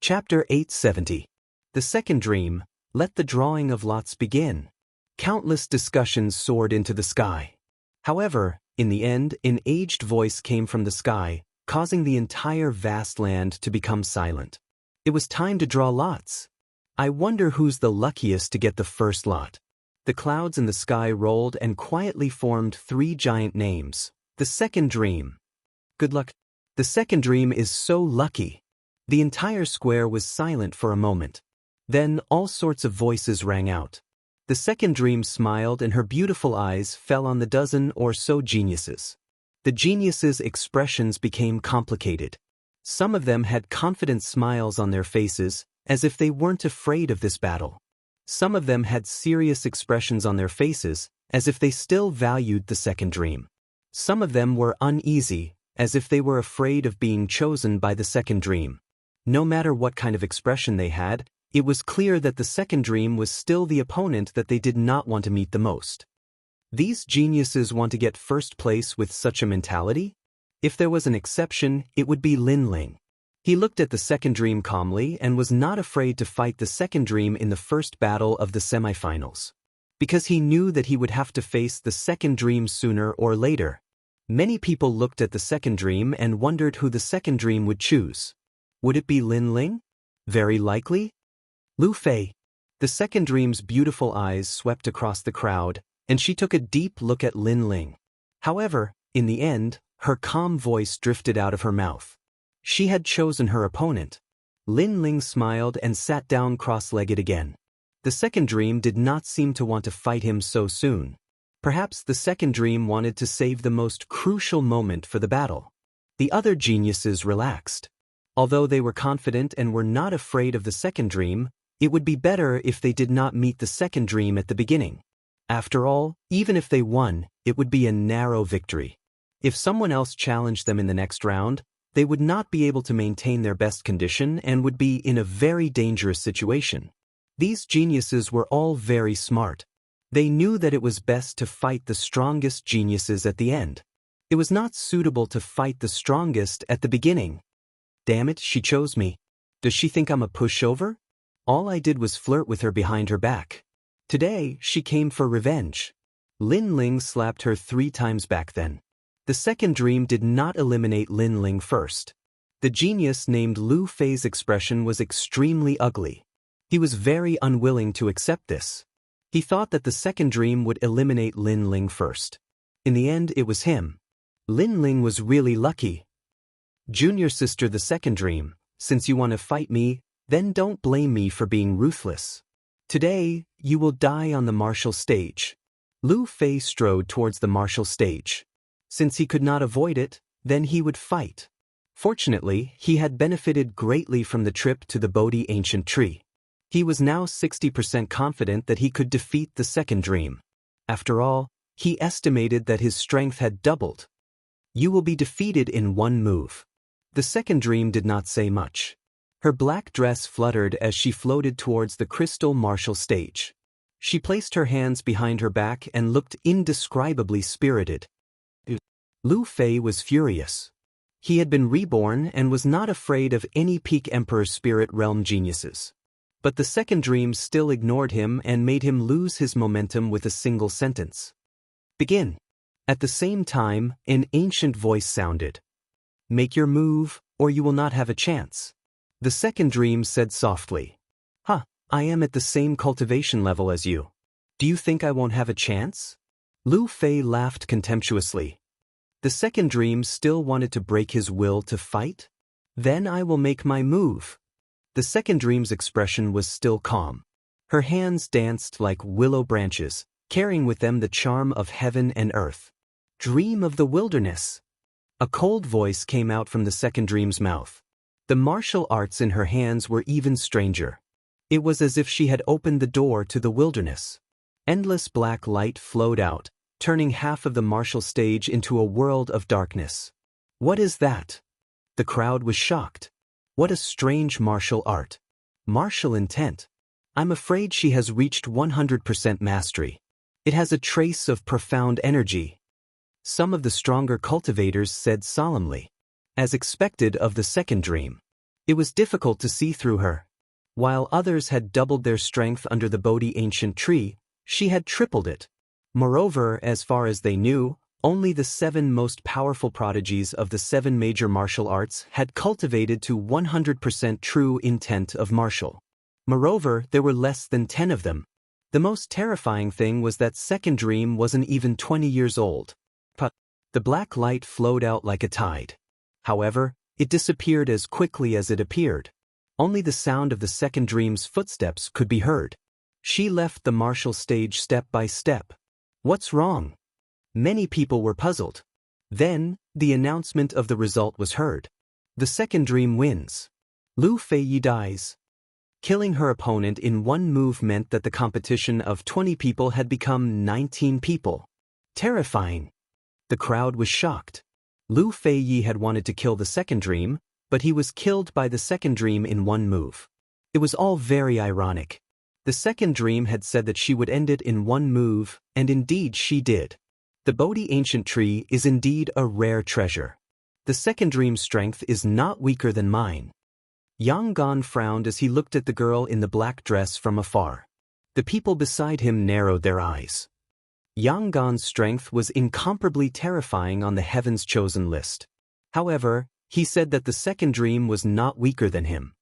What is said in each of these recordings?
Chapter 870. The Second Dream, Let the Drawing of Lots Begin. Countless discussions soared into the sky. However, in the end, an aged voice came from the sky, causing the entire vast land to become silent. It was time to draw lots. I wonder who's the luckiest to get the first lot. The clouds in the sky rolled and quietly formed three giant names. The Second Dream. Good luck. The Second Dream is so lucky. The entire square was silent for a moment. Then all sorts of voices rang out. The Second Dream smiled and her beautiful eyes fell on the dozen or so geniuses. The geniuses' expressions became complicated. Some of them had confident smiles on their faces, as if they weren't afraid of this battle. Some of them had serious expressions on their faces, as if they still valued the Second Dream. Some of them were uneasy, as if they were afraid of being chosen by the Second Dream. No matter what kind of expression they had, it was clear that the Second Dream was still the opponent that they did not want to meet the most. These geniuses want to get first place with such a mentality? If there was an exception, it would be Lin Ling. He looked at the Second Dream calmly and was not afraid to fight the Second Dream in the first battle of the semifinals. Because he knew that he would have to face the Second Dream sooner or later. Many people looked at the Second Dream and wondered who the Second Dream would choose. Would it be Lin Ling? Very likely. Lu Fei. The Second Dream's beautiful eyes swept across the crowd, and she took a deep look at Lin Ling. However, in the end, her calm voice drifted out of her mouth. She had chosen her opponent. Lin Ling smiled and sat down cross-legged again. The Second Dream did not seem to want to fight him so soon. Perhaps the Second Dream wanted to save the most crucial moment for the battle. The other geniuses relaxed. Although they were confident and were not afraid of the Second Dream, it would be better if they did not meet the Second Dream at the beginning. After all, even if they won, it would be a narrow victory. If someone else challenged them in the next round, they would not be able to maintain their best condition and would be in a very dangerous situation. These geniuses were all very smart. They knew that it was best to fight the strongest geniuses at the end. It was not suitable to fight the strongest at the beginning. Damn it, she chose me. Does she think I'm a pushover? All I did was flirt with her behind her back. Today, she came for revenge. Lin Ling slapped her 3 times back then. The Second Dream did not eliminate Lin Ling first. The genius named Lu Fei's expression was extremely ugly. He was very unwilling to accept this. He thought that the Second Dream would eliminate Lin Ling first. In the end, it was him. Lin Ling was really lucky. Junior sister, the Second Dream, since you want to fight me, then don't blame me for being ruthless. Today, you will die on the martial stage. Lu Fei strode towards the martial stage. Since he could not avoid it, then he would fight. Fortunately, he had benefited greatly from the trip to the Bodhi ancient tree. He was now 60% confident that he could defeat the Second Dream. After all, he estimated that his strength had doubled. You will be defeated in one move. The Second Dream did not say much. Her black dress fluttered as she floated towards the crystal martial stage. She placed her hands behind her back and looked indescribably spirited. Lu Fei was furious. He had been reborn and was not afraid of any Peak Emperor Spirit Realm geniuses. But the Second Dream still ignored him and made him lose his momentum with a single sentence. Begin. At the same time, an ancient voice sounded. Make your move, or you will not have a chance. The Second Dream said softly. I am at the same cultivation level as you. Do you think I won't have a chance? Lu Fei laughed contemptuously. The Second Dream still wanted to break his will to fight? Then I will make my move. The Second Dream's expression was still calm. Her hands danced like willow branches, carrying with them the charm of heaven and earth. Dream of the wilderness. A cold voice came out from the Second Dream's mouth. The martial arts in her hands were even stranger. It was as if she had opened the door to the wilderness. Endless black light flowed out, turning half of the martial stage into a world of darkness. What is that? The crowd was shocked. What a strange martial art. Martial intent. I'm afraid she has reached 100% mastery. It has a trace of profound energy. Some of the stronger cultivators said solemnly. As expected of the Second Dream. It was difficult to see through her. While others had doubled their strength under the Bodhi ancient tree, she had tripled it. Moreover, as far as they knew, only the 7 most powerful prodigies of the 7 major martial arts had cultivated to 100% true intent of martial. Moreover, there were less than 10 of them. The most terrifying thing was that second dream wasn't even 20 years old. But the black light flowed out like a tide. However, it disappeared as quickly as it appeared. Only the sound of the second dream's footsteps could be heard. She left the martial stage step by step. What's wrong? Many people were puzzled. Then, the announcement of the result was heard. The second dream wins. Lu Feiyi dies. Killing her opponent in one move meant that the competition of 20 people had become 19 people. Terrifying. The crowd was shocked. Lu Feiyi had wanted to kill the second dream, but he was killed by the second dream in one move. It was all very ironic. The second dream had said that she would end it in one move, and indeed she did. The Bodhi ancient tree is indeed a rare treasure. The second dream's strength is not weaker than mine. Yang Gan frowned as he looked at the girl in the black dress from afar. The people beside him narrowed their eyes. Yang Gan's strength was incomparably terrifying on the Heaven's Chosen list. However, he said that the second dream was not weaker than him.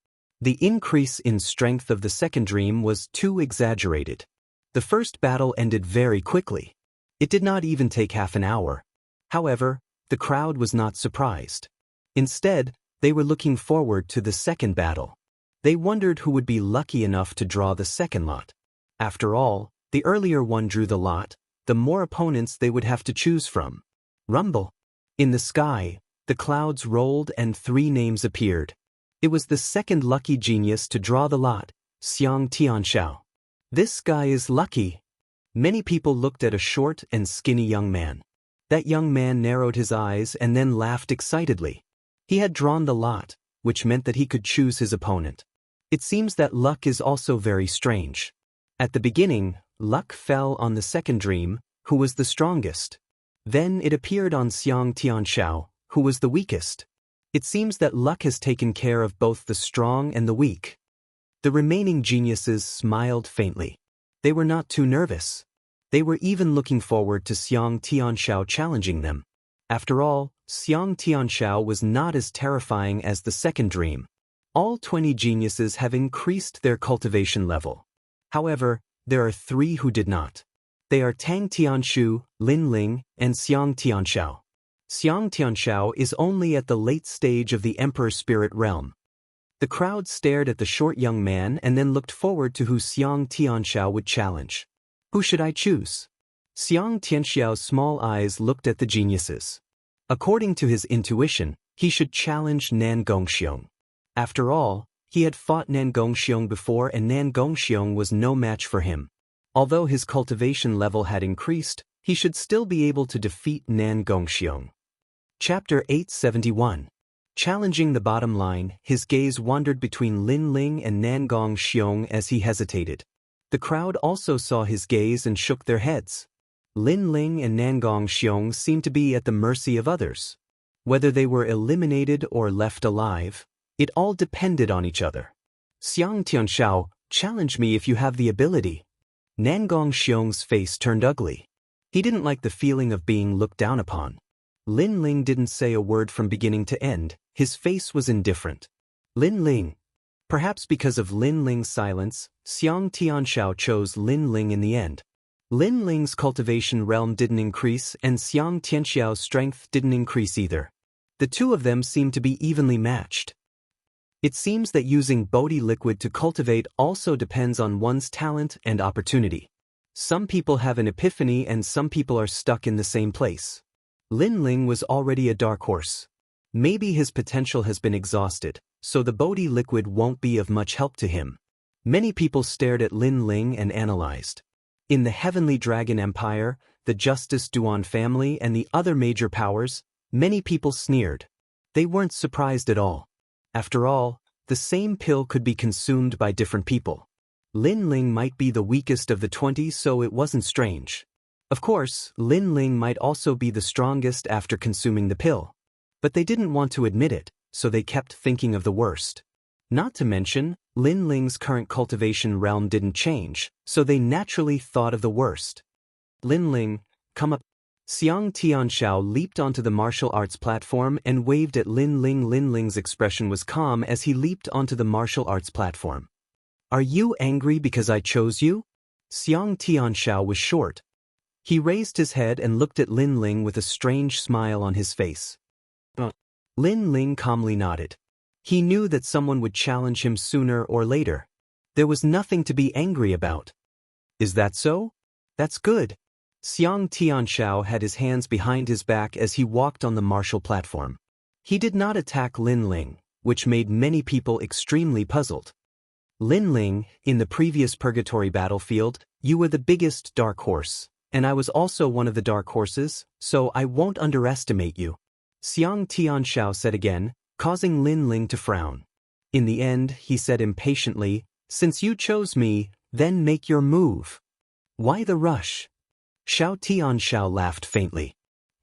The increase in strength of the second dream was too exaggerated. The first battle ended very quickly. It did not even take half an hour. However, the crowd was not surprised. Instead, they were looking forward to the second battle. They wondered who would be lucky enough to draw the second lot. After all, the earlier one drew the lot, the more opponents they would have to choose from. Rumble. In the sky, the clouds rolled and 3 names appeared. It was the second lucky genius to draw the lot, Xiang Tianxiao. This guy is lucky. Many people looked at a short and skinny young man. That young man narrowed his eyes and then laughed excitedly. He had drawn the lot, which meant that he could choose his opponent. It seems that luck is also very strange. At the beginning, luck fell on the second dream, who was the strongest. Then it appeared on Xiang Tianxiao, who was the weakest. It seems that luck has taken care of both the strong and the weak. The remaining geniuses smiled faintly. They were not too nervous. They were even looking forward to Xiang Tianxiao challenging them. After all, Xiang Tianxiao was not as terrifying as the second dream. All 20 geniuses have increased their cultivation level. However, there are 3 who did not. They are Tang Tianshu, Lin Ling, and Xiang Tianxiao. Xiang Tianxiao is only at the late stage of the Emperor Spirit realm. The crowd stared at the short young man and then looked forward to who Xiang Tianxiao would challenge. Who should I choose? Xiang Tianxiao's small eyes looked at the geniuses. According to his intuition, he should challenge Nan Gongxiong. After all, he had fought Nan Gongxiong before and Nan Gongxiong was no match for him. Although his cultivation level had increased, he should still be able to defeat Nan Gongxiong. Chapter 871. Challenging the bottom line, his gaze wandered between Lin Ling and Nan Gongxiong as he hesitated. The crowd also saw his gaze and shook their heads. Lin Ling and Nan Gongxiong seemed to be at the mercy of others. Whether they were eliminated or left alive, it all depended on each other. Xiang Tianxiao, challenge me if you have the ability. Nan Gongxiong's face turned ugly. He didn't like the feeling of being looked down upon. Lin Ling didn't say a word from beginning to end. His face was indifferent. Lin Ling. Perhaps because of Lin Ling's silence, Xiang Tianxiao chose Lin Ling in the end. Lin Ling's cultivation realm didn't increase and Xiang Tianxiao's strength didn't increase either. The two of them seemed to be evenly matched. It seems that using Bodhi liquid to cultivate also depends on one's talent and opportunity. Some people have an epiphany and some people are stuck in the same place. Lin Ling was already a dark horse. Maybe his potential has been exhausted, so the Bodhi liquid won't be of much help to him. Many people stared at Lin Ling and analyzed. In the Heavenly Dragon Empire, the Justice Duan family and the other major powers, many people sneered. They weren't surprised at all. After all, the same pill could be consumed by different people. Lin Ling might be the weakest of the 20, so it wasn't strange. Of course, Lin Ling might also be the strongest after consuming the pill. But they didn't want to admit it, so they kept thinking of the worst. Not to mention, Lin Ling's current cultivation realm didn't change, so they naturally thought of the worst. Lin Ling, come up. Xiang Tianxiao leaped onto the martial arts platform and waved at Lin Ling. Lin Ling's expression was calm as he leaped onto the martial arts platform. Are you angry because I chose you? Xiang Tianxiao was short. He raised his head and looked at Lin Ling with a strange smile on his face. Lin Ling calmly nodded. He knew that someone would challenge him sooner or later. There was nothing to be angry about. Is that so? That's good. Xiang Tianxiao had his hands behind his back as he walked on the martial platform. He did not attack Lin Ling, which made many people extremely puzzled. Lin Ling, in the previous purgatory battlefield, you were the biggest dark horse, and I was also one of the dark horses, so I won't underestimate you. Xiang Tianxiao said again, causing Lin Ling to frown. In the end, he said impatiently, since you chose me, then make your move. Why the rush? Xiao Tianxiao laughed faintly.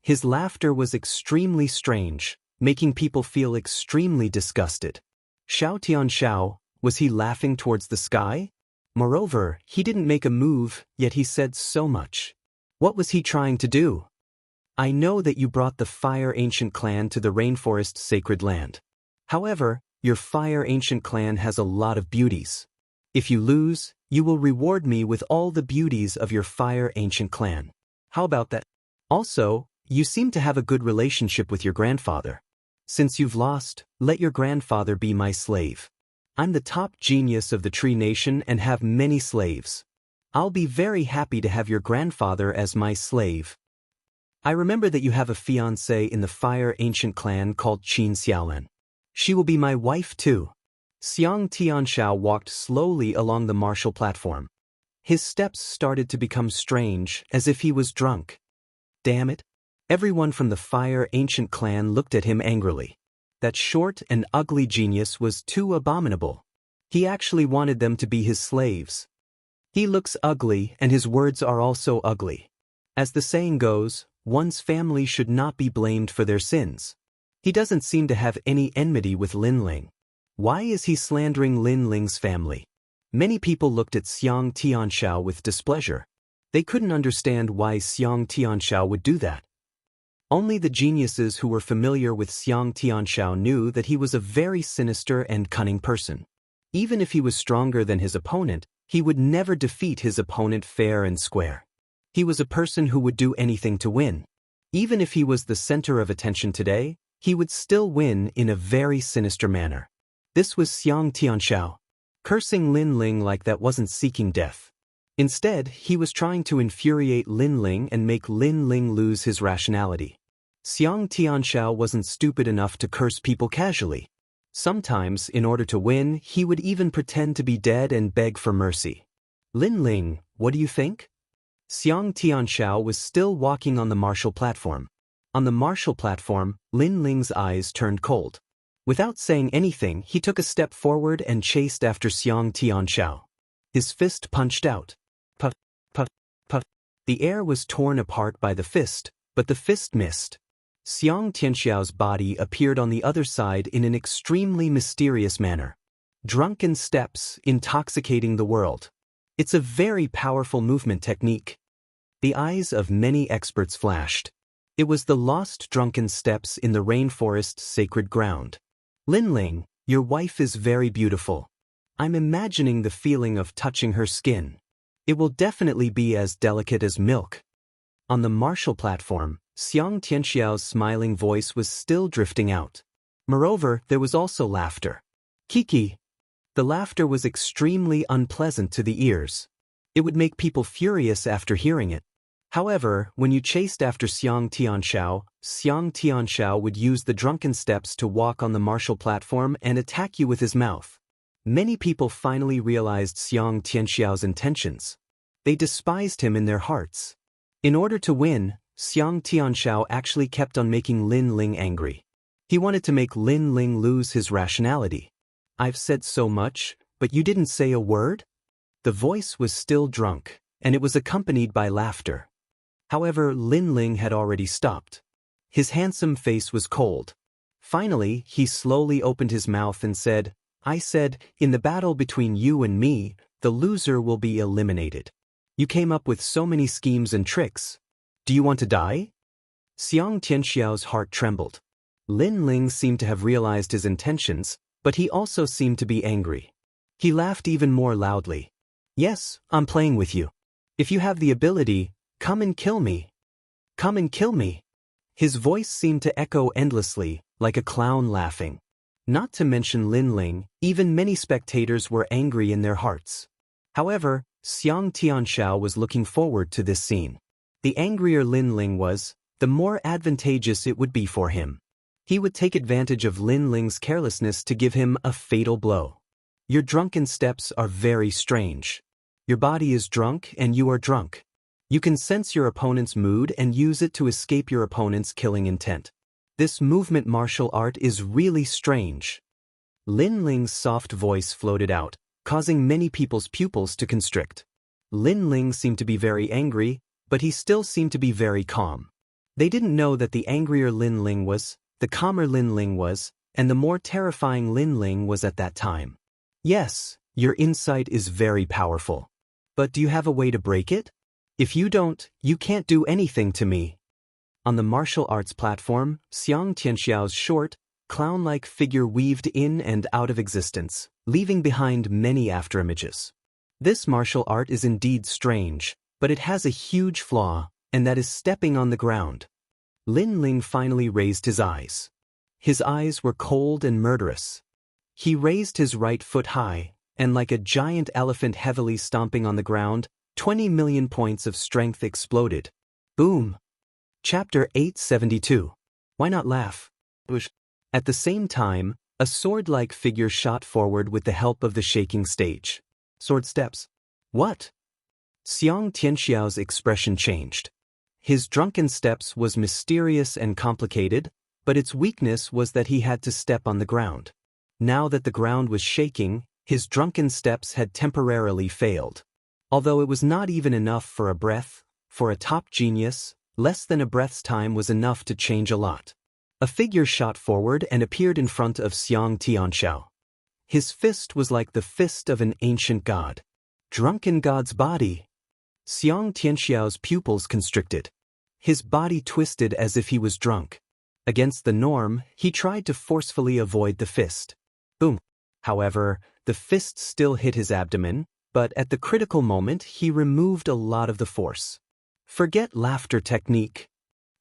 His laughter was extremely strange, making people feel extremely disgusted. Xiao Tianxiao, was he laughing towards the sky? Moreover, he didn't make a move, yet he said so much. What was he trying to do? I know that you brought the Fire Ancient Clan to the Rainforest Sacred Land. However, your Fire Ancient Clan has a lot of beauties. If you lose, you will reward me with all the beauties of your Fire Ancient Clan. How about that? Also, you seem to have a good relationship with your grandfather. Since you've lost, let your grandfather be my slave. I'm the top genius of the Tree Nation and have many slaves. I'll be very happy to have your grandfather as my slave. I remember that you have a fiancée in the Fire Ancient Clan called Qin Xiaolan. She will be my wife too. Xiang Tianxiao walked slowly along the martial platform. His steps started to become strange, as if he was drunk. Damn it. Everyone from the Fire Ancient Clan looked at him angrily. That short and ugly genius was too abominable. He actually wanted them to be his slaves. He looks ugly and his words are also ugly. As the saying goes, one's family should not be blamed for their sins. He doesn't seem to have any enmity with Lin Ling. Why is he slandering Lin Ling's family? Many people looked at Xiang Tianxiao with displeasure. They couldn't understand why Xiang Tianxiao would do that. Only the geniuses who were familiar with Xiang Tianxiao knew that he was a very sinister and cunning person. Even if he was stronger than his opponent, he would never defeat his opponent fair and square. He was a person who would do anything to win. Even if he was the center of attention today, he would still win in a very sinister manner. This was Xiang Tianxiao. Cursing Lin Ling like that wasn't seeking death. Instead, he was trying to infuriate Lin Ling and make Lin Ling lose his rationality. Xiang Tianxiao wasn't stupid enough to curse people casually. Sometimes, in order to win, he would even pretend to be dead and beg for mercy. Lin Ling, what do you think? Xiang Tianxiao was still walking on the martial platform. On the martial platform, Lin Ling's eyes turned cold. Without saying anything, he took a step forward and chased after Xiang Tianxiao. His fist punched out. Puff, puff, puff. The air was torn apart by the fist, but the fist missed. Xiang Tianxiao's body appeared on the other side in an extremely mysterious manner. Drunken steps, intoxicating the world. It's a very powerful movement technique. The eyes of many experts flashed. It was the lost drunken steps in the rainforest sacred ground. Lin Ling, your wife is very beautiful. I'm imagining the feeling of touching her skin. It will definitely be as delicate as milk. On the martial platform, Xiang Tianxiao's smiling voice was still drifting out. Moreover, there was also laughter. Kiki. The laughter was extremely unpleasant to the ears. It would make people furious after hearing it. However, when you chased after Xiang Tianxiao would use the drunken steps to walk on the martial platform and attack you with his mouth. Many people finally realized Xiang Tianxiao's intentions. They despised him in their hearts. In order to win, Xiang Tianxiao actually kept on making Lin Ling angry. He wanted to make Lin Ling lose his rationality. I've said so much, but you didn't say a word? The voice was still drunk, and it was accompanied by laughter. However, Lin Ling had already stopped. His handsome face was cold. Finally, he slowly opened his mouth and said, I said, in the battle between you and me, the loser will be eliminated. You came up with so many schemes and tricks. Do you want to die? Xiang Tianxiao's heart trembled. Lin Ling seemed to have realized his intentions, but he also seemed to be angry. He laughed even more loudly. Yes, I'm playing with you. If you have the ability, come and kill me. Come and kill me. His voice seemed to echo endlessly, like a clown laughing. Not to mention Lin Ling, even many spectators were angry in their hearts. However, Xiang Tianxiao was looking forward to this scene. The angrier Lin Ling was, the more advantageous it would be for him. He would take advantage of Lin Ling's carelessness to give him a fatal blow. Your drunken steps are very strange. Your body is drunk and you are drunk. You can sense your opponent's mood and use it to escape your opponent's killing intent. This movement martial art is really strange. Lin Ling's soft voice floated out, causing many people's pupils to constrict. Lin Ling seemed to be very angry, but he still seemed to be very calm. They didn't know that the angrier Lin Ling was, the calmer Lin Ling was, and the more terrifying Lin Ling was at that time. Yes, your insight is very powerful. But do you have a way to break it? If you don't, you can't do anything to me. On the martial arts platform, Xiang Tianxiao's short, clown-like figure weaved in and out of existence, leaving behind many afterimages. This martial art is indeed strange, but it has a huge flaw, and that is stepping on the ground. Lin Ling finally raised his eyes. His eyes were cold and murderous. He raised his right foot high, and like a giant elephant heavily stomping on the ground, 20 million points of strength exploded. Boom! Chapter 872. Why not laugh? At the same time, a sword-like figure shot forward with the help of the shaking stage. Sword steps. What? Xiang Tianxiao's expression changed. His drunken steps was mysterious and complicated, but its weakness was that he had to step on the ground. Now that the ground was shaking, his drunken steps had temporarily failed. Although it was not even enough for a breath, for a top genius, less than a breath's time was enough to change a lot. A figure shot forward and appeared in front of Xiang Tianxiao. His fist was like the fist of an ancient god. Drunken god's body. Xiang Tianxiao's pupils constricted. His body twisted as if he was drunk. Against the norm, he tried to forcefully avoid the fist. Boom. However, the fist still hit his abdomen, but at the critical moment he removed a lot of the force. Forget laughter technique.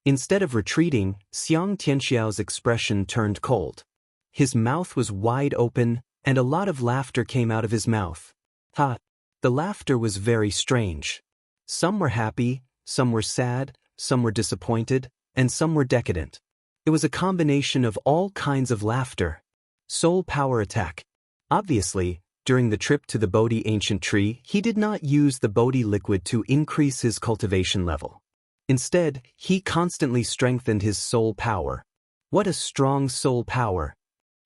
Instead of retreating, Xiang Tianxiao's expression turned cold. His mouth was wide open, and a lot of laughter came out of his mouth. Ha! The laughter was very strange. Some were happy, some were sad, some were disappointed, and some were decadent. It was a combination of all kinds of laughter. Soul power attack. Obviously, during the trip to the Bodhi ancient tree, he did not use the Bodhi liquid to increase his cultivation level. Instead, he constantly strengthened his soul power. What a strong soul power!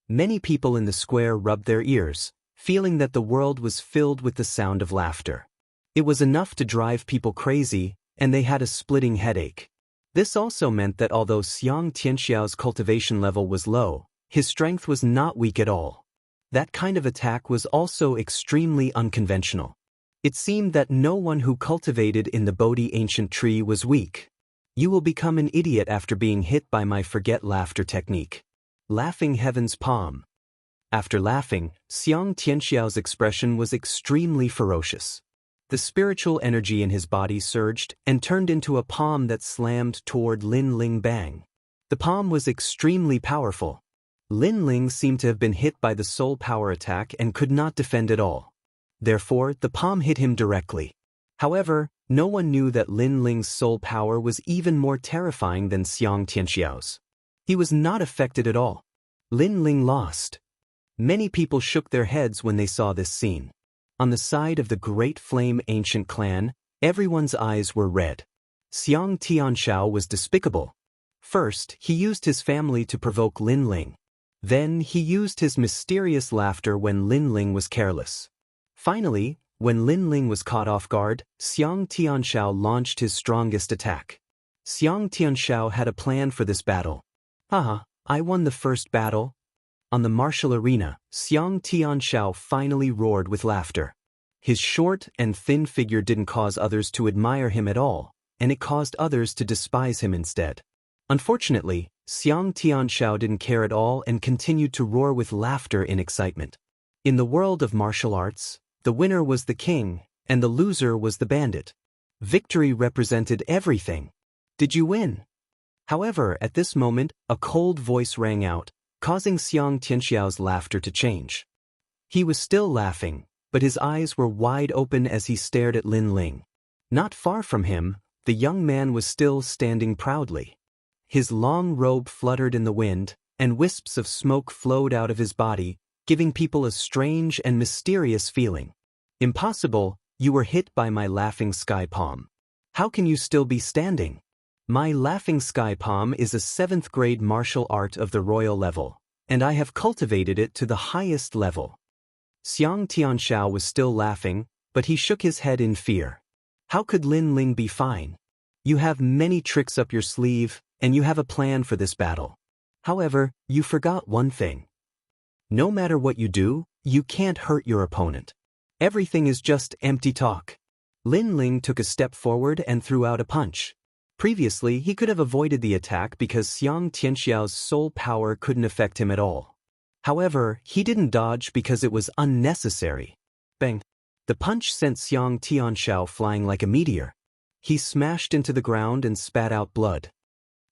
Many people in the square rubbed their ears, feeling that the world was filled with the sound of laughter. It was enough to drive people crazy, and they had a splitting headache. This also meant that although Xiang Tianxiao's cultivation level was low, his strength was not weak at all. That kind of attack was also extremely unconventional. It seemed that no one who cultivated in the Bodhi ancient tree was weak. You will become an idiot after being hit by my forget laughter technique. Laughing heaven's palm. After laughing, Xiang Tianxiao's expression was extremely ferocious. The spiritual energy in his body surged and turned into a palm that slammed toward Lin Ling bang. The palm was extremely powerful. Lin Ling seemed to have been hit by the soul power attack and could not defend at all. Therefore, the palm hit him directly. However, no one knew that Lin Ling's soul power was even more terrifying than Xiang Tianxiao's. He was not affected at all. Lin Ling lost. Many people shook their heads when they saw this scene. On the side of the Great Flame Ancient Clan, everyone's eyes were red. Xiang Tianxiao was despicable. First, he used his family to provoke Lin Ling. Then, he used his mysterious laughter when Lin Ling was careless. Finally, when Lin Ling was caught off guard, Xiang Tianxiao launched his strongest attack. Xiang Tianxiao had a plan for this battle. Haha, I won the first battle. On the martial arena, Xiang Tianxiao finally roared with laughter. His short and thin figure didn't cause others to admire him at all, and it caused others to despise him instead. Unfortunately, Xiang Tianxiao didn't care at all and continued to roar with laughter in excitement. In the world of martial arts, the winner was the king, and the loser was the bandit. Victory represented everything. Did you win? However, at this moment, a cold voice rang out, causing Xiang Tianxiao's laughter to change. He was still laughing, but his eyes were wide open as he stared at Lin Ling. Not far from him, the young man was still standing proudly. His long robe fluttered in the wind, and wisps of smoke flowed out of his body, giving people a strange and mysterious feeling. Impossible, you were hit by my laughing sky palm. How can you still be standing? My laughing sky palm is a 7th grade martial art of the royal level, and I have cultivated it to the highest level. Xiang Tianxiao was still laughing, but he shook his head in fear. How could Lin Ling be fine? You have many tricks up your sleeve, and you have a plan for this battle. However, you forgot one thing. No matter what you do, you can't hurt your opponent. Everything is just empty talk. Lin Ling took a step forward and threw out a punch. Previously, he could have avoided the attack because Xiang Tianxiao's soul power couldn't affect him at all. However, he didn't dodge because it was unnecessary. Bang! The punch sent Xiang Tianxiao flying like a meteor. He smashed into the ground and spat out blood.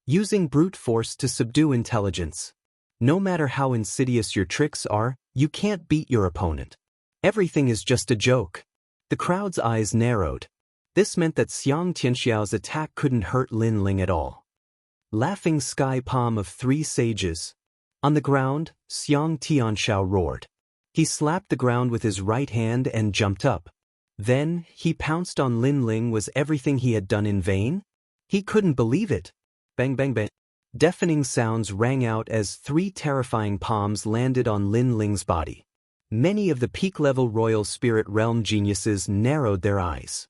Using brute force to subdue intelligence. No matter how insidious your tricks are, you can't beat your opponent. Everything is just a joke. The crowd's eyes narrowed. This meant that Xiang Tianxiao's attack couldn't hurt Lin Ling at all. Laughing sky palm of 3 sages. On the ground, Xiang Tianxiao roared. He slapped the ground with his right hand and jumped up. Then, he pounced on Lin Ling. Was everything he had done in vain? He couldn't believe it. Bang bang bang. Deafening sounds rang out as 3 terrifying palms landed on Lin Ling's body. Many of the peak-level royal spirit realm geniuses narrowed their eyes.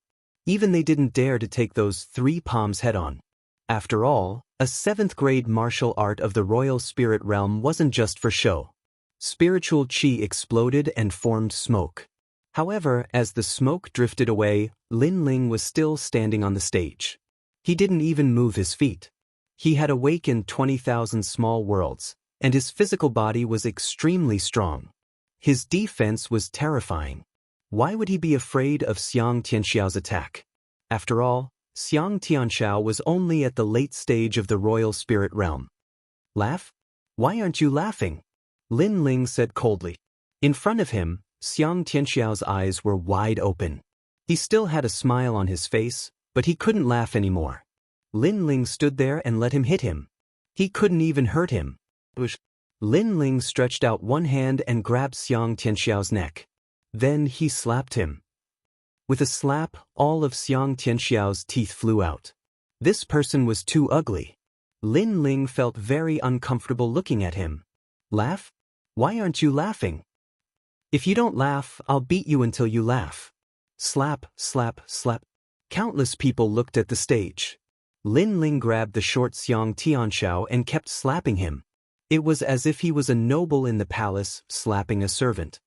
Even they didn't dare to take those 3 palms head-on. After all, a 7th grade martial art of the royal spirit realm wasn't just for show. Spiritual chi exploded and formed smoke. However, as the smoke drifted away, Lin Ling was still standing on the stage. He didn't even move his feet. He had awakened 20,000 small worlds, and his physical body was extremely strong. His defense was terrifying. Why would he be afraid of Xiang Tianxiao's attack? After all, Xiang Tianxiao was only at the late stage of the royal spirit realm. Laugh? Why aren't you laughing? Lin Ling said coldly. In front of him, Xiang Tianxiao's eyes were wide open. He still had a smile on his face, but he couldn't laugh anymore. Lin Ling stood there and let him hit him. He couldn't even hurt him. Lin Ling stretched out one hand and grabbed Xiang Tianxiao's neck. Then he slapped him. With a slap, all of Xiang Tianxiao's teeth flew out. This person was too ugly. Lin Ling felt very uncomfortable looking at him. Laugh? Why aren't you laughing? If you don't laugh, I'll beat you until you laugh. Slap, slap, slap. Countless people looked at the stage. Lin Ling grabbed the short Xiang Tianxiao and kept slapping him. It was as if he was a noble in the palace slapping a servant.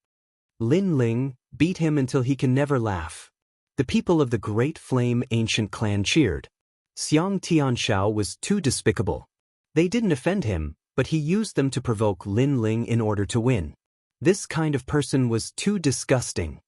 Lin Ling, beat him until he can never laugh. The people of the Great Flame Ancient Clan cheered. Xiang Tianxiao was too despicable. They didn't offend him, but he used them to provoke Lin Ling in order to win. This kind of person was too disgusting.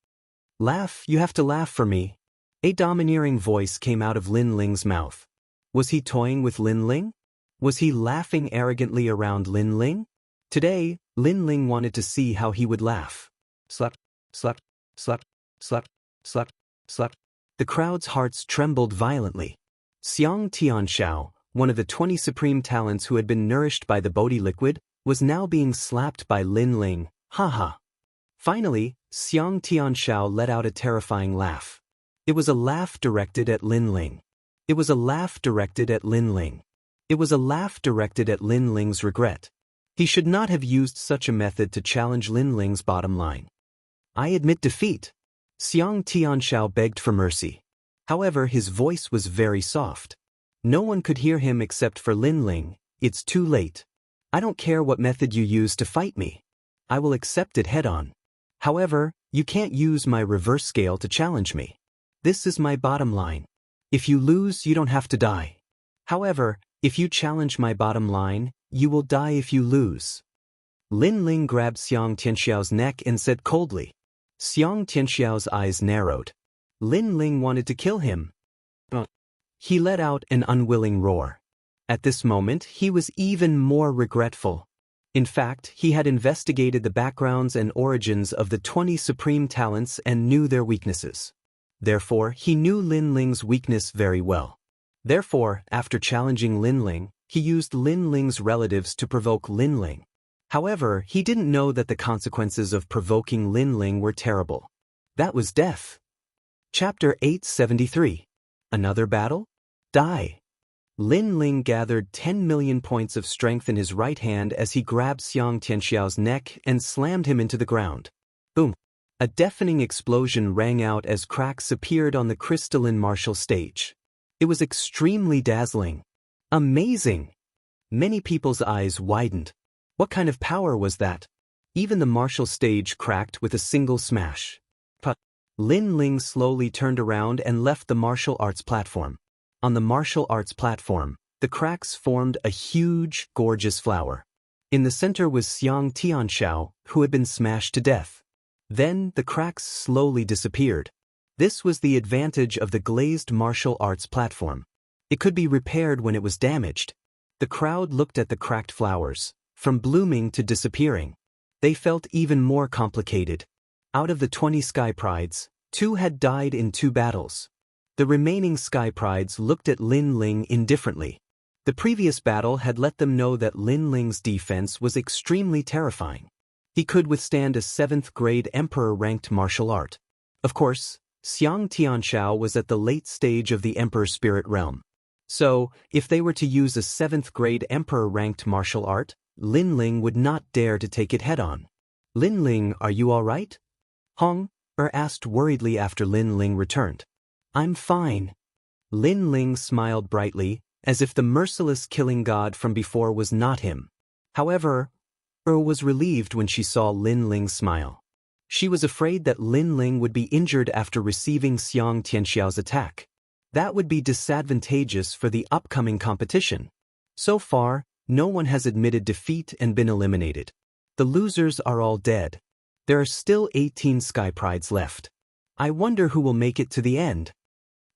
Laugh, you have to laugh for me. A domineering voice came out of Lin Ling's mouth. Was he toying with Lin Ling? Was he laughing arrogantly around Lin Ling? Today, Lin Ling wanted to see how he would laugh. Slap, slap, slap, slap, slap, slap. The crowd's hearts trembled violently. Xiang Tianxiao, one of the 20 supreme talents who had been nourished by the Bodhi liquid, was now being slapped by Lin Ling. Ha. Finally, Xiang Tianxiao let out a terrifying laugh. It was a laugh directed at Lin Ling. It was a laugh directed at Lin Ling. It was a laugh directed at Lin Ling's regret. He should not have used such a method to challenge Lin Ling's bottom line. I admit defeat. Xiang Tianxiao begged for mercy. However, his voice was very soft. No one could hear him except for Lin Ling. It's too late. I don't care what method you use to fight me. I will accept it head-on. However, you can't use my reverse scale to challenge me. This is my bottom line. If you lose, you don't have to die. However, if you challenge my bottom line, you will die if you lose. Lin Ling grabbed Xiang Tianxiao's neck and said coldly. Xiang Tianxiao's eyes narrowed. Lin Ling wanted to kill him. He let out an unwilling roar. At this moment, he was even more regretful. In fact, he had investigated the backgrounds and origins of the 20 supreme talents and knew their weaknesses. Therefore, he knew Lin Ling's weakness very well. Therefore, after challenging Lin Ling, he used Lin Ling's relatives to provoke Lin Ling. However, he didn't know that the consequences of provoking Lin Ling were terrible. That was death. Chapter 873. Another battle? Die. Lin Ling gathered 10 million points of strength in his right hand as he grabbed Xiang Tianxiao's neck and slammed him into the ground. Boom! A deafening explosion rang out as cracks appeared on the crystalline martial stage. It was extremely dazzling. Amazing! Many people's eyes widened. What kind of power was that? Even the martial stage cracked with a single smash. Lin Ling slowly turned around and left the martial arts platform. On the martial arts platform, the cracks formed a huge, gorgeous flower. In the center was Xiang Tianxiao, who had been smashed to death. Then, the cracks slowly disappeared. This was the advantage of the glazed martial arts platform. It could be repaired when it was damaged. The crowd looked at the cracked flowers, from blooming to disappearing. They felt even more complicated. Out of the 20 Sky Prides, 2 had died in 2 battles. The remaining Sky Prides looked at Lin Ling indifferently. The previous battle had let them know that Lin Ling's defense was extremely terrifying. He could withstand a 7th-grade Emperor-ranked martial art. Of course, Xiang Tianxiao was at the late stage of the Emperor Spirit Realm. So, if they were to use a 7th-grade Emperor-ranked martial art, Lin Ling would not dare to take it head-on. Lin Ling, are you all right? Hong Er asked worriedly after Lin Ling returned. I'm fine. Lin Ling smiled brightly, as if the merciless killing god from before was not him. However, was relieved when she saw Lin Ling smile. She was afraid that Lin Ling would be injured after receiving Xiang Tianxiao's attack. That would be disadvantageous for the upcoming competition. So far, no one has admitted defeat and been eliminated. The losers are all dead. There are still 18 Sky Prides left. I wonder who will make it to the end.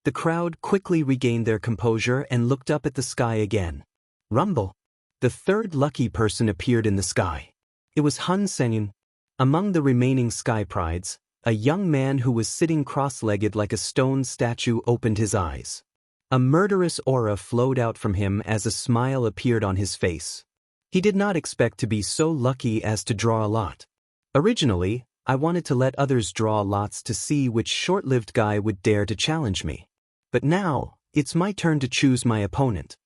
The crowd quickly regained their composure and looked up at the sky again. Rumble. The third lucky person appeared in the sky. It was Hun Senyun. Among the remaining Sky Prides, a young man who was sitting cross-legged like a stone statue opened his eyes. A murderous aura flowed out from him as a smile appeared on his face. He did not expect to be so lucky as to draw a lot. Originally, I wanted to let others draw lots to see which short-lived guy would dare to challenge me. But now, it's my turn to choose my opponent.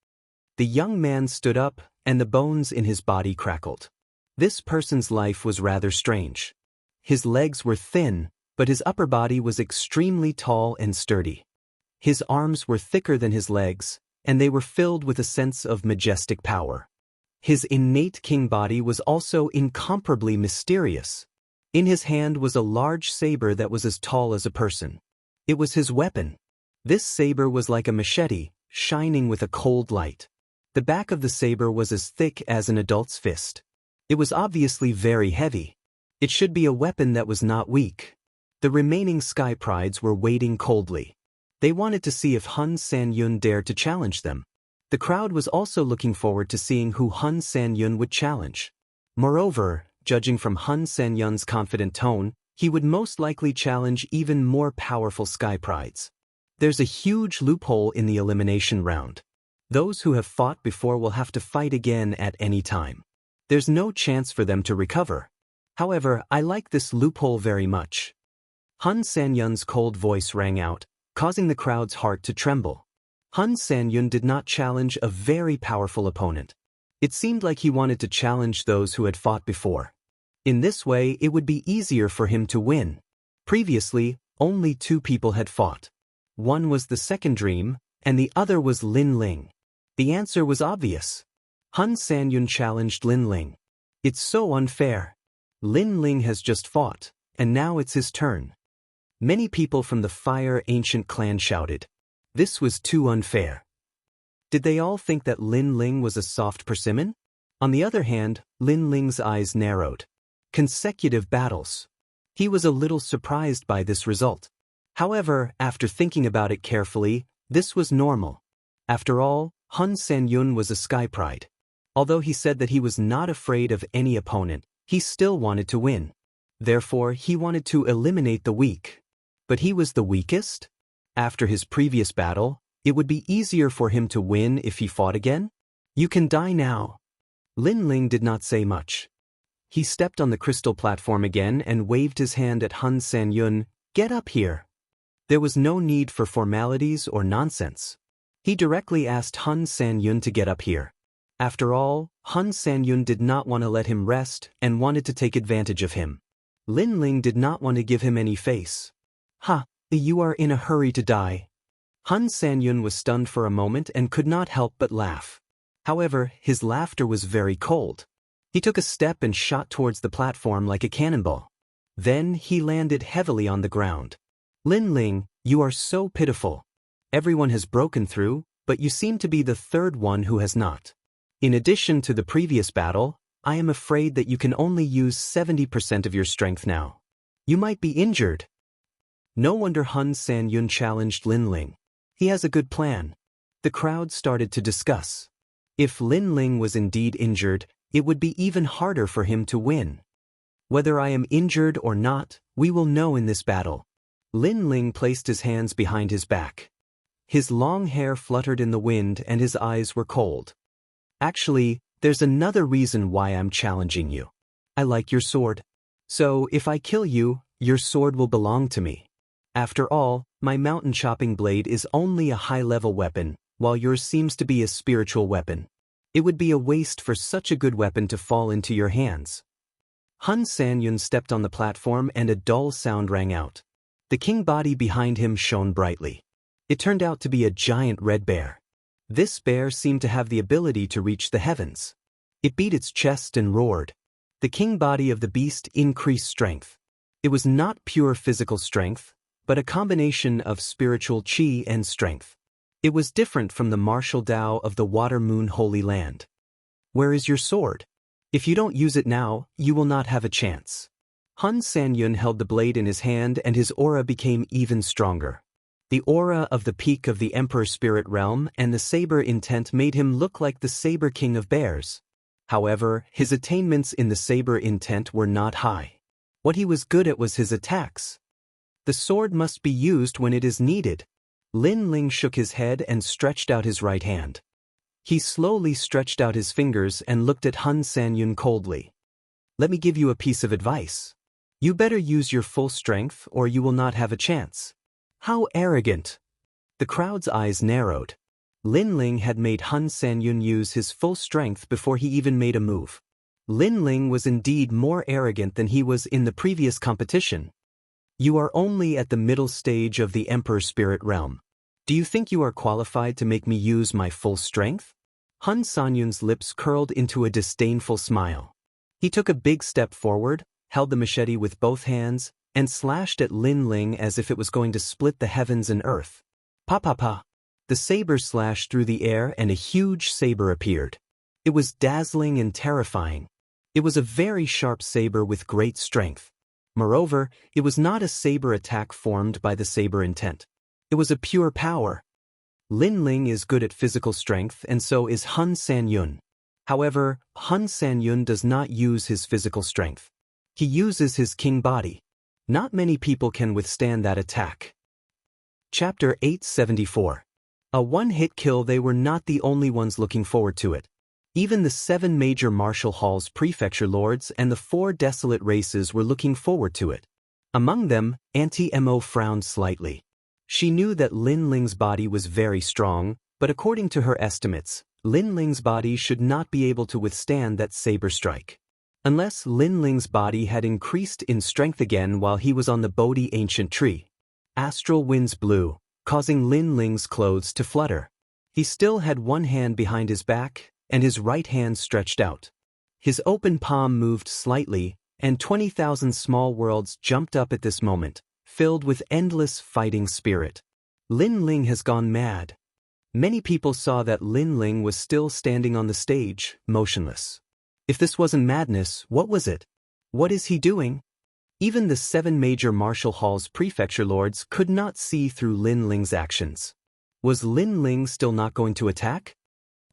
The young man stood up, and the bones in his body crackled. This person's life was rather strange. His legs were thin, but his upper body was extremely tall and sturdy. His arms were thicker than his legs, and they were filled with a sense of majestic power. His innate king body was also incomparably mysterious. In his hand was a large saber that was as tall as a person. It was his weapon. This saber was like a machete, shining with a cold light. The back of the saber was as thick as an adult's fist. It was obviously very heavy. It should be a weapon that was not weak. The remaining Sky Prides were waiting coldly. They wanted to see if Hun Senyun dared to challenge them. The crowd was also looking forward to seeing who Hun Senyun would challenge. Moreover, judging from Hun Senyun's confident tone, he would most likely challenge even more powerful Sky Prides. There's a huge loophole in the elimination round. Those who have fought before will have to fight again at any time. There's no chance for them to recover. However, I like this loophole very much. Hun Senyun's cold voice rang out, causing the crowd's heart to tremble. Hun Senyun did not challenge a very powerful opponent. It seemed like he wanted to challenge those who had fought before. In this way, it would be easier for him to win. Previously, only 2 people had fought. One was the second dream, and the other was Lin Ling. The answer was obvious. Han Sanyun challenged Lin Ling. It's so unfair. Lin Ling has just fought, and now it's his turn. Many people from the Fire Ancient clan shouted. This was too unfair. Did they all think that Lin Ling was a soft persimmon? On the other hand, Lin Ling's eyes narrowed. Consecutive battles. He was a little surprised by this result. However, after thinking about it carefully, this was normal. After all, Han Sanyun was a sky pride. Although he said that he was not afraid of any opponent, he still wanted to win. Therefore, he wanted to eliminate the weak. But he was the weakest? After his previous battle, it would be easier for him to win if he fought again? You can die now. Lin Ling did not say much. He stepped on the crystal platform again and waved his hand at Han Sanyun. Get up here. There was no need for formalities or nonsense. He directly asked Han Sanyun to get up here. After all, Han Sanyun did not want to let him rest and wanted to take advantage of him. Lin Ling did not want to give him any face. Ha, you are in a hurry to die. Han Sanyun was stunned for a moment and could not help but laugh. However, his laughter was very cold. He took a step and shot towards the platform like a cannonball. Then he landed heavily on the ground. Lin Ling, you are so pitiful. Everyone has broken through, but you seem to be the third one who has not. In addition to the previous battle, I am afraid that you can only use 70% of your strength now. You might be injured. No wonder Han Sanyun challenged Lin Ling. He has a good plan. The crowd started to discuss. If Lin Ling was indeed injured, it would be even harder for him to win. Whether I am injured or not, we will know in this battle. Lin Ling placed his hands behind his back. His long hair fluttered in the wind and his eyes were cold. Actually, there's another reason why I'm challenging you. I like your sword. So if I kill you, your sword will belong to me. After all, my mountain chopping blade is only a high-level weapon, while yours seems to be a spiritual weapon. It would be a waste for such a good weapon to fall into your hands. Han Sanyun stepped on the platform and a dull sound rang out. The king body behind him shone brightly. It turned out to be a giant red bear. This bear seemed to have the ability to reach the heavens. It beat its chest and roared. The king body of the beast increased strength. It was not pure physical strength, but a combination of spiritual qi and strength. It was different from the martial Tao of the Water Moon Holy Land. Where is your sword? If you don't use it now, you will not have a chance. Han Sanyun held the blade in his hand and his aura became even stronger. The aura of the peak of the Emperor Spirit Realm and the saber intent made him look like the Saber King of Bears. However, his attainments in the saber intent were not high. What he was good at was his attacks. The sword must be used when it is needed. Lin Ling shook his head and stretched out his right hand. He slowly stretched out his fingers and looked at Han Sanyun coldly. Let me give you a piece of advice. You better use your full strength or you will not have a chance. How arrogant! The crowd's eyes narrowed. Lin Ling had made Han Sanyun use his full strength before he even made a move. Lin Ling was indeed more arrogant than he was in the previous competition. You are only at the middle stage of the Emperor Spirit Realm. Do you think you are qualified to make me use my full strength? Han Sanyun's lips curled into a disdainful smile. He took a big step forward, held the machete with both hands, and slashed at Lin Ling as if it was going to split the heavens and earth. Pa pa pa! The saber slashed through the air and a huge saber appeared. It was dazzling and terrifying. It was a very sharp saber with great strength. Moreover, it was not a saber attack formed by the saber intent. It was a pure power. Lin Ling is good at physical strength and so is Han Sanyun. However, Han Sanyun does not use his physical strength. He uses his king body. Not many people can withstand that attack. Chapter 874. A one-hit kill. They were not the only ones looking forward to it. Even the 7 major martial halls prefecture lords and the 4 desolate races were looking forward to it. Among them, Auntie Mo frowned slightly. She knew that Lin Ling's body was very strong, but according to her estimates, Lin Ling's body should not be able to withstand that saber strike. Unless Lin Ling's body had increased in strength again while he was on the Bodhi ancient tree. Astral winds blew, causing Lin Ling's clothes to flutter. He still had one hand behind his back, and his right hand stretched out. His open palm moved slightly, and 20,000 small worlds jumped up at this moment, filled with endless fighting spirit. Lin Ling has gone mad. Many people saw that Lin Ling was still standing on the stage, motionless. If this wasn't madness, what was it? What is he doing? Even the 7 major martial halls prefecture lords could not see through Lin Ling's actions. Was Lin Ling still not going to attack?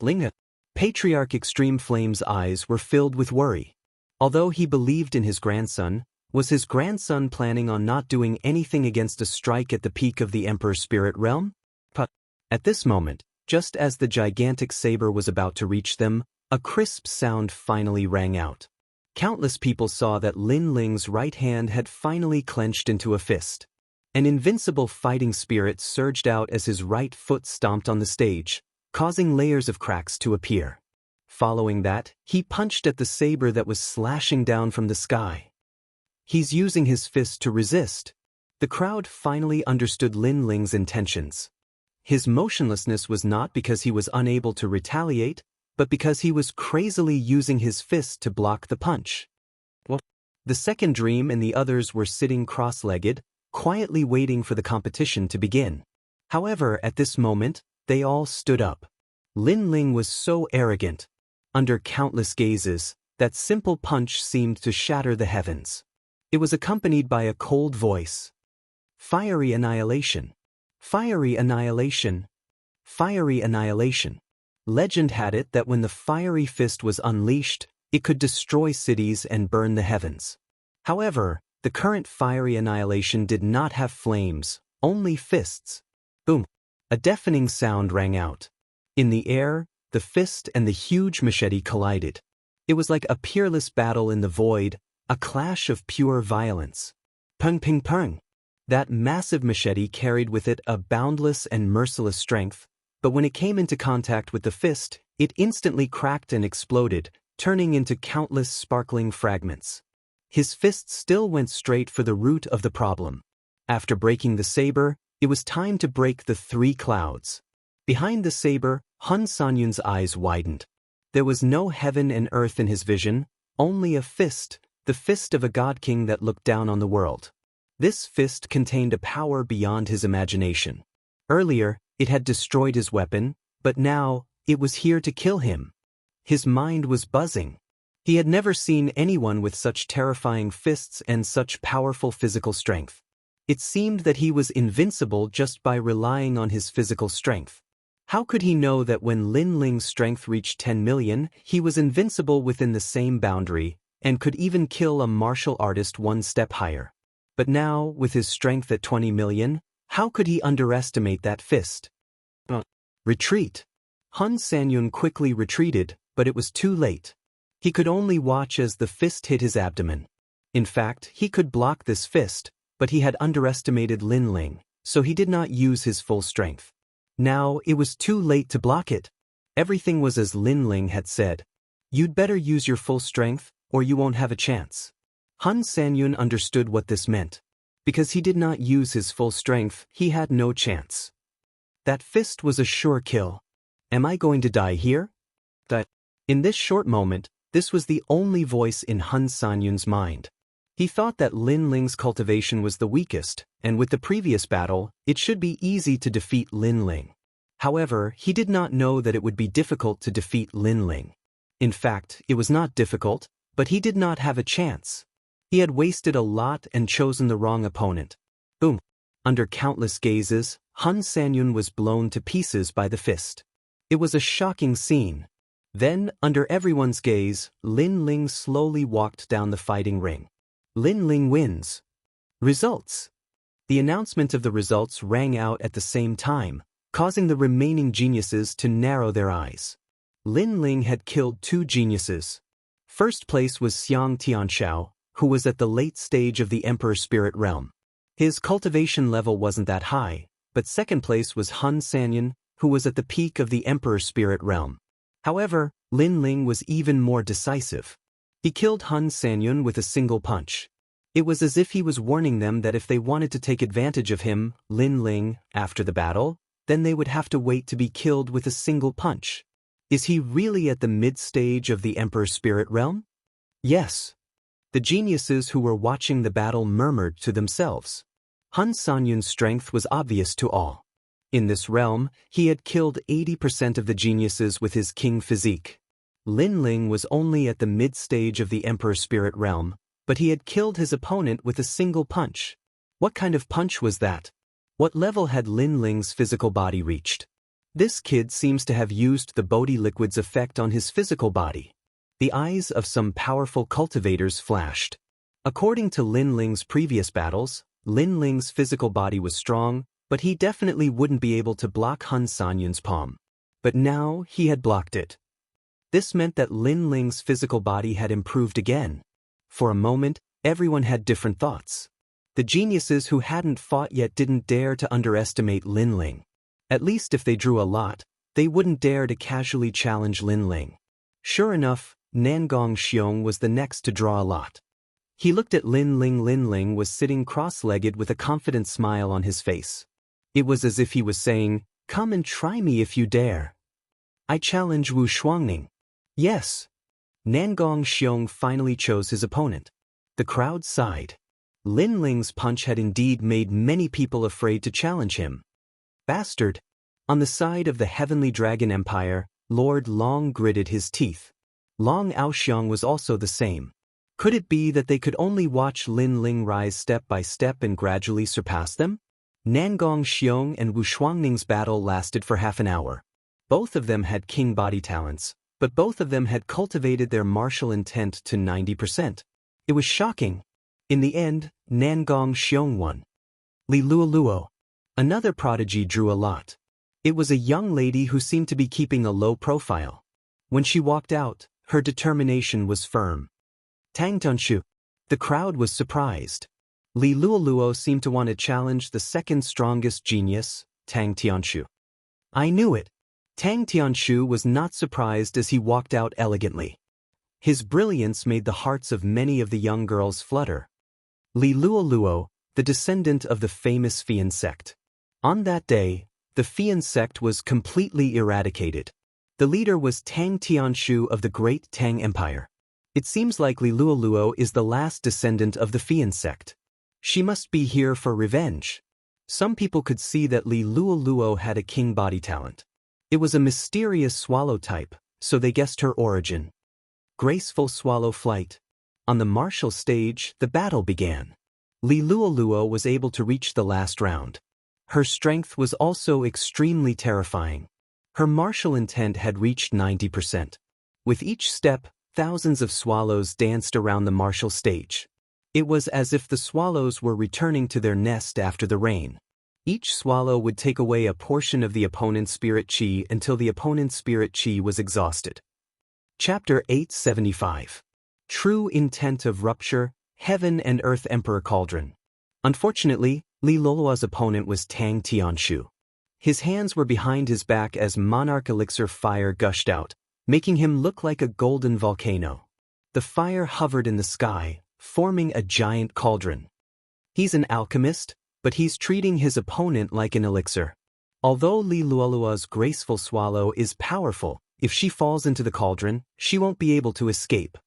Ling. Patriarch Extreme Flame's eyes were filled with worry. Although he believed in his grandson, was his grandson planning on not doing anything against a strike at the peak of the Emperor's spirit realm? But at this moment, just as the gigantic saber was about to reach them, a crisp sound finally rang out. Countless people saw that Lin Ling's right hand had finally clenched into a fist. An invincible fighting spirit surged out as his right foot stomped on the stage, causing layers of cracks to appear. Following that, he punched at the saber that was slashing down from the sky. He's using his fist to resist. The crowd finally understood Lin Ling's intentions. His motionlessness was not because he was unable to retaliate, but because he was crazily using his fist to block the punch. The second dream and the others were sitting cross-legged, quietly waiting for the competition to begin. However, at this moment, they all stood up. Lin Ling was so arrogant. Under countless gazes, that simple punch seemed to shatter the heavens. It was accompanied by a cold voice. Fiery annihilation. Fiery annihilation. Fiery annihilation. Legend had it that when the fiery fist was unleashed, it could destroy cities and burn the heavens. However, the current fiery annihilation did not have flames, only fists. Boom! A deafening sound rang out. In the air, the fist and the huge machete collided. It was like a peerless battle in the void, a clash of pure violence. Pung ping pung. That massive machete carried with it a boundless and merciless strength, but when it came into contact with the fist, it instantly cracked and exploded, turning into countless sparkling fragments. His fist still went straight for the root of the problem. After breaking the saber, it was time to break the 3 clouds. Behind the saber, Hun Sanyun's eyes widened. There was no heaven and earth in his vision, only a fist, the fist of a god king that looked down on the world. This fist contained a power beyond his imagination. Earlier, it had destroyed his weapon, but now, it was here to kill him. His mind was buzzing. He had never seen anyone with such terrifying fists and such powerful physical strength. It seemed that he was invincible just by relying on his physical strength. How could he know that when Lin Ling's strength reached 10 million, he was invincible within the same boundary, and could even kill a martial artist 1 step higher? But now, with his strength at 20 million, how could he underestimate that fist? Retreat. Hun Sanyun quickly retreated, but it was too late. He could only watch as the fist hit his abdomen. In fact, he could block this fist, but he had underestimated Lin Ling, so he did not use his full strength. Now, it was too late to block it. Everything was as Lin Ling had said. You'd better use your full strength, or you won't have a chance. Hun Sanyun understood what this meant. Because he did not use his full strength, he had no chance. That fist was a sure kill. Am I going to die here? In this short moment, this was the only voice in Hun Sanyun's mind. He thought that Lin Ling's cultivation was the weakest, and with the previous battle, it should be easy to defeat Lin Ling. However, he did not know that it would be difficult to defeat Lin Ling. In fact, it was not difficult, but he did not have a chance. He had wasted a lot and chosen the wrong opponent. Boom! Under countless gazes, Hun Sanyun was blown to pieces by the fist. It was a shocking scene. Then, under everyone's gaze, Lin Ling slowly walked down the fighting ring. Lin Ling wins. Results. The announcement of the results rang out at the same time, causing the remaining geniuses to narrow their eyes. Lin Ling had killed 2 geniuses. First place was Xiang Tianshao, who was at the late stage of the Emperor's spirit realm. His cultivation level wasn't that high, but second place was Hun Sanyun, who was at the peak of the Emperor's spirit realm. However, Lin Ling was even more decisive. He killed Hun Sanyun with a single punch. It was as if he was warning them that if they wanted to take advantage of him, Lin Ling, after the battle, then they would have to wait to be killed with a single punch. Is he really at the mid-stage of the Emperor's spirit realm? Yes. The geniuses who were watching the battle murmured to themselves. Han Sanyun's strength was obvious to all. In this realm, he had killed 80% of the geniuses with his king physique. Lin Ling was only at the mid-stage of the Emperor's spirit realm, but he had killed his opponent with a single punch. What kind of punch was that? What level had Lin Ling's physical body reached? This kid seems to have used the Bodhi liquid's effect on his physical body. The eyes of some powerful cultivators flashed. According to Lin Ling's previous battles, Lin Ling's physical body was strong, but he definitely wouldn't be able to block Han Sanyun's palm. But now he had blocked it. This meant that Lin Ling's physical body had improved again. For a moment, everyone had different thoughts. The geniuses who hadn't fought yet didn't dare to underestimate Lin Ling. At least if they drew a lot, they wouldn't dare to casually challenge Lin Ling. Sure enough, Nangong Xiong was the next to draw a lot. He looked at Lin Ling. Lin Ling was sitting cross-legged with a confident smile on his face. It was as if he was saying, "Come and try me if you dare. I challenge Wu Shuangning." Yes. Nangong Xiong finally chose his opponent. The crowd sighed. Lin Ling's punch had indeed made many people afraid to challenge him. Bastard! On the side of the Heavenly Dragon Empire, Lord Long gritted his teeth. Long Aoxiong was also the same. Could it be that they could only watch Lin Ling rise step by step and gradually surpass them? Nangong Xiong and Wu Shuangning's battle lasted for half an hour. Both of them had king body talents, but both of them had cultivated their martial intent to 90%. It was shocking. In the end, Nangong Xiong won. Li Luoluo. Another prodigy drew a lot. It was a young lady who seemed to be keeping a low profile. When she walked out, her determination was firm. Tang Tunshu. The crowd was surprised. Li Luoluo seemed to want to challenge the second strongest genius, Tang Tianshu. I knew it. Tang Tianshu was not surprised as he walked out elegantly. His brilliance made the hearts of many of the young girls flutter. Li Luoluo, the descendant of the famous Fian sect. On that day, the Fian sect was completely eradicated. The leader was Tang Tianshu of the Great Tang Empire. It seems like Li Luoluo is the last descendant of the Fian sect. She must be here for revenge. Some people could see that Li Luoluo had a king body talent. It was a mysterious swallow type, so they guessed her origin. Graceful swallow flight. On the martial stage, the battle began. Li Luoluo was able to reach the last round. Her strength was also extremely terrifying. Her martial intent had reached 90%. With each step, thousands of swallows danced around the martial stage. It was as if the swallows were returning to their nest after the rain. Each swallow would take away a portion of the opponent's spirit chi until the opponent's spirit chi was exhausted. Chapter 875. True Intent of Rupture, Heaven and Earth Emperor Cauldron. Unfortunately, Li Luoluo's opponent was Tang Tianshu. His hands were behind his back as Monarch elixir fire gushed out, making him look like a golden volcano. The fire hovered in the sky, forming a giant cauldron. He's an alchemist, but he's treating his opponent like an elixir. Although Li Luoluo's graceful swallow is powerful, if she falls into the cauldron, she won't be able to escape.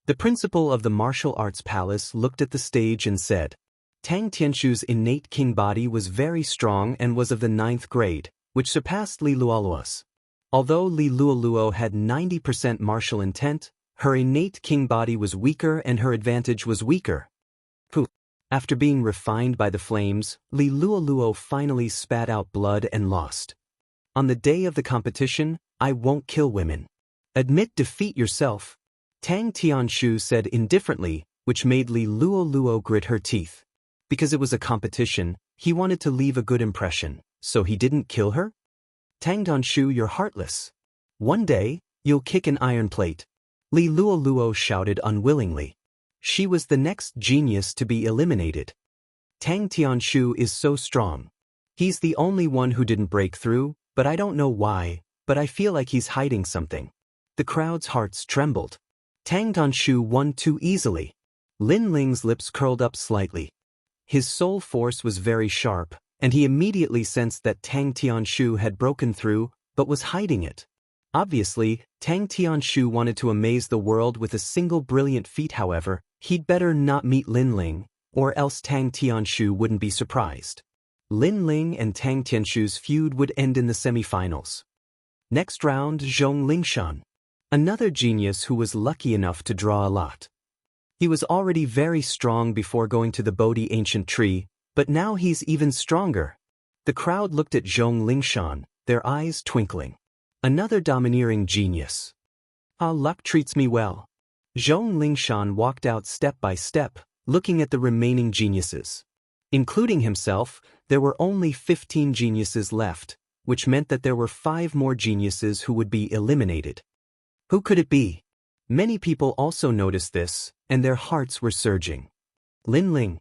The principal of the martial arts palace looked at the stage and said, Tang Tianshu's innate king body was very strong and was of the 9th grade, which surpassed Li Luoluo's. Although Li Luoluo had 90% martial intent, her innate king body was weaker and her advantage was weaker. After being refined by the flames, Li Luoluo finally spat out blood and lost. On the day of the competition, I won't kill women. Admit defeat yourself. Tang Tianshu said indifferently, which made Li Luoluo grit her teeth. Because it was a competition, he wanted to leave a good impression, so he didn't kill her? Tang Tianshu, you're heartless. One day, you'll kick an iron plate. Li Luoluo shouted unwillingly. She was the next genius to be eliminated. Tang Tianshu is so strong. He's the only one who didn't break through, but I don't know why, but I feel like he's hiding something. The crowd's hearts trembled. Tang Tianshu won too easily. Lin Ling's lips curled up slightly. His soul force was very sharp, and he immediately sensed that Tang Tianshu had broken through, but was hiding it. Obviously, Tang Tianshu wanted to amaze the world with a single brilliant feat. However, he'd better not meet Lin Ling, or else Tang Tianshu wouldn't be surprised. Lin Ling and Tang Tianshu's feud would end in the semi-finals. Next round, Zhong Lingshan. Another genius who was lucky enough to draw a lot. He was already very strong before going to the Bodhi ancient tree, but now he's even stronger. The crowd looked at Zhong Lingshan, their eyes twinkling. Another domineering genius. Ah, luck treats me well. Zhong Lingshan walked out step by step, looking at the remaining geniuses. Including himself, there were only 15 geniuses left, which meant that there were 5 more geniuses who would be eliminated. Who could it be? Many people also noticed this, and their hearts were surging. Lin Ling.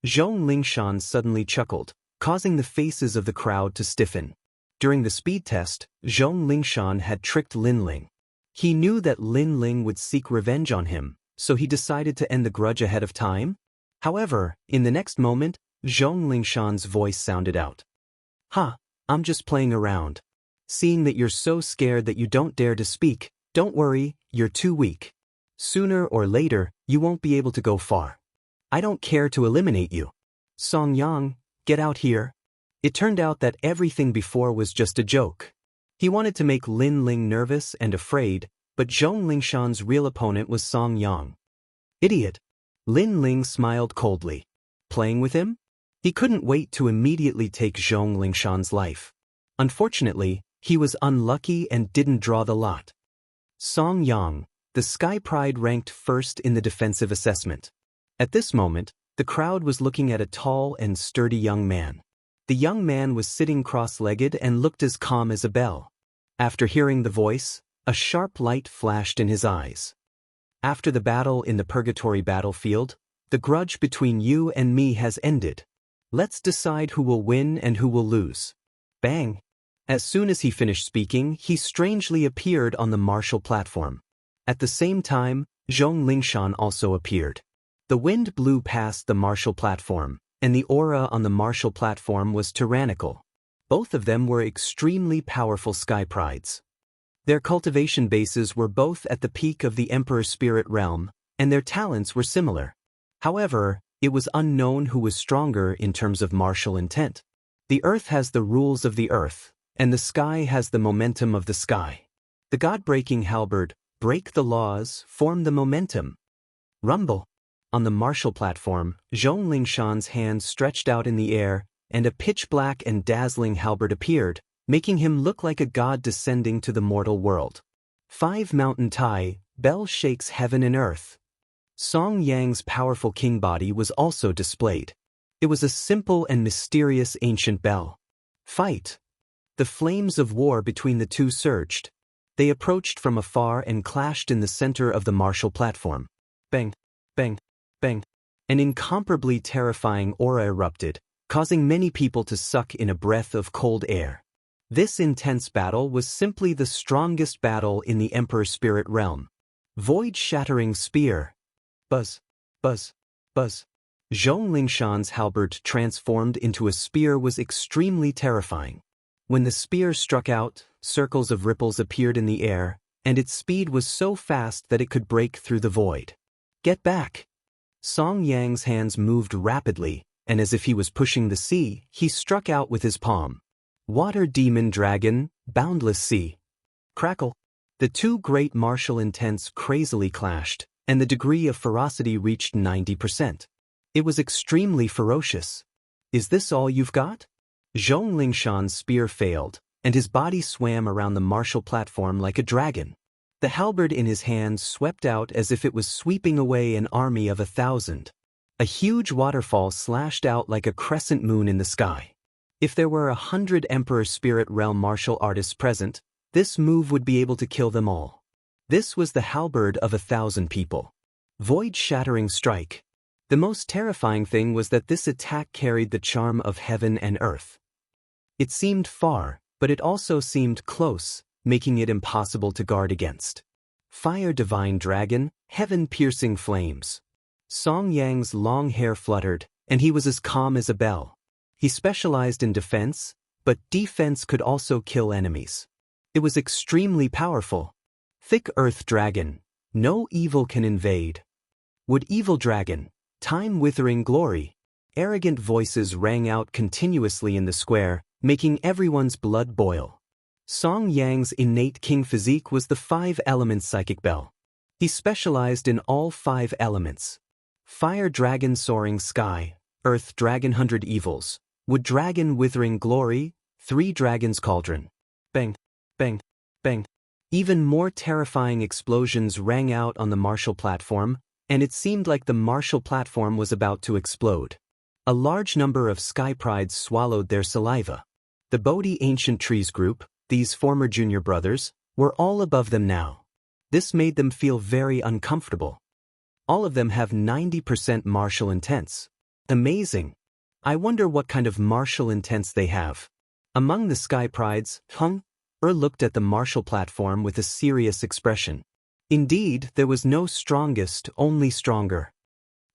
Zhong Lingshan suddenly chuckled, causing the faces of the crowd to stiffen. During the speed test, Zhong Lingshan had tricked Lin Ling. He knew that Lin Ling would seek revenge on him, so he decided to end the grudge ahead of time. However, in the next moment, Zhong Lingshan's voice sounded out. "Ha, I'm just playing around. Seeing that you're so scared that you don't dare to speak, don't worry, you're too weak. Sooner or later, you won't be able to go far. I don't care to eliminate you. Song Yang, get out here." It turned out that everything before was just a joke. He wanted to make Lin Ling nervous and afraid, but Zhong Lingshan's real opponent was Song Yang. Idiot. Lin Ling smiled coldly. Playing with him? He couldn't wait to immediately take Zhong Lingshan's life. Unfortunately, he was unlucky and didn't draw the lot. Song Yang, the Sky Pride, ranked first in the defensive assessment. At this moment, the crowd was looking at a tall and sturdy young man. The young man was sitting cross-legged and looked as calm as a bell. After hearing the voice, a sharp light flashed in his eyes. After the battle in the Purgatory battlefield, the grudge between you and me has ended. Let's decide who will win and who will lose. Bang! As soon as he finished speaking, he strangely appeared on the martial platform. At the same time, Zhong Lingshan also appeared. The wind blew past the martial platform, and the aura on the martial platform was tyrannical. Both of them were extremely powerful sky prides. Their cultivation bases were both at the peak of the Emperor Spirit realm, and their talents were similar. However, it was unknown who was stronger in terms of martial intent. The earth has the rules of the earth, and the sky has the momentum of the sky. The god-breaking halberd, break the laws, form the momentum. Rumble. On the martial platform, Zhong Lingshan's hands stretched out in the air, and a pitch-black and dazzling halberd appeared, making him look like a god descending to the mortal world. 5 Mountain Tai, bell shakes heaven and earth. Song Yang's powerful king body was also displayed. It was a simple and mysterious ancient bell. Fight. The flames of war between the two surged. They approached from afar and clashed in the center of the martial platform. Bang, bang, bang. An incomparably terrifying aura erupted, causing many people to suck in a breath of cold air. This intense battle was simply the strongest battle in the Emperor Spirit realm. Void-shattering spear. Buzz, buzz, buzz. Zhong Lingshan's halberd transformed into a spear was extremely terrifying. When the spear struck out, circles of ripples appeared in the air, and its speed was so fast that it could break through the void. Get back! Song Yang's hands moved rapidly, and as if he was pushing the sea, he struck out with his palm. Water Demon Dragon, Boundless Sea. Crackle. The two great martial intents crazily clashed, and the degree of ferocity reached 90%. It was extremely ferocious. Is this all you've got? Zhong Lingshan's spear failed, and his body swam around the martial platform like a dragon. The halberd in his hand swept out as if it was sweeping away an army of 1,000. A huge waterfall slashed out like a crescent moon in the sky. If there were 100 Emperor Spirit Realm martial artists present, this move would be able to kill them all. This was the halberd of 1,000 people. Void-shattering strike. The most terrifying thing was that this attack carried the charm of heaven and earth. It seemed far, but it also seemed close, making it impossible to guard against. Fire Divine Dragon, heaven-piercing flames. Song Yang's long hair fluttered, and he was as calm as a bell. He specialized in defense, but defense could also kill enemies. It was extremely powerful. Thick earth dragon, no evil can invade. Would evil dragon, time-withering glory. Arrogant voices rang out continuously in the square, making everyone's blood boil. Song Yang's innate king physique was the 5-element psychic bell. He specialized in all 5 elements. Fire dragon soaring sky, earth dragon 100 evils, wood dragon withering glory, 3 dragons cauldron. Bang, bang, bang. Even more terrifying explosions rang out on the martial platform, and it seemed like the martial platform was about to explode. A large number of sky prides swallowed their saliva. The Bodhi Ancient Trees group, these former junior brothers, were all above them now. This made them feel very uncomfortable. All of them have 90% martial intents. Amazing. I wonder what kind of martial intents they have. Among the sky prides, Hung looked at the martial platform with a serious expression. Indeed, there was no strongest, only stronger.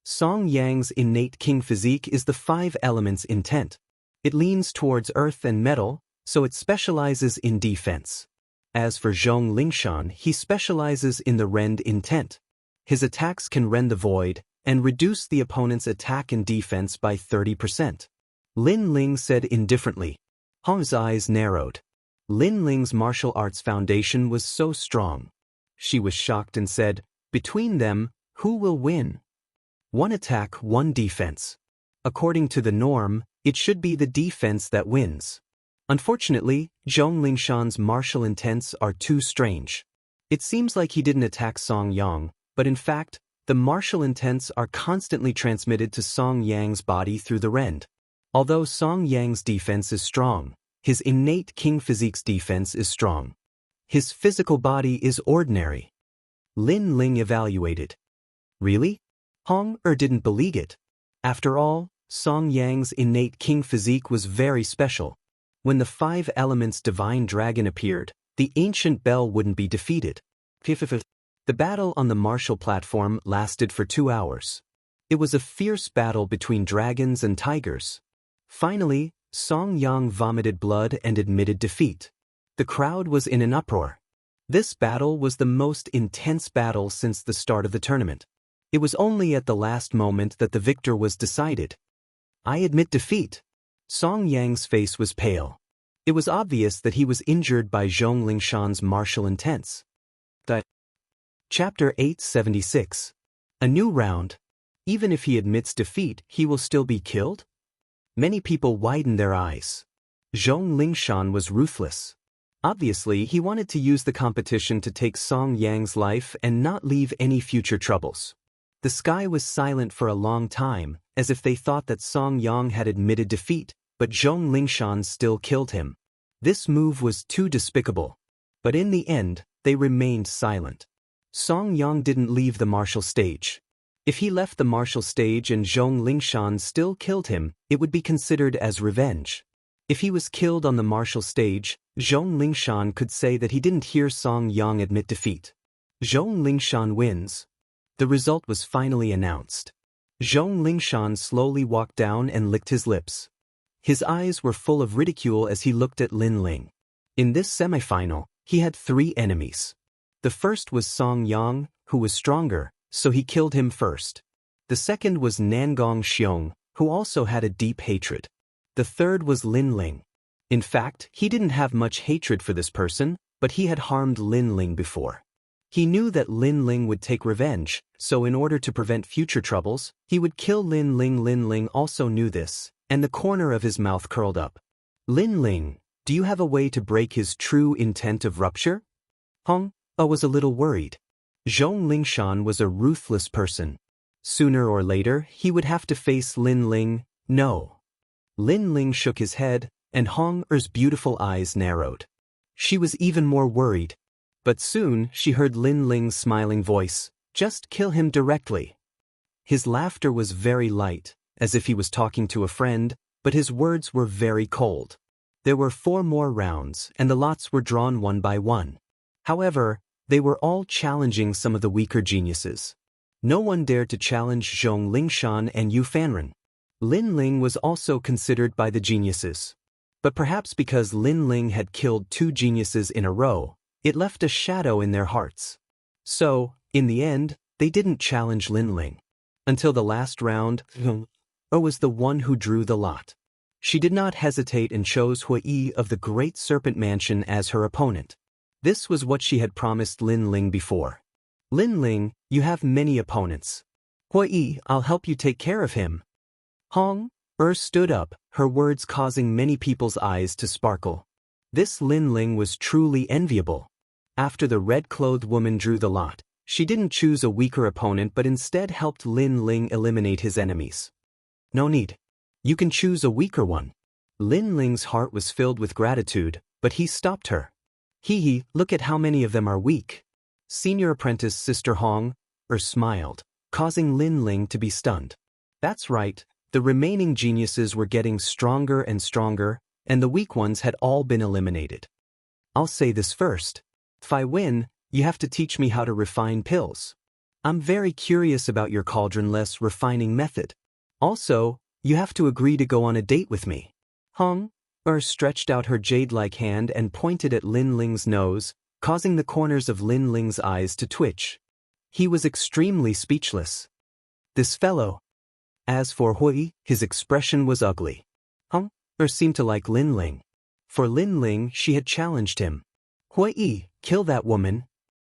Song Yang's innate king physique is the 5 elements intent. It leans towards earth and metal, so it specializes in defense. As for Zhong Lingshan, he specializes in the rend intent. His attacks can rend the void and reduce the opponent's attack and defense by 30%. Lin Ling said indifferently. Hong's eyes narrowed. Lin Ling's martial arts foundation was so strong. She was shocked and said, between them, who will win? 1 attack, 1 defense. According to the norm, it should be the defense that wins. Unfortunately, Zhong Lingshan's martial intents are too strange. It seems like he didn't attack Song Yang, but in fact, the martial intents are constantly transmitted to Song Yang's body through the rend. Although Song Yang's defense is strong, his innate king physique's defense is strong. His physical body is ordinary. Lin Ling evaluated. Really? Hong didn't believe it. After all, Song Yang's innate king physique was very special. When the 5 elements divine dragon appeared, the ancient bell wouldn't be defeated. The battle on the martial platform lasted for 2 hours. It was a fierce battle between dragons and tigers. Finally, Song Yang vomited blood and admitted defeat. The crowd was in an uproar. This battle was the most intense battle since the start of the tournament. It was only at the last moment that the victor was decided. I admit defeat. Song Yang's face was pale. It was obvious that he was injured by Zhong Lingshan's martial intents. Chapter 876. A new round. Even if he admits defeat, he will still be killed? Many people widened their eyes. Zhong Lingshan was ruthless. Obviously, he wanted to use the competition to take Song Yang's life and not leave any future troubles. The sky was silent for a long time, as if they thought that Song Yang had admitted defeat, but Zhong Lingshan still killed him. This move was too despicable. But in the end, they remained silent. Song Yang didn't leave the martial stage. If he left the martial stage and Zhong Lingshan still killed him, it would be considered as revenge. If he was killed on the martial stage, Zhong Lingshan could say that he didn't hear Song Yang admit defeat. Zhong Lingshan wins. The result was finally announced. Zhong Lingshan slowly walked down and licked his lips. His eyes were full of ridicule as he looked at Lin Ling. In this semifinal, he had 3 enemies. The first was Song Yang, who was stronger, so he killed him first. The second was Nangong Xiong, who also had a deep hatred. The third was Lin Ling. In fact, he didn't have much hatred for this person, but he had harmed Lin Ling before. He knew that Lin Ling would take revenge, so in order to prevent future troubles, he would kill Lin Ling. Lin Ling also knew this, and the corner of his mouth curled up. Lin Ling, do you have a way to break his true intent of rupture? Hong was a little worried. Zhong Lingshan was a ruthless person. Sooner or later, he would have to face Lin Ling. No. Lin Ling shook his head, and Hong-er's beautiful eyes narrowed. She was even more worried. But soon, she heard Lin Ling's smiling voice, just kill him directly. His laughter was very light, as if he was talking to a friend, but his words were very cold. There were 4 more rounds, and the lots were drawn one by one. However, they were all challenging some of the weaker geniuses. No one dared to challenge Zhong Lingshan and Yu Fanren. Lin Ling was also considered by the geniuses. But perhaps because Lin Ling had killed 2 geniuses in a row, it left a shadow in their hearts. So, in the end, they didn't challenge Lin Ling. Until the last round, was the one who drew the lot. She did not hesitate and chose Hui of the Great Serpent Mansion as her opponent. This was what she had promised Lin Ling before. Lin Ling, you have many opponents. Hui, I'll help you take care of him. Hong stood up, her words causing many people's eyes to sparkle. This Lin Ling was truly enviable. After the red-clothed woman drew the lot, she didn't choose a weaker opponent but instead helped Lin Ling eliminate his enemies. No need. You can choose a weaker one. Lin Ling's heart was filled with gratitude, but he stopped her. Hee, look at how many of them are weak. Senior apprentice Sister Hong smiled, causing Lin Ling to be stunned. That's right, the remaining geniuses were getting stronger and stronger, and the weak ones had all been eliminated. I'll say this first. If I win, you have to teach me how to refine pills. I'm very curious about your cauldron-less refining method. Also, you have to agree to go on a date with me. Hong stretched out her jade-like hand and pointed at Lin Ling's nose, causing the corners of Lin Ling's eyes to twitch. He was extremely speechless. This fellow. As for Hui, his expression was ugly. Hong seemed to like Lin Ling. For Lin Ling, she had challenged him. Hui, kill that woman.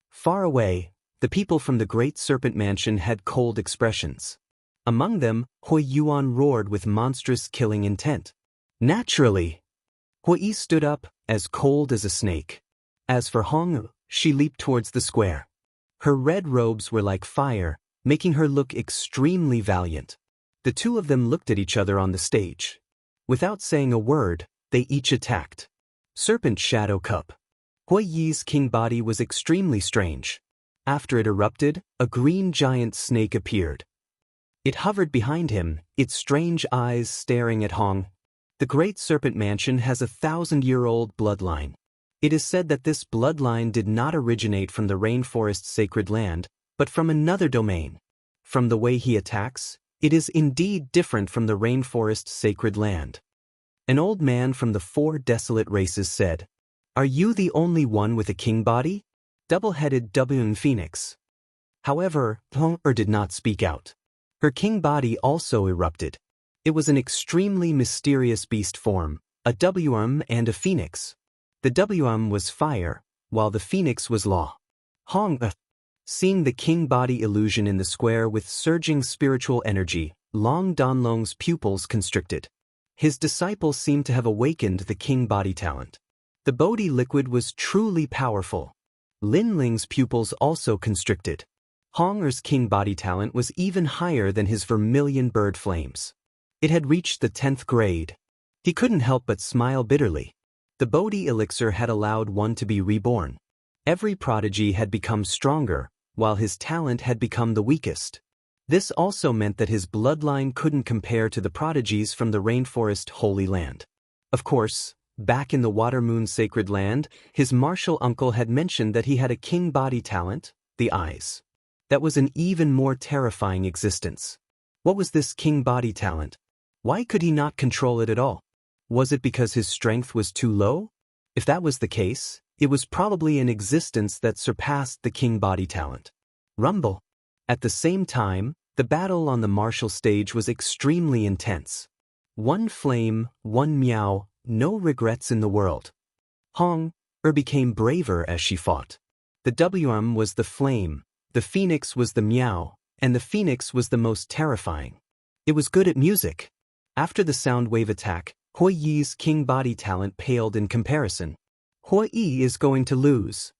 Far away, the people from the Great Serpent Mansion had cold expressions. Among them, Hui Yuan roared with monstrous killing intent. Naturally. Hui stood up, as cold as a snake. As for Hong, she leaped towards the square. Her red robes were like fire, making her look extremely valiant. The two of them looked at each other on the stage. Without saying a word, they each attacked. Serpent Shadow Cup. Hui Yi's king body was extremely strange. After it erupted, a green giant snake appeared. It hovered behind him, its strange eyes staring at Hong. The Great Serpent Mansion has a 1,000-year-old bloodline. It is said that this bloodline did not originate from the rainforest's sacred land, but from another domain. From the way he attacks, it is indeed different from the rainforest's sacred land. An old man from the 4 desolate races said, "Are you the only one with a king body?" Double-headed WN Phoenix. However, Hong did not speak out. Her king body also erupted. It was an extremely mysterious beast form, a WM and a phoenix. The WM was fire, while the phoenix was law. Hong, seeing the king body illusion in the square with surging spiritual energy, Long Danlong's pupils constricted. His disciple seemed to have awakened the king body talent. The Bodhi liquid was truly powerful. Lin Ling's pupils also constricted. Hong's king body talent was even higher than his vermilion bird flames. It had reached the 10th grade. He couldn't help but smile bitterly. The Bodhi elixir had allowed one to be reborn. Every prodigy had become stronger, while his talent had become the weakest. This also meant that his bloodline couldn't compare to the prodigies from the rainforest Holy Land. Of course, back in the Water Moon Sacred Land, his martial uncle had mentioned that he had a king body talent, the eyes. That was an even more terrifying existence. What was this king body talent? Why could he not control it at all? Was it because his strength was too low? If that was the case, it was probably an existence that surpassed the king body talent. Rumble. At the same time, the battle on the martial stage was extremely intense. One flame, one meow, no regrets in the world. Hong became braver as she fought. The WM was the flame, the phoenix was the meow, and the phoenix was the most terrifying. It was good at music. After the sound wave attack, Hui Yi's king body talent paled in comparison. Hui Yi is going to lose.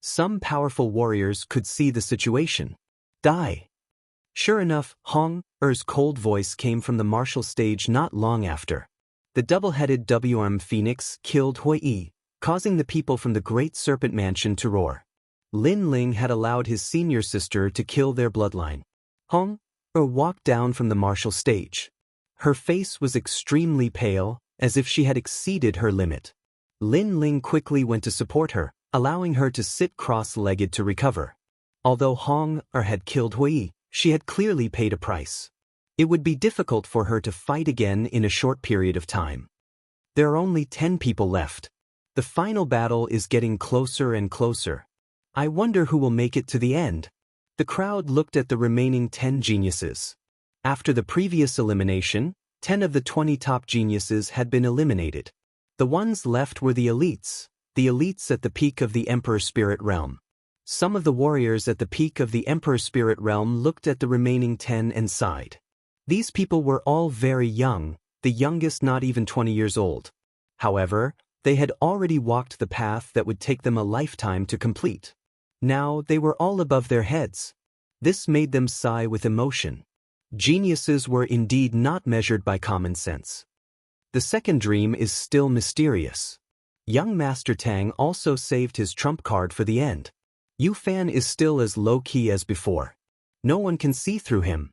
Some powerful warriors could see the situation. Die. Sure enough, Hong's cold voice came from the martial stage not long after. The double-headed WM Phoenix killed Hui Yi, causing the people from the Great Serpent Mansion to roar. Lin Ling had allowed his senior sister to kill their bloodline. Hong walked down from the martial stage. Her face was extremely pale, as if she had exceeded her limit. Lin Ling quickly went to support her, allowing her to sit cross-legged to recover. Although Hong had killed Hui, she had clearly paid a price. It would be difficult for her to fight again in a short period of time. There are only 10 people left. The final battle is getting closer and closer. I wonder who will make it to the end. The crowd looked at the remaining 10 geniuses. After the previous elimination, 10 of the 20 top geniuses had been eliminated. The ones left were the elites at the peak of the Emperor Spirit Realm. Some of the warriors at the peak of the Emperor Spirit Realm looked at the remaining 10 and sighed. These people were all very young, the youngest not even 20 years old. However, they had already walked the path that would take them a lifetime to complete. Now they were all above their heads. This made them sigh with emotion. Geniuses were indeed not measured by common sense. The second dream is still mysterious. Young Master Tang also saved his trump card for the end. Yu Fan is still as low-key as before. No one can see through him.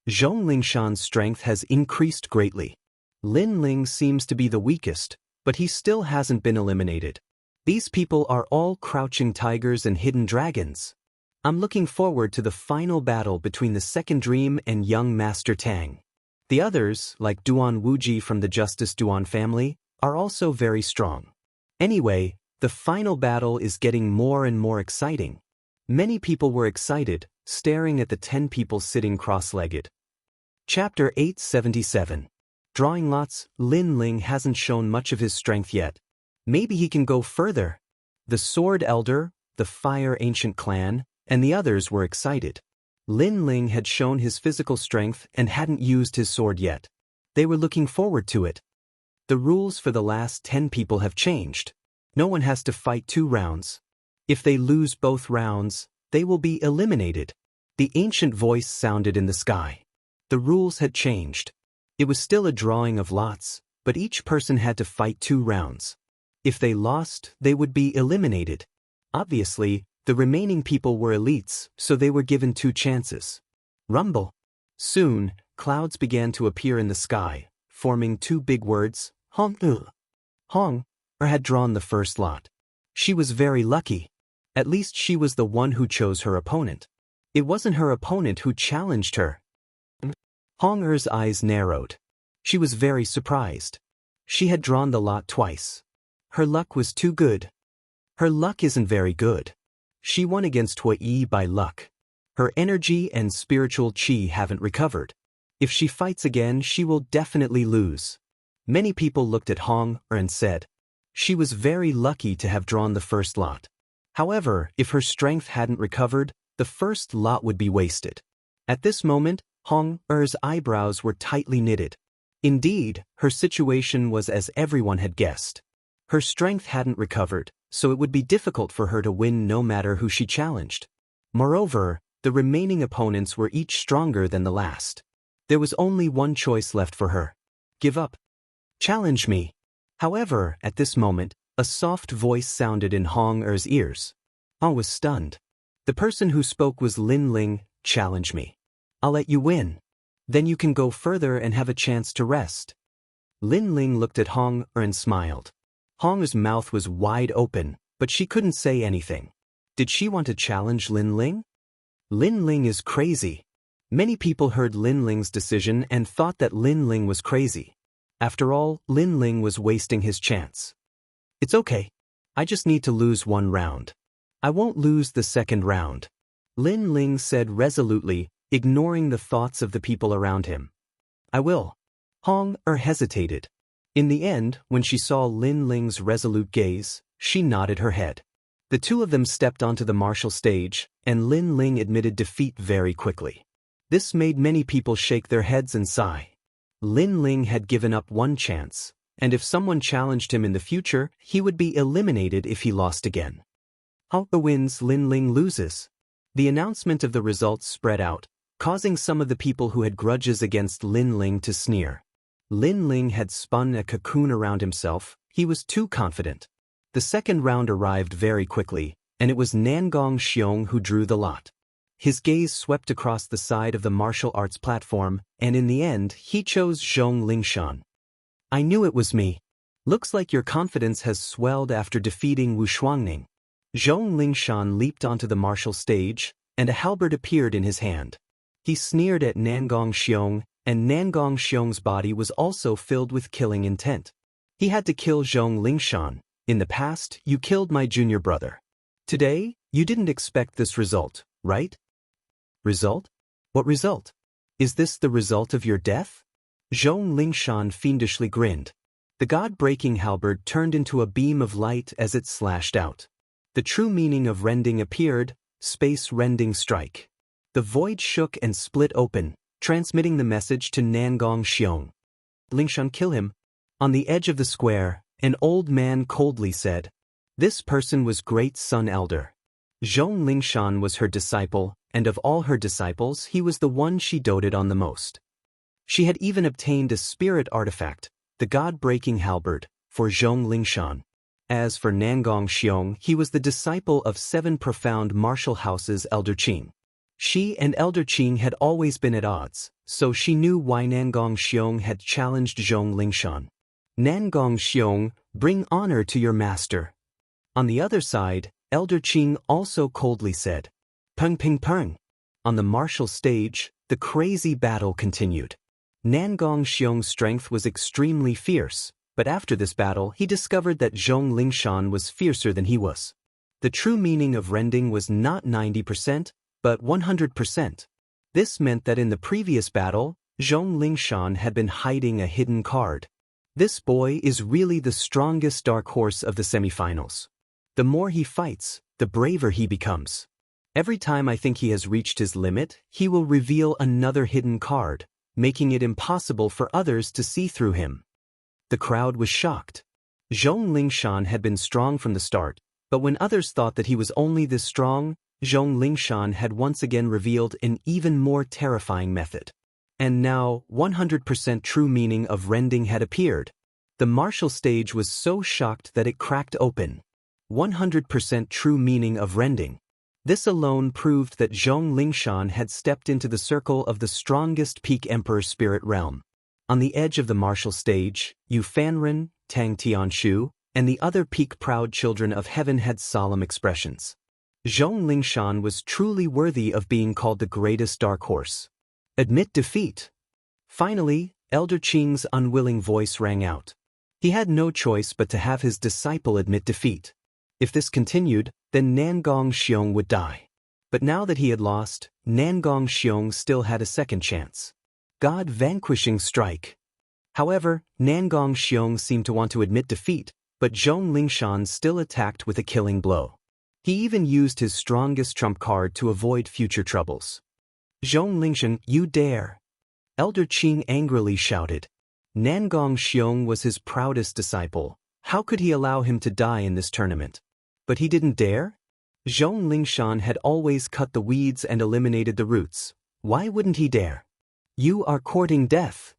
Zhong Lingshan's strength has increased greatly. Lin Ling seems to be the weakest, but he still hasn't been eliminated. These people are all crouching tigers and hidden dragons. I'm looking forward to the final battle between the second dream and young Master Tang. The others, like Duan Wuji from the Justice Duan family, are also very strong. Anyway, the final battle is getting more and more exciting. Many people were excited, staring at the 10 people sitting cross-legged. Chapter 877. Drawing lots. Lin Ling hasn't shown much of his strength yet. Maybe he can go further. The Sword Elder, the Fire Ancient Clan, and the others were excited. Lin Ling had shown his physical strength and hadn't used his sword yet. They were looking forward to it. The rules for the last 10 people have changed. No one has to fight 2 rounds. If they lose both rounds, they will be eliminated. The ancient voice sounded in the sky. The rules had changed. It was still a drawing of lots, but each person had to fight 2 rounds. If they lost, they would be eliminated. Obviously, the remaining people were elites, so they were given 2 chances. Rumble. Soon, clouds began to appear in the sky, forming 2 big words, Hong. Hong had drawn the first lot. She was very lucky. At least she was the one who chose her opponent. It wasn't her opponent who challenged her. Hong eyes narrowed. She was very surprised. She had drawn the lot twice. Her luck was too good. Her luck isn't very good. She won against Hua Yi by luck. Her energy and spiritual qi haven't recovered. If she fights again, she will definitely lose. Many people looked at Hong and said, she was very lucky to have drawn the first lot. However, if her strength hadn't recovered, the first lot would be wasted. At this moment, Hong Er's eyebrows were tightly knitted. Indeed, her situation was as everyone had guessed. Her strength hadn't recovered, so it would be difficult for her to win no matter who she challenged. Moreover, the remaining opponents were each stronger than the last. There was only one choice left for her. Give up. Challenge me. However, at this moment, a soft voice sounded in Hong Er's ears. Hong was stunned. The person who spoke was Lin Ling. Challenge me. I'll let you win. Then you can go further and have a chance to rest. Lin Ling looked at Hong and smiled. Hong's mouth was wide open, but she couldn't say anything. Did she want to challenge Lin Ling? Lin Ling is crazy. Many people heard Lin Ling's decision and thought that Lin Ling was crazy. After all, Lin Ling was wasting his chance. It's okay. I just need to lose 1 round. I won't lose the second round. Lin Ling said resolutely, ignoring the thoughts of the people around him. I will. Hong hesitated. In the end, when she saw Lin Ling's resolute gaze, she nodded her head. The 2 of them stepped onto the martial stage, and Lin Ling admitted defeat very quickly. This made many people shake their heads and sigh. Lin Ling had given up 1 chance, and if someone challenged him in the future, he would be eliminated if he lost again. Hong wins, Lin Ling loses. The announcement of the results spread out, causing some of the people who had grudges against Lin Ling to sneer. Lin Ling had spun a cocoon around himself. He was too confident. The second round arrived very quickly, and it was Nangong Xiong who drew the lot. His gaze swept across the side of the martial arts platform, and in the end, he chose Zhong Lingshan. I knew it was me. Looks like your confidence has swelled after defeating Wu Shuangning. Zhong Lingshan leaped onto the martial stage, and a halberd appeared in his hand. He sneered at Nangong Xiong, and Nangong Xiong's body was also filled with killing intent. He had to kill Zhong Lingshan. In the past, you killed my junior brother. Today, you didn't expect this result, right? Result? What result? Is this the result of your death? Zhong Lingshan fiendishly grinned. The god-breaking halberd turned into a beam of light as it slashed out. The true meaning of rending appeared, space-rending strike. The void shook and split open, transmitting the message to Nangong Xiong. Lingshan, kill him. On the edge of the square, an old man coldly said. This person was Great Sun Elder. Zhong Lingshan was her disciple, and of all her disciples he was the one she doted on the most. She had even obtained a spirit artifact, the god-breaking halberd, for Zhong Lingshan. As for Nangong Xiong, he was the disciple of 7 profound martial houses Elder Qing. She and Elder Qing had always been at odds, so she knew why Nangong Xiong had challenged Zhong Lingshan. Nangong Xiong, bring honor to your master. On the other side, Elder Qing also coldly said, Peng ping peng. On the martial stage, the crazy battle continued. Nangong Xiong's strength was extremely fierce, but after this battle he discovered that Zhong Lingshan was fiercer than he was. The true meaning of rending was not 90%, but 100%. This meant that in the previous battle, Zhong Lingshan had been hiding a hidden card. This boy is really the strongest dark horse of the semifinals. The more he fights, the braver he becomes. Every time I think he has reached his limit, he will reveal another hidden card, making it impossible for others to see through him. The crowd was shocked. Zhong Lingshan had been strong from the start, but when others thought that he was only this strong, Zhong Lingshan had once again revealed an even more terrifying method. And now, 100% true meaning of rending had appeared. The martial stage was so shocked that it cracked open. 100% true meaning of rending. This alone proved that Zhong Lingshan had stepped into the circle of the strongest peak emperor spirit realm. On the edge of the martial stage, Yu Fanren, Tang Tianshu, and the other peak proud children of heaven had solemn expressions. Zhong Lingshan was truly worthy of being called the greatest dark horse. Admit defeat. Finally, Elder Qing's unwilling voice rang out. He had no choice but to have his disciple admit defeat. If this continued, then Nangong Xiong would die. But now that he had lost, Nangong Xiong still had a second chance. God-vanquishing strike. However, Nangong Xiong seemed to want to admit defeat, but Zhong Lingshan still attacked with a killing blow. He even used his strongest trump card to avoid future troubles. Zhong Lingshan, you dare! Elder Qing angrily shouted. Nangong Xiong was his proudest disciple. How could he allow him to die in this tournament? But he didn't dare? Zhong Lingshan had always cut the weeds and eliminated the roots. Why wouldn't he dare? You are courting death.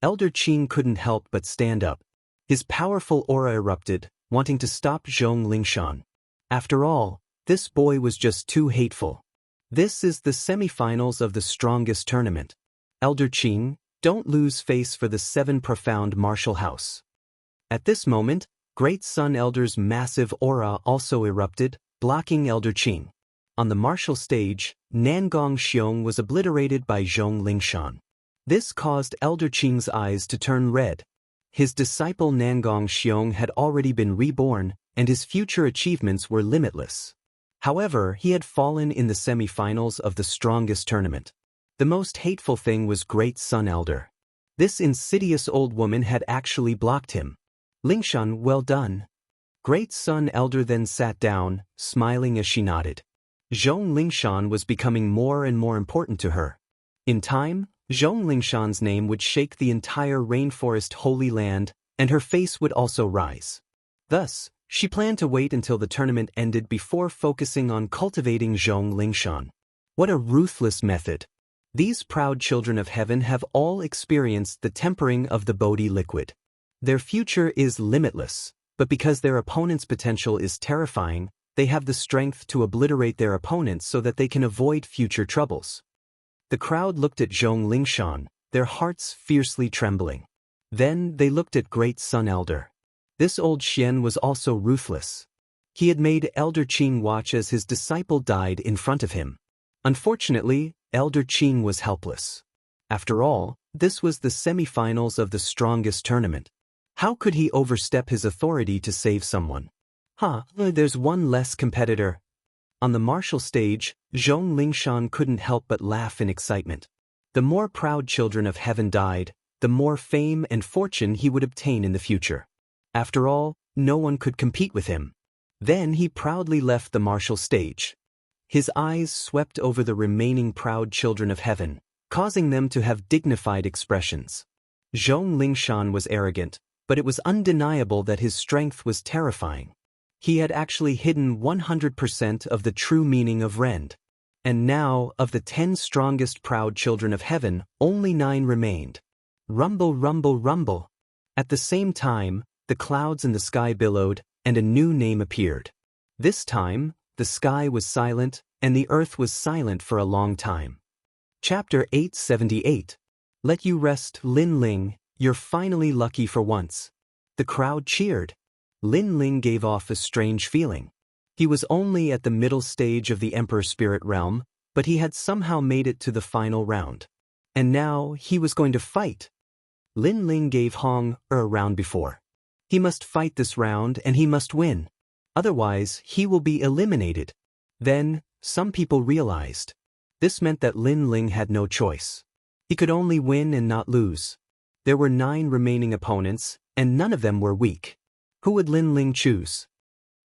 Elder Qing couldn't help but stand up. His powerful aura erupted, wanting to stop Zhong Lingshan. After all, this boy was just too hateful. This is the semifinals of the strongest tournament. Elder Qing, don't lose face for the 7 profound martial house. At this moment, Great Sun Elder's massive aura also erupted, blocking Elder Qing. On the martial stage, Nangong Xiong was obliterated by Zhong Lingshan. This caused Elder Qing's eyes to turn red. His disciple Nangong Xiong had already been reborn, and his future achievements were limitless. However, he had fallen in the semi-finals of the strongest tournament. The most hateful thing was Great Sun Elder. This insidious old woman had actually blocked him. Lingshan, well done. Great Sun Elder then sat down, smiling as she nodded. Zhong Lingshan was becoming more and more important to her. In time, Zhong Lingshan's name would shake the entire rainforest holy land, and her face would also rise. Thus, she planned to wait until the tournament ended before focusing on cultivating Zhong Lingshan. What a ruthless method. These proud children of heaven have all experienced the tempering of the Bodhi liquid. Their future is limitless, but because their opponent's potential is terrifying, they have the strength to obliterate their opponents so that they can avoid future troubles. The crowd looked at Zhong Lingshan, their hearts fiercely trembling. Then they looked at Great Sun Elder. This old Xian was also ruthless. He had made Elder Qing watch as his disciple died in front of him. Unfortunately, Elder Qing was helpless. After all, this was the semi-finals of the strongest tournament. How could he overstep his authority to save someone? There's one less competitor. On the martial stage, Zhong Lingshan couldn't help but laugh in excitement. The more proud children of heaven died, the more fame and fortune he would obtain in the future. After all, no one could compete with him. Then he proudly left the martial stage. His eyes swept over the remaining proud children of heaven, causing them to have dignified expressions. Zhong Lingshan was arrogant, but it was undeniable that his strength was terrifying. He had actually hidden 100% of the true meaning of Rend. And now, of the 10 strongest proud children of heaven, only 9 remained. Rumble, rumble, rumble. At the same time, the clouds in the sky billowed, and a new name appeared. This time, the sky was silent, and the earth was silent for a long time. Chapter 878. Let you rest, Lin Ling, you're finally lucky for once. The crowd cheered. Lin Ling gave off a strange feeling. He was only at the middle stage of the Emperor Spirit Realm, but he had somehow made it to the final round. And now, he was going to fight. Lin Ling gave Hong a round before. He must fight this round and he must win. Otherwise, he will be eliminated. Then, some people realized. This meant that Lin Ling had no choice. He could only win and not lose. There were 9 remaining opponents, and none of them were weak. Who would Lin Ling choose?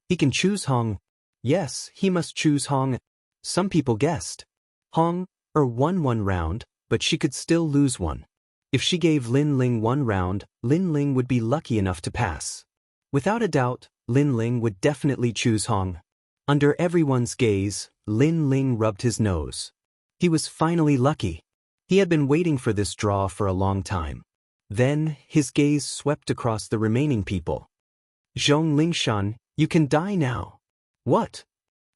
He can choose Hong. Yes, he must choose Hong. Some people guessed. Hong won 1 round, but she could still lose 1. If she gave Lin Ling 1 round, Lin Ling would be lucky enough to pass. Without a doubt, Lin Ling would definitely choose Hong. Under everyone's gaze, Lin Ling rubbed his nose. He was finally lucky. He had been waiting for this draw for a long time. Then, his gaze swept across the remaining people. Zhong Lingshan, you can die now. What?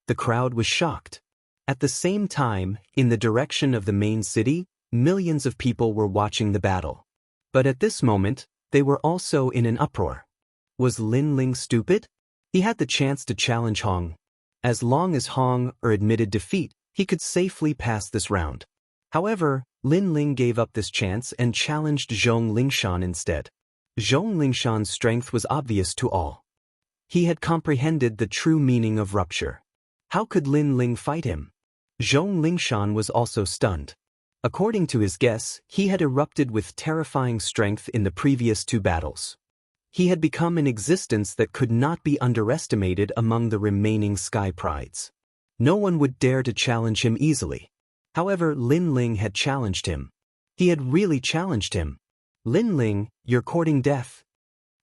The crowd was shocked. At the same time, in the direction of the main city, millions of people were watching the battle. But at this moment, they were also in an uproar. Was Lin Ling stupid? He had the chance to challenge Hong. As long as Hong admitted defeat, he could safely pass this round. However, Lin Ling gave up this chance and challenged Zhong Lingshan instead. Zhong Lingshan's strength was obvious to all. He had comprehended the true meaning of rupture. How could Lin Ling fight him? Zhong Lingshan was also stunned. According to his guess, he had erupted with terrifying strength in the previous 2 battles. He had become an existence that could not be underestimated among the remaining Sky Prides. No one would dare to challenge him easily. However, Lin Ling had challenged him. He had really challenged him. Lin Ling, you're courting death.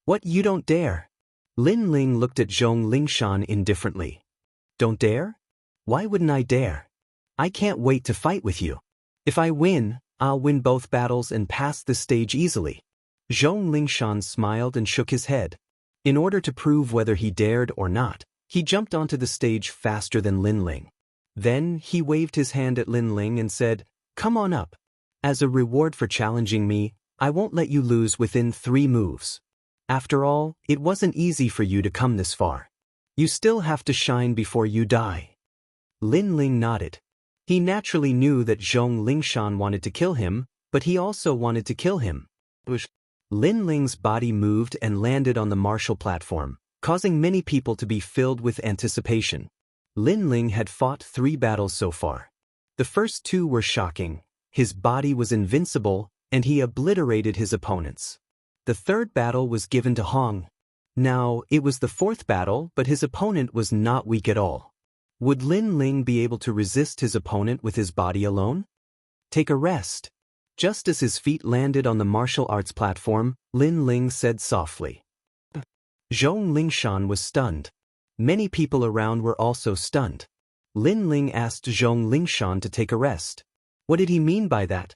What, you don't dare? Lin Ling looked at Zhong Lingshan indifferently. Don't dare? Why wouldn't I dare? I can't wait to fight with you. If I win, I'll win both battles and pass the stage easily. Zhong Lingshan smiled and shook his head. In order to prove whether he dared or not, he jumped onto the stage faster than Lin Ling. Then he waved his hand at Lin Ling and said, "Come on up. As a reward for challenging me, I won't let you lose within 3 moves. After all, it wasn't easy for you to come this far. You still have to shine before you die." Lin Ling nodded. He naturally knew that Zhong Lingshan wanted to kill him, but he also wanted to kill him. Lin Ling's body moved and landed on the martial platform, causing many people to be filled with anticipation. Lin Ling had fought 3 battles so far. The first 2 were shocking. His body was invincible, and he obliterated his opponents. The 3rd battle was given to Hong. Now, it was the 4th battle, but his opponent was not weak at all. Would Lin Ling be able to resist his opponent with his body alone? Take a rest. Just as his feet landed on the martial arts platform, Lin Ling said softly. Zhong Lingshan was stunned. Many people around were also stunned. Lin Ling asked Zhong Lingshan to take a rest. What did he mean by that?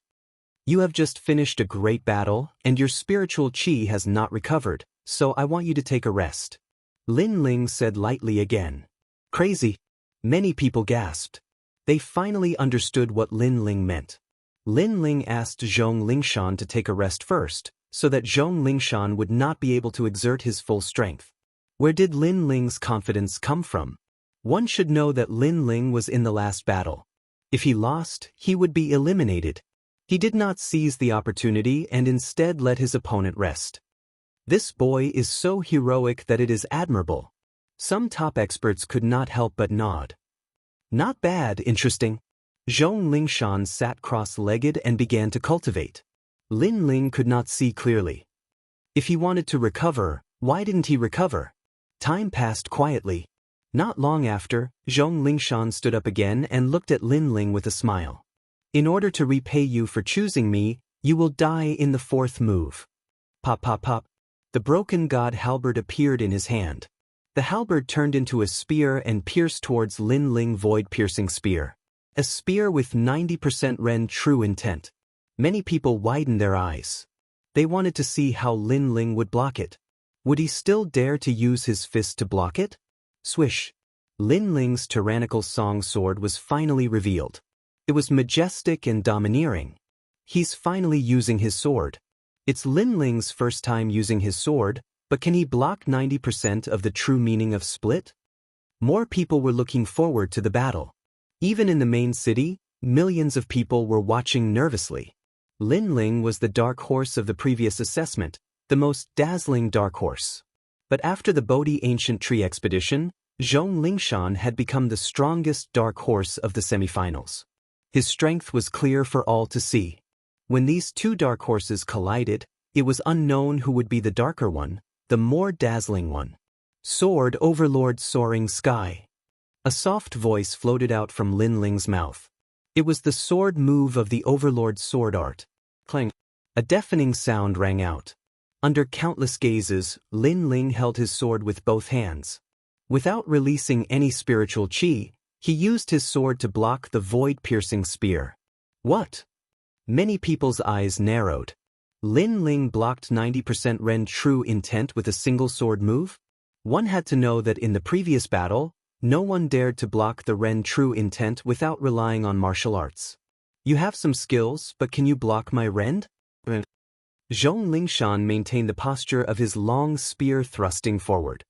You have just finished a great battle, and your spiritual qi has not recovered, so I want you to take a rest. Lin Ling said lightly again. Crazy. Many people gasped. They finally understood what Lin Ling meant. Lin Ling asked Zhong Lingshan to take a rest first, so that Zhong Lingshan would not be able to exert his full strength. Where did Lin Ling's confidence come from? One should know that Lin Ling was in the last battle. If he lost, he would be eliminated. He did not seize the opportunity and instead let his opponent rest. This boy is so heroic that it is admirable. Some top experts could not help but nod. Not bad, interesting. Zhong Lingshan sat cross-legged and began to cultivate. Lin Ling could not see clearly. If he wanted to recover, why didn't he recover? Time passed quietly. Not long after, Zhong Lingshan stood up again and looked at Lin Ling with a smile. In order to repay you for choosing me, you will die in the fourth move. Pop pop pop. The broken god halberd appeared in his hand. The halberd turned into a spear and pierced towards Lin Ling void-piercing spear. A spear with 90% Ren true intent. Many people widened their eyes. They wanted to see how Lin Ling would block it. Would he still dare to use his fist to block it? Swish. Lin Ling's tyrannical song sword was finally revealed. It was majestic and domineering. He's finally using his sword. It's Lin Ling's first time using his sword, but can he block 90% of the true meaning of split? More people were looking forward to the battle. Even in the main city, millions of people were watching nervously. Lin Ling was the dark horse of the previous assessment, the most dazzling dark horse. But after the Bodhi Ancient Tree expedition, Zhong Lingshan had become the strongest dark horse of the semifinals. His strength was clear for all to see. When these two dark horses collided, it was unknown who would be the darker one, the more dazzling one. Sword Overlord Soaring Sky. A soft voice floated out from Lin Ling's mouth. It was the sword move of the Overlord sword art. Clang. A deafening sound rang out. Under countless gazes, Lin Ling held his sword with both hands. Without releasing any spiritual chi, he used his sword to block the void-piercing spear. What? Many people's eyes narrowed. Lin Ling blocked 90% Ren true intent with a single sword move? One had to know that in the previous battle, no one dared to block the Ren true intent without relying on martial arts. You have some skills, but can you block my Ren? Zhong Lingshan maintained the posture of his long spear thrusting forward.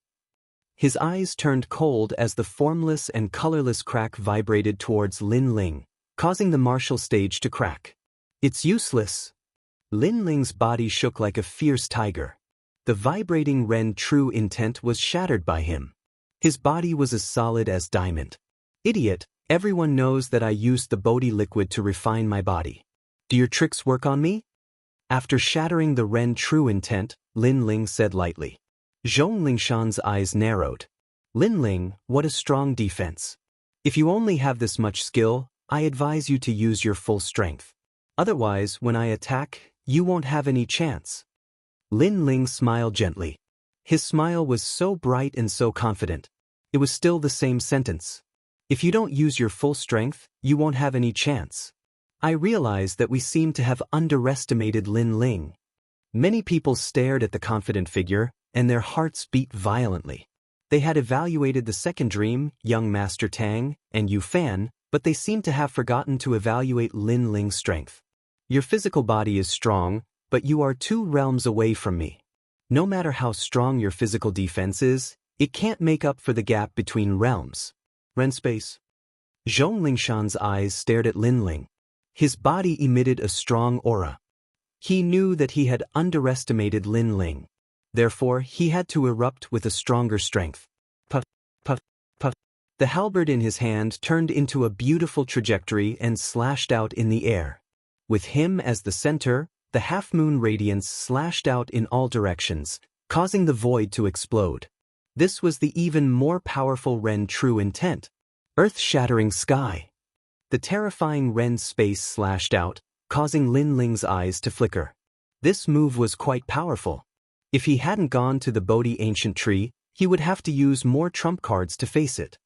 His eyes turned cold as the formless and colorless crack vibrated towards Lin Ling, causing the martial stage to crack. It's useless. Lin Ling's body shook like a fierce tiger. The vibrating Ren true intent was shattered by him. His body was as solid as diamond. Idiot, everyone knows that I used the Bodhi liquid to refine my body. Do your tricks work on me? After shattering the Ren true intent, Lin Ling said lightly. Zhong Lingshan's eyes narrowed. Lin Ling, what a strong defense. If you only have this much skill, I advise you to use your full strength. Otherwise, when I attack, you won't have any chance. Lin Ling smiled gently. His smile was so bright and so confident. It was still the same sentence. If you don't use your full strength, you won't have any chance. I realized that we seemed to have underestimated Lin Ling. Many people stared at the confident figure, and their hearts beat violently. They had evaluated the second dream, young Master Tang, and Yu Fan, but they seemed to have forgotten to evaluate Lin Ling's strength. Your physical body is strong, but you are 2 realms away from me. No matter how strong your physical defense is, it can't make up for the gap between realms. Ren space. Zhong Lingshan's eyes stared at Lin Ling. His body emitted a strong aura. He knew that he had underestimated Lin Ling. Therefore, he had to erupt with a stronger strength. Puff, puff, puff. The halberd in his hand turned into a beautiful trajectory and slashed out in the air. With him as the center, the half-moon radiance slashed out in all directions, causing the void to explode. This was the even more powerful Ren true intent. Earth-shattering sky. The terrifying Ren space slashed out, causing Lin Ling's eyes to flicker. This move was quite powerful. If he hadn't gone to the Bodhi Ancient Tree, he would have to use more trump cards to face it.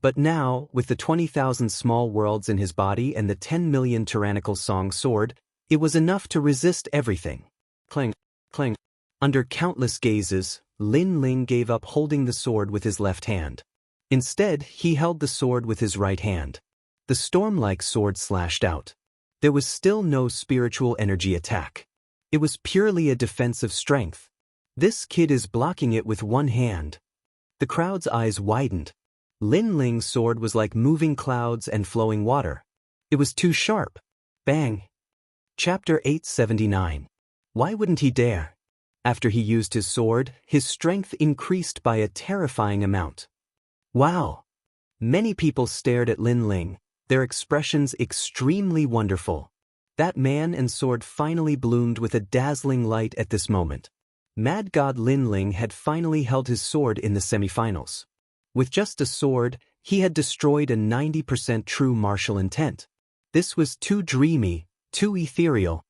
But now, with the 20,000 small worlds in his body and the 10 million tyrannical song sword, it was enough to resist everything. Clang, clang. Under countless gazes, Lin Ling gave up holding the sword with his left hand. Instead, he held the sword with his right hand. The storm-like sword slashed out. There was still no spiritual energy attack. It was purely a defensive strength. This kid is blocking it with one hand. The crowd's eyes widened. Lin Ling's sword was like moving clouds and flowing water. It was too sharp. Bang. Chapter 879. Why wouldn't he dare? After he used his sword, his strength increased by a terrifying amount. Wow! Many people stared at Lin Ling, their expressions extremely wonderful. That man and sword finally bloomed with a dazzling light at this moment. Mad God Lin Ling had finally held his sword in the semifinals. With just a sword, he had destroyed a 90% true martial intent. This was too dreamy, too ethereal.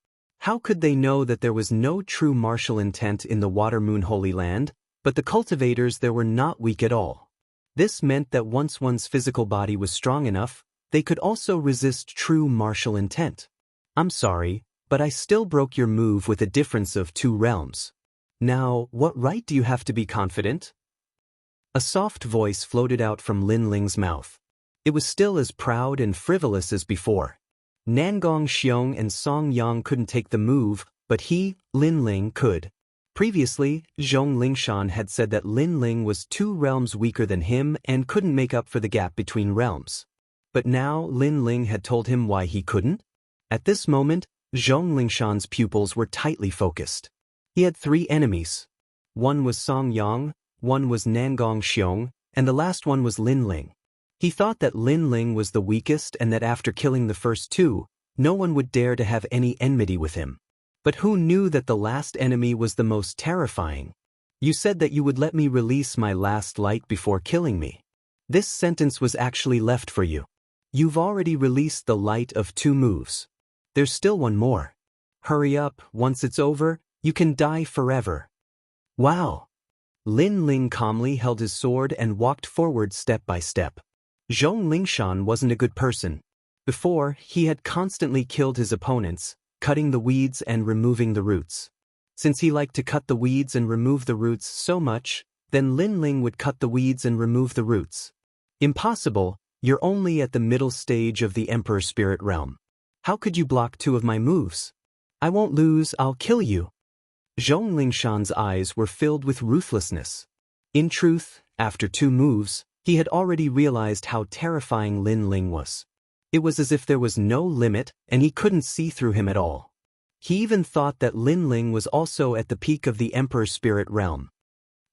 How could they know that there was no true martial intent in the Water Moon Holy Land, but the cultivators there were not weak at all? This meant that once one's physical body was strong enough, they could also resist true martial intent. I'm sorry, but I still broke your move with a difference of 2 realms. Now, what right do you have to be confident? A soft voice floated out from Lin Ling's mouth. It was still as proud and frivolous as before. Nangong Xiong and Song Yang couldn't take the move, but he, Lin Ling, could. Previously, Zhong Lingshan had said that Lin Ling was 2 realms weaker than him and couldn't make up for the gap between realms. But now Lin Ling had told him why he couldn't? At this moment, Zhong Lingshan's pupils were tightly focused. He had 3 enemies. One was Song Yang, one was Nangong Xiong, and the last one was Lin Ling. He thought that Lin Ling was the weakest and that after killing the first 2, no one would dare to have any enmity with him. But who knew that the last enemy was the most terrifying? You said that you would let me release my last light before killing me. This sentence was actually left for you. You've already released the light of 2 moves. There's still one more. Hurry up, once it's over, you can die forever. Wow! Lin Ling calmly held his sword and walked forward step by step. Zhong Lingshan wasn't a good person. Before, he had constantly killed his opponents, cutting the weeds and removing the roots. Since he liked to cut the weeds and remove the roots so much, then Lin Ling would cut the weeds and remove the roots. Impossible, you're only at the middle stage of the Emperor Spirit Realm. How could you block 2 of my moves? I won't lose, I'll kill you. Zhong Lingshan's eyes were filled with ruthlessness. In truth, after 2 moves, he had already realized how terrifying Lin Ling was. It was as if there was no limit and he couldn't see through him at all. He even thought that Lin Ling was also at the peak of the Emperor Spirit Realm.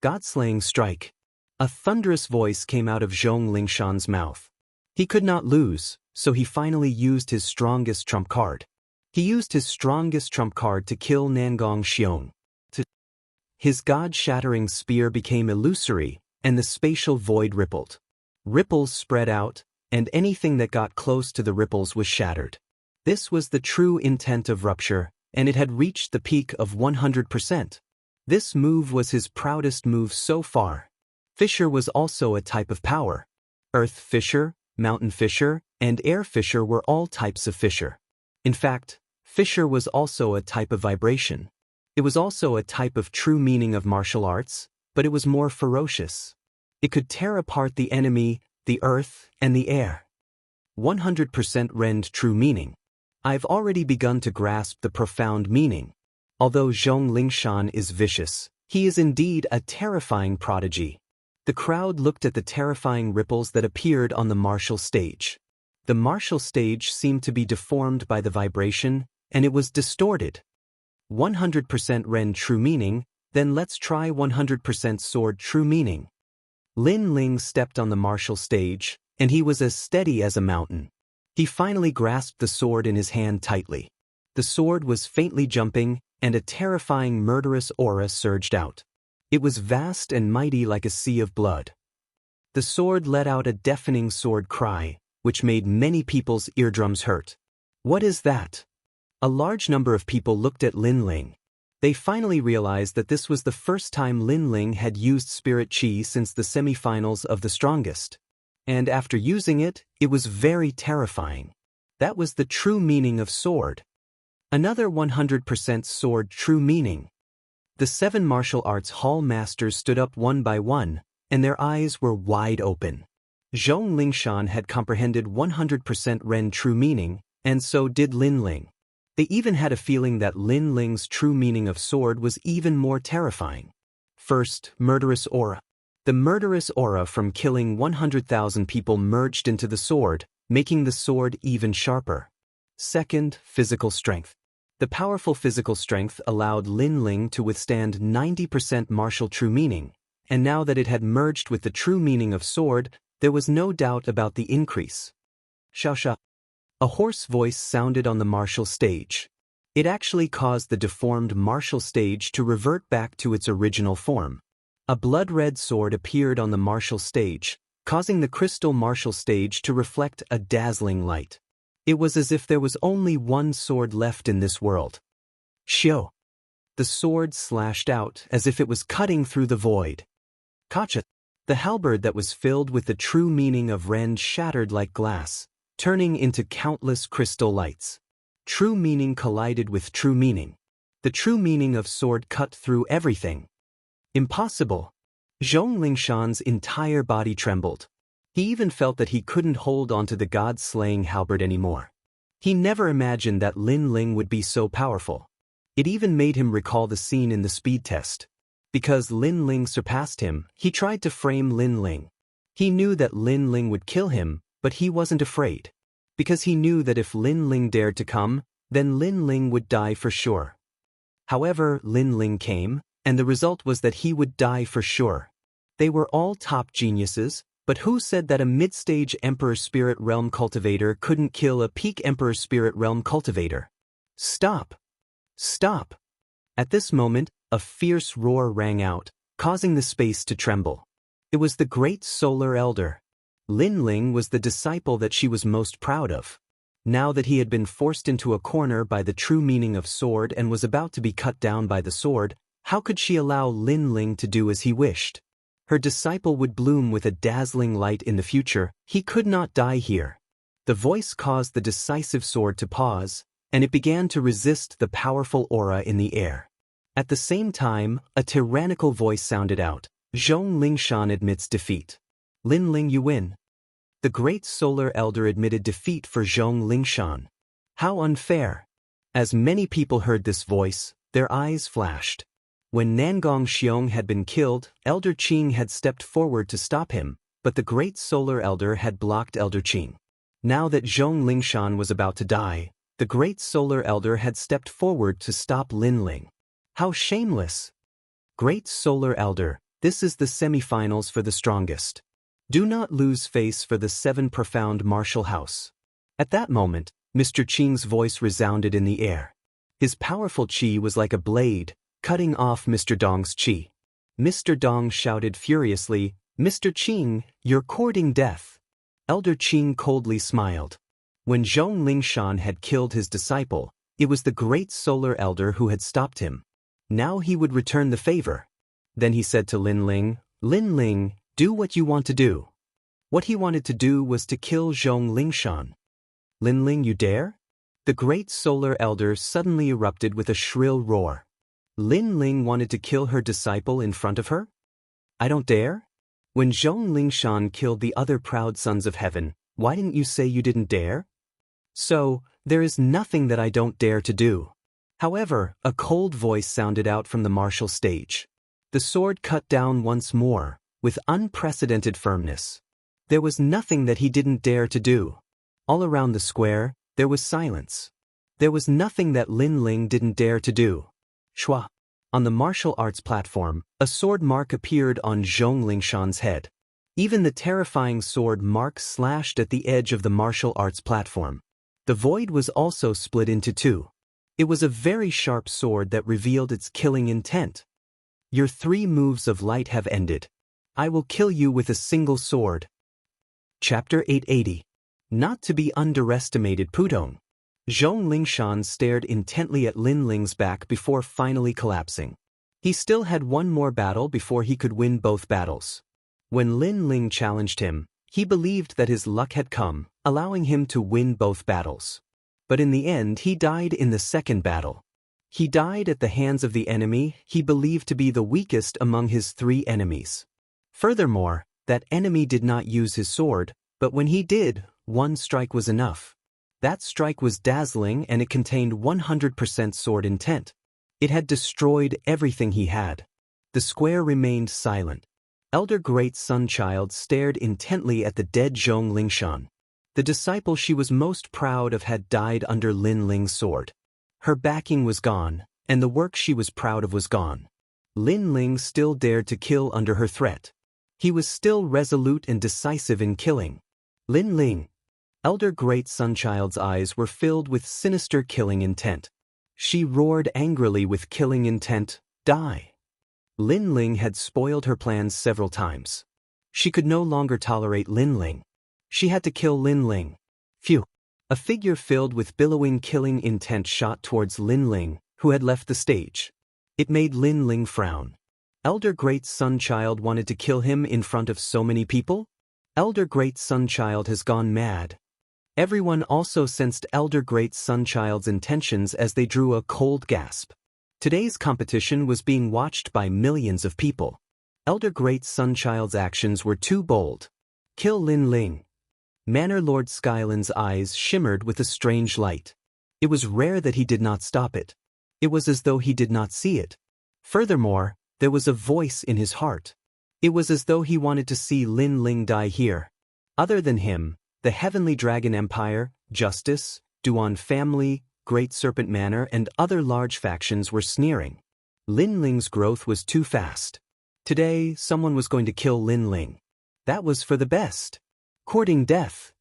God-slaying strike. A thunderous voice came out of Zhong Lingshan's mouth. He could not lose, so he finally used his strongest trump card. He used his strongest trump card to kill Nangong Xiong. His god-shattering spear became illusory, and the spatial void rippled. Ripples spread out, and anything that got close to the ripples was shattered. This was the true intent of rupture, and it had reached the peak of 100%. This move was his proudest move so far. Fissure was also a type of power. Earth fissure, mountain fissure, and air fissure were all types of fissure. In fact, fissure was also a type of vibration. It was also a type of true meaning of martial arts, but it was more ferocious. It could tear apart the enemy, the earth, and the air. 100% rend true meaning. I've already begun to grasp the profound meaning. Although Zhong Lingshan is vicious, he is indeed a terrifying prodigy. The crowd looked at the terrifying ripples that appeared on the martial stage. The martial stage seemed to be deformed by the vibration, and it was distorted. 100% rend true meaning, then let's try 100% sword true meaning. Lin Ling stepped on the martial stage, and he was as steady as a mountain. He finally grasped the sword in his hand tightly. The sword was faintly jumping, and a terrifying murderous aura surged out. It was vast and mighty like a sea of blood. The sword let out a deafening sword cry, which made many people's eardrums hurt. What is that? A large number of people looked at Lin Ling. They finally realized that this was the first time Lin Ling had used Spirit Chi since the semifinals of the Strongest. And after using it, it was very terrifying. That was the true meaning of sword. Another 100% sword true meaning. The 7 martial arts hall masters stood up one by one, and their eyes were wide open. Zhong Lingshan had comprehended 100% rend true meaning, and so did Lin Ling. They even had a feeling that Lin Ling's true meaning of sword was even more terrifying. First, murderous aura. The murderous aura from killing 100,000 people merged into the sword, making the sword even sharper. Second, physical strength. The powerful physical strength allowed Lin Ling to withstand 90% martial true meaning, and now that it had merged with the true meaning of sword, there was no doubt about the increase. Xiao. A hoarse voice sounded on the martial stage. It actually caused the deformed martial stage to revert back to its original form. A blood-red sword appeared on the martial stage, causing the crystal martial stage to reflect a dazzling light. It was as if there was only one sword left in this world. Xiao. The sword slashed out as if it was cutting through the void. Kacha. The halberd that was filled with the true meaning of Ren shattered like glass, turning into countless crystal lights. True meaning collided with true meaning. The true meaning of sword cut through everything. Impossible. Zhong Lingshan's entire body trembled. He even felt that he couldn't hold onto the god-slaying halberd anymore. He never imagined that Lin Ling would be so powerful. It even made him recall the scene in the speed test. Because Lin Ling surpassed him, he tried to frame Lin Ling. He knew that Lin Ling would kill him, but he wasn't afraid. Because he knew that if Lin Ling dared to come, then Lin Ling would die for sure. However, Lin Ling came, and the result was that he would die for sure. They were all top geniuses, but who said that a mid-stage Emperor Spirit Realm cultivator couldn't kill a peak Emperor Spirit Realm cultivator? Stop! Stop! At this moment, a fierce roar rang out, causing the space to tremble. It was the great Solar Elder. Lin Ling was the disciple that she was most proud of. Now that he had been forced into a corner by the true meaning of sword and was about to be cut down by the sword, how could she allow Lin Ling to do as he wished? Her disciple would bloom with a dazzling light in the future. He could not die here. The voice caused the decisive sword to pause, and it began to resist the powerful aura in the air. At the same time, a tyrannical voice sounded out. Zhong Lingshan admits defeat. Lin Ling, you win. The great Solar Elder admitted defeat for Zhong Lingshan. How unfair! As many people heard this voice, their eyes flashed. When Nangong Xiong had been killed, Elder Qing had stepped forward to stop him, but the great Solar Elder had blocked Elder Qing. Now that Zhong Lingshan was about to die, the great Solar Elder had stepped forward to stop Lin Ling. How shameless! Great Solar Elder, this is the semifinals for the strongest. Do not lose face for the 7 profound martial house. At that moment, Mr. Qing's voice resounded in the air. His powerful qi was like a blade, cutting off Mr. Dong's qi. Mr. Dong shouted furiously, "Mr. Qing, you're courting death." Elder Qing coldly smiled. When Zhong Lingshan had killed his disciple, it was the great Solar Elder who had stopped him. Now he would return the favor. Then he said to Lin Ling, "Lin Ling, do what you want to do." What he wanted to do was to kill Zhong Lingshan. "Lin Ling, you dare?" The great Solar Elder suddenly erupted with a shrill roar. Lin Ling wanted to kill her disciple in front of her? "I don't dare?" When Zhong Lingshan killed the other proud sons of heaven, why didn't you say you didn't dare? So, there is nothing that I don't dare to do. However, a cold voice sounded out from the martial stage. The sword cut down once more, with unprecedented firmness. There was nothing that he didn't dare to do. All around the square, there was silence. There was nothing that Lin Ling didn't dare to do. Shua. On the martial arts platform, a sword mark appeared on Zhong Lingshan's head. Even the terrifying sword mark slashed at the edge of the martial arts platform. The void was also split into 2. It was a very sharp sword that revealed its killing intent. Your 3 moves of light have ended. I will kill you with a single sword. Chapter 880. Not to be underestimated Pudong. Zhong Lingshan stared intently at Lin Ling's back before finally collapsing. He still had one more battle before he could win both battles. When Lin Ling challenged him, he believed that his luck had come, allowing him to win both battles. But in the end he died in the second battle. He died at the hands of the enemy he believed to be the weakest among his 3 enemies. Furthermore, that enemy did not use his sword, but when he did, 1 strike was enough. That strike was dazzling and it contained 100% sword intent. It had destroyed everything he had. The square remained silent. Elder Great Sun Child stared intently at the dead Zhong Lingshan. The disciple she was most proud of had died under Lin Ling's sword. Her backing was gone, and the work she was proud of was gone. Lin Ling still dared to kill under her threat. He was still resolute and decisive in killing. Lin Ling. Elder Great Sunchild's eyes were filled with sinister killing intent. She roared angrily with killing intent, "Die!" Lin Ling had spoiled her plans several times. She could no longer tolerate Lin Ling. She had to kill Lin Ling. Phew! A figure filled with billowing killing intent shot towards Lin Ling, who had left the stage. It made Lin Ling frown. Elder Great Sunchild wanted to kill him in front of so many people? Elder Great Sunchild has gone mad. Everyone also sensed Elder Great Sunchild's intentions as they drew a cold gasp. Today's competition was being watched by millions of people. Elder Great Sunchild's actions were too bold. Kill Lin Ling. Manor Lord Skyland's eyes shimmered with a strange light. It was rare that he did not stop it. It was as though he did not see it. Furthermore, there was a voice in his heart. It was as though he wanted to see Lin Ling die here. Other than him, the Heavenly Dragon Empire, Justice, Duan family, Great Serpent Manor and other large factions were sneering. Lin Ling's growth was too fast. Today, someone was going to kill Lin Ling. That was for the best. Courting death.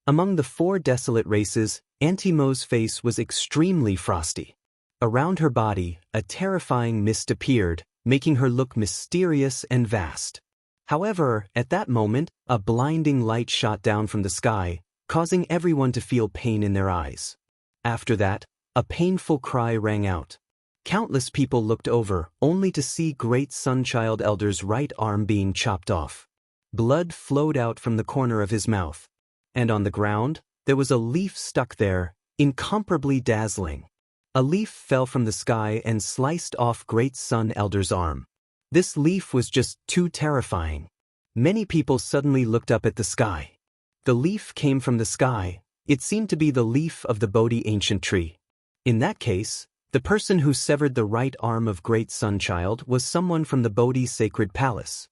Among the 4 desolate races, Auntie Mo's face was extremely frosty. Around her body, a terrifying mist appeared, making her look mysterious and vast. However, at that moment, a blinding light shot down from the sky, causing everyone to feel pain in their eyes. After that, a painful cry rang out. Countless people looked over, only to see Great Sunchild Elder's right arm being chopped off. Blood flowed out from the corner of his mouth. And on the ground, there was a leaf stuck there, incomparably dazzling. A leaf fell from the sky and sliced off Great Sun Elder's arm. This leaf was just too terrifying. Many people suddenly looked up at the sky. The leaf came from the sky. It seemed to be the leaf of the Bodhi ancient tree. In that case, the person who severed the right arm of Great Sunchild was someone from the Bodhi sacred palace.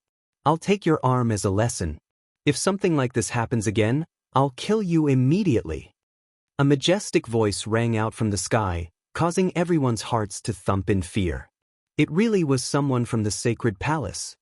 I'll take your arm as a lesson. If something like this happens again, I'll kill you immediately. A majestic voice rang out from the sky, causing everyone's hearts to thump in fear. It really was someone from the sacred palace.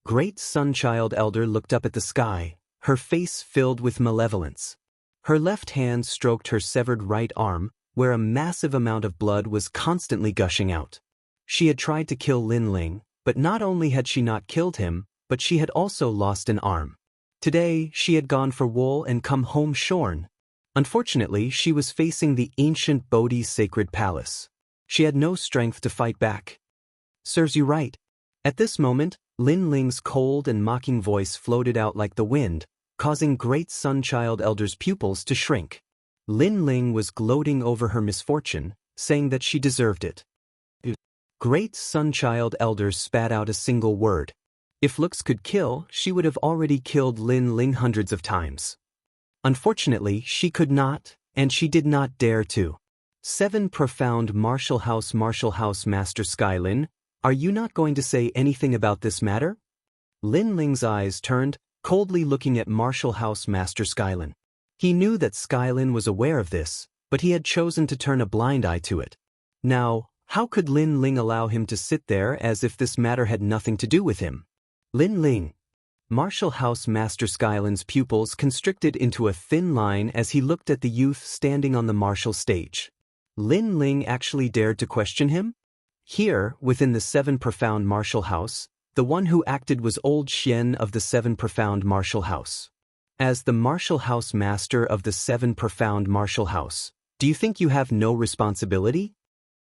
Great Sunchild Elder looked up at the sky, her face filled with malevolence. Her left hand stroked her severed right arm, where a massive amount of blood was constantly gushing out. She had tried to kill Lin Ling, but not only had she not killed him, but she had also lost an arm. Today, she had gone for wool and come home shorn. Unfortunately, she was facing the ancient Bodhi sacred palace. She had no strength to fight back. Serves you right. At this moment, Lin Ling's cold and mocking voice floated out like the wind, causing Great Sunchild Elder's pupils to shrink. Lin Ling was gloating over her misfortune, saying that she deserved it. Great Sunchild Elder spat out a single word. If looks could kill, she would have already killed Lin Ling hundreds of times. Unfortunately, she could not, and she did not dare to. 7 Profound Martial House Master Skylin, are you not going to say anything about this matter? Lin Ling's eyes turned, coldly looking at Martial House Master Skylin. He knew that Skylin was aware of this, but he had chosen to turn a blind eye to it. Now, how could Lin Ling allow him to sit there as if this matter had nothing to do with him? Lin Ling. Martial House Master Skylin's pupils constricted into a thin line as he looked at the youth standing on the martial stage. Lin Ling actually dared to question him? Here, within the 7 Profound Martial House, the one who acted was Old Xian of the 7 Profound Martial House. As the Martial House Master of the 7 Profound Martial House, do you think you have no responsibility?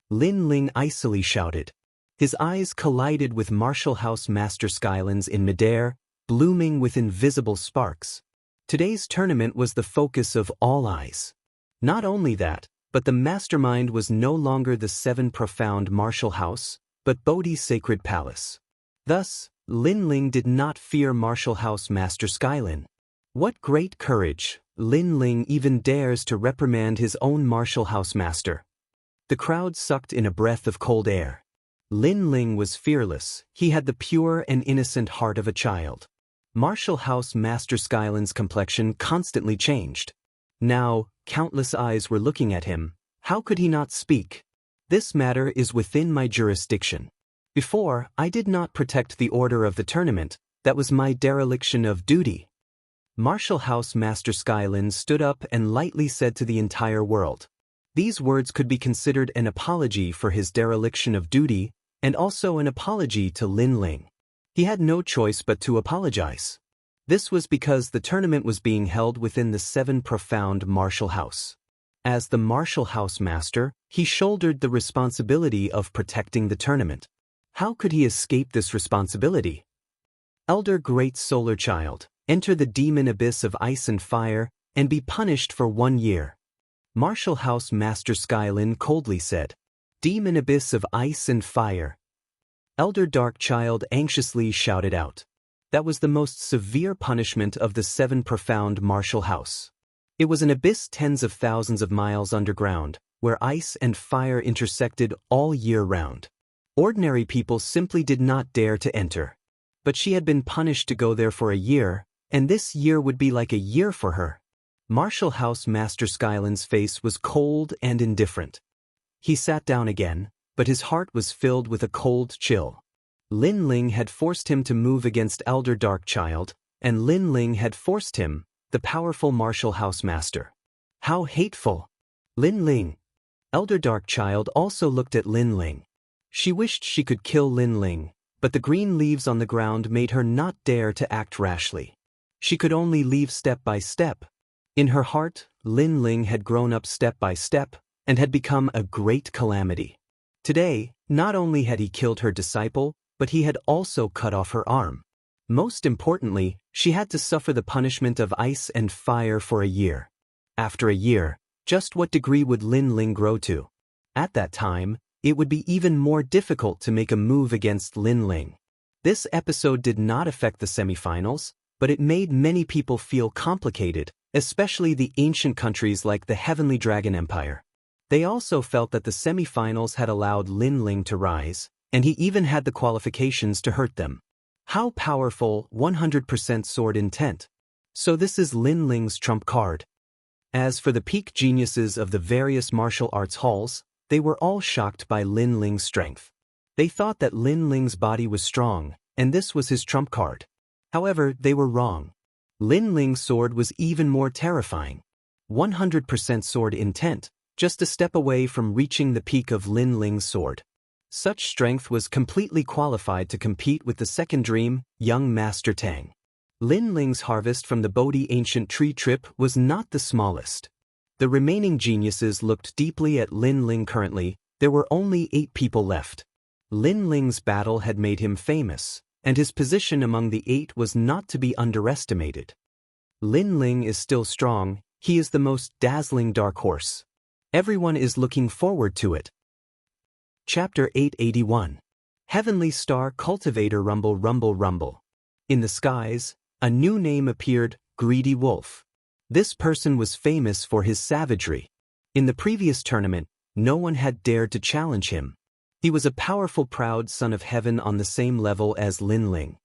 Lin Ling icily shouted. His eyes collided with Martial House Master Skylin's in midair, blooming with invisible sparks. Today's tournament was the focus of all eyes. Not only that, but the mastermind was no longer the 7 Profound Martial House, but Bodhi's sacred palace. Thus, Lin Ling did not fear Martial House Master Skylin. What great courage! Lin Ling even dares to reprimand his own Martial House Master. The crowd sucked in a breath of cold air. Lin Ling was fearless. He had the pure and innocent heart of a child. Martial House Master Skylin's complexion constantly changed. Now, countless eyes were looking at him. How could he not speak? This matter is within my jurisdiction. Before, I did not protect the order of the tournament. That was my dereliction of duty. Martial House Master Skylin stood up and lightly said to the entire world. These words could be considered an apology for his dereliction of duty, and also an apology to Lin Ling. He had no choice but to apologize. This was because the tournament was being held within the 7 profound Martial House. As the Martial House Master, he shouldered the responsibility of protecting the tournament. How could he escape this responsibility? Elder Great Solar Child, enter the demon abyss of ice and fire, and be punished for 1 year. Martial House Master Skylin coldly said. Demon abyss of ice and fire. Elder Dark Child anxiously shouted out. That was the most severe punishment of the 7 profound Martial House. It was an abyss tens of thousands of miles underground, where ice and fire intersected all year round. Ordinary people simply did not dare to enter. But she had been punished to go there for a year, and this year would be like a year for her. Martial House Master Skylin's face was cold and indifferent. He sat down again, but his heart was filled with a cold chill. Lin Ling had forced him to move against Elder Dark Child, and Lin Ling had forced him, the powerful Martial House Master. How hateful! Lin Ling. Elder Dark Child also looked at Lin Ling. She wished she could kill Lin Ling, but the green leaves on the ground made her not dare to act rashly. She could only leave step by step. In her heart, Lin Ling had grown up step by step, and had become a great calamity. Today, not only had he killed her disciple, but he had also cut off her arm. Most importantly, she had to suffer the punishment of ice and fire for a year. After a year, just what degree would Lin Ling grow to? At that time, it would be even more difficult to make a move against Lin Ling. This episode did not affect the semifinals, but it made many people feel complicated, especially the ancient countries like the Heavenly Dragon Empire. They also felt that the semifinals had allowed Lin Ling to rise, and he even had the qualifications to hurt them. How powerful, 100% sword intent. So this is Lin Ling's trump card. As for the peak geniuses of the various martial arts halls, they were all shocked by Lin Ling's strength. They thought that Lin Ling's body was strong, and this was his trump card. However, they were wrong. Lin Ling's sword was even more terrifying. 100% sword intent, just a step away from reaching the peak of Lin Ling's sword. Such strength was completely qualified to compete with the second dream, young Master Tang. Lin Ling's harvest from the Bodhi ancient tree trip was not the smallest. The remaining geniuses looked deeply at Lin Ling. Currently, there were only 8 people left. Lin Ling's battle had made him famous, and his position among the 8 was not to be underestimated. Lin Ling is still strong, he is the most dazzling dark horse. Everyone is looking forward to it. Chapter 881. Heavenly Star Cultivator. Rumble, rumble, rumble. In the skies, a new name appeared, Greedy Wolf. This person was famous for his savagery. In the previous tournament, no one had dared to challenge him. He was a powerful proud son of heaven on the same level as Lin Ling.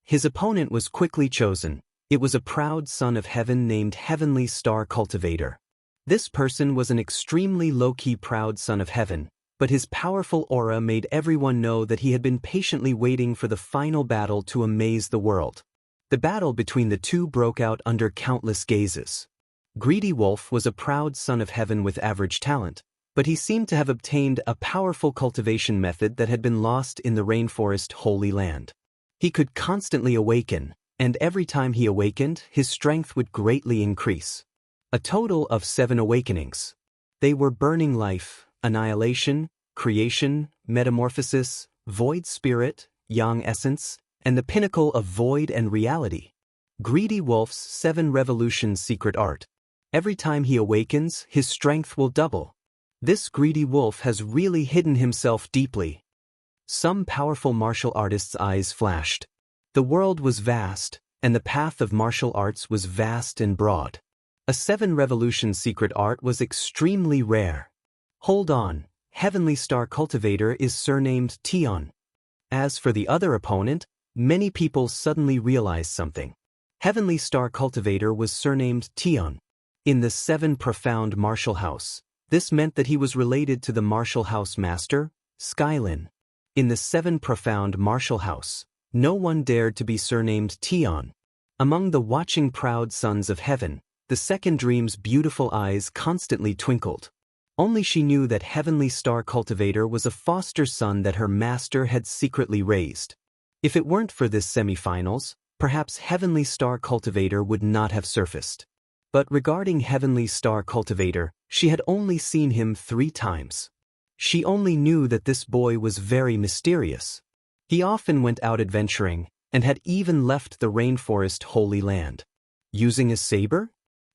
His opponent was quickly chosen. It was a proud son of heaven named Heavenly Star Cultivator. This person was an extremely low-key proud son of heaven, but his powerful aura made everyone know that he had been patiently waiting for the final battle to amaze the world. The battle between the two broke out under countless gazes. Greedy Wolf was a proud son of heaven with average talent, but he seemed to have obtained a powerful cultivation method that had been lost in the rainforest Holy Land. He could constantly awaken, and every time he awakened, his strength would greatly increase. A total of 7 awakenings. They were Burning Life, Annihilation, Creation, Metamorphosis, Void Spirit, Yang Essence, and the pinnacle of Void and Reality. Greedy Wolf's 7 Revolutions Secret Art. Every time he awakens, his strength will double. This Greedy Wolf has really hidden himself deeply. Some powerful martial artists' eyes flashed. The world was vast, and the path of martial arts was vast and broad. A 7 Revolution Secret Art was extremely rare. Hold on, Heavenly Star Cultivator is surnamed Tion. As for the other opponent, many people suddenly realized something. Heavenly Star Cultivator was surnamed Tion. In the 7 Profound Martial House, This meant that he was related to the martial house master, Skylin. In the 7 profound martial house, no one dared to be surnamed Tion. Among the watching proud sons of heaven, the second dream's beautiful eyes constantly twinkled. Only she knew that Heavenly Star Cultivator was a foster son that her master had secretly raised. If it weren't for this semifinals, perhaps Heavenly Star Cultivator would not have surfaced. But regarding Heavenly Star Cultivator, she had only seen him 3 times. She only knew that this boy was very mysterious. He often went out adventuring, and had even left the rainforest Holy Land. Using a saber?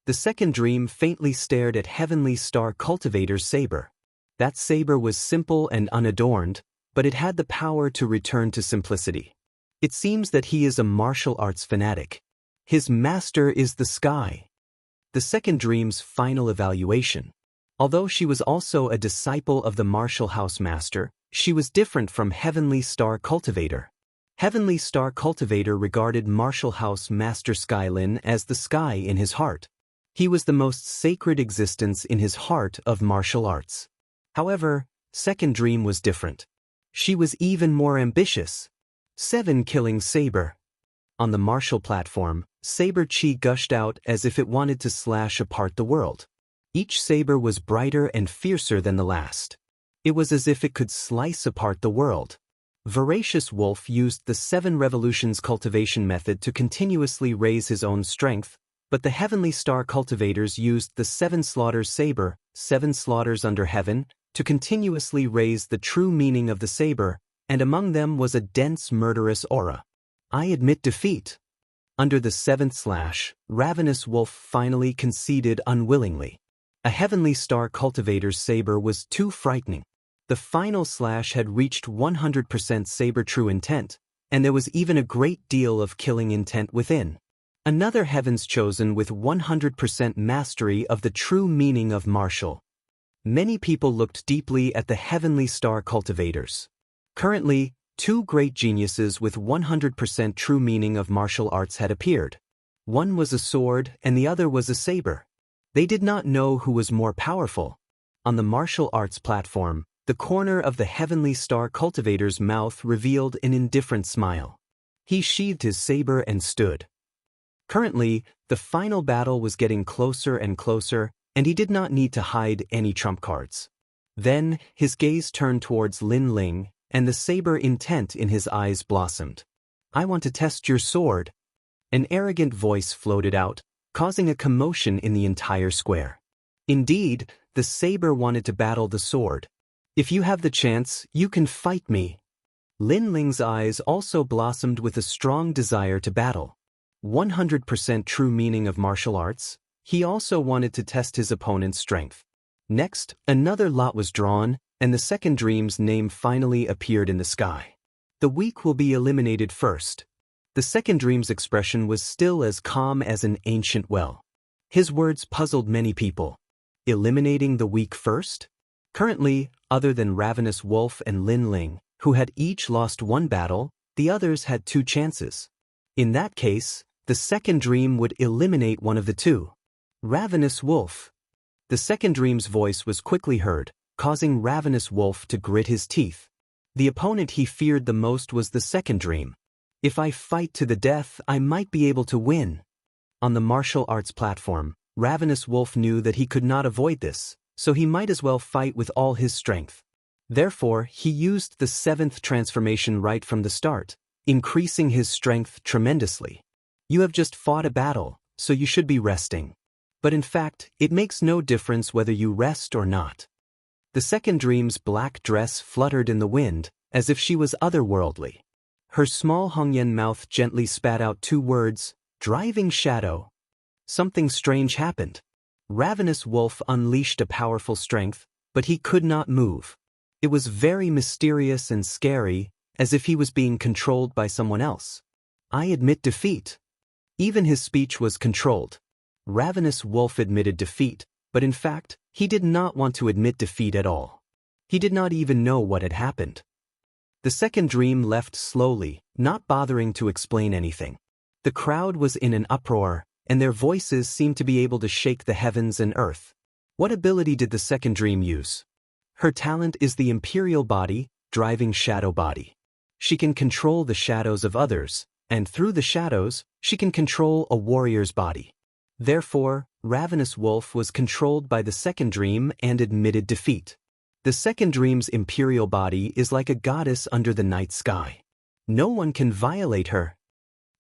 The second dream faintly stared at Heavenly Star Cultivator's saber. That saber was simple and unadorned, but it had the power to return to simplicity. It seems that he is a martial arts fanatic. His master is the sky. The second dream's final evaluation. Although she was also a disciple of the martial house master, she was different from Heavenly Star Cultivator. Heavenly Star Cultivator regarded martial house master Skylin as the sky in his heart. He was the most sacred existence in his heart of martial arts. However, second dream was different. She was even more ambitious. 7 killing saber. On the martial platform, saber chi gushed out as if it wanted to slash apart the world. Each saber was brighter and fiercer than the last. It was as if it could slice apart the world. Voracious Wolf used the 7 revolutions cultivation method to continuously raise his own strength, but the Heavenly Star Cultivators used the 7 slaughters saber, 7 slaughters under heaven, to continuously raise the true meaning of the saber, and among them was a dense murderous aura. I admit defeat. Under the 7th slash, Ravenous Wolf finally conceded unwillingly. A Heavenly Star Cultivator's saber was too frightening. The final slash had reached 100% saber true intent, and there was even a great deal of killing intent within. Another Heavens Chosen with 100% mastery of the true meaning of martial. Many people looked deeply at the Heavenly Star Cultivators. Currently, 2 great geniuses with 100% true meaning of martial arts had appeared. One was a sword and the other was a saber. They did not know who was more powerful. On the martial arts platform, the corner of the Heavenly Star Cultivator's mouth revealed an indifferent smile. He sheathed his saber and stood. Currently, the final battle was getting closer and closer, and he did not need to hide any trump cards. Then, his gaze turned towards Lin Ling, and the saber intent in his eyes blossomed. "I want to test your sword." An arrogant voice floated out, causing a commotion in the entire square. Indeed, the saber wanted to battle the sword. "If you have the chance, you can fight me." Lin Ling's eyes also blossomed with a strong desire to battle. 100% true meaning of martial arts, he also wanted to test his opponent's strength. Next, another lot was drawn, and the second dream's name finally appeared in the sky. "The weak will be eliminated first." The second dream's expression was still as calm as an ancient well. His words puzzled many people. Eliminating the weak first? Currently, other than Ravenous Wolf and Lin Ling, who had each lost 1 battle, the others had 2 chances. In that case, the second dream would eliminate one of the 2. Ravenous Wolf. The second dream's voice was quickly heard, causing Ravenous Wolf to grit his teeth. The opponent he feared the most was the second dream. "If I fight to the death, I might be able to win." On the martial arts platform, Ravenous Wolf knew that he could not avoid this, so he might as well fight with all his strength. Therefore, he used the 7th transformation right from the start, increasing his strength tremendously. "You have just fought a battle, so you should be resting. But in fact, it makes no difference whether you rest or not." The second dream's black dress fluttered in the wind, as if she was otherworldly. Her small Hongyan mouth gently spat out 2 words, "Driving shadow." Something strange happened. Ravenous Wolf unleashed a powerful strength, but he could not move. It was very mysterious and scary, as if he was being controlled by someone else. "I admit defeat." Even his speech was controlled. Ravenous Wolf admitted defeat, but in fact, he did not want to admit defeat at all. He did not even know what had happened. The second dream left slowly, not bothering to explain anything. The crowd was in an uproar, and their voices seemed to be able to shake the heavens and earth. What ability did the second dream use? Her talent is the imperial body, driving shadow body. She can control the shadows of others, and through the shadows, she can control a warrior's body. Therefore, Ravenous Wolf was controlled by the second dream and admitted defeat. The second dream's imperial body is like a goddess under the night sky. No one can violate her.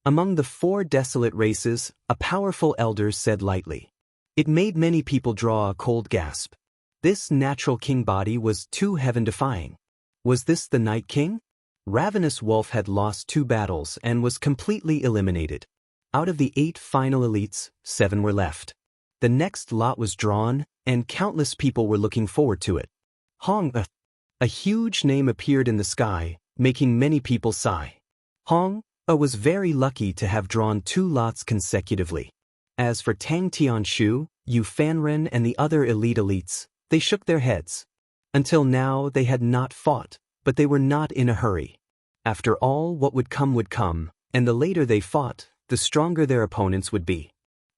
Among the 4 desolate races, a powerful elder said lightly. It made many people draw a cold gasp. This natural king body was too heaven-defying. Was this the Night King? Ravenous Wolf had lost 2 battles and was completely eliminated. Out of the 8 final elites, 7 were left. The next lot was drawn, and countless people were looking forward to it. Hong, a huge name appeared in the sky, making many people sigh. Hong was very lucky to have drawn 2 lots consecutively. As for Tang Tianshu, Yu Fanren and the other elite elites, they shook their heads. Until now they had not fought, but they were not in a hurry. After all, what would come, and the later they fought, the stronger their opponents would be.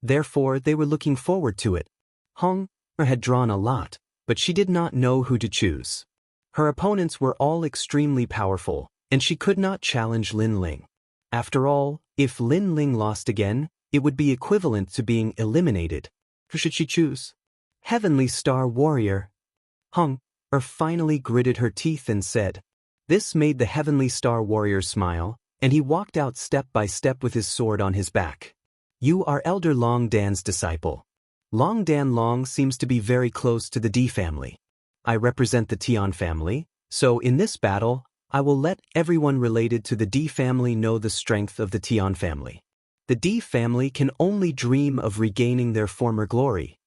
Therefore they were looking forward to it. Hong had drawn a lot, but she did not know who to choose. Her opponents were all extremely powerful, and she could not challenge Lin Ling. After all, if Lin Ling lost again, it would be equivalent to being eliminated. Who should she choose? Heavenly Star Warrior. Hong finally gritted her teeth and said. This made the Heavenly Star Warrior smile, and he walked out step by step with his sword on his back. You are Elder Long Dan's disciple. Long Dan Long seems to be very close to the D family. I represent the Tian family, so in this battle, I will let everyone related to the D family know the strength of the Tian family. The D family can only dream of regaining their former glory.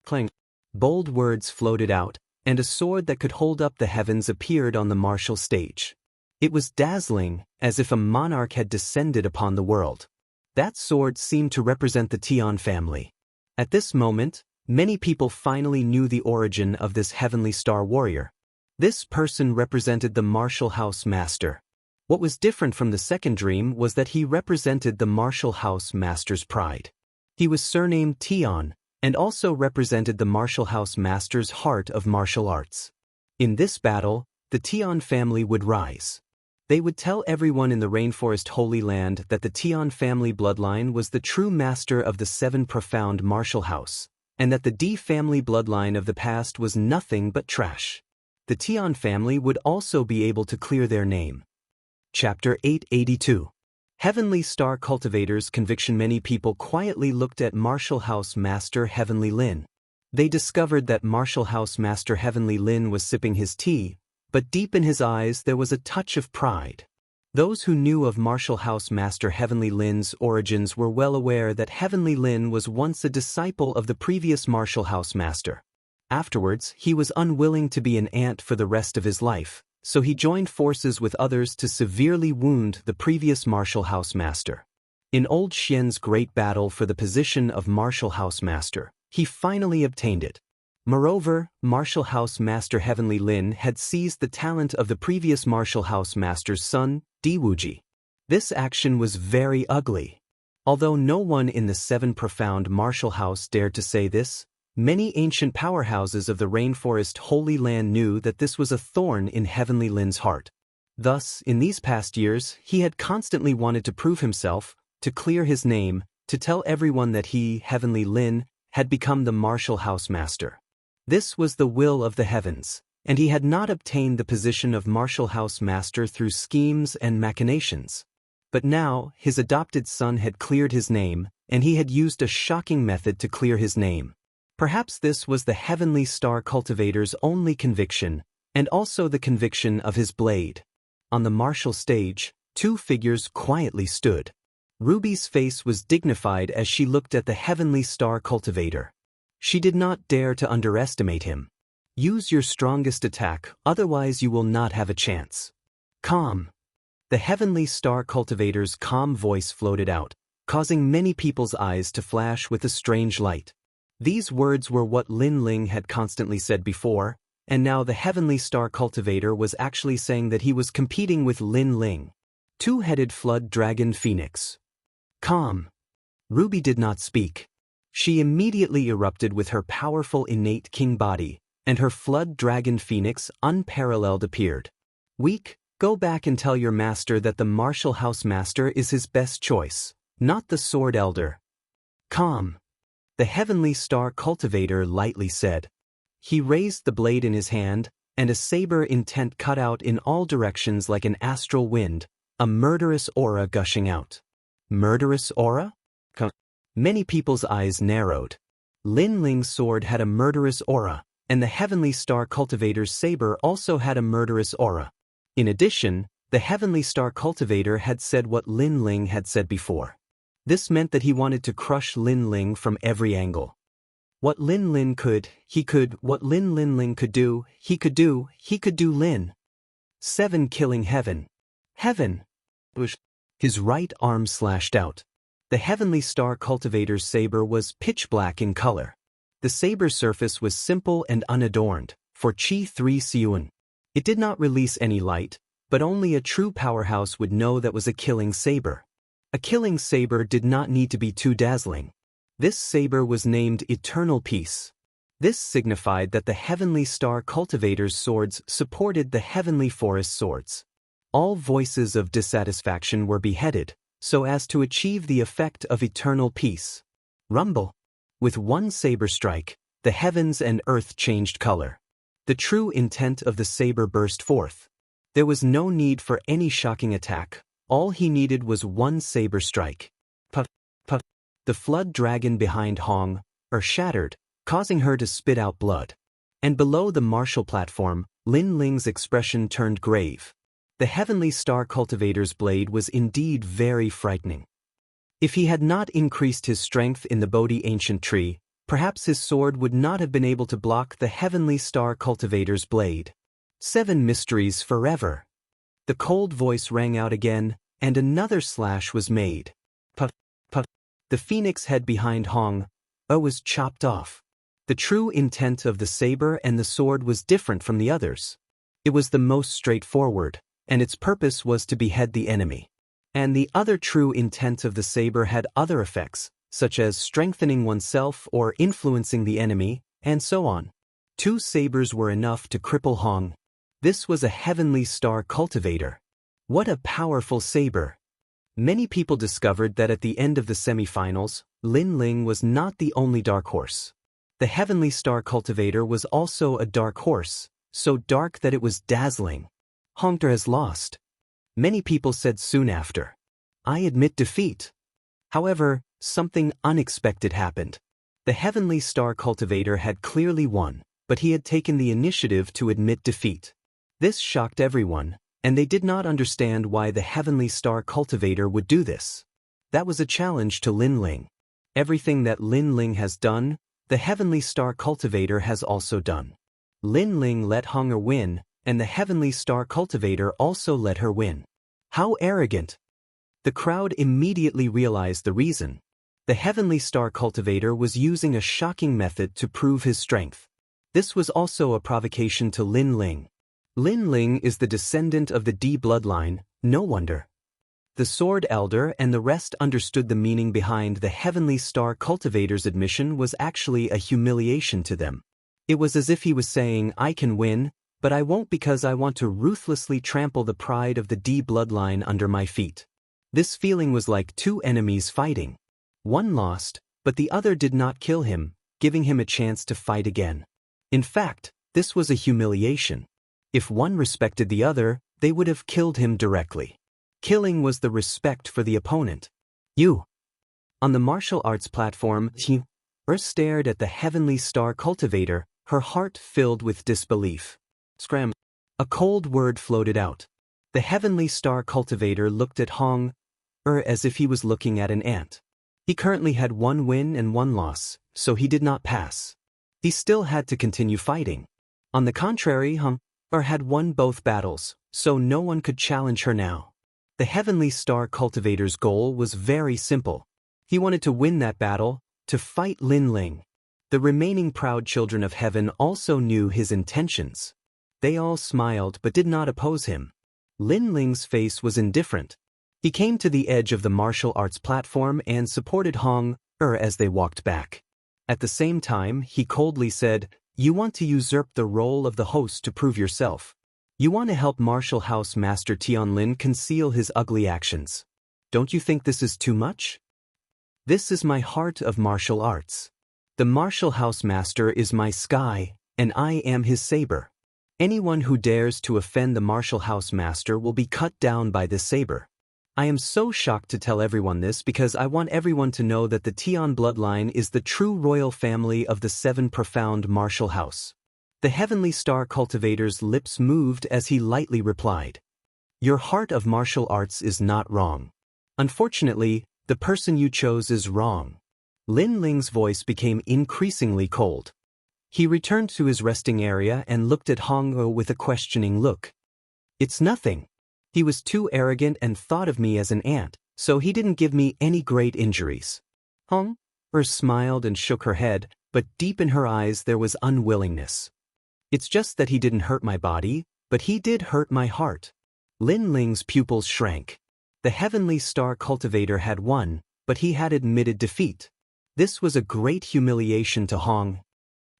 Clang. Bold words floated out, and a sword that could hold up the heavens appeared on the martial stage. It was dazzling, as if a monarch had descended upon the world. That sword seemed to represent the Tian family. At this moment, many people finally knew the origin of this Heavenly Star Warrior. This person represented the Martial House Master. What was different from the second dream was that he represented the Martial House Master's pride. He was surnamed Tian, and also represented the Martial House Master's heart of martial arts. In this battle, the Tian family would rise. They would tell everyone in the Rainforest Holy Land that the Tian family bloodline was the true master of the 7 profound martial house, and that the D family bloodline of the past was nothing but trash. The Tian family would also be able to clear their name. Chapter 882. Heavenly Star Cultivators Conviction. Many people quietly looked at Martial House Master Heavenly Lin. They discovered that Martial House Master Heavenly Lin was sipping his tea, but deep in his eyes there was a touch of pride. Those who knew of Martial House Master Heavenly Lin's origins were well aware that Heavenly Lin was once a disciple of the previous Martial House Master. Afterwards, he was unwilling to be an ant for the rest of his life, so he joined forces with others to severely wound the previous Martial House Master. In Old Xian's great battle for the position of Martial House Master, he finally obtained it. Moreover, Martial House Master Heavenly Lin had seized the talent of the previous Martial House Master's son, Diwuji. This action was very ugly. Although no one in the 7 profound martial house dared to say this, many ancient powerhouses of the Rainforest Holy Land knew that this was a thorn in Heavenly Lin's heart. Thus, in these past years, he had constantly wanted to prove himself, to clear his name, to tell everyone that he, Heavenly Lin, had become the Martial House Master. This was the will of the heavens, and he had not obtained the position of Martial House Master through schemes and machinations. But now, his adopted son had cleared his name, and he had used a shocking method to clear his name. Perhaps this was the Heavenly Star Cultivator's only conviction, and also the conviction of his blade. On the martial stage, 2 figures quietly stood. Ruby's face was dignified as she looked at the Heavenly Star Cultivator. She did not dare to underestimate him. Use your strongest attack, otherwise you will not have a chance. Calm. The Heavenly Star Cultivator's calm voice floated out, causing many people's eyes to flash with a strange light. These words were what Lin Ling had constantly said before, and now the Heavenly Star Cultivator was actually saying that he was competing with Lin Ling. 2-headed Flood Dragon Phoenix. Calm. Ruby did not speak. She immediately erupted with her powerful innate king body, and her flood dragon phoenix unparalleled appeared. Weak, go back and tell your master that the martial house master is his best choice, not the sword elder. Calm. The heavenly star cultivator lightly said. He raised the blade in his hand, and a saber intent cut out in all directions like an astral wind, a murderous aura gushing out. Murderous aura? Many people's eyes narrowed. Lin Ling's sword had a murderous aura, and the heavenly star cultivator's saber also had a murderous aura. In addition, the heavenly star cultivator had said what Lin Ling had said before. This meant that he wanted to crush Lin Ling from every angle. What Lin Ling could, he could. What Lin Ling could do, he could do. He could do Lin. 7 killing heaven. Heaven. His right arm slashed out. The heavenly star cultivator's saber was pitch black in color. The saber's surface was simple and unadorned, for Qi 3 Siun. It did not release any light, but only a true powerhouse would know that was a killing saber. A killing saber did not need to be too dazzling. This saber was named Eternal Peace. This signified that the heavenly star cultivator's swords supported the heavenly forest swords. All voices of dissatisfaction were beheaded, so as to achieve the effect of eternal peace. Rumble. With one saber strike, the heavens and earth changed color. The true intent of the saber burst forth. There was no need for any shocking attack. All he needed was one saber strike. Puff, puff. The flood dragon behind Hong shattered, causing her to spit out blood. And below the martial platform, Lin Ling's expression turned grave. The heavenly star cultivator's blade was indeed very frightening. If he had not increased his strength in the Bodhi ancient tree, perhaps his sword would not have been able to block the heavenly star cultivator's blade. 7 mysteries forever. The cold voice rang out again, and another slash was made. Puff, puff. The phoenix head behind Hong was chopped off. The true intent of the saber and the sword was different from the others. It was the most straightforward, and its purpose was to behead the enemy. And the other true intent of the saber had other effects, such as strengthening oneself or influencing the enemy, and so on. 2 sabers were enough to cripple Hong. This was a heavenly star cultivator. What a powerful saber! Many people discovered that at the end of the semifinals, Lin Ling was not the only dark horse. The heavenly star cultivator was also a dark horse, so dark that it was dazzling. Hongter has lost. Many people said soon after. I admit defeat. However, something unexpected happened. The heavenly star cultivator had clearly won, but he had taken the initiative to admit defeat. This shocked everyone, and they did not understand why the heavenly star cultivator would do this. That was a challenge to Lin Ling. Everything that Lin Ling has done, the heavenly star cultivator has also done. Lin Ling let Honger win, and the heavenly star cultivator also let her win. How arrogant! The crowd immediately realized the reason. The heavenly star cultivator was using a shocking method to prove his strength. This was also a provocation to Lin Ling. Lin Ling is the descendant of the D bloodline, no wonder. The Sword Elder and the rest understood the meaning behind the heavenly star cultivator's admission was actually a humiliation to them. It was as if he was saying, I can win, but I won't because I want to ruthlessly trample the pride of the D bloodline under my feet. This feeling was like 2 enemies fighting. One lost, but the other did not kill him, giving him a chance to fight again. In fact, this was a humiliation. If one respected the other, they would have killed him directly. Killing was the respect for the opponent. You. On the martial arts platform, stared at the heavenly star cultivator, her heart filled with disbelief. Scram. A cold word floated out. The heavenly star cultivator looked at Hong as if he was looking at an ant. He currently had 1 win and 1 loss, so he did not pass. He still had to continue fighting. On the contrary, Hong had won both battles, so no one could challenge her now. The heavenly star cultivator's goal was very simple. He wanted to win that battle, to fight Lin Ling. The remaining proud children of heaven also knew his intentions. They all smiled but did not oppose him. Lin Ling's face was indifferent. He came to the edge of the martial arts platform and supported Hong as they walked back. At the same time, he coldly said, "You want to usurp the role of the host to prove yourself. You want to help Martial House Master Tianlin conceal his ugly actions. Don't you think this is too much? This is my heart of martial arts. The Martial House Master is my sky, and I am his saber. Anyone who dares to offend the Martial House Master will be cut down by this saber. I am so shocked to tell everyone this because I want everyone to know that the Tian bloodline is the true royal family of the Seven Profound Martial House." The Heavenly Star Cultivator's lips moved as he lightly replied, "Your heart of martial arts is not wrong. Unfortunately, the person you chose is wrong." Lin Ling's voice became increasingly cold. He returned to his resting area and looked at Hong O with a questioning look. "It's nothing. He was too arrogant and thought of me as an ant, so he didn't give me any great injuries." Hong O smiled and shook her head, but deep in her eyes there was unwillingness. "It's just that he didn't hurt my body, but he did hurt my heart." Lin Ling's pupils shrank. The Heavenly Star Cultivator had won, but he had admitted defeat. This was a great humiliation to Hong.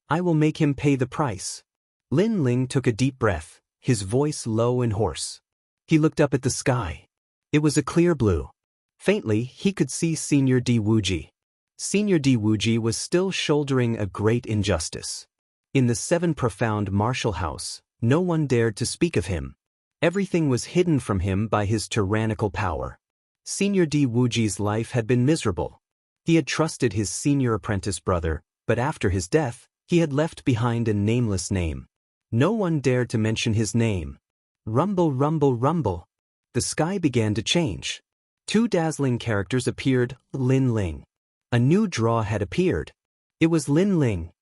"I will make him pay the price." Lin Ling took a deep breath, his voice low and hoarse. He looked up at the sky. It was a clear blue. Faintly, he could see Senior Di Wuji. Senior Di Wuji was still shouldering a great injustice. In the Seven Profound Martial House, no one dared to speak of him. Everything was hidden from him by his tyrannical power. Senior Di Wuji's life had been miserable. He had trusted his senior apprentice brother, but after his death, he had left behind a nameless name. No one dared to mention his name. Rumble, rumble, rumble. The sky began to change. Two dazzling characters appeared, Lin Ling. A new draw had appeared. It was Lin Ling.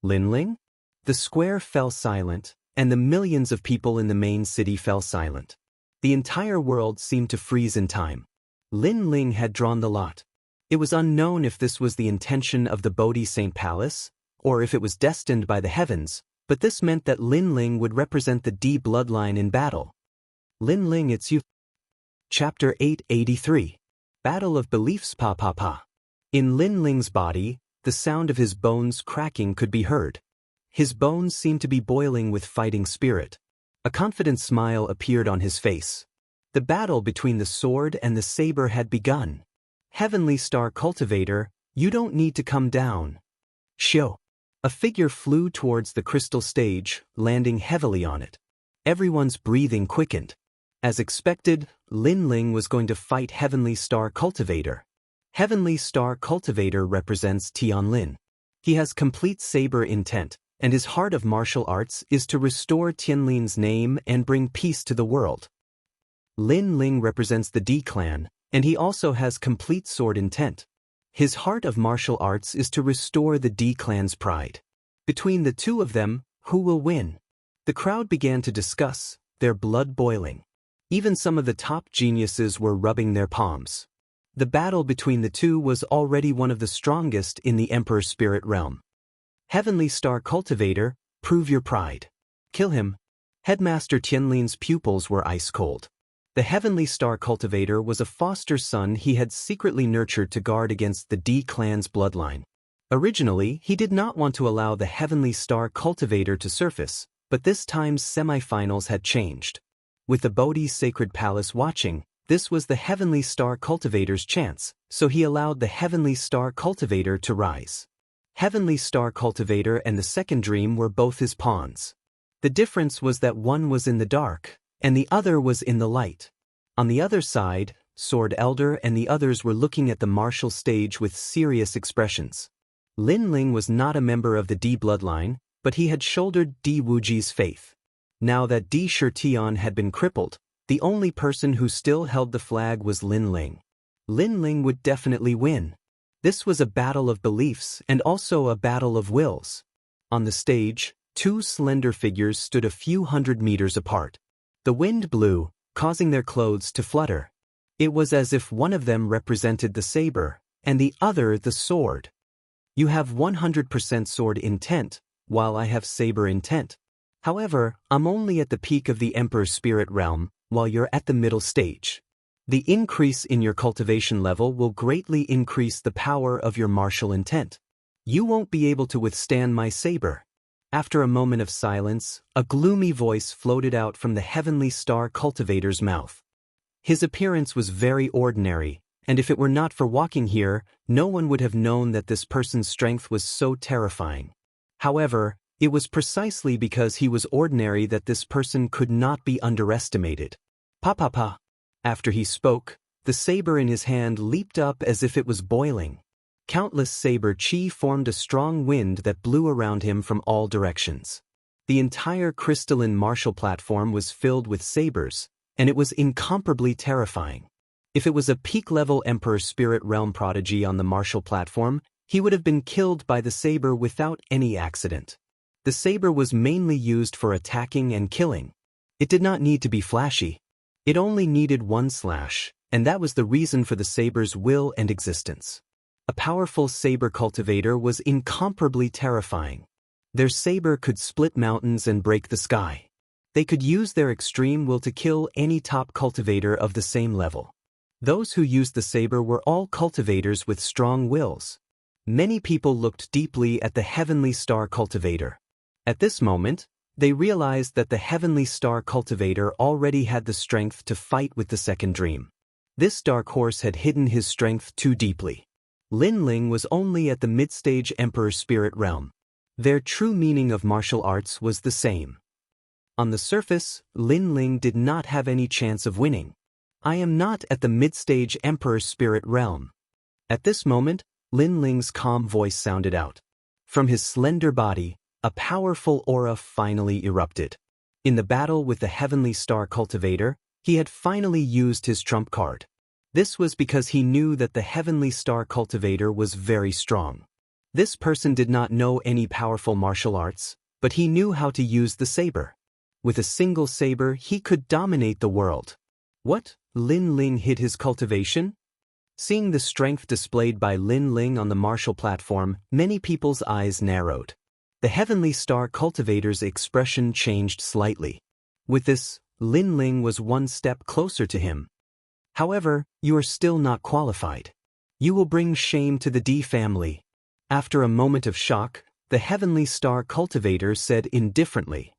Lin Ling? The square fell silent, and the millions of people in the main city fell silent. The entire world seemed to freeze in time. Lin Ling had drawn the lot. It was unknown if this was the intention of the Bodhi Saint Palace, or if it was destined by the heavens, but this meant that Lin Ling would represent the D bloodline in battle. Lin Ling, it's you. Chapter 883. Battle of Beliefs. Pa pa pa. In Lin Ling's body, the sound of his bones cracking could be heard. His bones seemed to be boiling with fighting spirit. A confident smile appeared on his face. The battle between the sword and the saber had begun. Heavenly Star Cultivator, you don't need to come down. Shio. A figure flew towards the crystal stage, landing heavily on it. Everyone's breathing quickened. As expected, Lin Ling was going to fight Heavenly Star Cultivator. Heavenly Star Cultivator represents Tianlin. He has complete saber intent, and his heart of martial arts is to restore Tianlin's name and bring peace to the world. Lin Ling represents the D clan, and he also has complete sword intent. His heart of martial arts is to restore the D clan's pride. Between the two of them, who will win? The crowd began to discuss, their blood boiling. Even some of the top geniuses were rubbing their palms. The battle between the two was already one of the strongest in the Emperor Spirit realm. Heavenly Star Cultivator, prove your pride. Kill him. Headmaster Tianlin's pupils were ice cold. The Heavenly Star Cultivator was a foster son he had secretly nurtured to guard against the D clan's bloodline. Originally, he did not want to allow the Heavenly Star Cultivator to surface, but this time's semifinals had changed. With the Bodhi Sacred Palace watching, this was the Heavenly Star Cultivator's chance, so he allowed the Heavenly Star Cultivator to rise. Heavenly Star Cultivator and the second dream were both his pawns. The difference was that one was in the dark, and the other was in the light. On the other side, Sword Elder and the others were looking at the martial stage with serious expressions. Lin Ling was not a member of the D bloodline, but he had shouldered Di Wuji's faith. Now that Di Shirtian had been crippled, the only person who still held the flag was Lin Ling. Lin Ling would definitely win. This was a battle of beliefs and also a battle of wills. On the stage, two slender figures stood a few hundred meters apart. The wind blew, causing their clothes to flutter. It was as if one of them represented the saber, and the other the sword. You have 100% sword intent, while I have saber intent. However, I'm only at the peak of the Emperor's Spirit realm, while you're at the middle stage. The increase in your cultivation level will greatly increase the power of your martial intent. You won't be able to withstand my saber. After a moment of silence, a gloomy voice floated out from the heavenly star cultivator's mouth. His appearance was very ordinary, and if it were not for walking here, no one would have known that this person's strength was so terrifying. However, it was precisely because he was ordinary that this person could not be underestimated. Pa pa pa. After he spoke, the saber in his hand leaped up as if it was boiling. Countless saber chi formed a strong wind that blew around him from all directions. The entire crystalline martial platform was filled with sabers, and it was incomparably terrifying. If it was a peak-level Emperor Spirit Realm prodigy on the martial platform, he would have been killed by the saber without any accident. The saber was mainly used for attacking and killing. It did not need to be flashy. It only needed one slash, and that was the reason for the saber's will and existence. A powerful saber cultivator was incomparably terrifying. Their saber could split mountains and break the sky. They could use their extreme will to kill any top cultivator of the same level. Those who used the saber were all cultivators with strong wills. Many people looked deeply at the heavenly star cultivator. At this moment, they realized that the heavenly star cultivator already had the strength to fight with the second dream. This dark horse had hidden his strength too deeply. Lin Ling was only at the mid-stage Emperor Spirit Realm. Their true meaning of martial arts was the same. On the surface, Lin Ling did not have any chance of winning. I am not at the mid-stage Emperor Spirit Realm. At this moment, Lin Ling's calm voice sounded out. From his slender body, a powerful aura finally erupted. In the battle with the heavenly star cultivator, he had finally used his trump card. This was because he knew that the heavenly star cultivator was very strong. This person did not know any powerful martial arts, but he knew how to use the saber. With a single saber, he could dominate the world. What? Lin Ling hid his cultivation? Seeing the strength displayed by Lin Ling on the martial platform, many people's eyes narrowed. The heavenly star cultivator's expression changed slightly. With this, Lin Ling was one step closer to him. However, you are still not qualified. You will bring shame to the D family. After a moment of shock, the heavenly star cultivator said indifferently,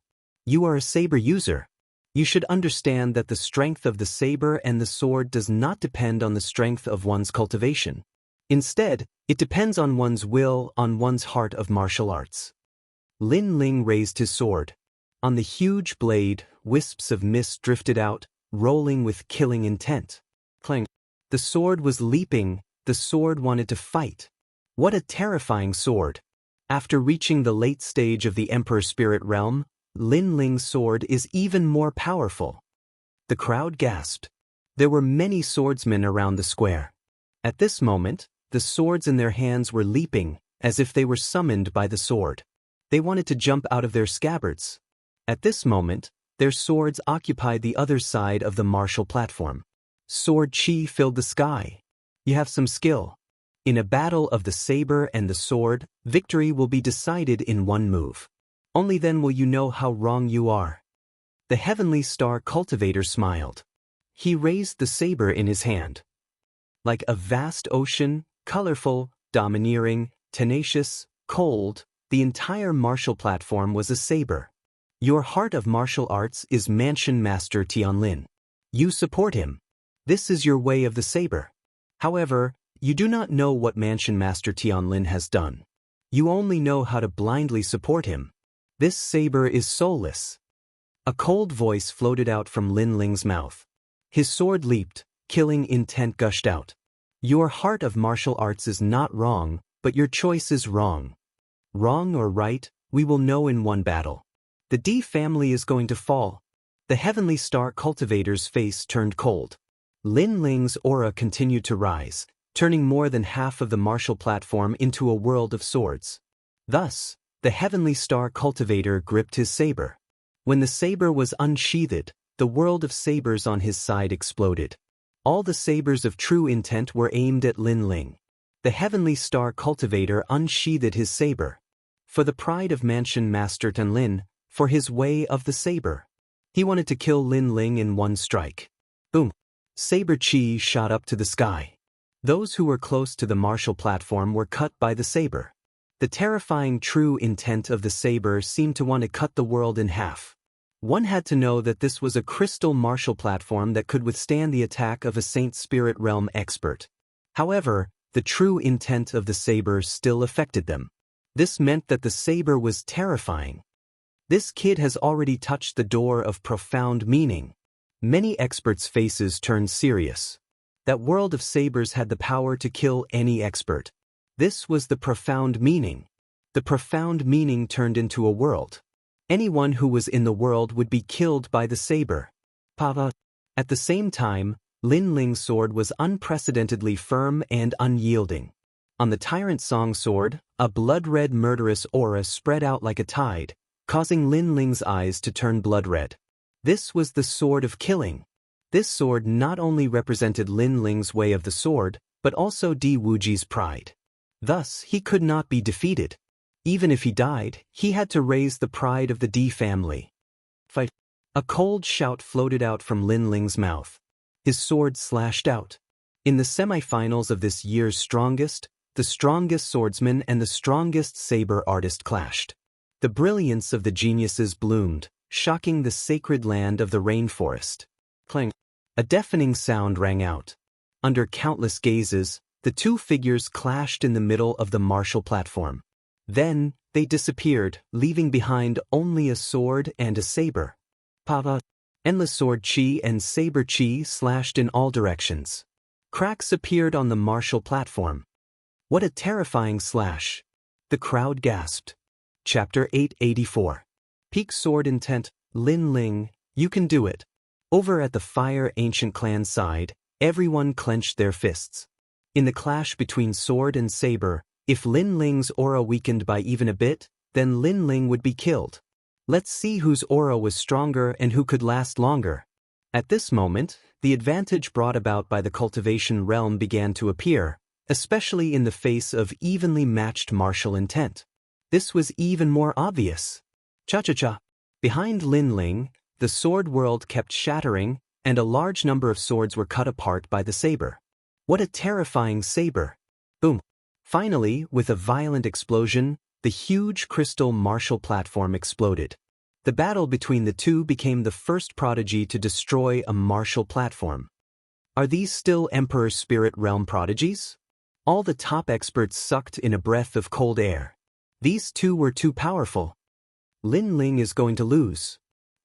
"You are a saber user. You should understand that the strength of the saber and the sword does not depend on the strength of one's cultivation. Instead, it depends on one's will, on one's heart of martial arts." Lin Ling raised his sword. On the huge blade, wisps of mist drifted out, rolling with killing intent. Clang. The sword was leaping, the sword wanted to fight. What a terrifying sword. After reaching the late stage of the Emperor Spirit Realm, Lin Ling's sword is even more powerful. The crowd gasped. There were many swordsmen around the square. At this moment, the swords in their hands were leaping, as if they were summoned by the sword. They wanted to jump out of their scabbards. At this moment, their swords occupied the other side of the martial platform. Sword chi filled the sky. You have some skill. In a battle of the saber and the sword, victory will be decided in one move. Only then will you know how wrong you are. The heavenly star cultivator smiled. He raised the saber in his hand. Like a vast ocean, colorful, domineering, tenacious, cold, the entire martial platform was a saber. Your heart of martial arts is Mansion Master Tianlin. You support him. This is your way of the saber. However, you do not know what Mansion Master Tianlin has done. You only know how to blindly support him. This saber is soulless. A cold voice floated out from Lin Ling's mouth. His sword leaped, killing intent gushed out. Your heart of martial arts is not wrong, but your choice is wrong. Wrong or right, we will know in one battle. The D family is going to fall. The heavenly star cultivator's face turned cold. Lin Ling's aura continued to rise, turning more than half of the martial platform into a world of swords. Thus, the heavenly star cultivator gripped his saber. When the saber was unsheathed, the world of sabers on his side exploded. All the sabers of true intent were aimed at Lin Ling. The heavenly star cultivator unsheathed his saber. For the pride of Mansion Master Tianlin, for his way of the saber. He wanted to kill Lin Ling in one strike. Boom! Saber chi shot up to the sky. Those who were close to the martial platform were cut by the saber. The terrifying true intent of the saber seemed to want to cut the world in half. One had to know that this was a crystal martial platform that could withstand the attack of a Saint Spirit Realm expert. However, the true intent of the saber still affected them. This meant that the saber was terrifying. This kid has already touched the door of profound meaning. Many experts' faces turned serious. That world of sabers had the power to kill any expert. This was the profound meaning. The profound meaning turned into a world. Anyone who was in the world would be killed by the saber. Pava. At the same time, Lin Ling's sword was unprecedentedly firm and unyielding. On the Tyrant Song sword, a blood-red murderous aura spread out like a tide, causing Lin Ling's eyes to turn blood-red. This was the sword of killing. This sword not only represented Lin Ling's way of the sword, but also Di Wuji's pride. Thus, he could not be defeated. Even if he died, he had to raise the pride of the Di family. Fight. A cold shout floated out from Lin Ling's mouth. His sword slashed out. In the semi-finals of this year's strongest, the strongest swordsman and the strongest saber artist clashed. The brilliance of the geniuses bloomed, shocking the sacred land of the rainforest. Clang. A deafening sound rang out. Under countless gazes, the two figures clashed in the middle of the martial platform. Then, they disappeared, leaving behind only a sword and a saber. Pava. Endless sword chi and saber chi slashed in all directions. Cracks appeared on the martial platform. What a terrifying slash! The crowd gasped. Chapter 884. Peak sword intent, Lin Ling, you can do it. Over at the Fire Ancient Clan side, everyone clenched their fists. In the clash between sword and saber, if Lin Ling's aura weakened by even a bit, then Lin Ling would be killed. Let's see whose aura was stronger and who could last longer. At this moment, the advantage brought about by the cultivation realm began to appear, especially in the face of evenly matched martial intent. This was even more obvious. Cha-cha-cha. Behind Lin Ling, the sword world kept shattering, and a large number of swords were cut apart by the saber. What a terrifying saber! Boom! Finally, with a violent explosion, the huge crystal martial platform exploded. The battle between the two became the first prodigy to destroy a martial platform. Are these still Emperor Spirit Realm prodigies? All the top experts sucked in a breath of cold air. These two were too powerful. Lin Ling is going to lose.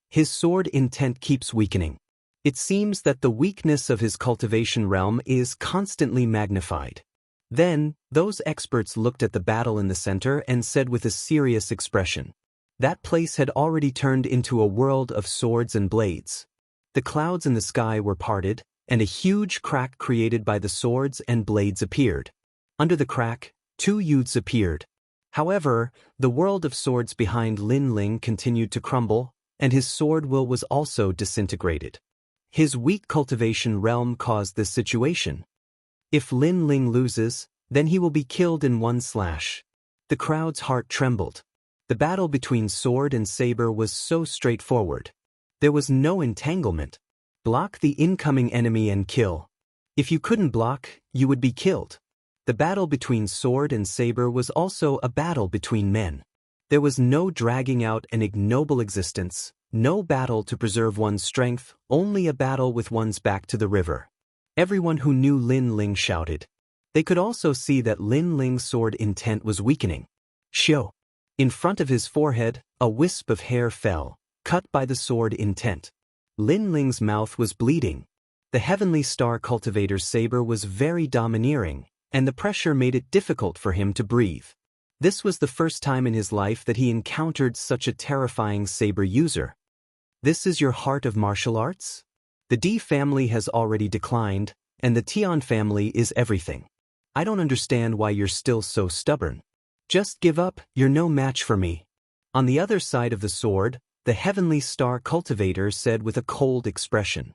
His sword intent keeps weakening. It seems that the weakness of his cultivation realm is constantly magnified. Then, those experts looked at the battle in the center and said with a serious expression. That place had already turned into a world of swords and blades. The clouds in the sky were parted, and a huge crack created by the swords and blades appeared. Under the crack, two youths appeared. However, the world of swords behind Lin Ling continued to crumble, and his sword will was also disintegrated. His weak cultivation realm caused this situation. If Lin Ling loses, then he will be killed in one slash. The crowd's heart trembled. The battle between sword and saber was so straightforward. There was no entanglement. Block the incoming enemy and kill. If you couldn't block, you would be killed. The battle between sword and saber was also a battle between men. There was no dragging out an ignoble existence, no battle to preserve one's strength, only a battle with one's back to the river. Everyone who knew Lin Ling shouted. They could also see that Lin Ling's sword intent was weakening. Shio. In front of his forehead, a wisp of hair fell, cut by the sword intent. Lin Ling's mouth was bleeding. The Heavenly Star Cultivator's saber was very domineering, and the pressure made it difficult for him to breathe. This was the first time in his life that he encountered such a terrifying saber user. This is your heart of martial arts? The Di family has already declined, and the Tian family is everything. I don't understand why you're still so stubborn. Just give up, you're no match for me. On the other side of the sword, the Heavenly Star Cultivator said with a cold expression.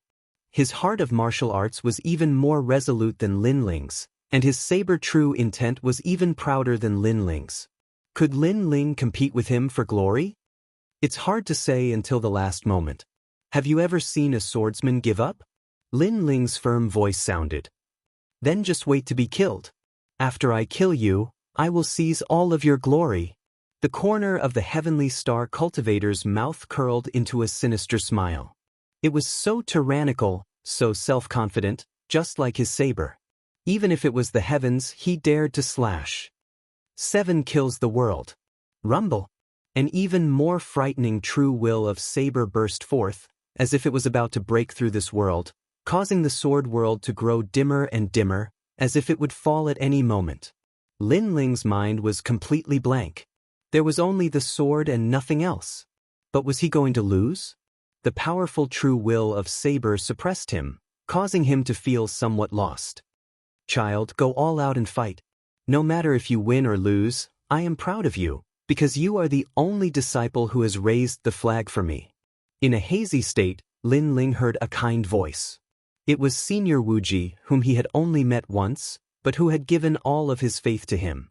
His heart of martial arts was even more resolute than Lin Ling's, and his saber true intent was even prouder than Lin Ling's. Could Lin Ling compete with him for glory? It's hard to say until the last moment. Have you ever seen a swordsman give up? Lin Ling's firm voice sounded. Then just wait to be killed. After I kill you, I will seize all of your glory. The corner of the heavenly star cultivator's mouth curled into a sinister smile. It was so tyrannical, so self-confident, just like his saber. Even if it was the heavens, he dared to slash. 7 kills the world. Rumble. An even more frightening true will of saber burst forth, as if it was about to break through this world, causing the sword world to grow dimmer and dimmer, as if it would fall at any moment. Lin Ling's mind was completely blank. There was only the sword and nothing else. But was he going to lose? The powerful true will of saber suppressed him, causing him to feel somewhat lost. Child, go all out and fight. No matter if you win or lose, I am proud of you, because you are the only disciple who has raised the flag for me. In a hazy state, Lin Ling heard a kind voice. It was Senior Wuji, whom he had only met once, but who had given all of his faith to him.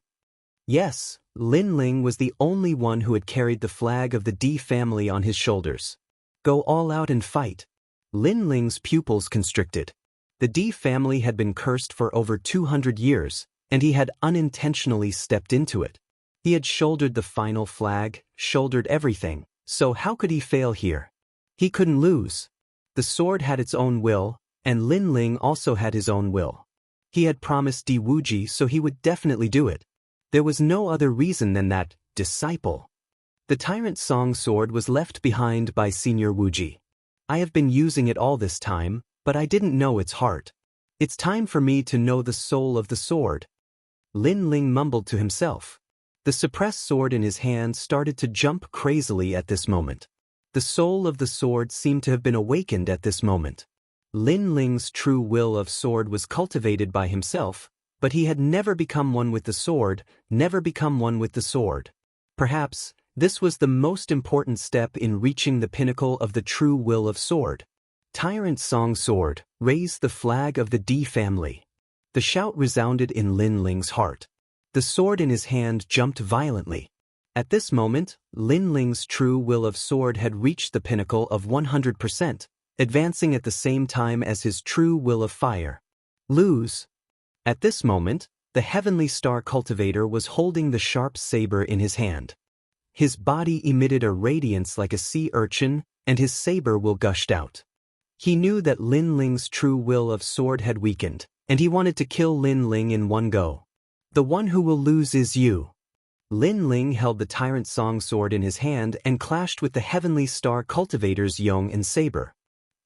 Yes, Lin Ling was the only one who had carried the flag of the D family on his shoulders. Go all out and fight. Lin Ling's pupils constricted. The D family had been cursed for over 200 years, and he had unintentionally stepped into it. He had shouldered the final flag, shouldered everything, so how could he fail here? He couldn't lose. The sword had its own will, and Lin Ling also had his own will. He had promised Di Wuji, so he would definitely do it. There was no other reason than that, disciple. The Tyrant Song sword was left behind by Senior Wuji. I have been using it all this time, but I didn't know its heart. It's time for me to know the soul of the sword. Lin Ling mumbled to himself. The suppressed sword in his hand started to jump crazily at this moment. The soul of the sword seemed to have been awakened at this moment. Lin Ling's true will of sword was cultivated by himself, but he had never become one with the sword, never become one with the sword. Perhaps, this was the most important step in reaching the pinnacle of the true will of sword. Tyrant Song sword, raise the flag of the D family. The shout resounded in Lin Ling's heart. The sword in his hand jumped violently. At this moment, Lin Ling's true will of sword had reached the pinnacle of 100%, advancing at the same time as his true will of fire. Lose. At this moment, the heavenly star cultivator was holding the sharp saber in his hand. His body emitted a radiance like a sea urchin, and his saber will gushed out. He knew that Lin Ling's true will of sword had weakened, and he wanted to kill Lin Ling in one go. The one who will lose is you. Lin Ling held the Tyrant Song sword in his hand and clashed with the heavenly star cultivator's yong and saber.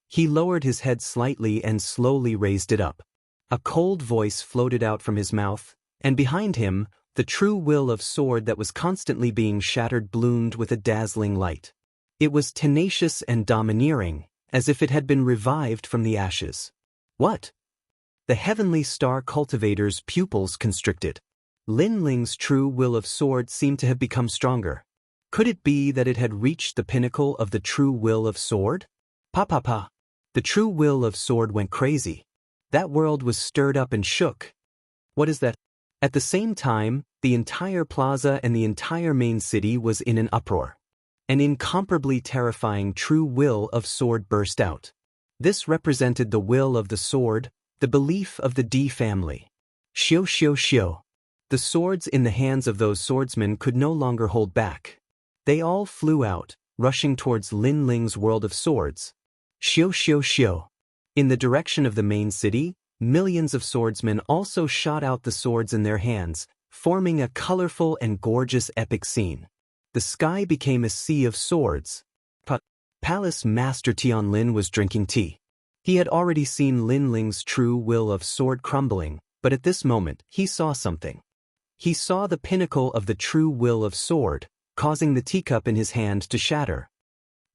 He lowered his head slightly and slowly raised it up. A cold voice floated out from his mouth, and behind him, the true will of sword that was constantly being shattered bloomed with a dazzling light. It was tenacious and domineering, as if it had been revived from the ashes. What? The heavenly star cultivator's pupils constricted. Lin Ling's true will of sword seemed to have become stronger. Could it be that it had reached the pinnacle of the true will of sword? Pa. The true will of sword went crazy. That world was stirred up and shook. What is that? At the same time, the entire plaza and the entire main city was in an uproar. An incomparably terrifying true will of sword burst out. This represented the will of the sword, the belief of the D family. Xiu. The swords in the hands of those swordsmen could no longer hold back. They all flew out, rushing towards Lin Ling's world of swords. Xiu. In the direction of the main city, millions of swordsmen also shot out the swords in their hands, forming a colorful and gorgeous epic scene. The sky became a sea of swords. Palace Master Tianlin was drinking tea. He had already seen Lin Ling's true will of sword crumbling, but at this moment, he saw something. He saw the pinnacle of the true will of sword, causing the teacup in his hand to shatter.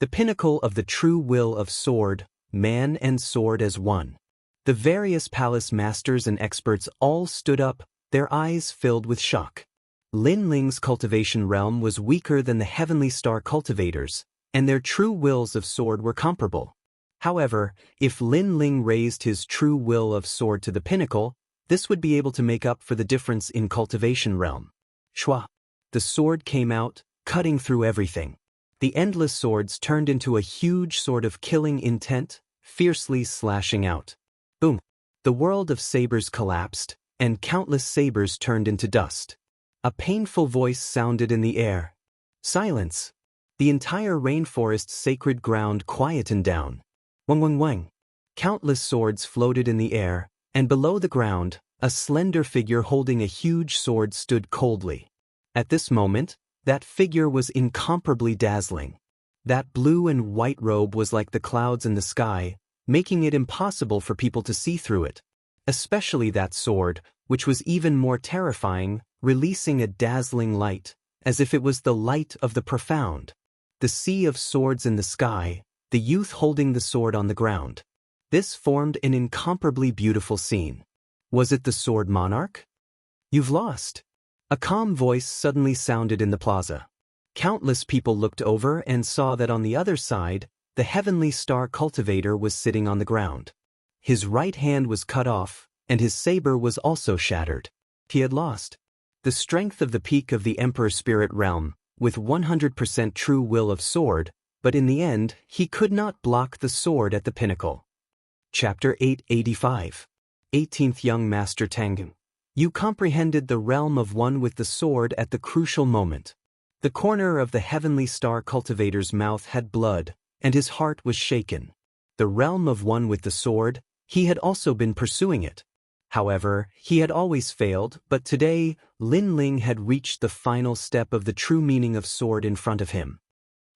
The pinnacle of the true will of sword, man and sword as one. The various palace masters and experts all stood up, their eyes filled with shock. Lin Ling's cultivation realm was weaker than the heavenly star cultivators, and their true wills of sword were comparable. However, if Lin Ling raised his true will of sword to the pinnacle, this would be able to make up for the difference in cultivation realm. Shua! The sword came out, cutting through everything. The endless swords turned into a huge sword of killing intent, fiercely slashing out. Boom! The world of sabers collapsed, and countless sabers turned into dust. A painful voice sounded in the air. Silence. The entire rainforest's sacred ground quietened down. Wang wang wang. Countless swords floated in the air, and below the ground, a slender figure holding a huge sword stood coldly. At this moment, that figure was incomparably dazzling. That blue and white robe was like the clouds in the sky, making it impossible for people to see through it. Especially that sword, which was even more terrifying, releasing a dazzling light, as if it was the light of the profound. The sea of swords in the sky, the youth holding the sword on the ground. This formed an incomparably beautiful scene. Was it the sword monarch? You've lost. A calm voice suddenly sounded in the plaza. Countless people looked over and saw that on the other side, the heavenly star cultivator was sitting on the ground. His right hand was cut off, and his saber was also shattered. He had lost. The strength of the peak of the Emperor Spirit Realm, with 100% true will of sword, but in the end, he could not block the sword at the pinnacle. Chapter 885. 18th Young Master Tangum. You comprehended the realm of one with the sword at the crucial moment. The corner of the heavenly star cultivator's mouth had blood, and his heart was shaken. The realm of one with the sword, he had also been pursuing it. However, he had always failed, but today, Lin Ling had reached the final step of the true meaning of sword in front of him.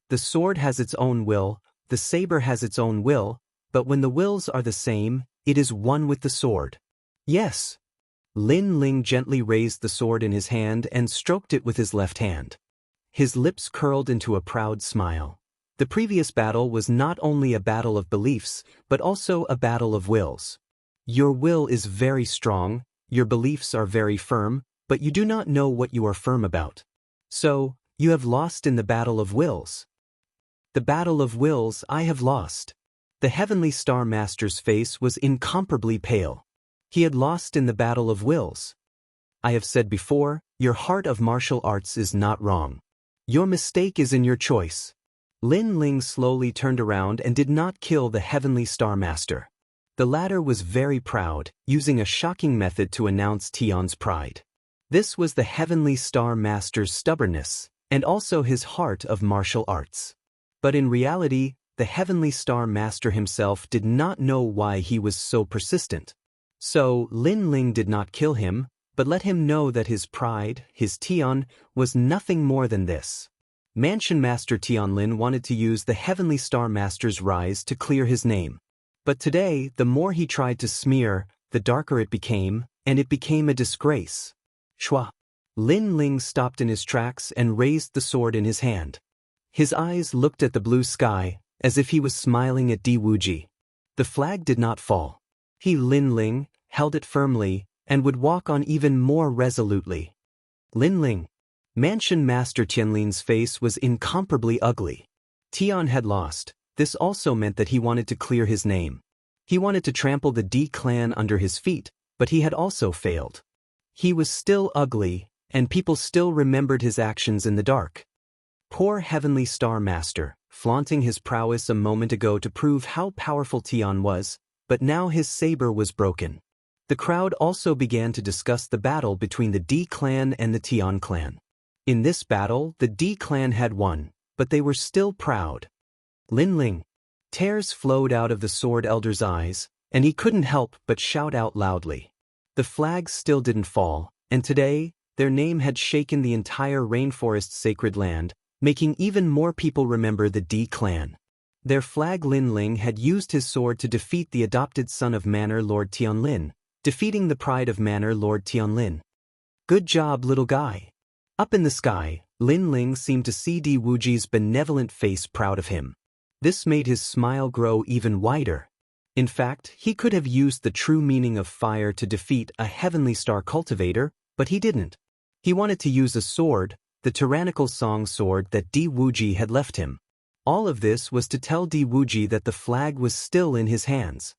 The sword has its own will, the saber has its own will, but when the wills are the same, it is one with the sword. Yes. Lin Ling gently raised the sword in his hand and stroked it with his left hand. His lips curled into a proud smile. The previous battle was not only a battle of beliefs, but also a battle of wills. Your will is very strong, your beliefs are very firm, but you do not know what you are firm about. So, you have lost in the battle of wills. The battle of wills I have lost. The heavenly star master's face was incomparably pale. He had lost in the battle of wills. I have said before, your heart of martial arts is not wrong. Your mistake is in your choice. Lin Ling slowly turned around and did not kill the heavenly star master. The latter was very proud, using a shocking method to announce Tian's pride. This was the heavenly star master's stubbornness, and also his heart of martial arts. But in reality, the heavenly star master himself did not know why he was so persistent. So, Lin Ling did not kill him, but let him know that his pride, his Tian, was nothing more than this. Mansion Master Tianlin wanted to use the Heavenly Star Master's rise to clear his name. But today, the more he tried to smear, the darker it became, and it became a disgrace. Shua. Lin Ling stopped in his tracks and raised the sword in his hand. His eyes looked at the blue sky, as if he was smiling at Di Wuji. The flag did not fall. He, Lin Ling, held it firmly, and would walk on even more resolutely. Lin Ling. Mansion Master Tianlin's face was incomparably ugly. Tian had lost. This also meant that he wanted to clear his name. He wanted to trample the D clan under his feet, but he had also failed. He was still ugly, and people still remembered his actions in the dark. Poor Heavenly Star Master, flaunting his prowess a moment ago to prove how powerful Tian was, but now his saber was broken. The crowd also began to discuss the battle between the D clan and the Tian clan. In this battle, the D clan had won, but they were still proud. Lin Ling. Tears flowed out of the sword elder's eyes, and he couldn't help but shout out loudly. The flags still didn't fall, and today, their name had shaken the entire rainforest's sacred land, making even more people remember the D clan. Their flag Lin Ling had used his sword to defeat the adopted son of Manor Lord Tianlin, defeating the pride of Manor Lord Tianlin. Good job, little guy. Up in the sky, Lin Ling seemed to see Di Wuji's benevolent face proud of him. This made his smile grow even wider. In fact, he could have used the true meaning of fire to defeat a heavenly star cultivator, but he didn't. He wanted to use a sword, the tyrannical song sword that Di Wuji had left him. All of this was to tell Di Wuji that the flag was still in his hands.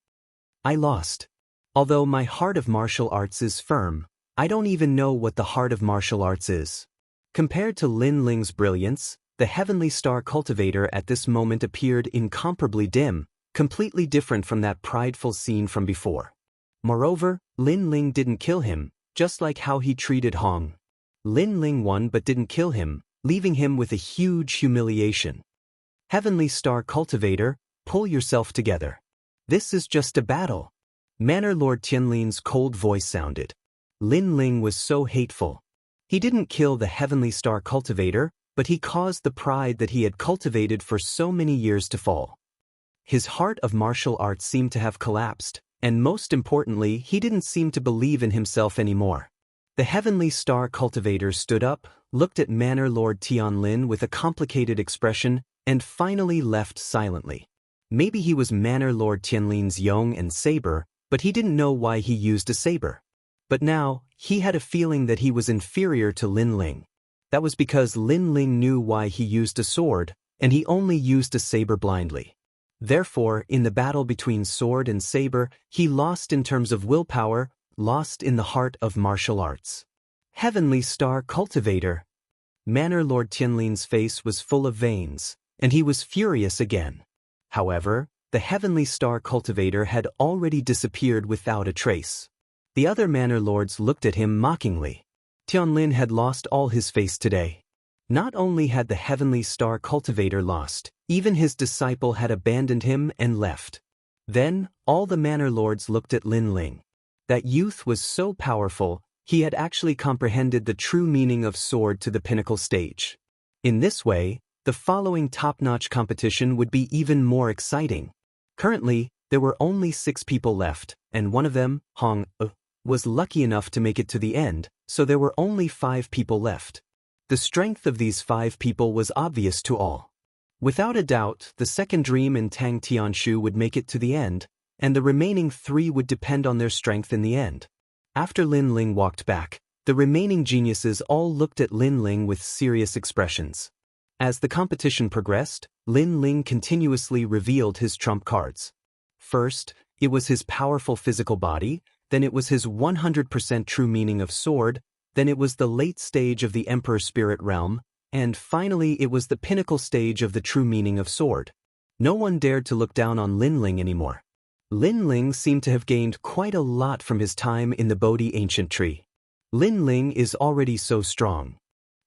I lost. Although my heart of martial arts is firm, I don't even know what the heart of martial arts is. Compared to Lin Ling's brilliance, the heavenly star cultivator at this moment appeared incomparably dim, completely different from that prideful scene from before. Moreover, Lin Ling didn't kill him, just like how he treated Hong. Lin Ling won but didn't kill him, leaving him with a huge humiliation. Heavenly Star Cultivator, pull yourself together. This is just a battle. Manor Lord Tianlin's cold voice sounded. Lin Ling was so hateful. He didn't kill the Heavenly Star Cultivator, but he caused the pride that he had cultivated for so many years to fall. His heart of martial arts seemed to have collapsed, and most importantly, he didn't seem to believe in himself anymore. The Heavenly Star Cultivator stood up, looked at Manor Lord Tianlin with a complicated expression, and finally left silently. Maybe he was Manor Lord Tianlin's Yong and saber, but he didn't know why he used a saber. But now, he had a feeling that he was inferior to Lin Ling. That was because Lin Ling knew why he used a sword, and he only used a saber blindly. Therefore, in the battle between sword and saber, he lost in terms of willpower, lost in the heart of martial arts. Heavenly Star Cultivator. Manor Lord Tianlin's face was full of veins, and he was furious again. However, the Heavenly Star Cultivator had already disappeared without a trace. The other manor lords looked at him mockingly. Tianlin had lost all his face today. Not only had the Heavenly Star Cultivator lost, even his disciple had abandoned him and left. Then, all the manor lords looked at Lin Ling. That youth was so powerful, he had actually comprehended the true meaning of sword to the pinnacle stage. In this way, the following top-notch competition would be even more exciting. Currently, there were only 6 people left, and one of them, Hong, was lucky enough to make it to the end, so there were only 5 people left. The strength of these 5 people was obvious to all. Without a doubt, the second dream and Tang Tianshu would make it to the end, and the remaining 3 would depend on their strength in the end. After Lin Ling walked back, the remaining geniuses all looked at Lin Ling with serious expressions. As the competition progressed, Lin Ling continuously revealed his trump cards. First, it was his powerful physical body, then it was his 100% true meaning of sword, then it was the late stage of the Emperor Spirit Realm, and finally it was the pinnacle stage of the true meaning of sword. No one dared to look down on Lin Ling anymore. Lin Ling seemed to have gained quite a lot from his time in the Bodhi Ancient Tree. Lin Ling is already so strong.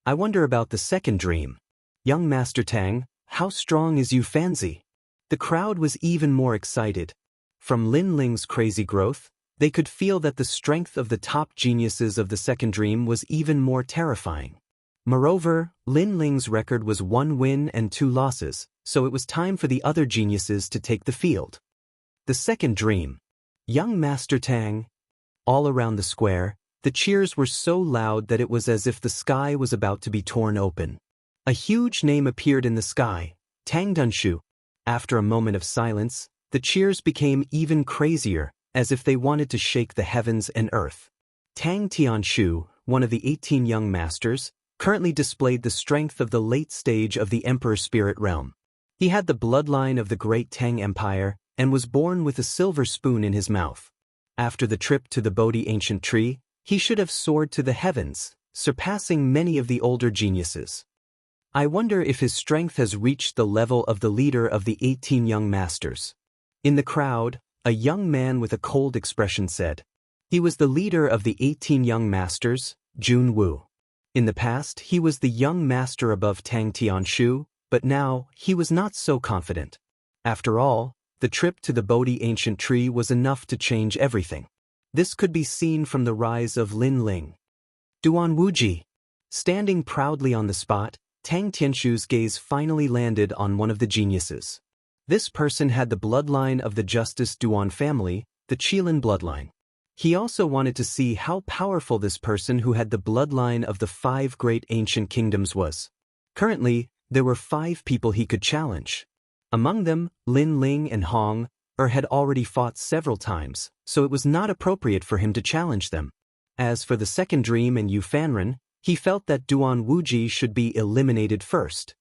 I wonder about the second dream. Young Master Tang, how strong is you Fanzi? The crowd was even more excited. From Lin Ling's crazy growth, they could feel that the strength of the top geniuses of the second dream was even more terrifying. Moreover, Lin Ling's record was 1 win and 2 losses, so it was time for the other geniuses to take the field. The second dream. Young Master Tang. All around the square, the cheers were so loud that it was as if the sky was about to be torn open. A huge name appeared in the sky, Tang Dunshu. After a moment of silence, the cheers became even crazier, as if they wanted to shake the heavens and earth. Tang Tianshu, one of the 18 young masters, currently displayed the strength of the late stage of the Emperor Spirit Realm. He had the bloodline of the great Tang Empire and was born with a silver spoon in his mouth. After the trip to the Bodhi Ancient Tree, he should have soared to the heavens, surpassing many of the older geniuses. I wonder if his strength has reached the level of the leader of the 18 young masters. In the crowd, a young man with a cold expression said. He was the leader of the 18 young masters, Jun Wu. In the past, he was the young master above Tang Tianshu, but now, he was not so confident. After all, the trip to the Bodhi Ancient Tree was enough to change everything. This could be seen from the rise of Lin Ling. Duan Wuji. Standing proudly on the spot, Tang Tianshu's gaze finally landed on one of the geniuses. This person had the bloodline of the Justice Duan family, the Qilin bloodline. He also wanted to see how powerful this person who had the bloodline of the 5 great ancient kingdoms was. Currently, there were 5 people he could challenge. Among them, Lin Ling and Hong had already fought several times, so it was not appropriate for him to challenge them. As for the second dream and Yu Fanren, he felt that Duan Wuji should be eliminated first.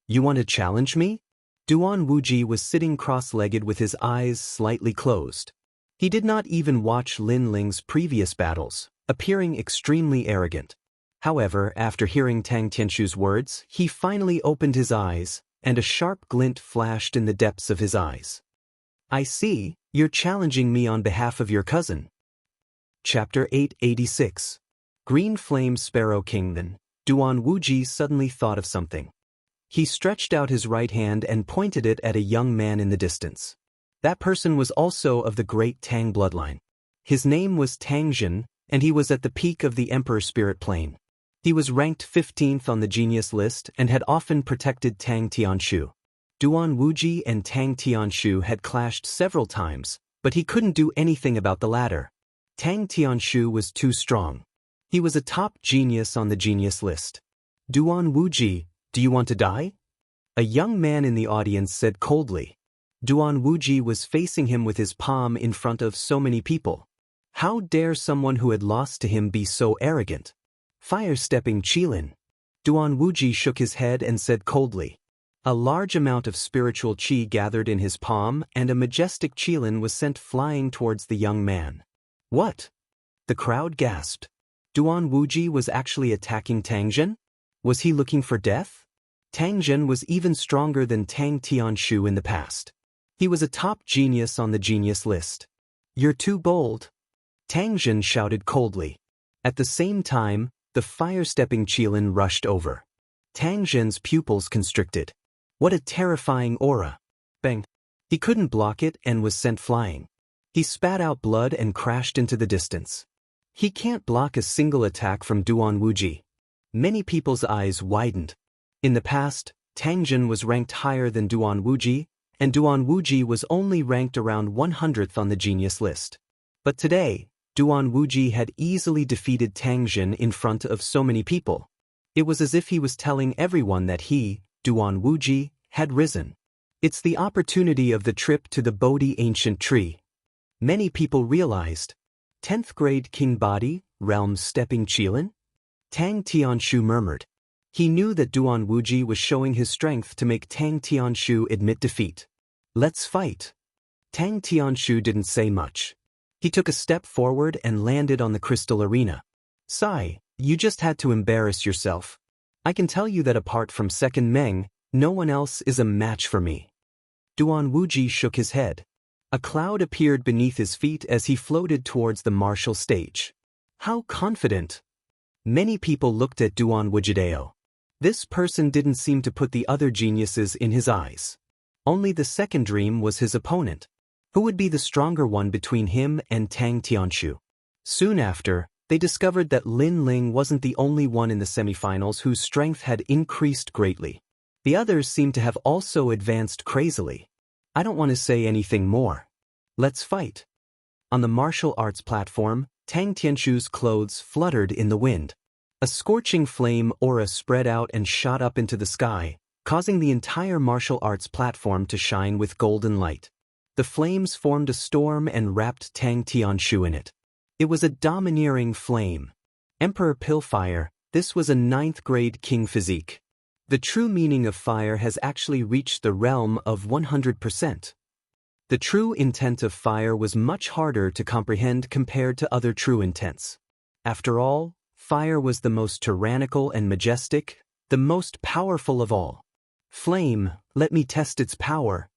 You want to challenge me? Duan Wuji was sitting cross-legged with his eyes slightly closed. He did not even watch Lin Ling's previous battles, appearing extremely arrogant. However, after hearing Tang Tianshu's words, he finally opened his eyes, and a sharp glint flashed in the depths of his eyes. I see, you're challenging me on behalf of your cousin. Chapter 886. Green Flame Sparrow King. Then, Duan Wuji suddenly thought of something. He stretched out his right hand and pointed it at a young man in the distance. That person was also of the great Tang bloodline. His name was Tang Jin, and he was at the peak of the Emperor Spirit Plane. He was ranked 15th on the genius list and had often protected Tang Tianshu. Duan Wuji and Tang Tianshu had clashed several times, but he couldn't do anything about the latter. Tang Tianshu was too strong. He was a top genius on the genius list. Duan Wuji, do you want to die? A young man in the audience said coldly. Duan Wuji was facing him with his palm in front of so many people. How dare someone who had lost to him be so arrogant? Fire-stepping Qilin. Duan Wuji shook his head and said coldly. A large amount of spiritual qi gathered in his palm and a majestic Qilin was sent flying towards the young man. What? The crowd gasped. Duan Wuji was actually attacking Tang Jin? Was he looking for death? Tang Jin was even stronger than Tang Tianshu in the past. He was a top genius on the genius list. You're too bold. Tang Jin shouted coldly. At the same time, the fire-stepping Qilin rushed over. Tang Jin's pupils constricted. What a terrifying aura. Bang. He couldn't block it and was sent flying. He spat out blood and crashed into the distance. He can't block a single attack from Duan Wuji. Many people's eyes widened. In the past, Tang Jin was ranked higher than Duan Wuji, and Duan Wuji was only ranked around 100th on the genius list. But today, Duan Wuji had easily defeated Tang Jin in front of so many people. It was as if he was telling everyone that he, Duan Wuji, had risen. It's the opportunity of the trip to the Bodhi ancient tree. Many people realized. 10th grade king body, realm stepping Qilin? Tang Tianshu murmured. He knew that Duan Wuji was showing his strength to make Tang Tianshu admit defeat. Let's fight. Tang Tianshu didn't say much. He took a step forward and landed on the crystal arena. Sigh, you just had to embarrass yourself. I can tell you that apart from Second Meng, no one else is a match for me. Duan Wuji shook his head. A cloud appeared beneath his feet as he floated towards the martial stage. How confident! Many people looked at Duan Wujideo. This person didn't seem to put the other geniuses in his eyes. Only the second dream was his opponent. Who would be the stronger one between him and Tang Tianshu? Soon after, they discovered that Lin Ling wasn't the only one in the semifinals whose strength had increased greatly. The others seemed to have also advanced crazily. I don't want to say anything more. Let's fight. On the martial arts platform, Tang Tianshu's clothes fluttered in the wind. A scorching flame aura spread out and shot up into the sky, causing the entire martial arts platform to shine with golden light. The flames formed a storm and wrapped Tang Tianshu in it. It was a domineering flame. Emperor Pillfire, this was a 9th grade king physique. The true meaning of fire has actually reached the realm of 100%. The true intent of fire was much harder to comprehend compared to other true intents. After all, fire was the most tyrannical and majestic, the most powerful of all. Flame, let me test its power.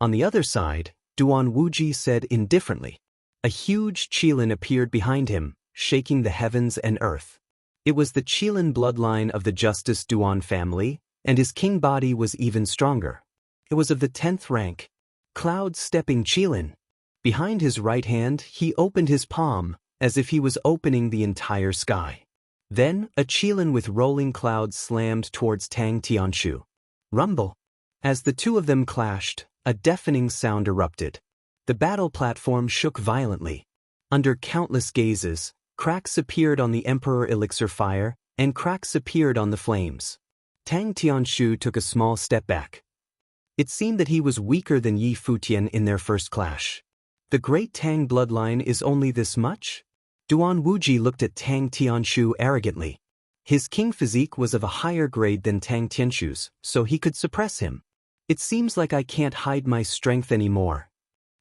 On the other side, Duan Wuji said indifferently. A huge Qilin appeared behind him, shaking the heavens and earth. It was the Qilin bloodline of the Justice Duan family, and his king body was even stronger. It was of the 10th rank. Cloud-stepping Qilin. Behind his right hand, he opened his palm, as if he was opening the entire sky. Then, a Qilin with rolling clouds slammed towards Tang Tianshu. Rumble. As the two of them clashed, a deafening sound erupted. The battle platform shook violently. Under countless gazes, cracks appeared on the Emperor Elixir Fire, and cracks appeared on the flames. Tang Tianshu took a small step back. It seemed that he was weaker than Yi Futian in their first clash. The great Tang bloodline is only this much? Duan Wuji looked at Tang Tianshu arrogantly. His king physique was of a higher grade than Tang Tianshu's, so he could suppress him. It seems like I can't hide my strength anymore.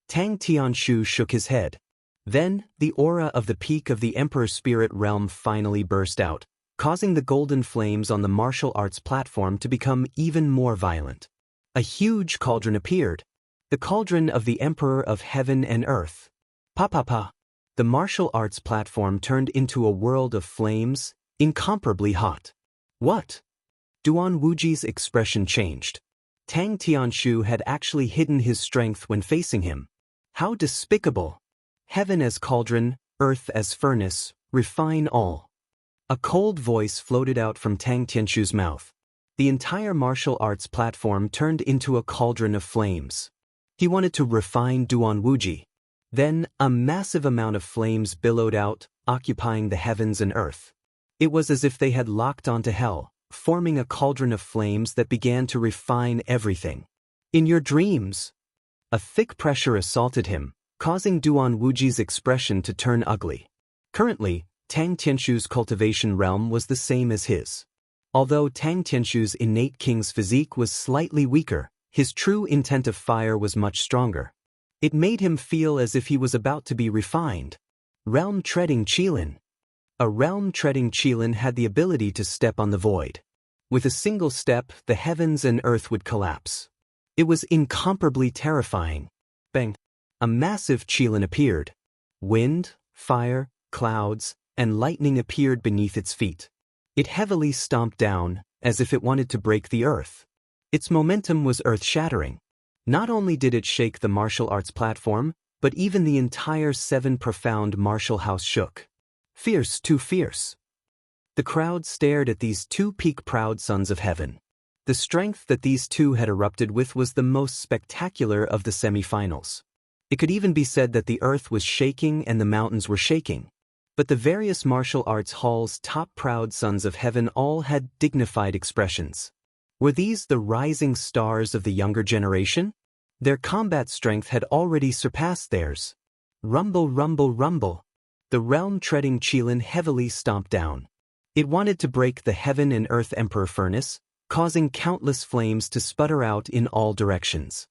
Tang Tianshu shook his head. Then, the aura of the peak of the Emperor Spirit Realm finally burst out, causing the golden flames on the martial arts platform to become even more violent. A huge cauldron appeared. The cauldron of the Emperor of Heaven and Earth. Pa pa pa. The martial arts platform turned into a world of flames, incomparably hot. What? Duan Wuji's expression changed. Tang Tianshu had actually hidden his strength when facing him. How despicable! Heaven as cauldron, earth as furnace, refine all. A cold voice floated out from Tang Tianshu's mouth. The entire martial arts platform turned into a cauldron of flames. He wanted to refine Duan Wuji. Then, a massive amount of flames billowed out, occupying the heavens and earth. It was as if they had locked onto hell, forming a cauldron of flames that began to refine everything. In your dreams! A thick pressure assaulted him, causing Duan Wuji's expression to turn ugly. Currently, Tang Tianshu's cultivation realm was the same as his. Although Tang Tianshu's innate king's physique was slightly weaker, his true intent of fire was much stronger. It made him feel as if he was about to be refined. Realm-treading Qilin. A realm-treading Qilin had the ability to step on the void. With a single step, the heavens and earth would collapse. It was incomparably terrifying. Bang! A massive Qilin appeared. Wind, fire, clouds, and lightning appeared beneath its feet. It heavily stomped down, as if it wanted to break the earth. Its momentum was earth-shattering. Not only did it shake the martial arts platform, but even the entire 7 profound martial house shook. Fierce, too fierce. The crowd stared at these 2 peak-proud sons of heaven. The strength that these 2 had erupted with was the most spectacular of the semi-finals. It could even be said that the earth was shaking and the mountains were shaking. But the various martial arts halls' top proud sons of heaven all had dignified expressions. Were these the rising stars of the younger generation? Their combat strength had already surpassed theirs. Rumble, rumble, rumble. The realm-treading Qilin heavily stomped down. It wanted to break the heaven and earth emperor furnace, causing countless flames to sputter out in all directions.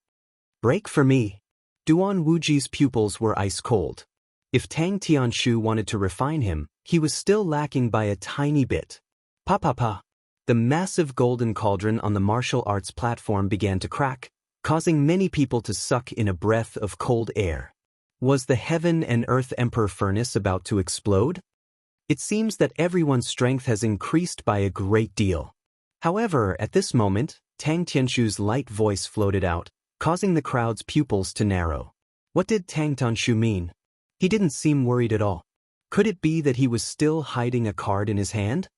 Break for me. Duan Wuji's pupils were ice-cold. If Tang Tianshu wanted to refine him, he was still lacking by a tiny bit. Pa. The massive golden cauldron on the martial arts platform began to crack, causing many people to suck in a breath of cold air. Was the heaven and earth emperor furnace about to explode? It seems that everyone's strength has increased by a great deal. However, at this moment, Tang Tianshu's light voice floated out, causing the crowd's pupils to narrow. What did Tang Tianshu mean? He didn't seem worried at all. Could it be that he was still hiding a card in his hand?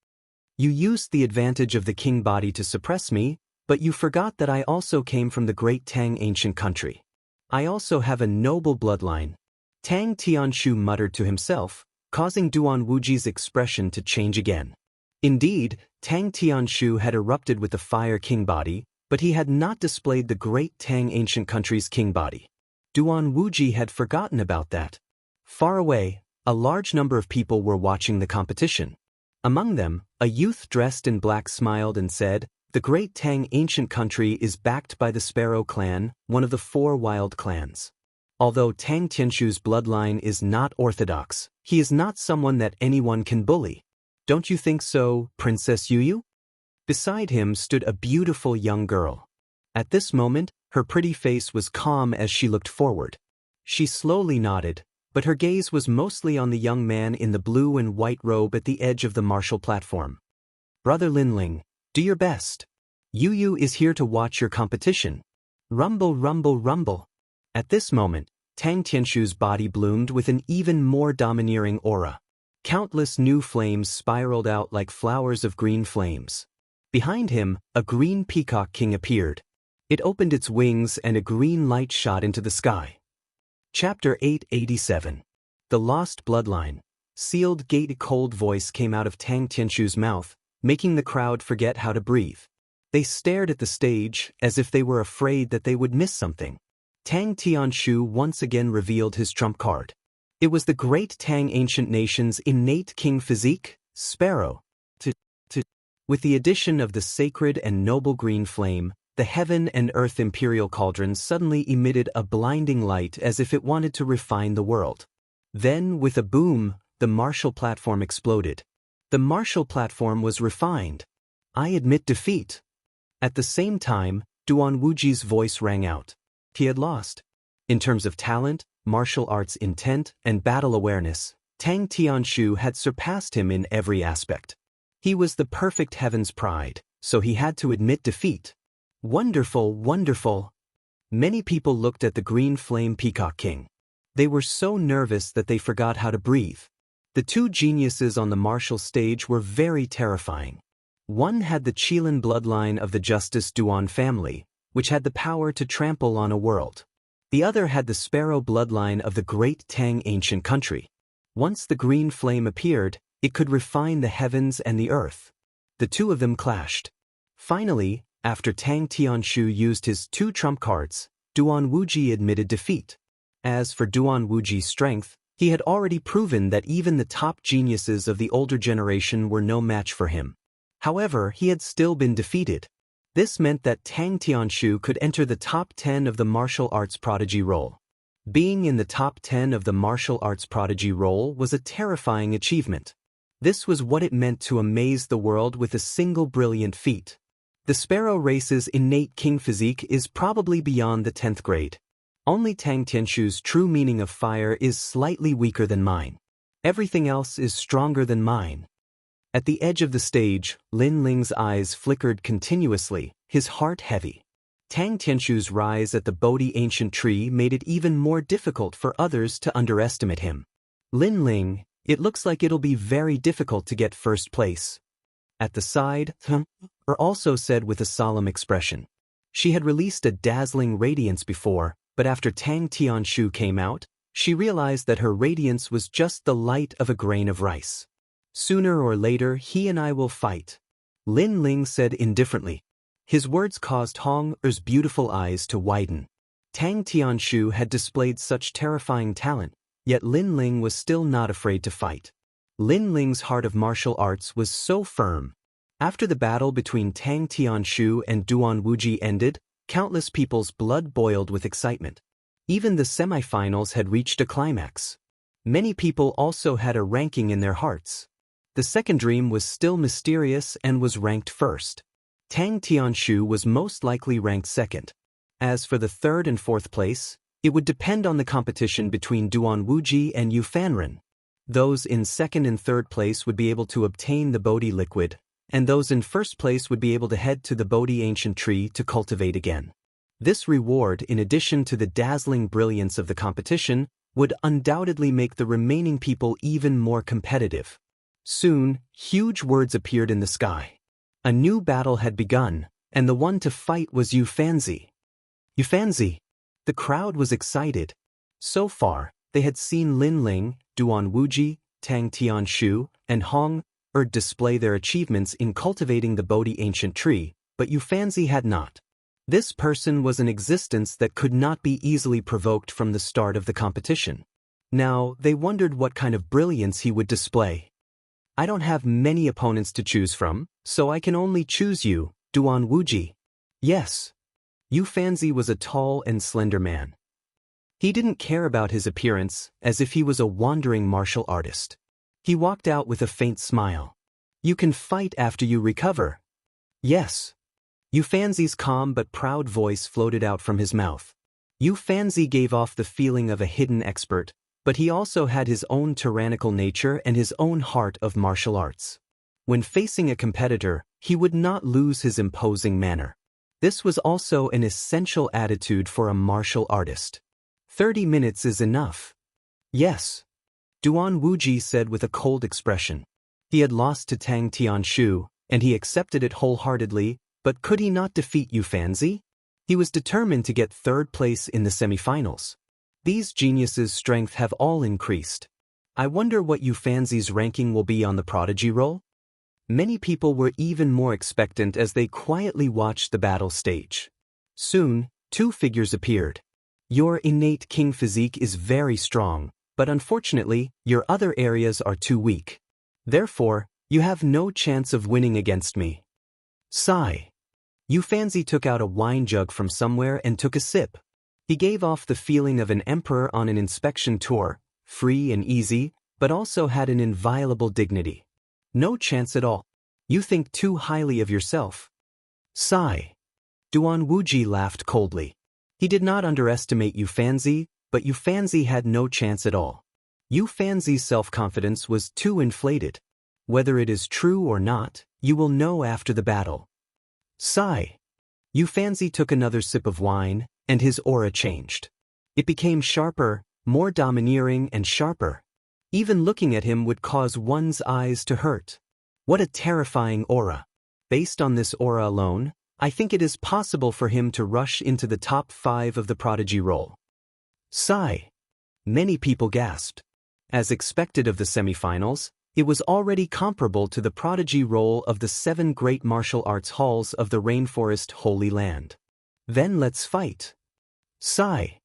You used the advantage of the king body to suppress me, but you forgot that I also came from the great Tang ancient country. I also have a noble bloodline. Tang Tianshu muttered to himself, causing Duan Wuji's expression to change again. Indeed, Tang Tianshu had erupted with the fire king body, but he had not displayed the great Tang ancient country's king body. Duan Wuji had forgotten about that. Far away, a large number of people were watching the competition. Among them, a youth dressed in black smiled and said, "The great Tang ancient country is backed by the Sparrow clan, one of the 4 wild clans. Although Tang Tianshu's bloodline is not orthodox, he is not someone that anyone can bully. Don't you think so, Princess Yuyu?" Beside him stood a beautiful young girl. At this moment, her pretty face was calm as she looked forward. She slowly nodded, but her gaze was mostly on the young man in the blue and white robe at the edge of the martial platform. "Brother Linling, do your best. Yuyu is here to watch your competition." Rumble, rumble, rumble. At this moment, Tang Tianshu's body bloomed with an even more domineering aura. Countless new flames spiraled out like flowers of green flames. Behind him, a green peacock king appeared. It opened its wings and a green light shot into the sky. Chapter 887. The Lost Bloodline. Sealed gate. A cold voice came out of Tang Tianshu's mouth, making the crowd forget how to breathe. They stared at the stage as if they were afraid that they would miss something. Tang Tianshu once again revealed his trump card. It was the great Tang ancient nation's innate king physique, Sparrow. With the addition of the sacred and noble green flame, the heaven and earth imperial cauldron suddenly emitted a blinding light as if it wanted to refine the world. Then, with a boom, the martial platform exploded. The martial platform was refined. "I admit defeat." At the same time, Duan Wuji's voice rang out. He had lost. In terms of talent, martial arts intent, and battle awareness, Tang Tianshu had surpassed him in every aspect. He was the perfect heaven's pride, so he had to admit defeat. Wonderful, wonderful. Many people looked at the green flame peacock king. They were so nervous that they forgot how to breathe. The two geniuses on the martial stage were very terrifying. One had the Qilin bloodline of the Justice Duan family, which had the power to trample on a world. The other had the Sparrow bloodline of the great Tang ancient country. Once the green flame appeared, it could refine the heavens and the earth. The two of them clashed. Finally, after Tang Tianshu used his 2 trump cards, Duan Wuji admitted defeat. As for Duan Wuji's strength, he had already proven that even the top geniuses of the older generation were no match for him. However, he had still been defeated. This meant that Tang Tianshu could enter the top 10 of the martial arts prodigy roll. Being in the top 10 of the martial arts prodigy roll was a terrifying achievement. This was what it meant to amaze the world with a single brilliant feat. The Sparrow race's innate king physique is probably beyond the 10th grade. Only Tang Tianshu's true meaning of fire is slightly weaker than mine. Everything else is stronger than mine. At the edge of the stage, Lin Ling's eyes flickered continuously, his heart heavy. Tang Tianshu's rise at the Bodhi ancient tree made it even more difficult for others to underestimate him. Lin Ling, it looks like it'll be very difficult to get first place. At the side, Er also said with a solemn expression. She had released a dazzling radiance before, but after Tang Tianshu came out, she realized that her radiance was just the light of a grain of rice. Sooner or later, he and I will fight, Lin Ling said indifferently. His words caused Hong Er's beautiful eyes to widen. Tang Tianshu had displayed such terrifying talent, yet Lin Ling was still not afraid to fight. Lin Ling's heart of martial arts was so firm. After the battle between Tang Tianshu and Duan Wuji ended, countless people's blood boiled with excitement. Even the semifinals had reached a climax. Many people also had a ranking in their hearts. The second dream was still mysterious and was ranked first. Tang Tianshu was most likely ranked second. As for the third and fourth place, it would depend on the competition between Duan Wuji and Yu Fanren. Those in second and third place would be able to obtain the Bodhi liquid, and those in first place would be able to head to the Bodhi ancient tree to cultivate again. This reward, in addition to the dazzling brilliance of the competition, would undoubtedly make the remaining people even more competitive. Soon, huge words appeared in the sky. A new battle had begun, and the one to fight was Yu Fanzi. Yu Fanzi! The crowd was excited. So far, they had seen Lin Ling, Duan Wuji, Tang Tianshu, and Hong Er display their achievements in cultivating the Bodhi ancient tree, but Yu Fanzi had not. This person was an existence that could not be easily provoked from the start of the competition. Now, they wondered what kind of brilliance he would display. I don't have many opponents to choose from, so I can only choose you, Duan Wuji. Yes. Yu Fanzi was a tall and slender man. He didn't care about his appearance, as if he was a wandering martial artist. He walked out with a faint smile. You can fight after you recover. Yes. Yu Fanzi's calm but proud voice floated out from his mouth. Yu Fanzi gave off the feeling of a hidden expert, but he also had his own tyrannical nature and his own heart of martial arts. When facing a competitor, he would not lose his imposing manner. This was also an essential attitude for a martial artist. 30 minutes is enough. Yes. Duan Wuji said with a cold expression. He had lost to Tang Tianshu, and he accepted it wholeheartedly, but could he not defeat Yu Fanzi? He was determined to get third place in the semifinals. These geniuses' strength have all increased. I wonder what Yu Fanzi's ranking will be on the prodigy roll? Many people were even more expectant as they quietly watched the battle stage. Soon, 2 figures appeared. Your innate king physique is very strong, but unfortunately, your other areas are too weak. Therefore, you have no chance of winning against me. Sigh. Yu Fanzi took out a wine jug from somewhere and took a sip. He gave off the feeling of an emperor on an inspection tour, free and easy, but also had an inviolable dignity. No chance at all. You think too highly of yourself. Sigh. Duan Wuji laughed coldly. He did not underestimate Yu Fanzi, but Yufanzi had no chance at all. Yufanzi's self-confidence was too inflated. Whether it is true or not, you will know after the battle. Sigh. Yufanzi took another sip of wine, and his aura changed. It became sharper, more domineering and sharper. Even looking at him would cause one's eyes to hurt. What a terrifying aura. Based on this aura alone, I think it is possible for him to rush into the top 5 of the prodigy role. Sigh. Many people gasped. As expected of the semifinals, it was already comparable to the prodigy role of the 7 great martial arts halls of the Rainforest Holy Land. Then let's fight. Sigh.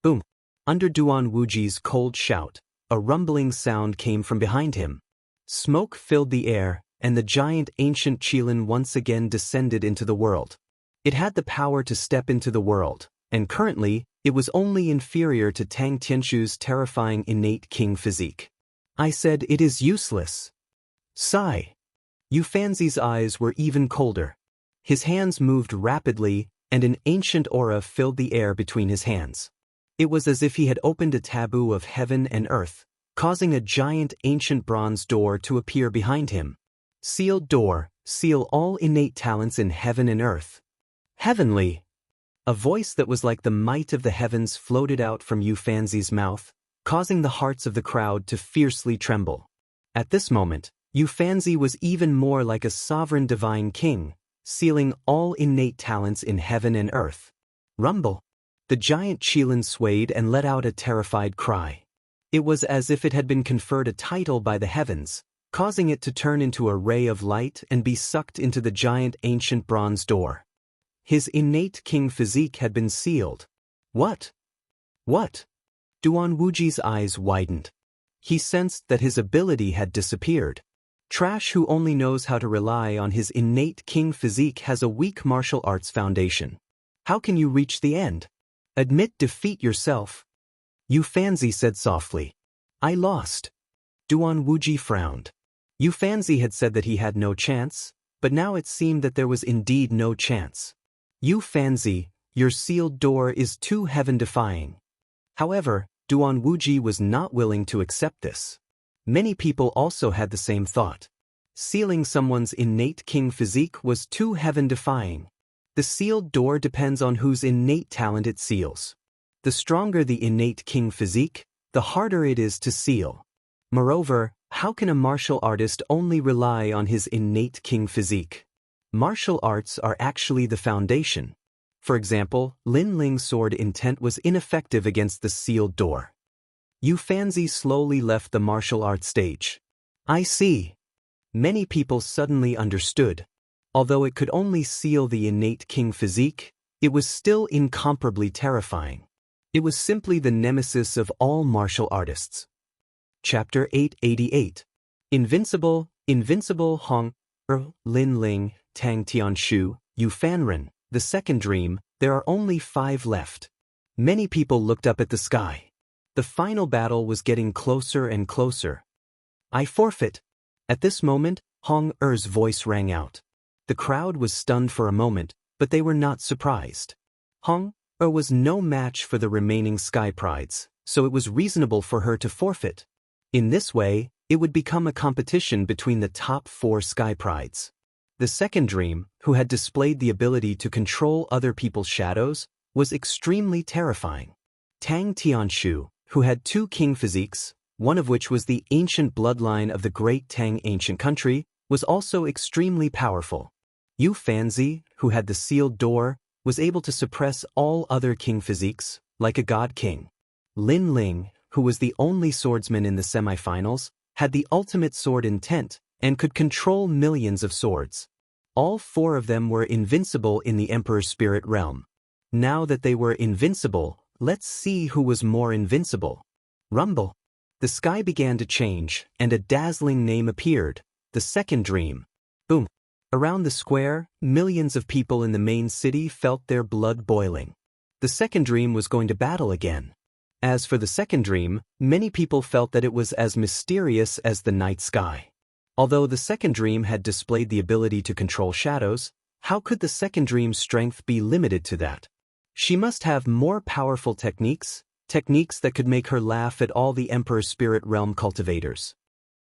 Boom. Under Duan Wuji's cold shout, a rumbling sound came from behind him. Smoke filled the air, and the giant ancient Qilin once again descended into the world. It had the power to step into the world, and currently, it was only inferior to Tang Tianshu's terrifying innate king physique. I said it is useless. Sigh. Yufanzi's eyes were even colder. His hands moved rapidly, and an ancient aura filled the air between his hands. It was as if he had opened a taboo of heaven and earth, causing a giant ancient bronze door to appear behind him. Sealed door, seal all innate talents in heaven and earth. Heavenly. A voice that was like the might of the heavens floated out from Yufanzi's mouth, causing the hearts of the crowd to fiercely tremble. At this moment, Yufanzi was even more like a sovereign divine king, sealing all innate talents in heaven and earth. Rumble. The giant Qilin swayed and let out a terrified cry. It was as if it had been conferred a title by the heavens, causing it to turn into a ray of light and be sucked into the giant ancient bronze door. His innate king physique had been sealed. What? What? Duan Wuji's eyes widened. He sensed that his ability had disappeared. Trash who only knows how to rely on his innate king physique has a weak martial arts foundation. How can you reach the end? Admit defeat yourself. Yufanzi said softly. I lost. Duan Wuji frowned. Yufanzi had said that he had no chance, but now it seemed that there was indeed no chance. Yufanzi, your sealed door is too heaven-defying. However, Duan Wuji was not willing to accept this. Many people also had the same thought. Sealing someone's innate king physique was too heaven-defying. The sealed door depends on whose innate talent it seals. The stronger the innate king physique, the harder it is to seal. Moreover, how can a martial artist only rely on his innate king physique? Martial arts are actually the foundation. For example, Lin Ling's sword intent was ineffective against the sealed door. Yufanzi slowly left the martial arts stage. I see. Many people suddenly understood. Although it could only seal the innate king physique, it was still incomparably terrifying. It was simply the nemesis of all martial artists. Chapter 888. Invincible, Invincible Hong, Lin Ling, Tang Tianshu, Yufanren, the second dream, there are only 5 left. Many people looked up at the sky. The final battle was getting closer and closer. I forfeit. At this moment, Hong Er's voice rang out. The crowd was stunned for a moment, but they were not surprised. Hong Er was no match for the remaining Sky Prides, so it was reasonable for her to forfeit. In this way, it would become a competition between the top 4 Sky Prides. The second dream, who had displayed the ability to control other people's shadows, was extremely terrifying. Tang Tianshu, who had 2 king physiques, one of which was the ancient bloodline of the great Tang ancient country, was also extremely powerful. Yufanzi, who had the sealed door, was able to suppress all other king physiques, like a god king. Lin Ling, who was the only swordsman in the semifinals, had the ultimate sword intent, and could control millions of swords. All 4 of them were invincible in the Emperor's spirit realm. Now that they were invincible, let's see who was more invincible. Rumble. The sky began to change, and a dazzling name appeared, the second dream. Boom. Around the square, millions of people in the main city felt their blood boiling. The second dream was going to battle again. As for the second dream, many people felt that it was as mysterious as the night sky. Although the second dream had displayed the ability to control shadows, how could the second dream's strength be limited to that? She must have more powerful techniques, techniques that could make her laugh at all the Emperor's Spirit Realm cultivators.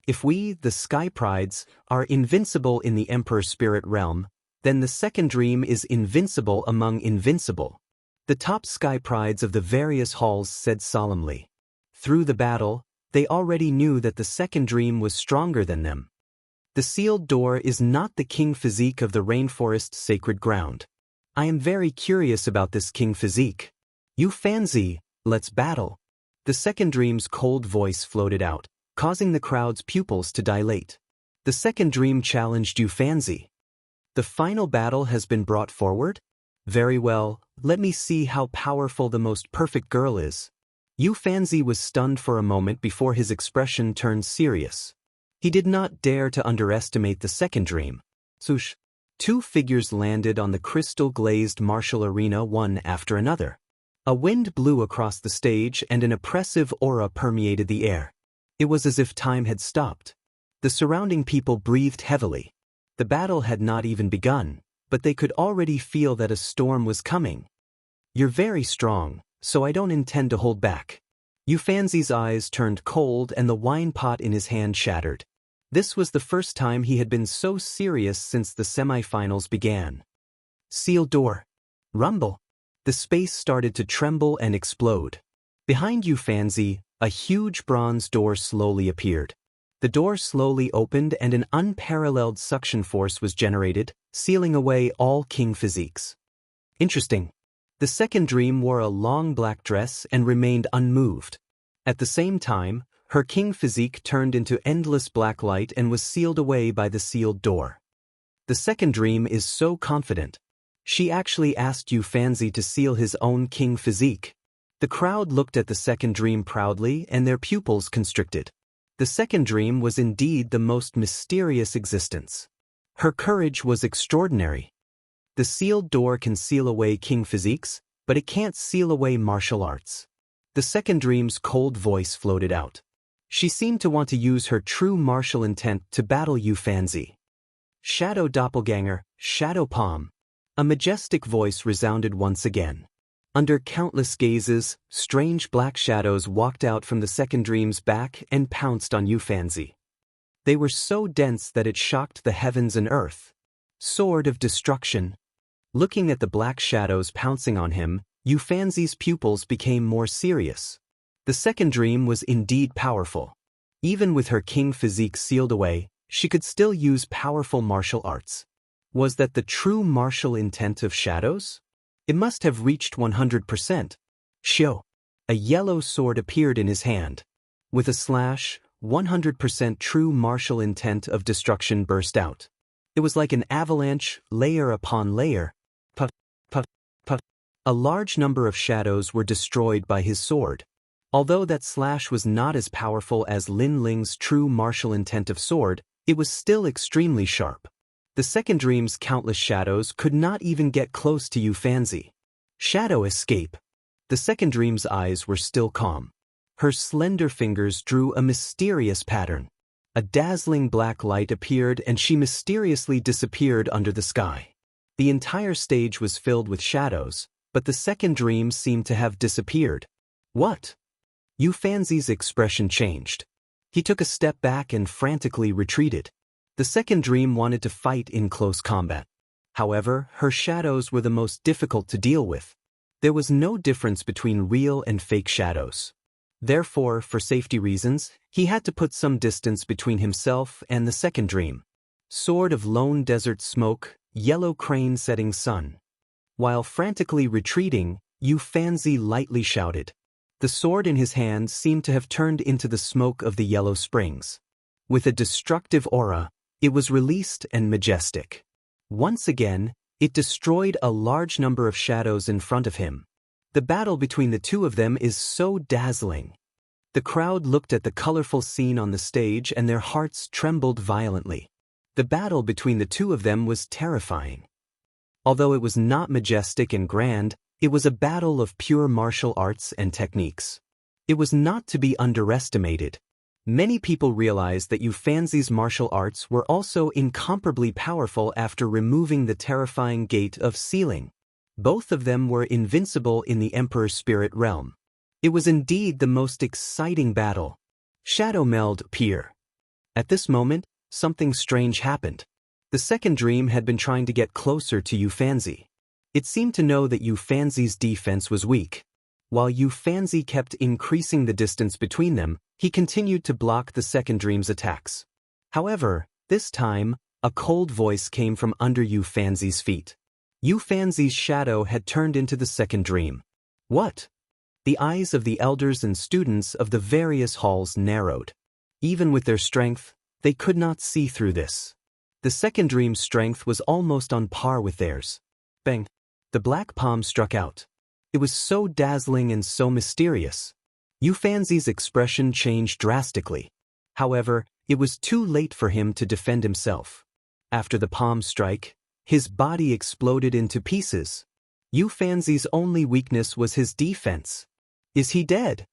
If we, the Sky Prides, are invincible in the Emperor's Spirit Realm, then the second dream is invincible among invincible. The top Sky Prides of the various halls said solemnly. Through the battle, they already knew that the second dream was stronger than them. The sealed door is not the king physique of the rainforest's sacred ground. I am very curious about this king physique. You fancy, let's battle. The second dream's cold voice floated out, causing the crowd's pupils to dilate. The second dream challenged you fancy. The final battle has been brought forward? Very well, let me see how powerful the most perfect girl is. Yu Fanzi was stunned for a moment before his expression turned serious. He did not dare to underestimate the second dream. Swoosh. Two figures landed on the crystal-glazed martial arena one after another. A wind blew across the stage and an oppressive aura permeated the air. It was as if time had stopped. The surrounding people breathed heavily. The battle had not even begun, but they could already feel that a storm was coming. You're very strong, so I don't intend to hold back. Yu Fanzi's eyes turned cold and the wine pot in his hand shattered. This was the first time he had been so serious since the semifinals began. Sealed door. Rumble. The space started to tremble and explode. Behind Yu Fanzi, a huge bronze door slowly appeared. The door slowly opened and an unparalleled suction force was generated, sealing away all king physiques. Interesting. The second dream wore a long black dress and remained unmoved. At the same time, her king physique turned into endless black light and was sealed away by the sealed door. The second dream is so confident. She actually asked Yu Fanzi to seal his own king physique. The crowd looked at the second dream proudly and their pupils constricted. The second dream was indeed the most mysterious existence. Her courage was extraordinary. The sealed door can seal away king physiques, but it can't seal away martial arts. The second dream's cold voice floated out. She seemed to want to use her true martial intent to battle Yu Fanzi. Shadow Doppelganger, Shadow Palm. A majestic voice resounded once again. Under countless gazes, strange black shadows walked out from the second dream's back and pounced on Yu Fanzi. They were so dense that it shocked the heavens and earth. Sword of Destruction. Looking at the black shadows pouncing on him, Yu Fanzi's pupils became more serious. The second dream was indeed powerful. Even with her king physique sealed away, she could still use powerful martial arts. Was that the true martial intent of shadows? It must have reached 100%. Shio. A yellow sword appeared in his hand. With a slash, 100% true martial intent of destruction burst out. It was like an avalanche, layer upon layer. Puff, puff, puff. A large number of shadows were destroyed by his sword. Although that slash was not as powerful as Lin Ling's true martial intent of sword, it was still extremely sharp. The second dream's countless shadows could not even get close to Yu Fanzi. Shadow escape. The second dream's eyes were still calm. Her slender fingers drew a mysterious pattern. A dazzling black light appeared and she mysteriously disappeared under the sky. The entire stage was filled with shadows, but the second dream seemed to have disappeared. What? Yu Fanzi's expression changed. He took a step back and frantically retreated. The second dream wanted to fight in close combat. However, her shadows were the most difficult to deal with. There was no difference between real and fake shadows. Therefore, for safety reasons, he had to put some distance between himself and the second dream. Sword of Lone Desert Smoke, Yellow Crane Setting Sun. While frantically retreating, Yu Fanzi lightly shouted. The sword in his hand seemed to have turned into the smoke of the Yellow Springs. With a destructive aura, it was released and majestic. Once again, it destroyed a large number of shadows in front of him. The battle between the two of them is so dazzling. The crowd looked at the colorful scene on the stage and their hearts trembled violently. The battle between the two of them was terrifying. Although it was not majestic and grand, it was a battle of pure martial arts and techniques. It was not to be underestimated. Many people realized that Yu Fanzi's martial arts were also incomparably powerful after removing the terrifying gate of sealing. Both of them were invincible in the Emperor's Spirit Realm. It was indeed the most exciting battle. Shadow Meld appear. At this moment, something strange happened. The second dream had been trying to get closer to Yufanzi. It seemed to know that Yufanzi's defense was weak. While Yufanzi kept increasing the distance between them, he continued to block the second dream's attacks. However, this time, a cold voice came from under Yufanzi's feet. Yufanzi's shadow had turned into the second dream. What? The eyes of the elders and students of the various halls narrowed. Even with their strength, they could not see through this. The second dream's strength was almost on par with theirs. Bang! The black palm struck out. It was so dazzling and so mysterious. Yufanzi's expression changed drastically. However, it was too late for him to defend himself. After the palm strike, his body exploded into pieces. Yufanzi's only weakness was his defense. Is he dead?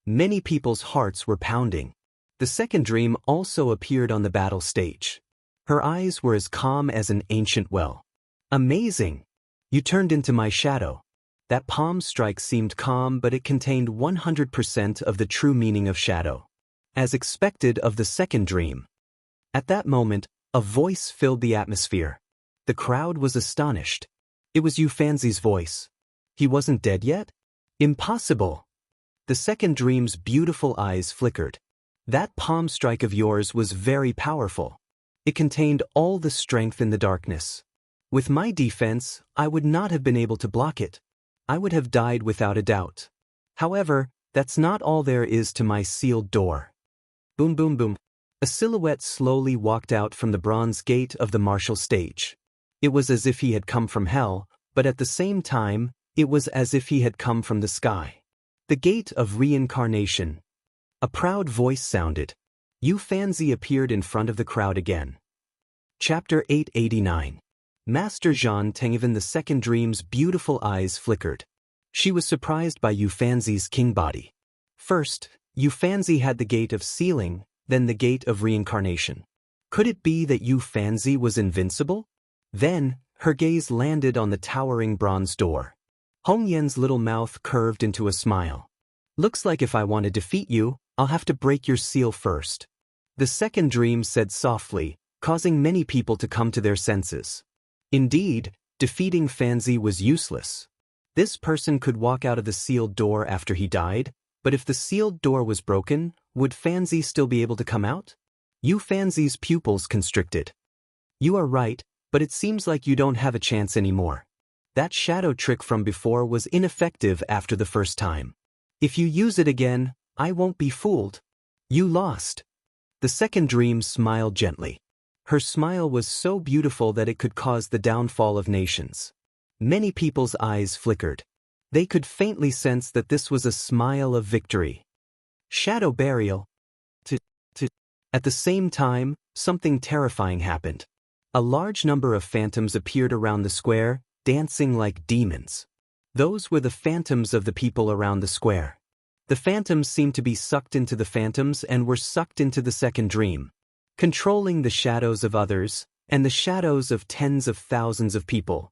Many people's hearts were pounding. The second dream also appeared on the battle stage. Her eyes were as calm as an ancient well. Amazing! You turned into my shadow. That palm strike seemed calm, but it contained 100% of the true meaning of shadow. As expected of the second dream. At that moment, a voice filled the atmosphere. The crowd was astonished. It was Yufanzi's voice. He wasn't dead yet? Impossible! The second dream's beautiful eyes flickered. That palm strike of yours was very powerful. It contained all the strength in the darkness. With my defense, I would not have been able to block it. I would have died without a doubt. However, that's not all there is to my sealed door. Boom boom boom. A silhouette slowly walked out from the bronze gate of the martial stage. It was as if he had come from hell, but at the same time, it was as if he had come from the sky. The gate of reincarnation. A proud voice sounded. Yufanzi appeared in front of the crowd again. Chapter 889. Master Jean Tengivan the second dream's beautiful eyes flickered. She was surprised by Yufanzi's king body. First, Yufanzi had the gate of sealing, then the gate of reincarnation. Could it be that Yufanzi was invincible? Then, her gaze landed on the towering bronze door. Hong Yan's little mouth curved into a smile. Looks like if I want to defeat you, I'll have to break your seal first. The second dream said softly, causing many people to come to their senses. Indeed, defeating Fanzi was useless. This person could walk out of the sealed door after he died, but if the sealed door was broken, would Fanzi still be able to come out? Yufanzi's pupils constricted. You are right, but it seems like you don't have a chance anymore. That shadow trick from before was ineffective after the first time. If you use it again, I won't be fooled. You lost. The second dream smiled gently. Her smile was so beautiful that it could cause the downfall of nations. Many people's eyes flickered. They could faintly sense that this was a smile of victory. Shadow burial. At the same time, something terrifying happened. A large number of phantoms appeared around the square, dancing like demons. Those were the phantoms of the people around the square. The phantoms seemed to be sucked into the phantoms and were sucked into the second dream, controlling the shadows of others, and the shadows of tens of thousands of people.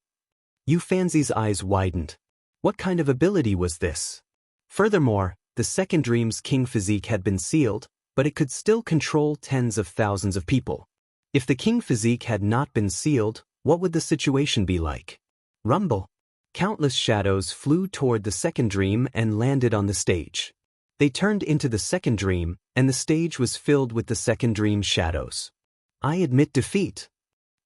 Yufanzi's eyes widened. What kind of ability was this? Furthermore, the second dream's king physique had been sealed, but it could still control tens of thousands of people. If the king physique had not been sealed, what would the situation be like? Rumble. Countless shadows flew toward the second dream and landed on the stage. They turned into the second dream, and the stage was filled with the second dream's shadows. I admit defeat.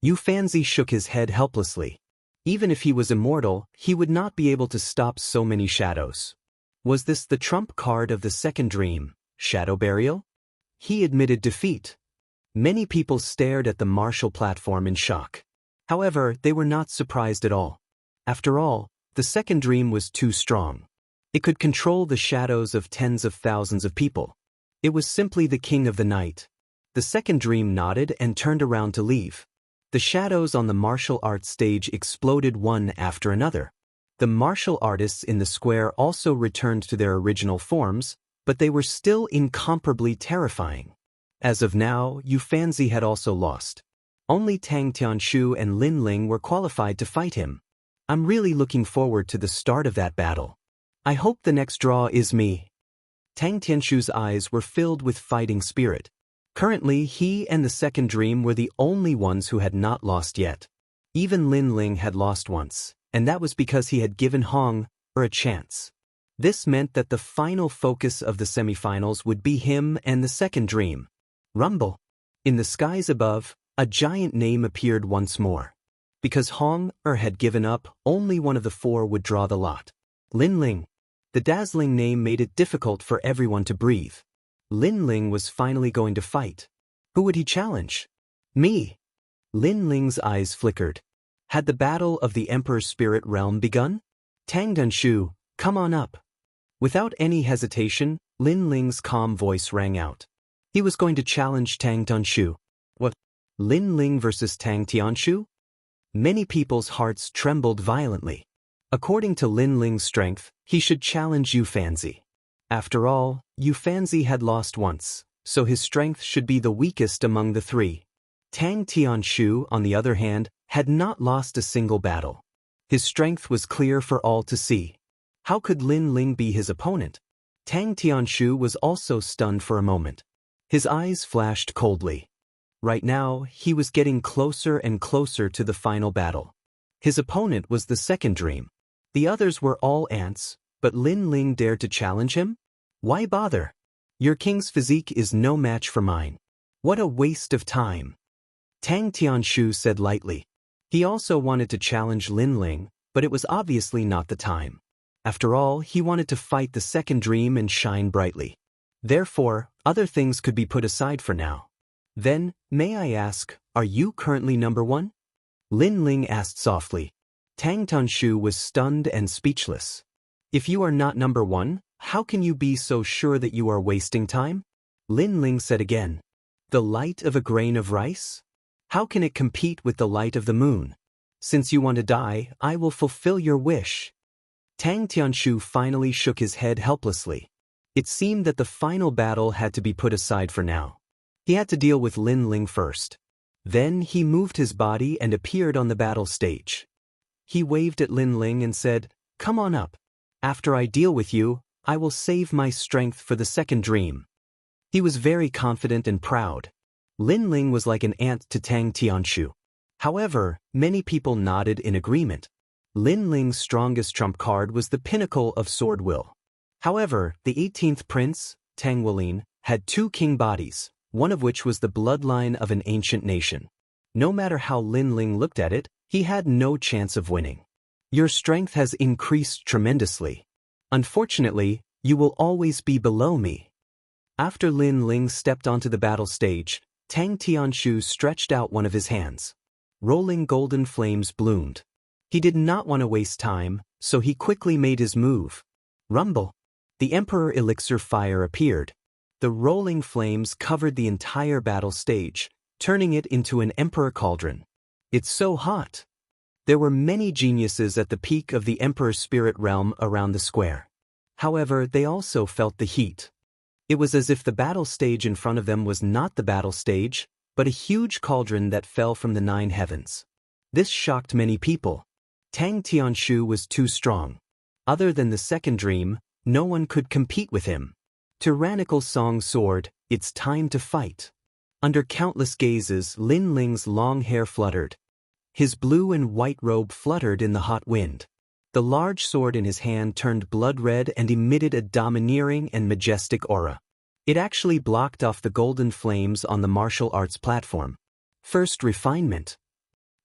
Yufanzi shook his head helplessly. Even if he was immortal, he would not be able to stop so many shadows. Was this the trump card of the second dream, shadow burial? He admitted defeat. Many people stared at the martial platform in shock. However, they were not surprised at all. After all, the second dream was too strong. It could control the shadows of tens of thousands of people. It was simply the king of the night. The second dream nodded and turned around to leave. The shadows on the martial arts stage exploded one after another. The martial artists in the square also returned to their original forms, but they were still incomparably terrifying. As of now, Yufanzi had also lost. Only Tang Tianshu and Lin Ling were qualified to fight him. I'm really looking forward to the start of that battle. I hope the next draw is me. Tang Tianshu's eyes were filled with fighting spirit. Currently, he and the second dream were the only ones who had not lost yet. Even Lin Ling had lost once, and that was because he had given Hong a chance. This meant that the final focus of the semifinals would be him and the second dream. Rumble. In the skies above, a giant name appeared once more. Because Hong had given up, only one of the four would draw the lot. Lin Ling. The dazzling name made it difficult for everyone to breathe. Lin Ling was finally going to fight. Who would he challenge? Me. Lin Ling's eyes flickered. Had the battle of the Emperor's Spirit Realm begun? Tang Dunshu, come on up. Without any hesitation, Lin Ling's calm voice rang out. He was going to challenge Tang Dunshu. What? Lin Ling versus Tang Tianshu? Many people's hearts trembled violently. According to Lin Ling's strength, he should challenge Yu Fanzi. After all, Yu Fanzi had lost once, so his strength should be the weakest among the three. Tang Tianshu, on the other hand, had not lost a single battle. His strength was clear for all to see. How could Lin Ling be his opponent? Tang Tianshu was also stunned for a moment. His eyes flashed coldly. Right now, he was getting closer and closer to the final battle. His opponent was the second dream. The others were all ants, but Lin Ling dared to challenge him? Why bother? Your king's physique is no match for mine. What a waste of time. Tang Tianshu said lightly. He also wanted to challenge Lin Ling, but it was obviously not the time. After all, he wanted to fight the second dream and shine brightly. Therefore, other things could be put aside for now. Then, may I ask, are you currently number one? Lin Ling asked softly. Tang Tianshu was stunned and speechless. If you are not number one, how can you be so sure that you are wasting time? Lin Ling said again. The light of a grain of rice? How can it compete with the light of the moon? Since you want to die, I will fulfill your wish. Tang Tianshu finally shook his head helplessly. It seemed that the final battle had to be put aside for now. He had to deal with Lin Ling first. Then he moved his body and appeared on the battle stage. He waved at Lin Ling and said, "Come on up. After I deal with you, I will save my strength for the second dream." He was very confident and proud. Lin Ling was like an ant to Tang Tianshu. However, many people nodded in agreement. Lin Ling's strongest trump card was the pinnacle of sword will. However, the 18th prince, Tang Weilin, had two king bodies, one of which was the bloodline of an ancient nation. No matter how Lin Ling looked at it, he had no chance of winning. Your strength has increased tremendously. Unfortunately, you will always be below me. After Lin Ling stepped onto the battle stage, Tang Tianshu stretched out one of his hands. Rolling golden flames bloomed. He did not want to waste time, so he quickly made his move. Rumble. The Emperor Elixir Fire appeared. The rolling flames covered the entire battle stage, turning it into an Emperor Cauldron. It's so hot. There were many geniuses at the peak of the Emperor's Spirit Realm around the square. However, they also felt the heat. It was as if the battle stage in front of them was not the battle stage, but a huge cauldron that fell from the 9 heavens. This shocked many people. Tang Tianshu was too strong. Other than the second dream, no one could compete with him. Tyrannical song soared, it's time to fight. Under countless gazes, Lin Ling's long hair fluttered. His blue and white robe fluttered in the hot wind. The large sword in his hand turned blood red and emitted a domineering and majestic aura. It actually blocked off the golden flames on the martial arts platform. First refinement.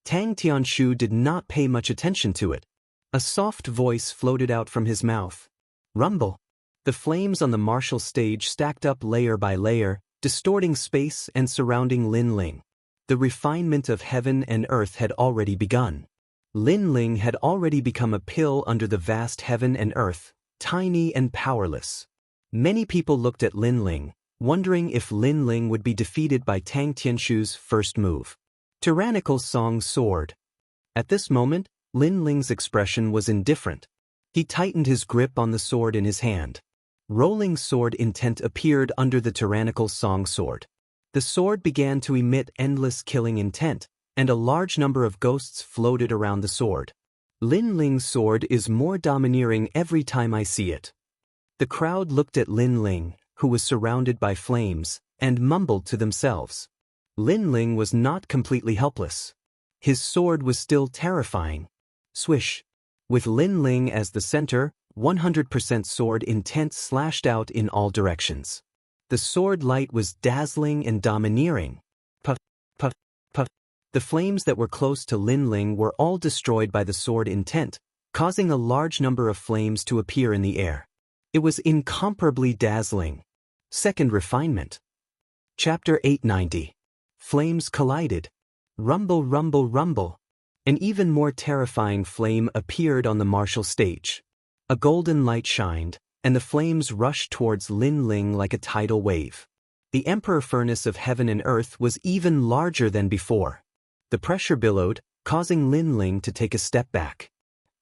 Tang Tianshu did not pay much attention to it. A soft voice floated out from his mouth. Rumble. The flames on the martial stage stacked up layer by layer, distorting space and surrounding Lin Ling. The refinement of heaven and earth had already begun. Lin Ling had already become a pill under the vast heaven and earth, tiny and powerless. Many people looked at Lin Ling, wondering if Lin Ling would be defeated by Tang Tianshu's first move. Tyrannical song soared. At this moment, Lin Ling's expression was indifferent. He tightened his grip on the sword in his hand. Rolling sword intent appeared under the tyrannical song sword. The sword began to emit endless killing intent, and a large number of ghosts floated around the sword. Lin Ling's sword is more domineering every time I see it. The crowd looked at Lin Ling, who was surrounded by flames, and mumbled to themselves. Lin Ling was not completely helpless. His sword was still terrifying. Swish. With Lin Ling as the center, 100% sword intent slashed out in all directions. The sword light was dazzling and domineering. Puff, puff, puff. The flames that were close to Lin Ling were all destroyed by the sword intent, causing a large number of flames to appear in the air. It was incomparably dazzling. Second refinement. Chapter 890. Flames collided. Rumble, rumble, rumble. An even more terrifying flame appeared on the martial stage. A golden light shined, and the flames rushed towards Lin Ling like a tidal wave. The emperor furnace of heaven and earth was even larger than before. The pressure billowed, causing Lin Ling to take a step back.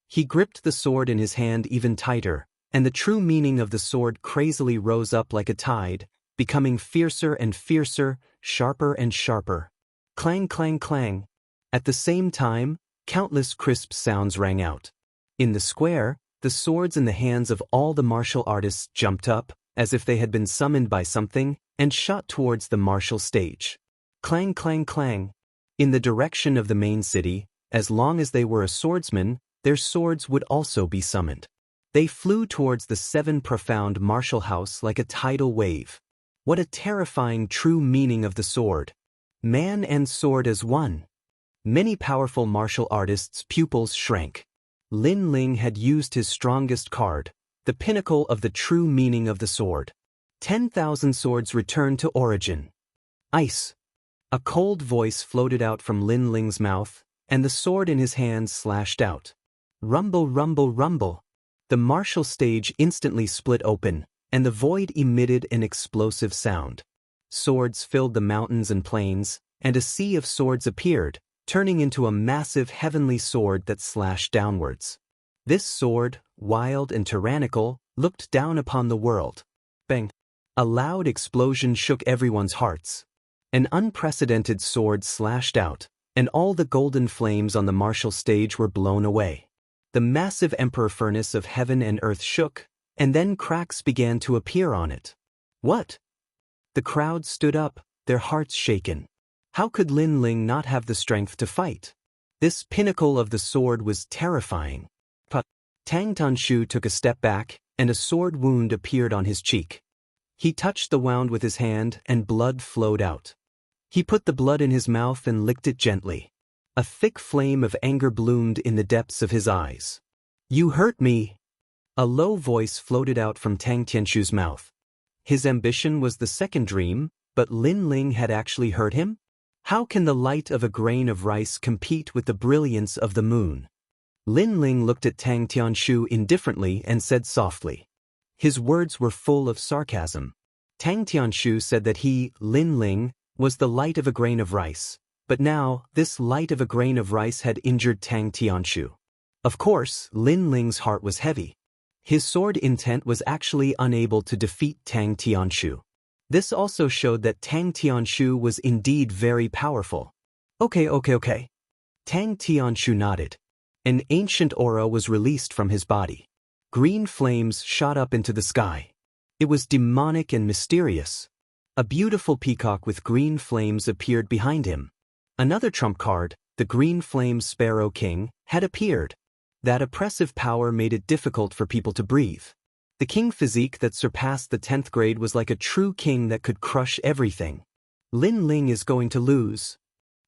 He gripped the sword in his hand even tighter, and the true meaning of the sword crazily rose up like a tide, becoming fiercer and fiercer, sharper and sharper. Clang, clang, clang. At the same time, countless crisp sounds rang out. In the square, the swords in the hands of all the martial artists jumped up, as if they had been summoned by something, and shot towards the martial stage. Clang, clang, clang. In the direction of the main city, as long as they were a swordsman, their swords would also be summoned. They flew towards the seven profound martial house like a tidal wave. What a terrifying true meaning of the sword. Man and sword as one. Many powerful martial artists' pupils shrank. Lin Ling had used his strongest card, the pinnacle of the true meaning of the sword. 10,000 swords returned to origin. Ice. A cold voice floated out from Lin Ling's mouth, and the sword in his hands slashed out. Rumble, rumble, rumble. The martial stage instantly split open, and the void emitted an explosive sound. Swords filled the mountains and plains, and a sea of swords appeared, turning into a massive heavenly sword that slashed downwards. This sword, wild and tyrannical, looked down upon the world. Bang! A loud explosion shook everyone's hearts. An unprecedented sword slashed out, and all the golden flames on the martial stage were blown away. The massive emperor furnace of heaven and earth shook, and then cracks began to appear on it. What? The crowd stood up, their hearts shaken. How could Lin Ling not have the strength to fight? This pinnacle of the sword was terrifying. Tang Tanshu took a step back, and a sword wound appeared on his cheek. He touched the wound with his hand, and blood flowed out. He put the blood in his mouth and licked it gently. A thick flame of anger bloomed in the depths of his eyes. You hurt me! A low voice floated out from Tang Tianshu's mouth. His ambition was the second dream, but Lin Ling had actually hurt him? How can the light of a grain of rice compete with the brilliance of the moon? Lin Ling looked at Tang Tianshu indifferently and said softly. His words were full of sarcasm. Tang Tianshu said that he, Lin Ling, was the light of a grain of rice, but now this light of a grain of rice had injured Tang Tianshu. Of course, Lin Ling's heart was heavy. His sword intent was actually unable to defeat Tang Tianshu. This also showed that Tang Tianshu was indeed very powerful. Okay. Tang Tianshu nodded. An ancient aura was released from his body. Green flames shot up into the sky. It was demonic and mysterious. A beautiful peacock with green flames appeared behind him. Another trump card, the Green Flame Sparrow King, had appeared. That oppressive power made it difficult for people to breathe. The king physique that surpassed the 10th grade was like a true king that could crush everything. Lin Ling is going to lose.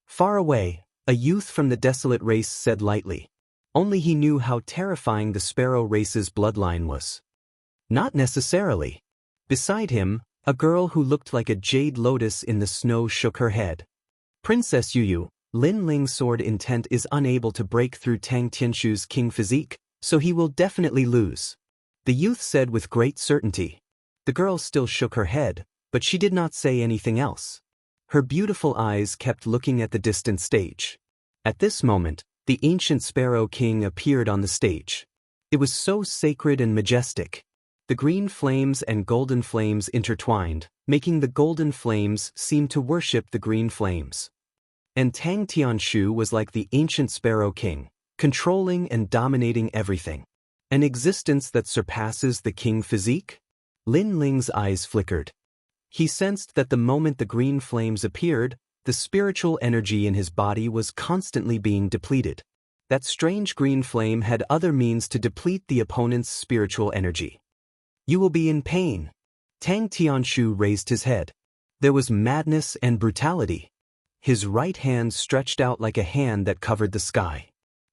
Far away, a youth from the desolate race said lightly. Only he knew how terrifying the sparrow race's bloodline was. Not necessarily. Beside him, a girl who looked like a jade lotus in the snow shook her head. Princess Yuyu, Lin Ling's sword intent is unable to break through Tang Tianshu's king physique, so he will definitely lose. The youth said with great certainty. The girl still shook her head, but she did not say anything else. Her beautiful eyes kept looking at the distant stage. At this moment, the ancient Sparrow King appeared on the stage. It was so sacred and majestic. The green flames and golden flames intertwined, making the golden flames seem to worship the green flames. And Tang Tianshu was like the ancient Sparrow King, controlling and dominating everything. An existence that surpasses the king physique? Lin Ling's eyes flickered. He sensed that the moment the green flames appeared, the spiritual energy in his body was constantly being depleted. That strange green flame had other means to deplete the opponent's spiritual energy. You will be in pain. Tang Tianshu raised his head. There was madness and brutality. His right hand stretched out like a hand that covered the sky.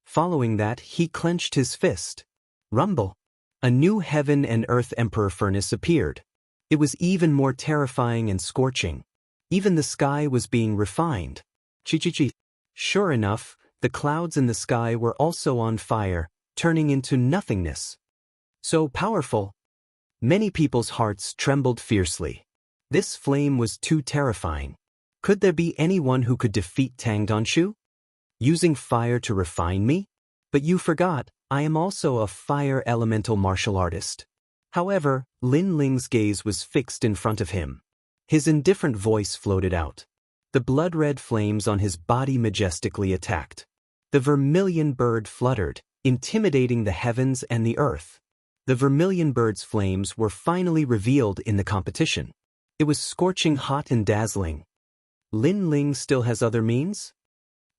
Following that, he clenched his fist. Rumble. A new heaven and earth emperor furnace appeared. It was even more terrifying and scorching. Even the sky was being refined. Chi-chi-chi. Sure enough, the clouds in the sky were also on fire, turning into nothingness. So powerful. Many people's hearts trembled fiercely. This flame was too terrifying. Could there be anyone who could defeat Tang Donshu? Using fire to refine me? But you forgot, I am also a fire elemental martial artist. However, Lin Ling's gaze was fixed in front of him. His indifferent voice floated out. The blood-red flames on his body majestically attacked. The vermilion bird fluttered, intimidating the heavens and the earth. The vermilion bird's flames were finally revealed in the competition. It was scorching hot and dazzling. Lin Ling still has other means?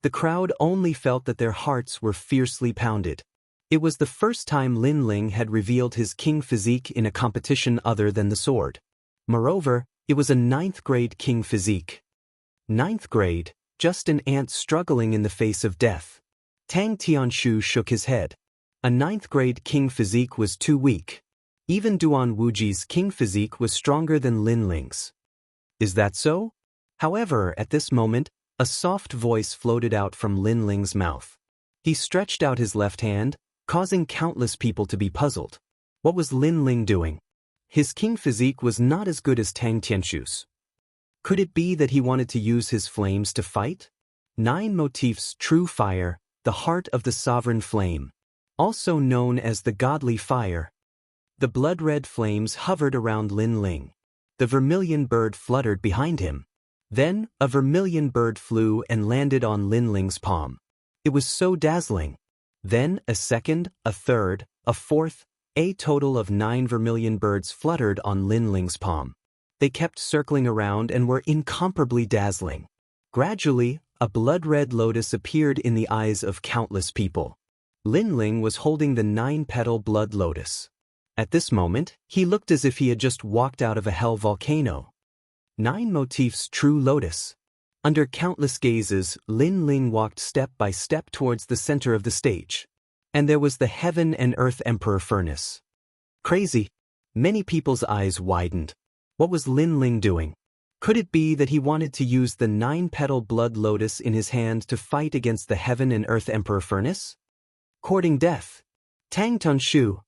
The crowd only felt that their hearts were fiercely pounded. It was the first time Lin Ling had revealed his king physique in a competition other than the sword. Moreover, it was a 9th grade king physique. 9th grade, just an ant struggling in the face of death. Tang Tianshu shook his head. A 9th grade king physique was too weak. Even Duan Wuji's king physique was stronger than Lin Ling's. Is that so? However, at this moment, a soft voice floated out from Lin Ling's mouth. He stretched out his left hand, causing countless people to be puzzled. What was Lin Ling doing? His king physique was not as good as Tang Tianshu's. Could it be that he wanted to use his flames to fight? 9 motifs true fire, the heart of the sovereign flame. Also known as the godly fire. The blood-red flames hovered around Lin Ling. The vermilion bird fluttered behind him. Then, a vermilion bird flew and landed on Lin Ling's palm. It was so dazzling. Then, a second, a third, a fourth, a total of 9 vermilion birds fluttered on Lin Ling's palm. They kept circling around and were incomparably dazzling. Gradually, a blood-red lotus appeared in the eyes of countless people. Lin Ling was holding the 9-petal blood lotus. At this moment, he looked as if he had just walked out of a hell volcano. 9 motifs true lotus. Under countless gazes, Lin Ling walked step by step towards the center of the stage. And there was the Heaven and Earth Emperor furnace. Crazy. Many people's eyes widened. What was Lin Ling doing? Could it be that he wanted to use the 9-petal blood lotus in his hand to fight against the Heaven and Earth Emperor furnace? Courting death. Tang Tianshu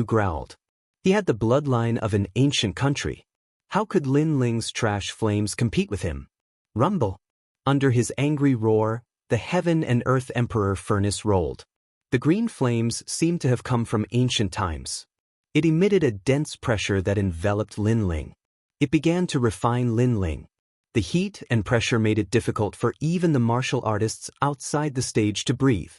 growled. He had the bloodline of an ancient country. How could Lin Ling's trash flames compete with him? Rumble. Under his angry roar, the Heaven and Earth Emperor furnace rolled. The green flames seemed to have come from ancient times. It emitted a dense pressure that enveloped Lin Ling. It began to refine Lin Ling. The heat and pressure made it difficult for even the martial artists outside the stage to breathe.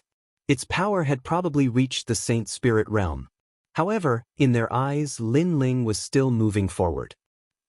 Its power had probably reached the Saint Spirit realm. However, in their eyes, Lin Ling was still moving forward.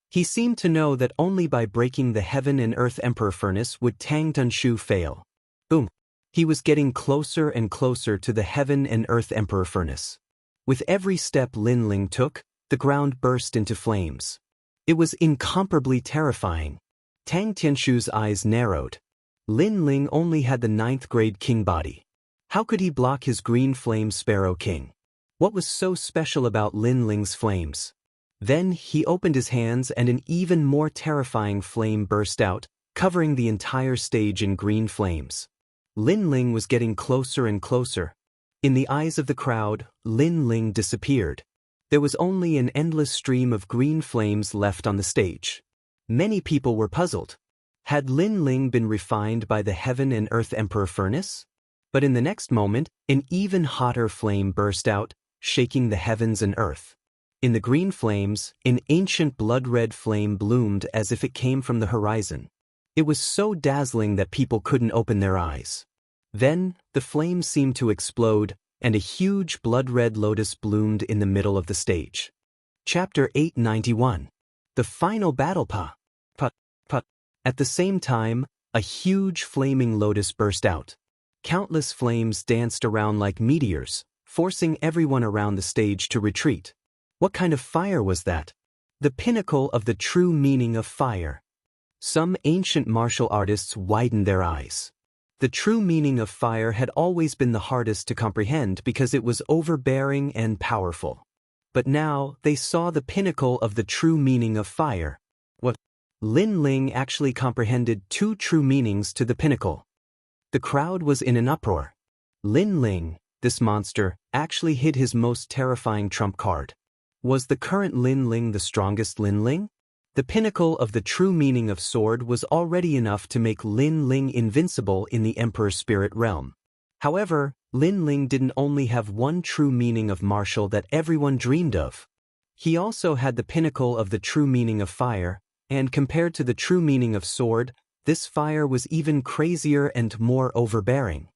He seemed to know that only by breaking the Heaven and Earth Emperor furnace would Tang Donshu fail. Boom! He was getting closer and closer to the Heaven and Earth Emperor furnace. With every step Lin Ling took, the ground burst into flames. It was incomparably terrifying. Tang Tianshu's eyes narrowed. Lin Ling only had the 9th grade king body. How could he block his green flame Sparrow King? What was so special about Lin Ling's flames? Then he opened his hands and an even more terrifying flame burst out, covering the entire stage in green flames. Lin Ling was getting closer and closer. In the eyes of the crowd, Lin Ling disappeared. There was only an endless stream of green flames left on the stage. Many people were puzzled. Had Lin Ling been refined by the Heaven and Earth Emperor furnace? But in the next moment, an even hotter flame burst out, shaking the heavens and earth. In the green flames, an ancient blood-red flame bloomed as if it came from the horizon. It was so dazzling that people couldn't open their eyes. Then, the flames seemed to explode, and a huge blood-red lotus bloomed in the middle of the stage. Chapter 891. The Final Battle Pa. At the same time, a huge flaming lotus burst out. Countless flames danced around like meteors, forcing everyone around the stage to retreat. What kind of fire was that? The pinnacle of the true meaning of fire. Some ancient martial artists widened their eyes. The true meaning of fire had always been the hardest to comprehend because it was overbearing and powerful. But now they saw the pinnacle of the true meaning of fire. What? Lin Ling actually comprehended two true meanings to the pinnacle. The crowd was in an uproar. Lin Ling, this monster, actually hid his most terrifying trump card. Was the current Lin Ling the strongest Lin Ling? The pinnacle of the true meaning of sword was already enough to make Lin Ling invincible in the Emperor's spirit realm. However, Lin Ling didn't only have one true meaning of martial that everyone dreamed of. He also had the pinnacle of the true meaning of fire, and compared to the true meaning of sword, this fire was even crazier and more overbearing.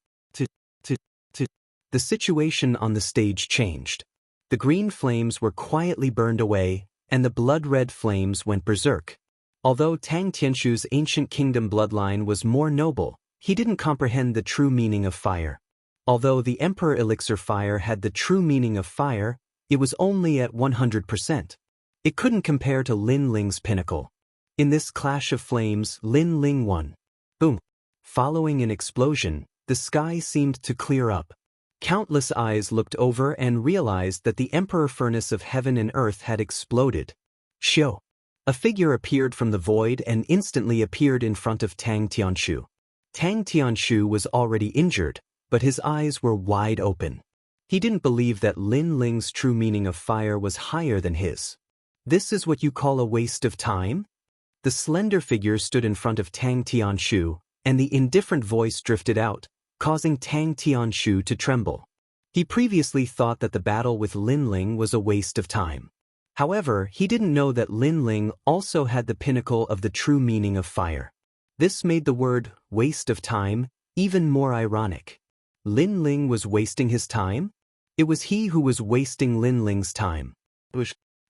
The situation on the stage changed. The green flames were quietly burned away, and the blood-red flames went berserk. Although Tang Tianshu's ancient kingdom bloodline was more noble, he didn't comprehend the true meaning of fire. Although the Emperor Elixir Fire had the true meaning of fire, it was only at 100%. It couldn't compare to Lin Ling's pinnacle. In this clash of flames, Lin Ling won. Boom! Following an explosion, the sky seemed to clear up. Countless eyes looked over and realized that the Emperor Furnace of Heaven and Earth had exploded. Shio! A figure appeared from the void and instantly appeared in front of Tang Tianshu. Tang Tianshu was already injured, but his eyes were wide open. He didn't believe that Lin Ling's true meaning of fire was higher than his. This is what you call a waste of time? The slender figure stood in front of Tang Tianshu, and the indifferent voice drifted out, causing Tang Tianshu to tremble. He previously thought that the battle with Lin Ling was a waste of time. However, he didn't know that Lin Ling also had the pinnacle of the true meaning of fire. This made the word waste of time even more ironic. Lin Ling was wasting his time? It was he who was wasting Lin Ling's time.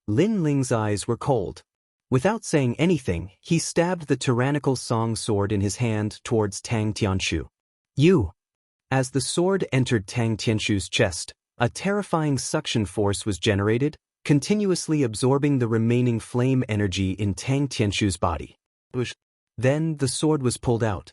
Lin Ling's eyes were cold. Without saying anything, he stabbed the tyrannical song sword in his hand towards Tang Tianshu. You! As the sword entered Tang Tianshu's chest, a terrifying suction force was generated, continuously absorbing the remaining flame energy in Tang Tianshu's body. Then the sword was pulled out.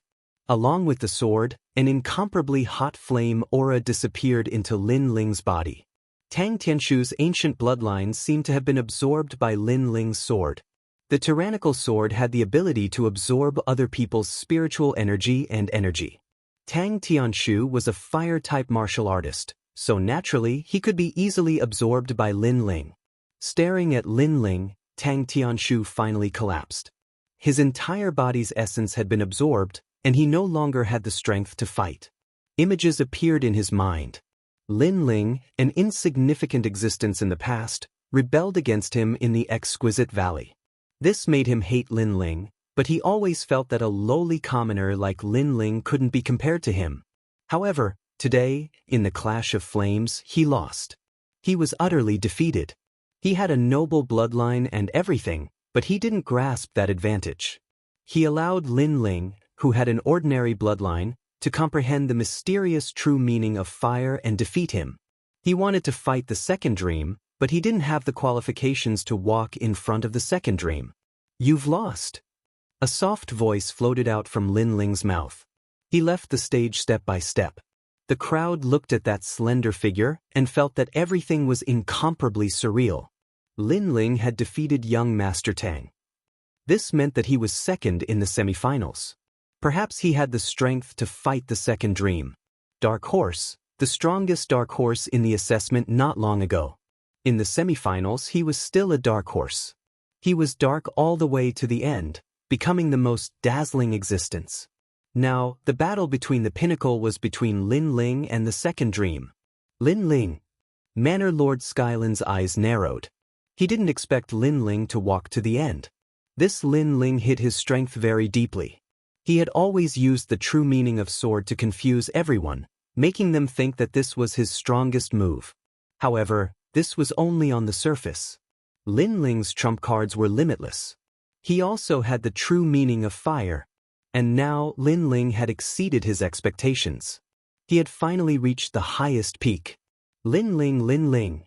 Along with the sword, an incomparably hot flame aura disappeared into Lin Ling's body. Tang Tianshu's ancient bloodlines seemed to have been absorbed by Lin Ling's sword. The tyrannical sword had the ability to absorb other people's spiritual energy and energy. Tang Tianshu was a fire-type martial artist, so naturally he could be easily absorbed by Lin Ling. Staring at Lin Ling, Tang Tianshu finally collapsed. His entire body's essence had been absorbed, and he no longer had the strength to fight. Images appeared in his mind. Lin Ling, an insignificant existence in the past, rebelled against him in the exquisite valley. This made him hate Lin Ling, but he always felt that a lowly commoner like Lin Ling couldn't be compared to him. However, today, in the clash of flames, he lost. He was utterly defeated. He had a noble bloodline and everything, but he didn't grasp that advantage. He allowed Lin Ling, who had an ordinary bloodline, to comprehend the mysterious true meaning of fire and defeat him. He wanted to fight the second dream, but he didn't have the qualifications to walk in front of the second dream. You've lost. A soft voice floated out from Lin Ling's mouth. He left the stage step by step. The crowd looked at that slender figure and felt that everything was incomparably surreal. Lin Ling had defeated young Master Tang. This meant that he was second in the semifinals. Perhaps he had the strength to fight the second dream. Dark Horse, the strongest dark horse in the assessment not long ago. In the semifinals, he was still a dark horse. He was dark all the way to the end, becoming the most dazzling existence. Now, the battle between the pinnacle was between Lin Ling and the second dream. Lin Ling. Manor Lord Skyland's eyes narrowed. He didn't expect Lin Ling to walk to the end. This Lin Ling hid his strength very deeply. He had always used the true meaning of sword to confuse everyone, making them think that this was his strongest move. However, this was only on the surface. Lin Ling's trump cards were limitless. He also had the true meaning of fire. And now Lin Ling had exceeded his expectations. He had finally reached the highest peak. Lin Ling, Lin Ling.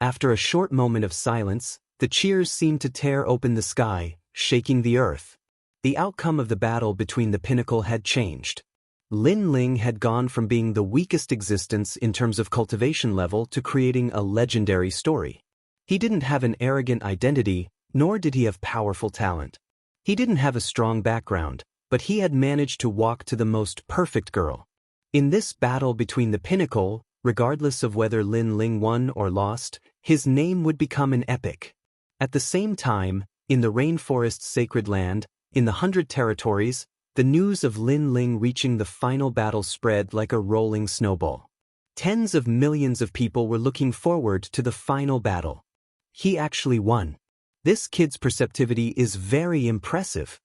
After a short moment of silence, the cheers seemed to tear open the sky, shaking the earth. The outcome of the battle between the pinnacle had changed. Lin Ling had gone from being the weakest existence in terms of cultivation level to creating a legendary story. He didn't have an arrogant identity, nor did he have powerful talent. He didn't have a strong background, but he had managed to walk to the most perfect girl. In this battle between the pinnacle, regardless of whether Lin Ling won or lost, his name would become an epic. At the same time, in the rainforest's sacred land, in the 100 territories, the news of Lin Ling reaching the final battle spread like a rolling snowball. Tens of millions of people were looking forward to the final battle. He actually won. This kid's perceptivity is very impressive.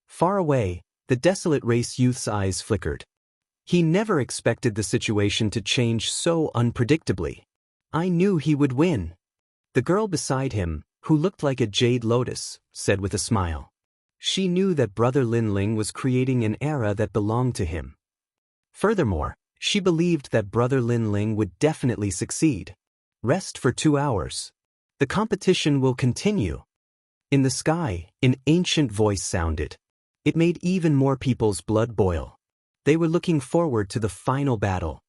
Far away, the desolate race youth's eyes flickered. He never expected the situation to change so unpredictably. I knew he would win. The girl beside him, who looked like a jade lotus, said with a smile. She knew that Brother Lin Ling was creating an era that belonged to him. Furthermore, she believed that Brother Lin Ling would definitely succeed. Rest for 2 hours. The competition will continue. In the sky, an ancient voice sounded. It made even more people's blood boil. They were looking forward to the final battle.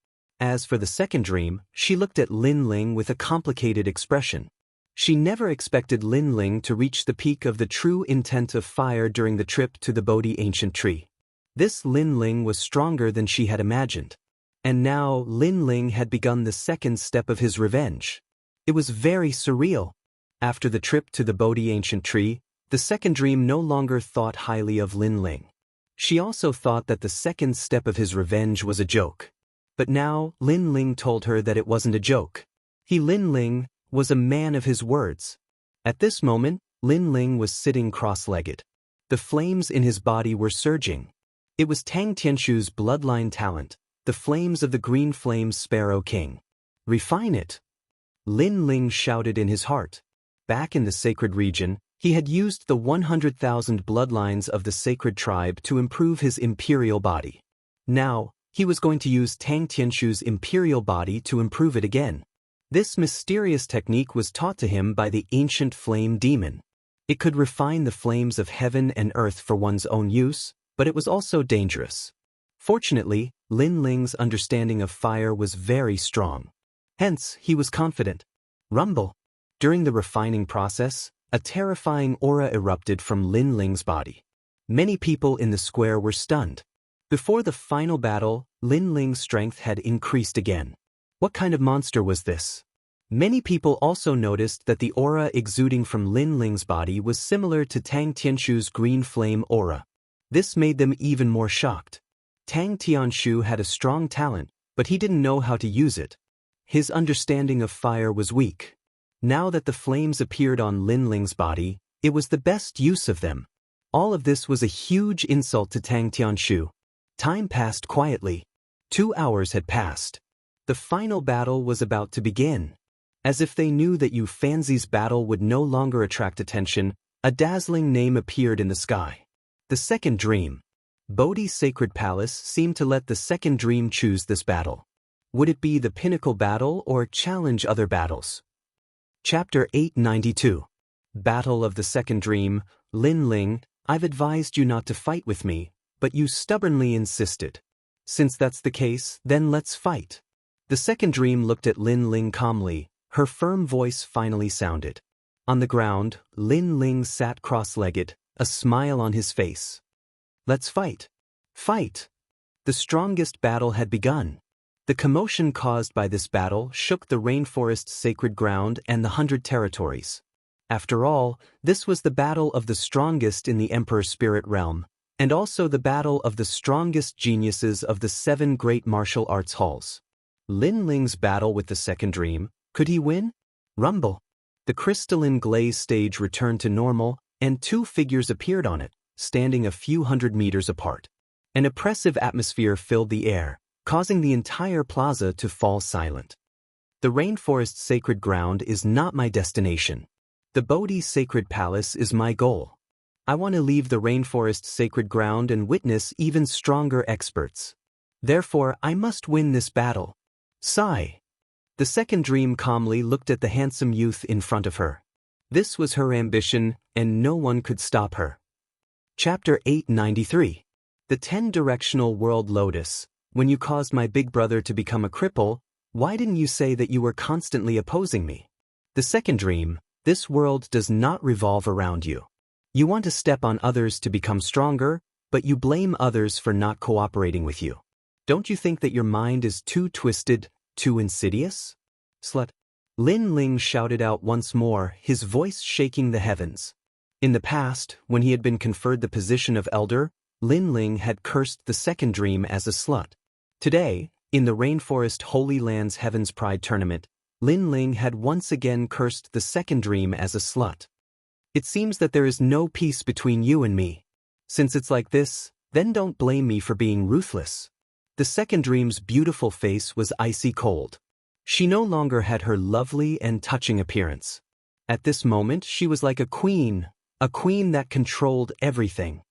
As for the second dream, she looked at Lin Ling with a complicated expression. She never expected Lin Ling to reach the peak of the true intent of fire during the trip to the Bodhi ancient tree. This Lin Ling was stronger than she had imagined. And now Lin Ling had begun the second step of his revenge. It was very surreal. After the trip to the Bodhi ancient tree, the second dream no longer thought highly of Lin Ling. She also thought that the second step of his revenge was a joke. But now Lin Ling told her that it wasn't a joke. Lin Ling was a man of his words. At this moment, Lin Ling was sitting cross-legged. The flames in his body were surging. It was Tang Tianshu's bloodline talent, the flames of the green flames Sparrow King. Refine it. Lin Ling shouted in his heart. Back in the sacred region, he had used the 100,000 bloodlines of the sacred tribe to improve his imperial body. Now, he was going to use Tang Tianshu's imperial body to improve it again. This mysterious technique was taught to him by the ancient flame demon. It could refine the flames of heaven and earth for one's own use, but it was also dangerous. Fortunately, Lin Ling's understanding of fire was very strong. Hence, he was confident. Rumble. During the refining process, a terrifying aura erupted from Lin Ling's body. Many people in the square were stunned. Before the final battle, Lin Ling's strength had increased again. What kind of monster was this? Many people also noticed that the aura exuding from Lin Ling's body was similar to Tang Tianshu's green flame aura. This made them even more shocked. Tang Tianshu had a strong talent, but he didn't know how to use it. His understanding of fire was weak. Now that the flames appeared on Lin Ling's body, it was the best use of them. All of this was a huge insult to Tang Tianshu. Time passed quietly. 2 hours had passed. The final battle was about to begin. As if they knew that Yu Fanzi's battle would no longer attract attention, a dazzling name appeared in the sky. The second dream. Bodhi's sacred palace seemed to let the second dream choose this battle. Would it be the pinnacle battle or challenge other battles? Chapter 892. Battle of the Second Dream. Lin Ling, I've advised you not to fight with me, but you stubbornly insisted. Since that's the case, then let's fight. The second dream looked at Lin Ling calmly. Her firm voice finally sounded. On the ground, Lin Ling sat cross-legged, a smile on his face. Let's fight. Fight! The strongest battle had begun. The commotion caused by this battle shook the rainforest's sacred ground and the 100 territories. After all, this was the battle of the strongest in the Emperor's spirit realm, and also the battle of the strongest geniuses of the 7 great martial arts halls. Lin Ling's battle with the second dream, could he win? Rumble. The crystalline glaze stage returned to normal, and 2 figures appeared on it, standing a few hundred meters apart. An oppressive atmosphere filled the air, causing the entire plaza to fall silent. The rainforest's sacred ground is not my destination. The Bodhi's sacred palace is my goal. I want to leave the rainforest's sacred ground and witness even stronger experts. Therefore, I must win this battle. Sigh. The second dream calmly looked at the handsome youth in front of her. This was her ambition, and no one could stop her. Chapter 893. The 10-directional world lotus. When you caused my big brother to become a cripple, why didn't you say that you were constantly opposing me? The second dream. This world does not revolve around you. You want to step on others to become stronger, but you blame others for not cooperating with you. Don't you think that your mind is too twisted, too insidious? Slut. Lin Ling shouted out once more, his voice shaking the heavens. In the past, when he had been conferred the position of elder, Lin Ling had cursed the second dream as a slut. Today, in the Rainforest Holy Land's Heaven's Pride tournament, Lin Ling had once again cursed the second dream as a slut. It seems that there is no peace between you and me. Since it's like this, then don't blame me for being ruthless. The second dream's beautiful face was icy cold. She no longer had her lovely and touching appearance. At this moment she was like a queen that controlled everything.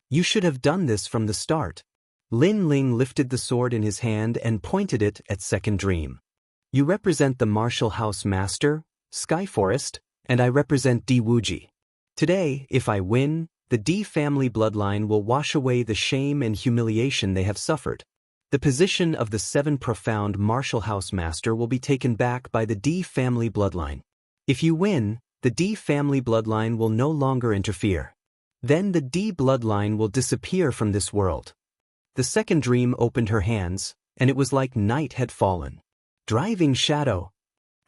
You should have done this from the start. Lin Ling lifted the sword in his hand and pointed it at second dream. You represent the martial house master, Sky Forest, and I represent Di Wuji. Today, if I win, the Di family bloodline will wash away the shame and humiliation they have suffered. The position of the 7 profound martial house master will be taken back by the Di family bloodline. If you win, the Di family bloodline will no longer interfere. Then the Di bloodline will disappear from this world. The second dream opened her hands, and it was like night had fallen. Driving shadow.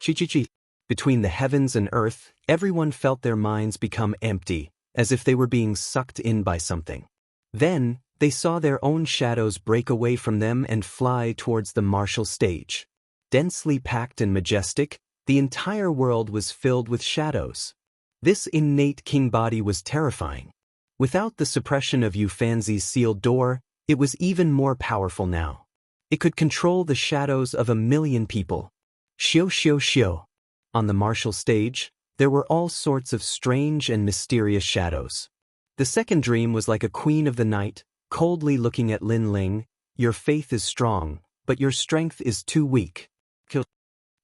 Chi-chi-chi. Between the heavens and earth, everyone felt their minds become empty, as if they were being sucked in by something. Then, they saw their own shadows break away from them and fly towards the martial stage. Densely packed and majestic, the entire world was filled with shadows. This innate king body was terrifying. Without the suppression of Yu Fanzi's sealed door, it was even more powerful now. It could control the shadows of 1,000,000 people. Xiu xiu xiu. On the martial stage, there were all sorts of strange and mysterious shadows. The second dream was like a queen of the night, coldly looking at Lin Ling. Your faith is strong, but your strength is too weak.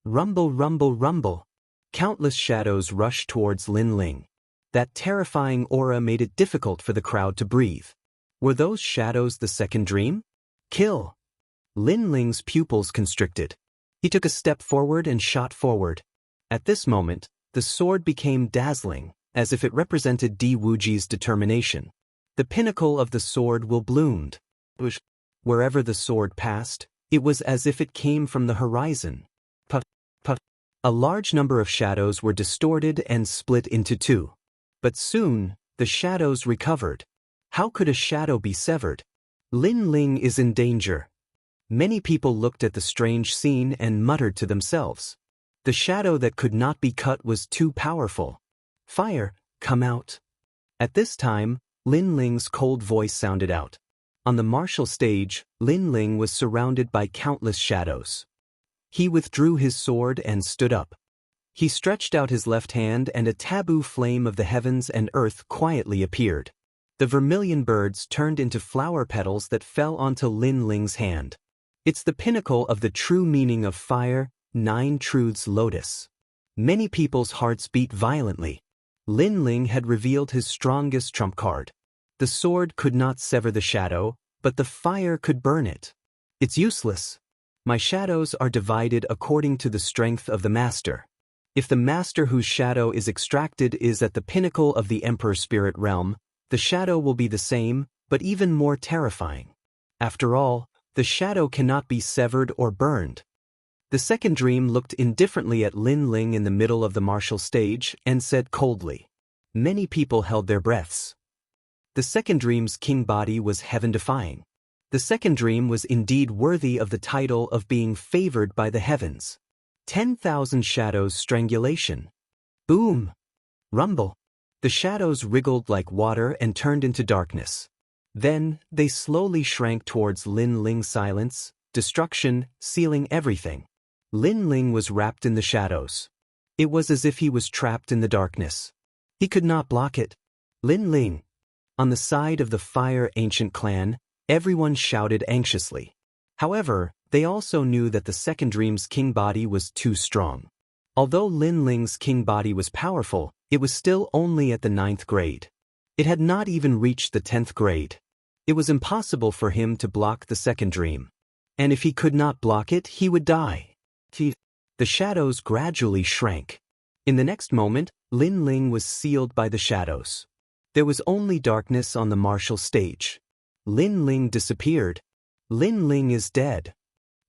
Rumble, rumble, rumble. Countless shadows rushed towards Lin Ling. That terrifying aura made it difficult for the crowd to breathe. Were those shadows the second dream? Kill! Lin Ling's pupils constricted. He took a step forward and shot forward. At this moment, the sword became dazzling, as if it represented Di Wuji's determination. The pinnacle of the sword will bloomed. Wherever the sword passed, it was as if it came from the horizon. Puff, puff. A large number of shadows were distorted and split into two. But soon, the shadows recovered. How could a shadow be severed? Lin Ling is in danger. Many people looked at the strange scene and muttered to themselves. The shadow that could not be cut was too powerful. Fire, come out. At this time, Lin Ling's cold voice sounded out. On the martial stage, Lin Ling was surrounded by countless shadows. He withdrew his sword and stood up. He stretched out his left hand and a taboo flame of the heavens and earth quietly appeared. The vermilion birds turned into flower petals that fell onto Lin Ling's hand. It's the pinnacle of the true meaning of fire, 9 truths lotus. Many people's hearts beat violently. Lin Ling had revealed his strongest trump card. The sword could not sever the shadow, but the fire could burn it. It's useless. My shadows are divided according to the strength of the master. If the master whose shadow is extracted is at the pinnacle of the Emperor Spirit Realm, the shadow will be the same, but even more terrifying. After all, the shadow cannot be severed or burned. The second dream looked indifferently at Lin Ling in the middle of the martial stage and said coldly. Many people held their breaths. The second dream's king body was heaven-defying. The second dream was indeed worthy of the title of being favored by the heavens. 10,000 shadows strangulation. Boom! Rumble. The shadows wriggled like water and turned into darkness. Then, they slowly shrank towards Lin Ling's silence, destruction, sealing everything. Lin Ling was wrapped in the shadows. It was as if he was trapped in the darkness. He could not block it. Lin Ling. On the side of the Fire Ancient clan, everyone shouted anxiously. However, they also knew that the second dream's king body was too strong. Although Lin Ling's king body was powerful, it was still only at the 9th grade. It had not even reached the 10th grade. It was impossible for him to block the second dream. And if he could not block it, he would die. The shadows gradually shrank. In the next moment, Lin Ling was sealed by the shadows. There was only darkness on the martial stage. Lin Ling disappeared. Lin Ling is dead.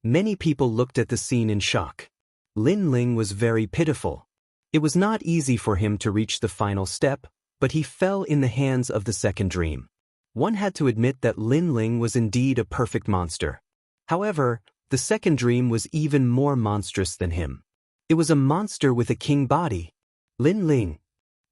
Many people looked at the scene in shock. Lin Ling was very pitiful. It was not easy for him to reach the final step, but he fell in the hands of the second dream. One had to admit that Lin Ling was indeed a perfect monster. However, the second dream was even more monstrous than him. It was a monster with a king body. Lin Ling.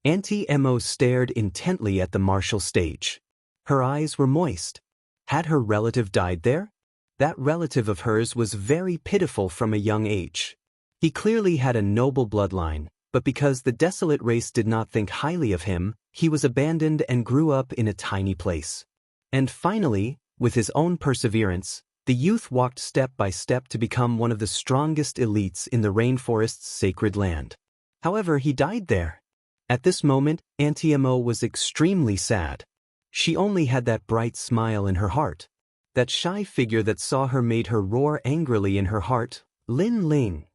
Auntie Mo stared intently at the martial stage. Her eyes were moist. Had her relative died there? That relative of hers was very pitiful from a young age. He clearly had a noble bloodline, but because the desolate race did not think highly of him, he was abandoned and grew up in a tiny place. And finally, with his own perseverance, the youth walked step by step to become one of the strongest elites in the rainforest's sacred land. However, he died there. At this moment, Auntie Mo was extremely sad. She only had that bright smile in her heart. That shy figure that saw her made her roar angrily in her heart, Lin Ling.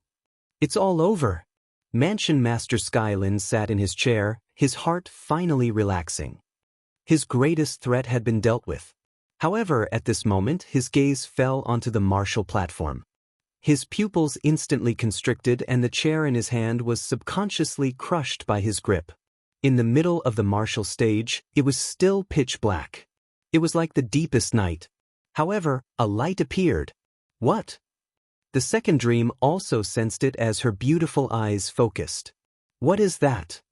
It's all over. Mansion Master Skylin sat in his chair, his heart finally relaxing. His greatest threat had been dealt with. However, at this moment, his gaze fell onto the martial platform. His pupils instantly constricted and the chair in his hand was subconsciously crushed by his grip. In the middle of the martial stage, it was still pitch black. It was like the deepest night. However, a light appeared. What? The second dream also sensed it as her beautiful eyes focused. What is that?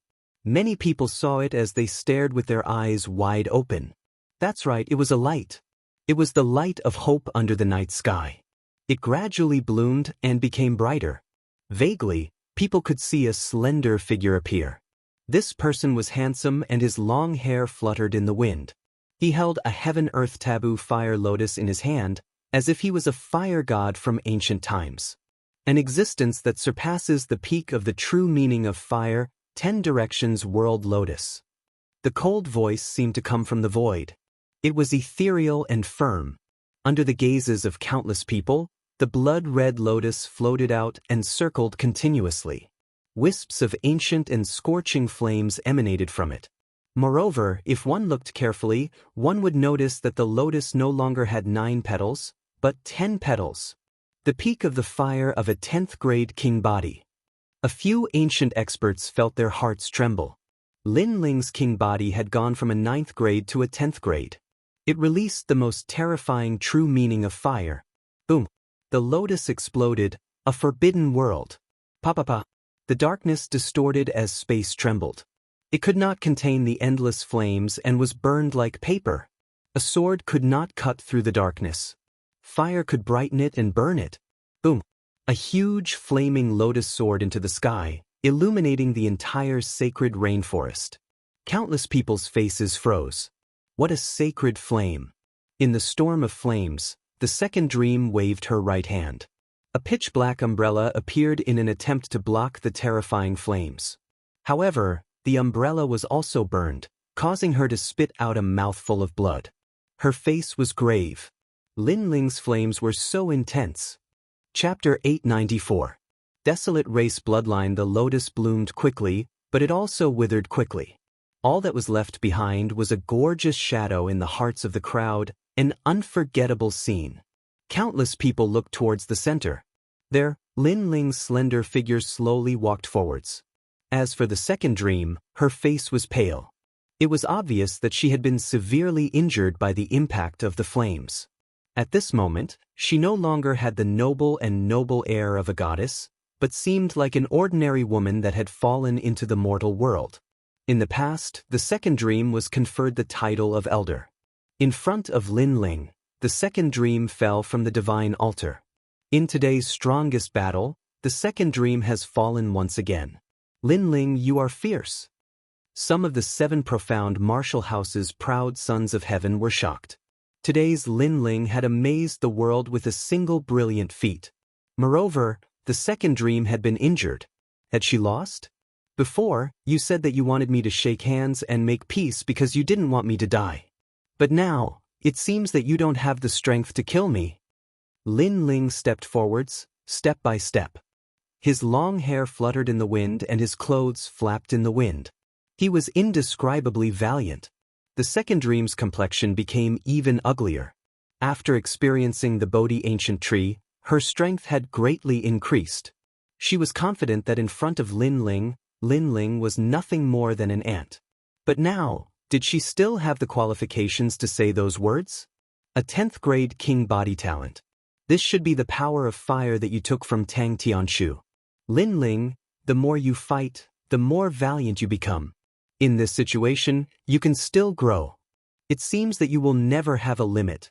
Many people saw it as they stared with their eyes wide open. That's right, it was a light. It was the light of hope under the night sky. It gradually bloomed and became brighter. Vaguely, people could see a slender figure appear. This person was handsome and his long hair fluttered in the wind. He held a heaven-earth taboo fire lotus in his hand, as if he was a fire god from ancient times. An existence that surpasses the peak of the true meaning of fire, 10 Directions World Lotus. The cold voice seemed to come from the void. It was ethereal and firm. Under the gazes of countless people, the blood-red lotus floated out and circled continuously. Wisps of ancient and scorching flames emanated from it. Moreover, if one looked carefully, one would notice that the lotus no longer had 9 petals, but 10 petals. The peak of the fire of a 10th grade king body. A few ancient experts felt their hearts tremble. Lin Ling's king body had gone from a 9th grade to a 10th grade. It released the most terrifying true meaning of fire. Boom. The lotus exploded, a forbidden world. Pa-pa-pa. The darkness distorted as space trembled. It could not contain the endless flames and was burned like paper. A sword could not cut through the darkness. Fire could brighten it and burn it. Boom. A huge flaming lotus soared into the sky, illuminating the entire sacred rainforest. Countless people's faces froze. What a sacred flame! In the storm of flames, the second dream waved her right hand. A pitch-black umbrella appeared in an attempt to block the terrifying flames. However, the umbrella was also burned, causing her to spit out a mouthful of blood. Her face was grave. Lin Ling's flames were so intense. Chapter 894. Desolate race bloodline. The lotus bloomed quickly, but it also withered quickly. All that was left behind was a gorgeous shadow in the hearts of the crowd, an unforgettable scene. Countless people looked towards the center. There, Lin Ling's slender figure slowly walked forwards. As for the second dream, her face was pale. It was obvious that she had been severely injured by the impact of the flames. At this moment, she no longer had the noble air of a goddess, but seemed like an ordinary woman that had fallen into the mortal world. In the past, the second dream was conferred the title of Elder. In front of Lin Ling, the second dream fell from the divine altar. In today's strongest battle, the second dream has fallen once again. Lin Ling, you are fierce. Some of the 7 profound martial house's proud sons of heaven were shocked. Today's Lin Ling had amazed the world with a single brilliant feat. Moreover, the second dream had been injured. Had she lost? Before, you said that you wanted me to shake hands and make peace because you didn't want me to die. But now, it seems that you don't have the strength to kill me. Lin Ling stepped forwards, step by step. His long hair fluttered in the wind and his clothes flapped in the wind. He was indescribably valiant. The second dream's complexion became even uglier. After experiencing the Bodhi ancient tree, her strength had greatly increased. She was confident that in front of Lin Ling was nothing more than an ant. But now, did she still have the qualifications to say those words? A 10th grade king body talent. This should be the power of fire that you took from Tang Tianshu. Lin Ling, the more you fight, the more valiant you become. In this situation, you can still grow. It seems that you will never have a limit.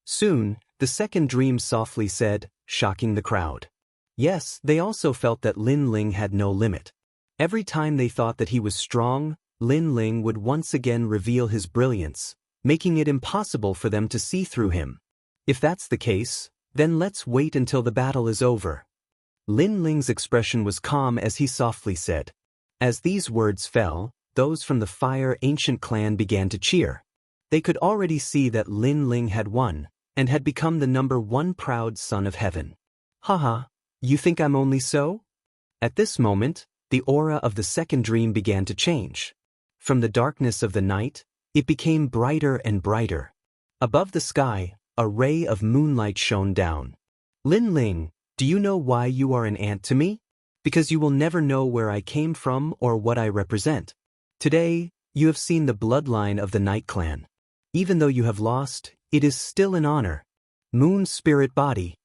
Soon, the second dream softly said, shocking the crowd. Yes, they also felt that Lin Ling had no limit. Every time they thought that he was strong, Lin Ling would once again reveal his brilliance, making it impossible for them to see through him. If that's the case, then let's wait until the battle is over. Lin Ling's expression was calm as he softly said. As these words fell, those from the Fire Ancient clan began to cheer. They could already see that Lin Ling had won, and had become the #1 proud son of heaven. Haha, you think I'm only so? At this moment, the aura of the second dream began to change. From the darkness of the night, it became brighter and brighter. Above the sky, a ray of moonlight shone down. Lin Ling, do you know why you are an ant to me? Because you will never know where I came from or what I represent. Today, you have seen the bloodline of the Night Clan. Even though you have lost, it is still an honor. Moon Spirit Body.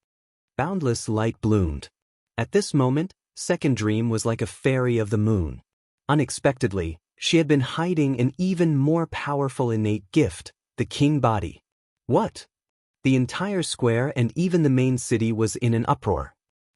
Boundless light bloomed. At this moment, Second Dream was like a fairy of the moon. Unexpectedly, she had been hiding an even more powerful innate gift, the King Body. What? The entire square and even the main city was in an uproar.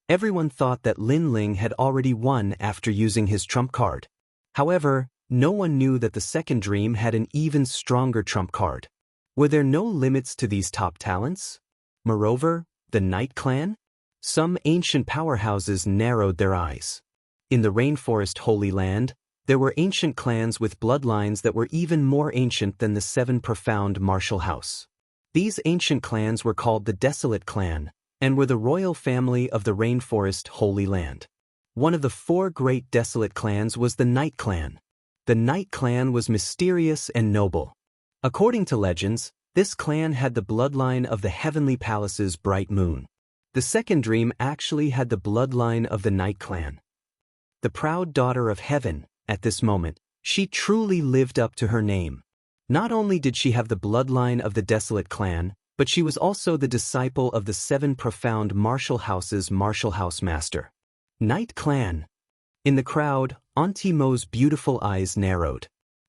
Everyone thought that Lin Ling had already won after using his trump card. However, no one knew that the second dream had an even stronger trump card. Were there no limits to these top talents? Moreover, the Night Clan? Some ancient powerhouses narrowed their eyes. In the Rainforest Holy Land, there were ancient clans with bloodlines that were even more ancient than the 7 profound martial house. These ancient clans were called the Desolate Clan, and were the royal family of the Rainforest Holy Land. One of the 4 great Desolate clans was the Night Clan. The Night Clan was mysterious and noble. According to legends, this clan had the bloodline of the Heavenly Palace's bright moon. The second dream actually had the bloodline of the Night Clan. The proud daughter of heaven, at this moment, she truly lived up to her name. Not only did she have the bloodline of the Desolate Clan, but she was also the disciple of the 7 profound martial house's martial house master. Night Clan. In the crowd, Auntie Mo's beautiful eyes narrowed.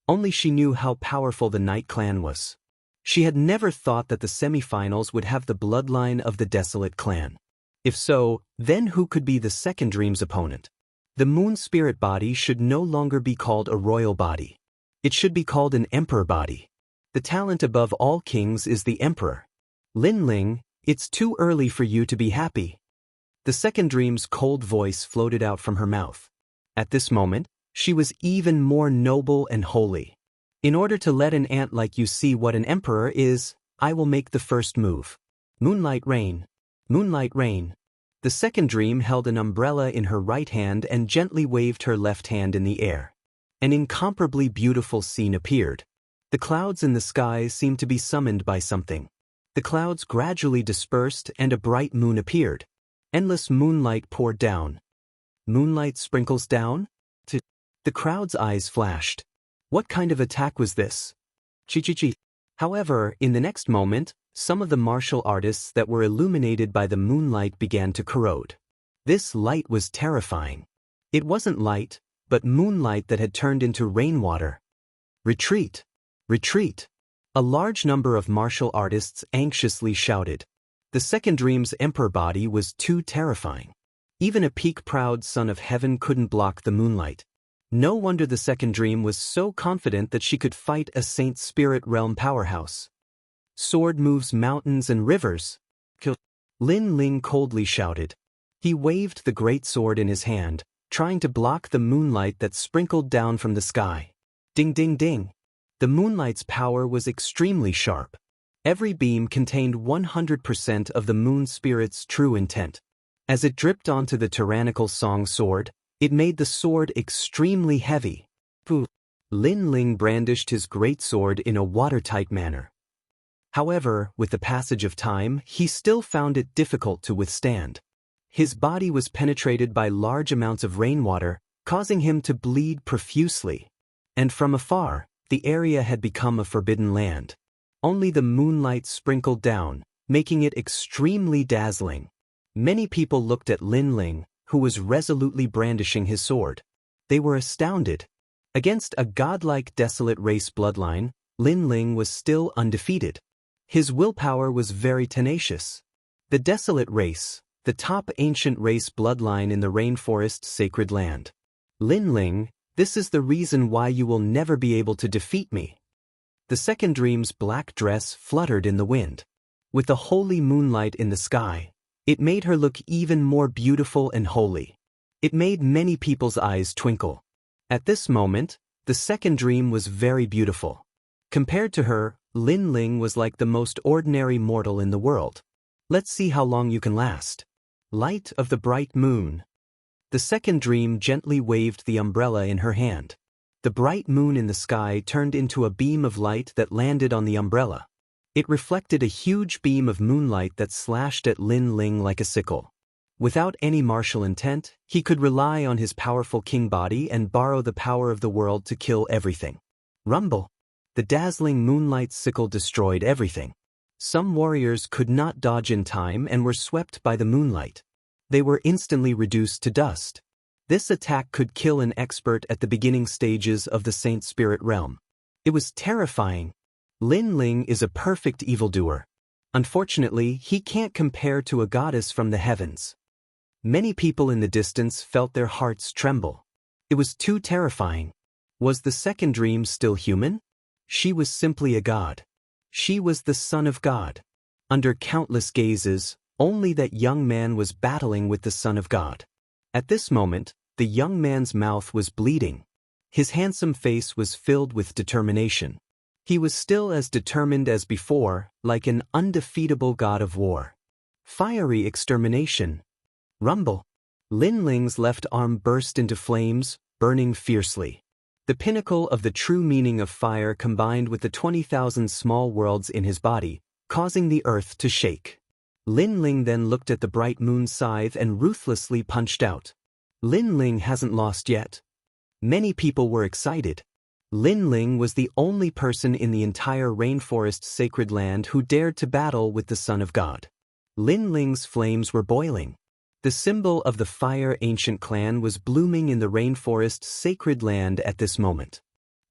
Only she knew how powerful the Night Clan was. She had never thought that the semifinals would have the bloodline of the Desolate Clan. If so, then who could be the second dream's opponent? The Moon Spirit Body should no longer be called a royal body. It should be called an emperor body. The talent above all kings is the emperor. Lin Ling, it's too early for you to be happy. The second dream's cold voice floated out from her mouth. At this moment, she was even more noble and holy. In order to let an ant like you see what an emperor is, I will make the first move. Moonlight Rain. Moonlight Rain. The second dream held an umbrella in her right hand and gently waved her left hand in the air. An incomparably beautiful scene appeared. The clouds in the sky seemed to be summoned by something. The clouds gradually dispersed and a bright moon appeared. Endless moonlight poured down. Moonlight sprinkles down? The crowd's eyes flashed. What kind of attack was this? Chi. However, in the next moment, some of the martial artists that were illuminated by the moonlight began to corrode. This light was terrifying. It wasn't light, but moonlight that had turned into rainwater. Retreat! Retreat! A large number of martial artists anxiously shouted. The second dream's emperor body was too terrifying. Even a peak-proud son of heaven couldn't block the moonlight. No wonder the second dream was so confident that she could fight a saint spirit realm powerhouse. Sword moves mountains and rivers. Kill. Lin Ling coldly shouted. He waved the great sword in his hand, trying to block the moonlight that sprinkled down from the sky. Ding ding ding. The moonlight's power was extremely sharp. Every beam contained 100% of the moon spirit's true intent. As it dripped onto the tyrannical song sword, it made the sword extremely heavy. Lin Ling brandished his great sword in a watertight manner. However, with the passage of time, he still found it difficult to withstand. His body was penetrated by large amounts of rainwater, causing him to bleed profusely. And from afar, the area had become a forbidden land. Only the moonlight sprinkled down, making it extremely dazzling. Many people looked at Lin Ling, who was resolutely brandishing his sword. They were astounded. Against a godlike desolate race bloodline, Lin Ling was still undefeated. His willpower was very tenacious. The desolate race, the top ancient race bloodline in the rainforest sacred land. Lin Ling, this is the reason why you will never be able to defeat me. The second dream's black dress fluttered in the wind. With the holy moonlight in the sky, it made her look even more beautiful and holy. It made many people's eyes twinkle. At this moment, the second dream was very beautiful. Compared to her, Lin Ling was like the most ordinary mortal in the world. Let's see how long you can last. Light of the bright moon. The second dream gently waved the umbrella in her hand. The bright moon in the sky turned into a beam of light that landed on the umbrella. It reflected a huge beam of moonlight that slashed at Lin Ling like a sickle. Without any martial intent, he could rely on his powerful king body and borrow the power of the world to kill everything. Rumble! The dazzling moonlight sickle destroyed everything. Some warriors could not dodge in time and were swept by the moonlight. They were instantly reduced to dust. This attack could kill an expert at the beginning stages of the Saint Spirit realm. It was terrifying. Lin Ling is a perfect evildoer. Unfortunately, he can't compare to a goddess from the heavens. Many people in the distance felt their hearts tremble. It was too terrifying. Was the second dream still human? She was simply a god. She was the son of God. Under countless gazes, only that young man was battling with the Son of God. At this moment, the young man's mouth was bleeding. His handsome face was filled with determination. He was still as determined as before, like an undefeatable god of war. Fiery extermination. Rumble. Lin Ling's left arm burst into flames, burning fiercely. The pinnacle of the true meaning of fire combined with the 20,000 small worlds in his body, causing the earth to shake. Lin Ling then looked at the bright moon scythe and ruthlessly punched out. Lin Ling hasn't lost yet. Many people were excited. Lin Ling was the only person in the entire rainforest sacred land who dared to battle with the Son of God. Lin Ling's flames were boiling. The symbol of the fire ancient clan was blooming in the rainforest sacred land at this moment.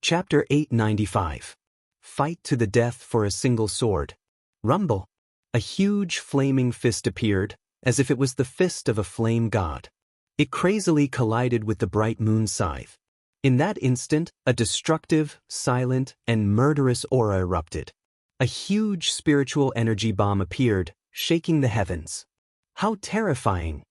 Chapter 895. Fight to the death for a single sword. Rumble. A huge flaming fist appeared, as if it was the fist of a flame god. It crazily collided with the bright moon scythe. In that instant, a destructive, silent, and murderous aura erupted. A huge spiritual energy bomb appeared, shaking the heavens. How terrifying!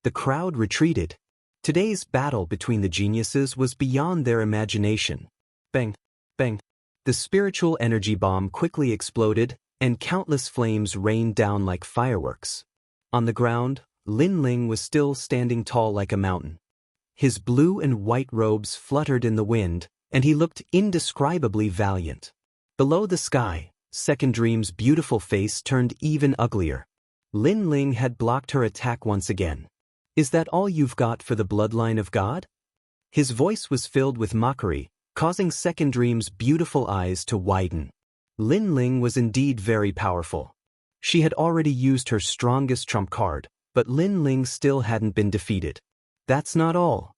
The crowd retreated. Today's battle between the geniuses was beyond their imagination. Bang! Bang! The spiritual energy bomb quickly exploded, and countless flames rained down like fireworks. On the ground, Lin Ling was still standing tall like a mountain. His blue and white robes fluttered in the wind, and he looked indescribably valiant. Below the sky, Second Dream's beautiful face turned even uglier. Lin Ling had blocked her attack once again. Is that all you've got for the bloodline of God? His voice was filled with mockery, causing Second Dream's beautiful eyes to widen. Lin Ling was indeed very powerful. She had already used her strongest trump card, but Lin Ling still hadn't been defeated. That's not all.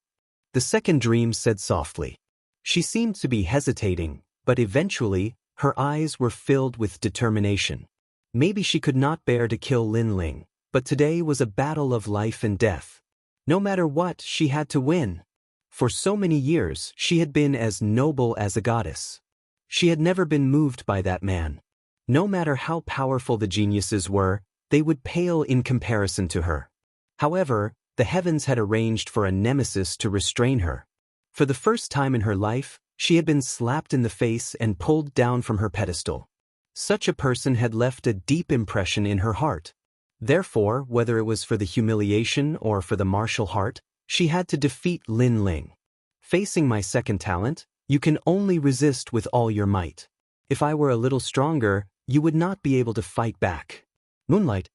The second dream said softly. She seemed to be hesitating, but eventually, her eyes were filled with determination. Maybe she could not bear to kill Lin Ling, but today was a battle of life and death. No matter what, she had to win. For so many years, she had been as noble as a goddess. She had never been moved by that man. No matter how powerful the geniuses were, they would pale in comparison to her. However, the heavens had arranged for a nemesis to restrain her. For the first time in her life, she had been slapped in the face and pulled down from her pedestal. Such a person had left a deep impression in her heart. Therefore, whether it was for the humiliation or for the martial heart, she had to defeat Lin Ling. Facing my second talent, you can only resist with all your might. If I were a little stronger, you would not be able to fight back. Moonlight.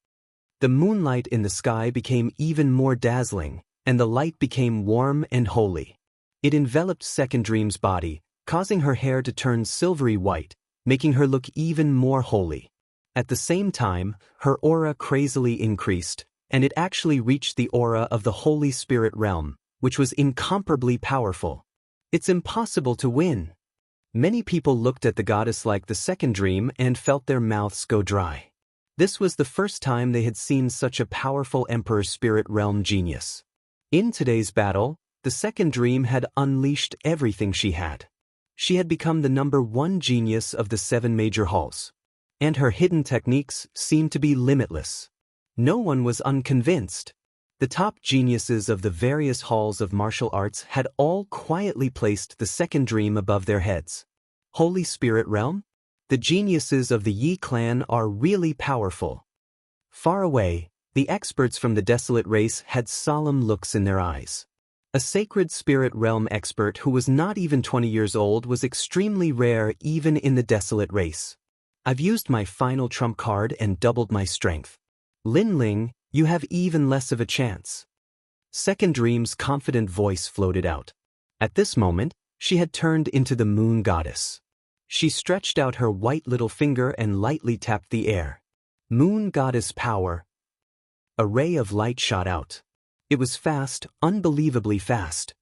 The moonlight in the sky became even more dazzling, and the light became warm and holy. It enveloped Second Dream's body, causing her hair to turn silvery white, making her look even more holy. At the same time, her aura crazily increased, and it actually reached the aura of the Holy Spirit realm, which was incomparably powerful. It's impossible to win. Many people looked at the goddess like the second dream and felt their mouths go dry. This was the first time they had seen such a powerful Emperor Spirit Realm genius. In today's battle, the second dream had unleashed everything she had. She had become the #1 genius of the 7 major halls. And her hidden techniques seemed to be limitless. No one was unconvinced. The top geniuses of the various halls of martial arts had all quietly placed the second dream above their heads. Holy Spirit Realm? The geniuses of the Yi clan are really powerful. Far away, the experts from the desolate race had solemn looks in their eyes. A sacred spirit realm expert who was not even 20 years old was extremely rare even in the desolate race. I've used my final trump card and doubled my strength. Lin Ling, you have even less of a chance. Second Dream's confident voice floated out. At this moment, she had turned into the moon goddess. She stretched out her white little finger and lightly tapped the air. Moon goddess power. A ray of light shot out. It was fast, unbelievably fast.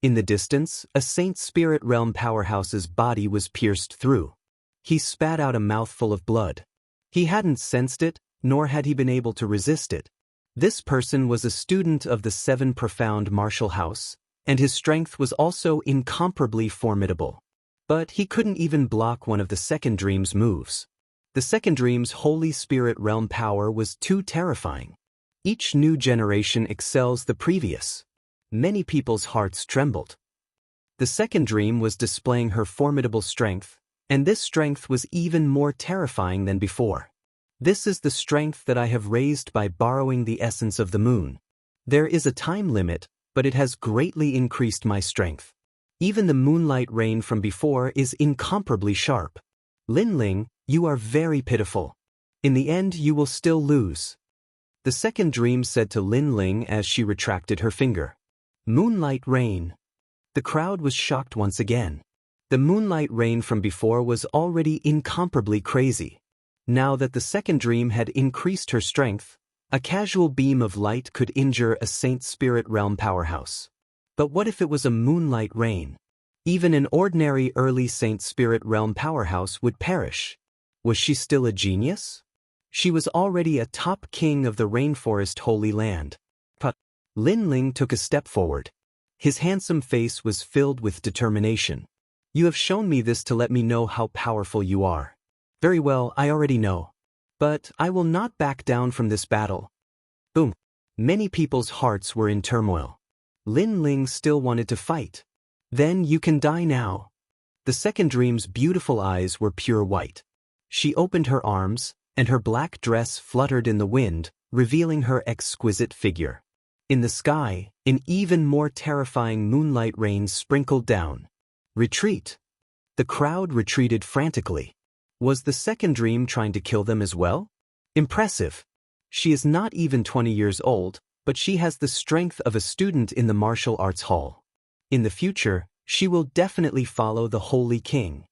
In the distance, a Saint Spirit Realm powerhouse's body was pierced through. He spat out a mouthful of blood. He hadn't sensed it, nor had he been able to resist it. This person was a student of the 7 profound martial house, and his strength was also incomparably formidable. But he couldn't even block one of the second dream's moves. The second dream's Holy Spirit Realm power was too terrifying. Each new generation excels the previous. Many people's hearts trembled. The second dream was displaying her formidable strength, and this strength was even more terrifying than before. This is the strength that I have raised by borrowing the essence of the moon. There is a time limit, but it has greatly increased my strength. Even the moonlight rain from before is incomparably sharp. Lin Ling, you are very pitiful. In the end, you will still lose. The second dream said to Lin Ling as she retracted her finger. Moonlight rain. The crowd was shocked once again. The moonlight rain from before was already incomparably crazy. Now that the second dream had increased her strength, a casual beam of light could injure a Saint Spirit Realm powerhouse. But what if it was a moonlight rain? Even an ordinary early Saint Spirit Realm powerhouse would perish. Was she still a genius? She was already a top king of the rainforest Holy Land. But Lin Ling took a step forward. His handsome face was filled with determination. You have shown me this to let me know how powerful you are. Very well, I already know. But I will not back down from this battle. Boom. Many people's hearts were in turmoil. Lin Ling still wanted to fight. Then you can die now. The second dream's beautiful eyes were pure white. She opened her arms, and her black dress fluttered in the wind, revealing her exquisite figure. In the sky, an even more terrifying moonlight rain sprinkled down. Retreat. The crowd retreated frantically. Was the second dream trying to kill them as well? Impressive. She is not even 20 years old, but she has the strength of a student in the martial arts hall. In the future, she will definitely follow the Holy King.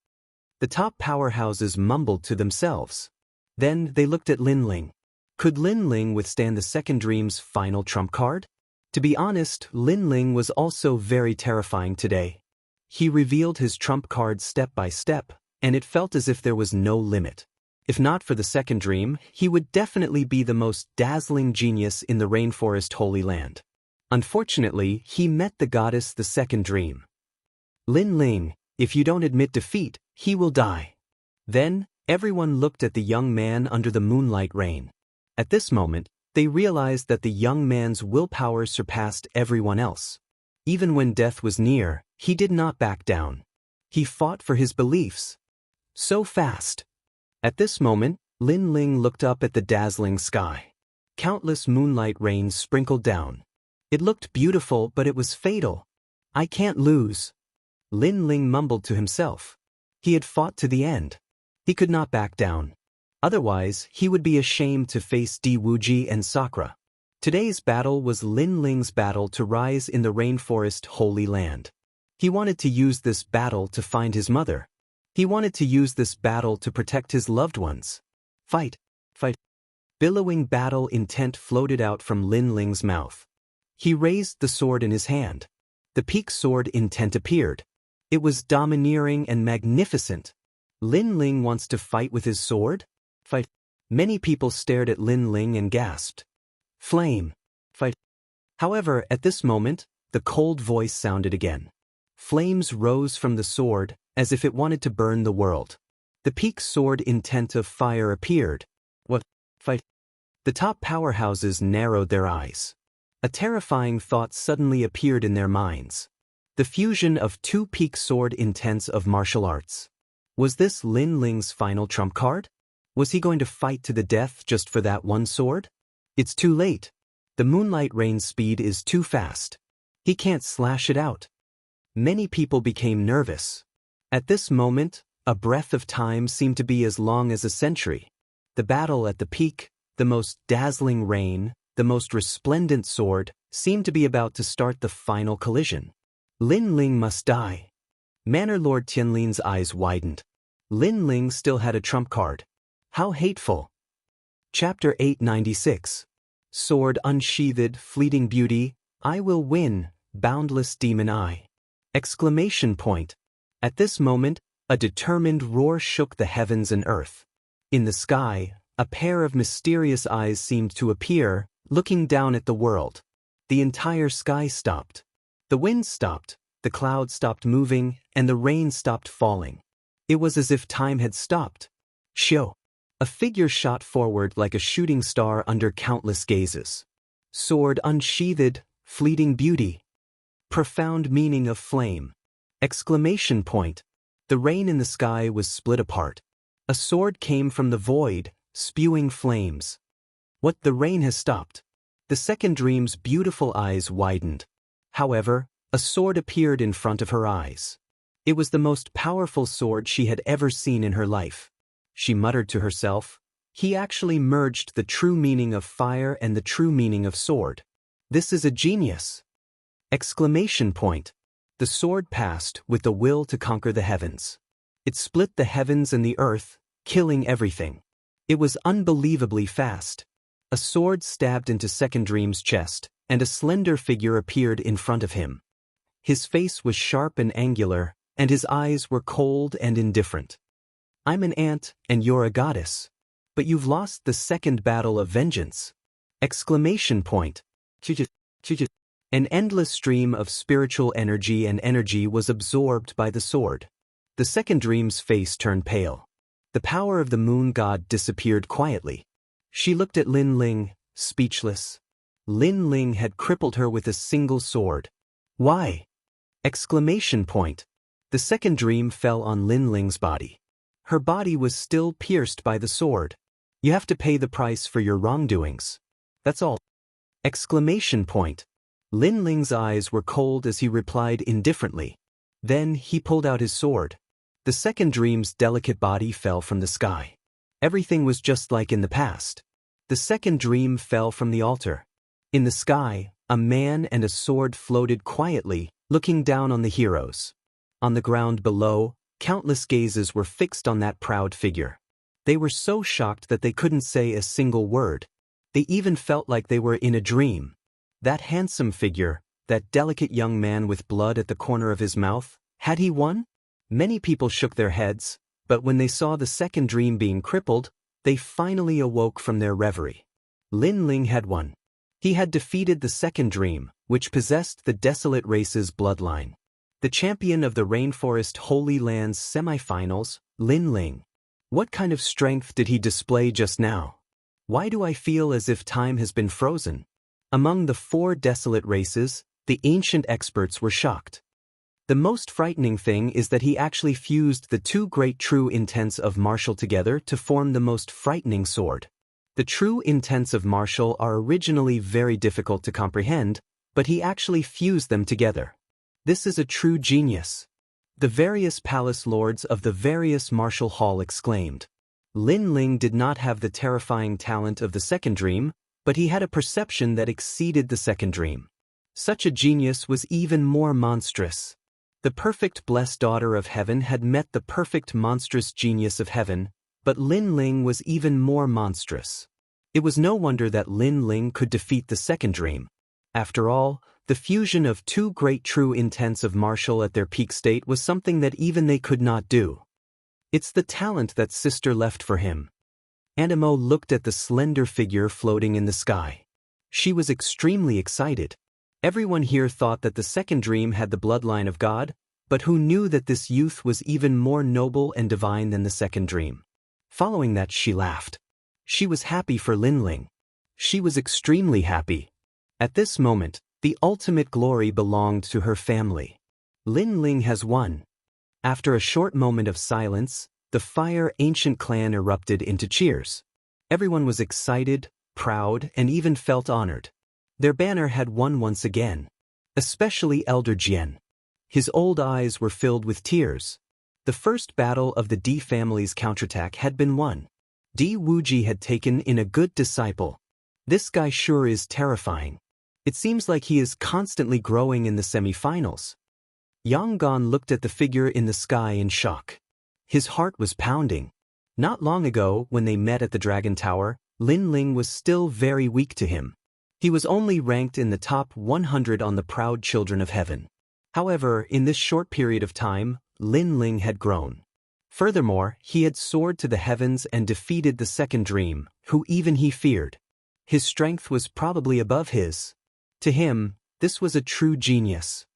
The top powerhouses mumbled to themselves. Then they looked at Lin Ling. Could Lin Ling withstand the second dream's final trump card? To be honest, Lin Ling was also very terrifying today. He revealed his trump card step by step, and it felt as if there was no limit. If not for the second dream, he would definitely be the most dazzling genius in the rainforest Holy Land. Unfortunately, he met the goddess the second dream. Lin Ling, if you don't admit defeat, he will die. Then, everyone looked at the young man under the moonlight rain. At this moment, they realized that the young man's willpower surpassed everyone else. Even when death was near, he did not back down. He fought for his beliefs. So fast. At this moment, Lin Ling looked up at the dazzling sky. Countless moonlight rains sprinkled down. It looked beautiful, but it was fatal. I can't lose. Lin Ling mumbled to himself. He had fought to the end. He could not back down. Otherwise, he would be ashamed to face Di Wuji and Sakura. Today's battle was Lin Ling's battle to rise in the rainforest Holy Land. He wanted to use this battle to find his mother. He wanted to use this battle to protect his loved ones. Fight, fight. Billowing battle intent floated out from Lin Ling's mouth. He raised the sword in his hand. The peak sword intent appeared. It was domineering and magnificent. Lin Ling wants to fight with his sword? Fight. Many people stared at Lin Ling and gasped. Flame. Fight. However, at this moment, the cold voice sounded again. Flames rose from the sword, as if it wanted to burn the world. The peak sword intent of fire appeared. What? Fight. The top powerhouses narrowed their eyes. A terrifying thought suddenly appeared in their minds. The fusion of two peak sword intents of martial arts. Was this Lin Ling's final trump card? Was he going to fight to the death just for that one sword? It's too late. The moonlight rain's speed is too fast. He can't slash it out. Many people became nervous. At this moment, a breath of time seemed to be as long as a century. The battle at the peak, the most dazzling rain, the most resplendent sword, seemed to be about to start the final collision. Lin Ling must die. Manor Lord Tianlin's eyes widened. Lin Ling still had a trump card. How hateful. Chapter 896. Sword unsheathed, fleeting beauty, I will win, boundless demon eye. Exclamation point. At this moment, a determined roar shook the heavens and earth. In the sky, a pair of mysterious eyes seemed to appear, looking down at the world. The entire sky stopped. The wind stopped, the clouds stopped moving, and the rain stopped falling. It was as if time had stopped. Shio. A figure shot forward like a shooting star under countless gazes. Sword unsheathed, fleeting beauty. Profound meaning of flame. Exclamation point. The rain in the sky was split apart. A sword came from the void, spewing flames. What? The rain has stopped. The second dream's beautiful eyes widened. However, a sword appeared in front of her eyes. It was the most powerful sword she had ever seen in her life. She muttered to herself, he actually merged the true meaning of fire and the true meaning of sword. This is a genius. Exclamation point. The sword passed with the will to conquer the heavens. It split the heavens and the earth, killing everything. It was unbelievably fast. A sword stabbed into Second Dream's chest, and a slender figure appeared in front of him. His face was sharp and angular, and his eyes were cold and indifferent. I'm an ant, and you're a goddess. But you've lost the second battle of vengeance. Exclamation point. An endless stream of spiritual energy and energy was absorbed by the sword. The second dream's face turned pale. The power of the moon god disappeared quietly. She looked at Lin Ling, speechless. Lin Ling had crippled her with a single sword. Why? Exclamation point. The second dream fell on Lin Ling's body. Her body was still pierced by the sword. You have to pay the price for your wrongdoings. That's all. Exclamation point. Lin Ling's eyes were cold as he replied indifferently. Then he pulled out his sword. The second dream's delicate body fell from the sky. Everything was just like in the past. The second dream fell from the altar. In the sky, a man and a sword floated quietly, looking down on the heroes. On the ground below, countless gazes were fixed on that proud figure. They were so shocked that they couldn't say a single word. They even felt like they were in a dream. That handsome figure, that delicate young man with blood at the corner of his mouth, had he won? Many people shook their heads, but when they saw the second dream being crippled, they finally awoke from their reverie. Lin Ling had won. He had defeated the second dream, which possessed the desolate race's bloodline. The champion of the Rainforest Holy Lands semifinals, Lin Ling. What kind of strength did he display just now? Why do I feel as if time has been frozen? Among the 4 desolate races, the ancient experts were shocked. The most frightening thing is that he actually fused the 2 great true intents of martial together to form the most frightening sword. The true intents of martial are originally very difficult to comprehend, but he actually fused them together. This is a true genius. The various palace lords of the various martial hall exclaimed. Lin Ling did not have the terrifying talent of the second dream, but he had a perception that exceeded the second dream. Such a genius was even more monstrous. The perfect blessed daughter of heaven had met the perfect monstrous genius of heaven, but Lin Ling was even more monstrous. It was no wonder that Lin Ling could defeat the second dream. After all, the fusion of 2 great true intents of martial at their peak state was something that even they could not do. It's the talent that sister left for him. Animo looked at the slender figure floating in the sky. She was extremely excited. Everyone here thought that the second dream had the bloodline of God, but who knew that this youth was even more noble and divine than the second dream? Following that, she laughed. She was happy for Lin Ling. She was extremely happy. At this moment, the ultimate glory belonged to her family. Lin Ling has won. After a short moment of silence, the Fire Ancient clan erupted into cheers. Everyone was excited, proud, and even felt honored. Their banner had won once again. Especially Elder Jian. His old eyes were filled with tears. The first battle of the D family's counterattack had been won. Di Wuji had taken in a good disciple. This guy sure is terrifying. It seems like he is constantly growing in the semi-finals. Yang Gan looked at the figure in the sky in shock. His heart was pounding. Not long ago, when they met at the Dragon Tower, Lin Ling was still very weak to him. He was only ranked in the top 100 on the proud children of heaven. However, in this short period of time, Lin Ling had grown. Furthermore, he had soared to the heavens and defeated the second dream, who even he feared. His strength was probably above his. To him, this was a true genius.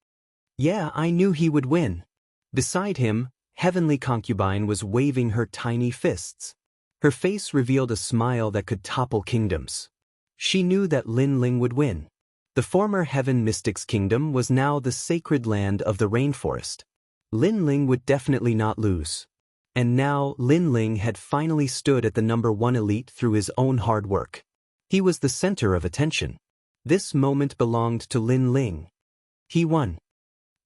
Yeah, I knew he would win. Beside him, Heavenly Concubine was waving her tiny fists. Her face revealed a smile that could topple kingdoms. She knew that Lin Ling would win. The former Heaven Mystic's kingdom was now the sacred land of the rainforest. Lin Ling would definitely not lose. And now Lin Ling had finally stood at the #1 elite through his own hard work. He was the center of attention. This moment belonged to Lin Ling. He won.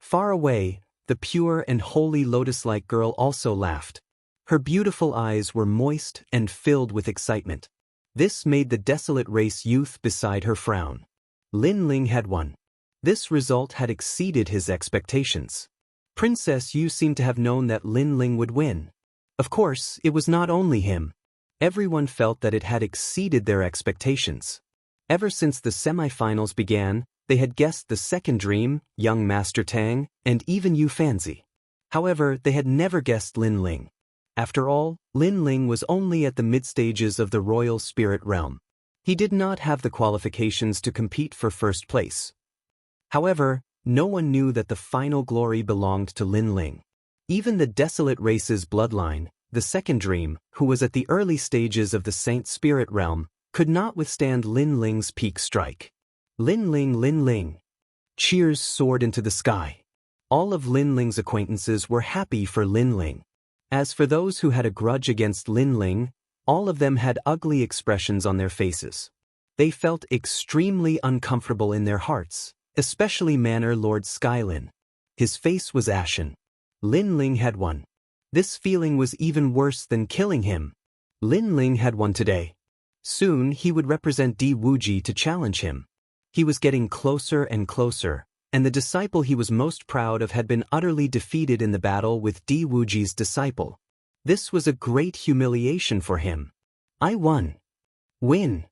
Far away, the pure and holy lotus-like girl also laughed. Her beautiful eyes were moist and filled with excitement. This made the desolate race youth beside her frown. Lin Ling had won. This result had exceeded his expectations. Princess Yu seemed to have known that Lin Ling would win. Of course, it was not only him. Everyone felt that it had exceeded their expectations. Ever since the semifinals began, they had guessed the second dream, young Master Tang, and even Yu Fanzi. However, they had never guessed Lin Ling. After all, Lin Ling was only at the mid-stages of the royal spirit realm. He did not have the qualifications to compete for first place. However, no one knew that the final glory belonged to Lin Ling. Even the desolate race's bloodline, the second dream, who was at the early stages of the Saint Spirit realm, could not withstand Lin Ling's peak strike. Lin Ling, Lin Ling. Cheers soared into the sky. All of Lin Ling's acquaintances were happy for Lin Ling. As for those who had a grudge against Lin Ling, all of them had ugly expressions on their faces. They felt extremely uncomfortable in their hearts, especially Manor Lord Skylin. His face was ashen. Lin Ling had won. This feeling was even worse than killing him. Lin Ling had won today. Soon he would represent Di Wuji to challenge him. He was getting closer and closer, and the disciple he was most proud of had been utterly defeated in the battle with Di Wuji's disciple. This was a great humiliation for him. I won. Win.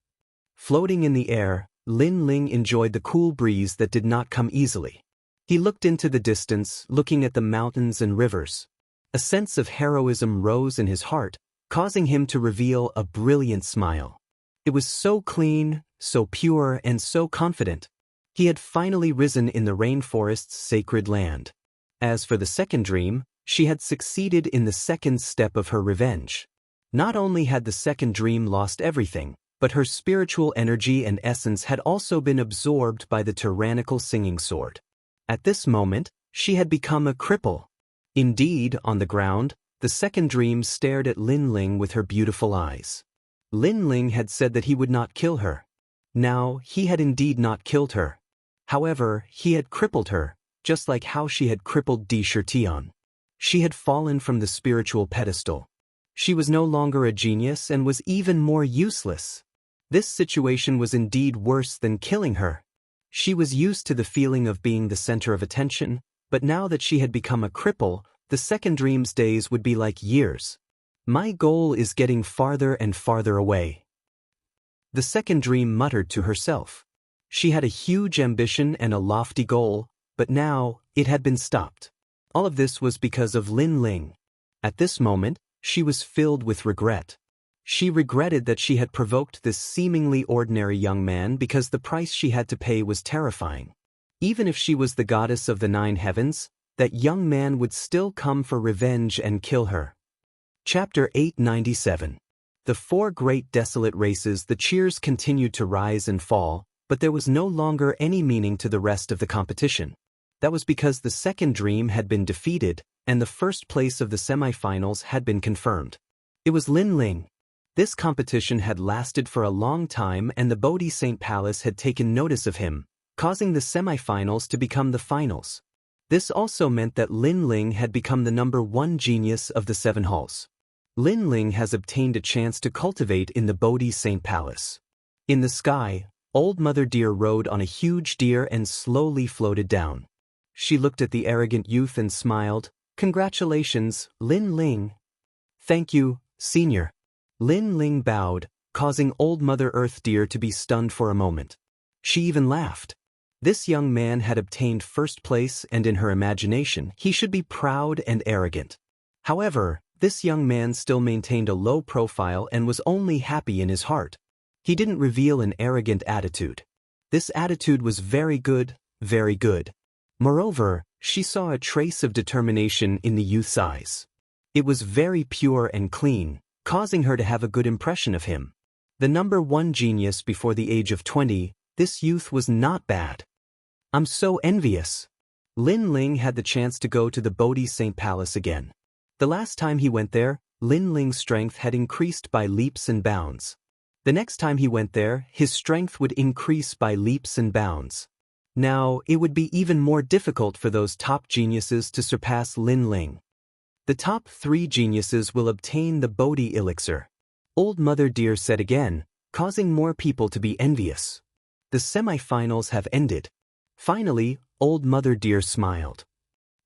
Floating in the air, Lin Ling enjoyed the cool breeze that did not come easily. He looked into the distance, looking at the mountains and rivers. A sense of heroism rose in his heart, causing him to reveal a brilliant smile. It was so clean, so pure, and so confident. He had finally risen in the rainforest's sacred land. As for the second dream, she had succeeded in the second step of her revenge. Not only had the second dream lost everything, but her spiritual energy and essence had also been absorbed by the tyrannical singing sword. At this moment, she had become a cripple. Indeed, on the ground, the second dream stared at Lin Ling with her beautiful eyes. Lin Ling had said that he would not kill her. Now, he had indeed not killed her. However, he had crippled her, just like how she had crippled Di Shirtian. She had fallen from the spiritual pedestal. She was no longer a genius and was even more useless. This situation was indeed worse than killing her. She was used to the feeling of being the center of attention, but now that she had become a cripple, the second dream's days would be like years. My goal is getting farther and farther away. The second dream muttered to herself. She had a huge ambition and a lofty goal, but now, it had been stopped. All of this was because of Lin Ling. At this moment, she was filled with regret. She regretted that she had provoked this seemingly ordinary young man because the price she had to pay was terrifying. Even if she was the goddess of the 9 heavens, that young man would still come for revenge and kill her. Chapter 897. The 4 great desolate races. The cheers continued to rise and fall, but there was no longer any meaning to the rest of the competition. That was because the second dream had been defeated, and the first place of the semifinals had been confirmed. It was Lin Ling. This competition had lasted for a long time, and the Bodhi Saint Palace had taken notice of him, causing the semifinals to become the finals. This also meant that Lin Ling had become the #1 genius of the 7 halls. Lin Ling has obtained a chance to cultivate in the Bodhi Saint Palace. In the sky, Old Mother Deer rode on a huge deer and slowly floated down. She looked at the arrogant youth and smiled. "Congratulations, Lin Ling." "Thank you, Senior." Lin Ling bowed, causing Old Mother Earth Deer to be stunned for a moment. She even laughed. This young man had obtained first place, and in her imagination, he should be proud and arrogant. However, this young man still maintained a low profile and was only happy in his heart. He didn't reveal an arrogant attitude. This attitude was very good, very good. Moreover, she saw a trace of determination in the youth's eyes. It was very pure and clean, causing her to have a good impression of him. The #1 genius before the age of 20, this youth was not bad. "I'm so envious." Lin Ling had the chance to go to the Bodhi Saint Palace again. The last time he went there, Lin Ling's strength had increased by leaps and bounds. The next time he went there, his strength would increase by leaps and bounds. Now, it would be even more difficult for those top geniuses to surpass Lin Ling. The top 3 geniuses will obtain the Bodhi elixir. Old Mother Deer said again, causing more people to be envious. The semifinals have ended. Finally, Old Mother Deer smiled.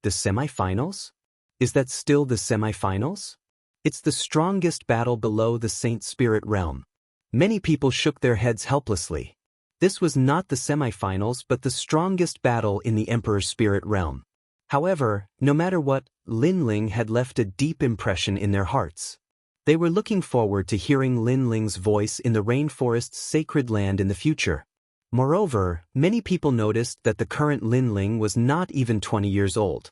The semifinals? Is that still the semifinals? It's the strongest battle below the Saint Spirit realm. Many people shook their heads helplessly. This was not the semifinals but the strongest battle in the Emperor Spirit realm. However, no matter what, Lin Ling had left a deep impression in their hearts. They were looking forward to hearing Lin Ling's voice in the rainforest's sacred land in the future. Moreover, many people noticed that the current Lin Ling was not even 20 years old.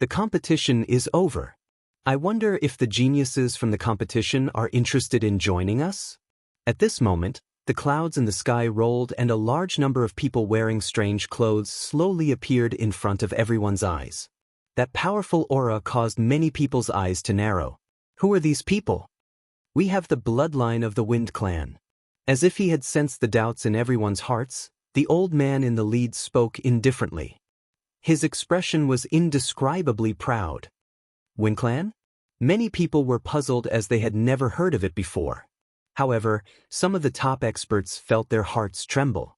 The competition is over. I wonder if the geniuses from the competition are interested in joining us? At this moment, the clouds in the sky rolled and a large number of people wearing strange clothes slowly appeared in front of everyone's eyes. That powerful aura caused many people's eyes to narrow. Who are these people? We have the bloodline of the Wind Clan. As if he had sensed the doubts in everyone's hearts, the old man in the lead spoke indifferently. His expression was indescribably proud. Wind Clan? Many people were puzzled as they had never heard of it before. However, some of the top experts felt their hearts tremble.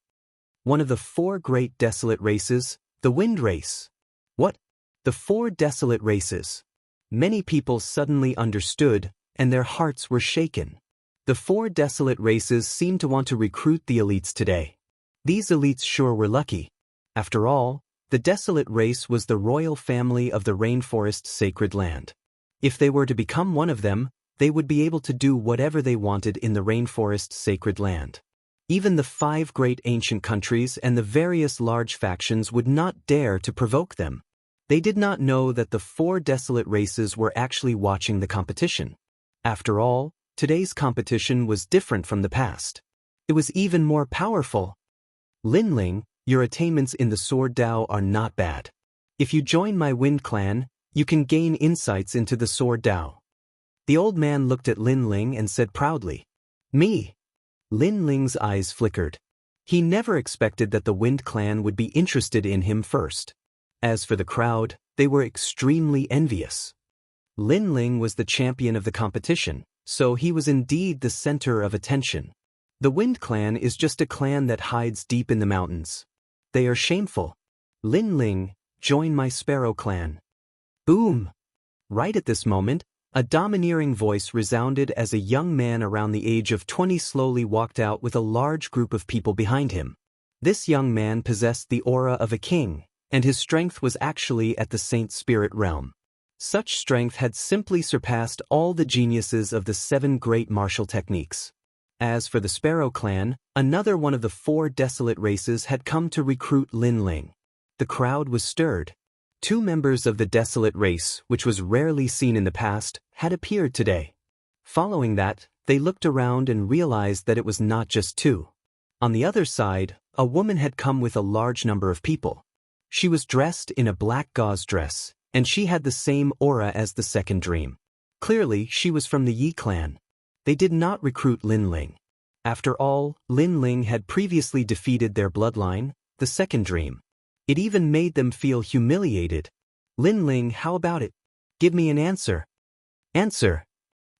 One of the 4 great desolate races, the Wind Race. What? The 4 desolate races. Many people suddenly understood, and their hearts were shaken. The 4 desolate races seemed to want to recruit the elites today. These elites sure were lucky. After all, the desolate race was the royal family of the rainforest's sacred land. If they were to become one of them, they would be able to do whatever they wanted in the rainforest's sacred land. Even the 5 great ancient countries and the various large factions would not dare to provoke them. They did not know that the 4 desolate races were actually watching the competition. After all, today's competition was different from the past. It was even more powerful. Linling, your attainments in the Sword Dao are not bad. If you join my Wind Clan, you can gain insights into the Sword Dao. The old man looked at Linling and said proudly, "Me." Linling's eyes flickered. He never expected that the Wind Clan would be interested in him first. As for the crowd, they were extremely envious. Linling was the champion of the competition, so he was indeed the center of attention. The Wind Clan is just a clan that hides deep in the mountains. They are shameful. Linling, join my Sparrow Clan. Boom! Right at this moment, a domineering voice resounded as a young man around the age of 20 slowly walked out with a large group of people behind him. This young man possessed the aura of a king, and his strength was actually at the Saint Spirit realm. Such strength had simply surpassed all the geniuses of the 7 great martial techniques. As for the Sparrow Clan, another one of the 4 desolate races had come to recruit Linling. The crowd was stirred. 2 members of the desolate race, which was rarely seen in the past, had appeared today. Following that, they looked around and realized that it was not just 2. On the other side, a woman had come with a large number of people. She was dressed in a black gauze dress, and she had the same aura as the second dream. Clearly, she was from the Yi clan. They did not recruit Linling. After all, Linling had previously defeated their bloodline, the second dream. It even made them feel humiliated. Linling, how about it? Give me an answer. Answer.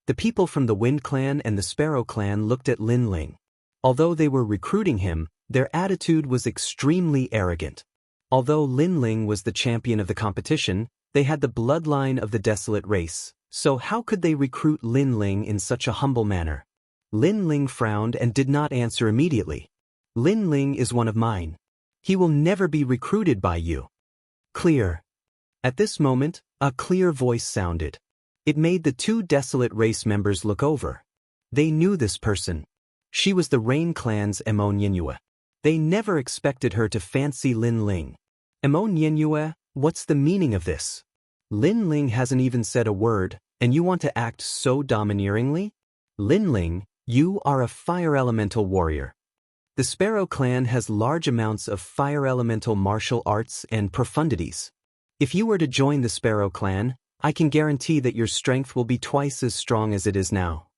The people from the Wind Clan and the Sparrow Clan looked at Linling. Although they were recruiting him, their attitude was extremely arrogant. Although Linling was the champion of the competition, they had the bloodline of the desolate race. So how could they recruit Linling in such a humble manner? Linling frowned and did not answer immediately. Linling is one of mine. He will never be recruited by you. Clear. At this moment, a clear voice sounded. It made the 2 desolate race members look over. They knew this person. She was the Rain Clan's Emo Nyenue. They never expected her to fancy Linling. Emo Nyenue, what's the meaning of this? Linling hasn't even said a word, and you want to act so domineeringly? Linling, you are a fire elemental warrior. The Sparrow Clan has large amounts of fire elemental martial arts and profundities. If you were to join the Sparrow Clan, I can guarantee that your strength will be twice as strong as it is now.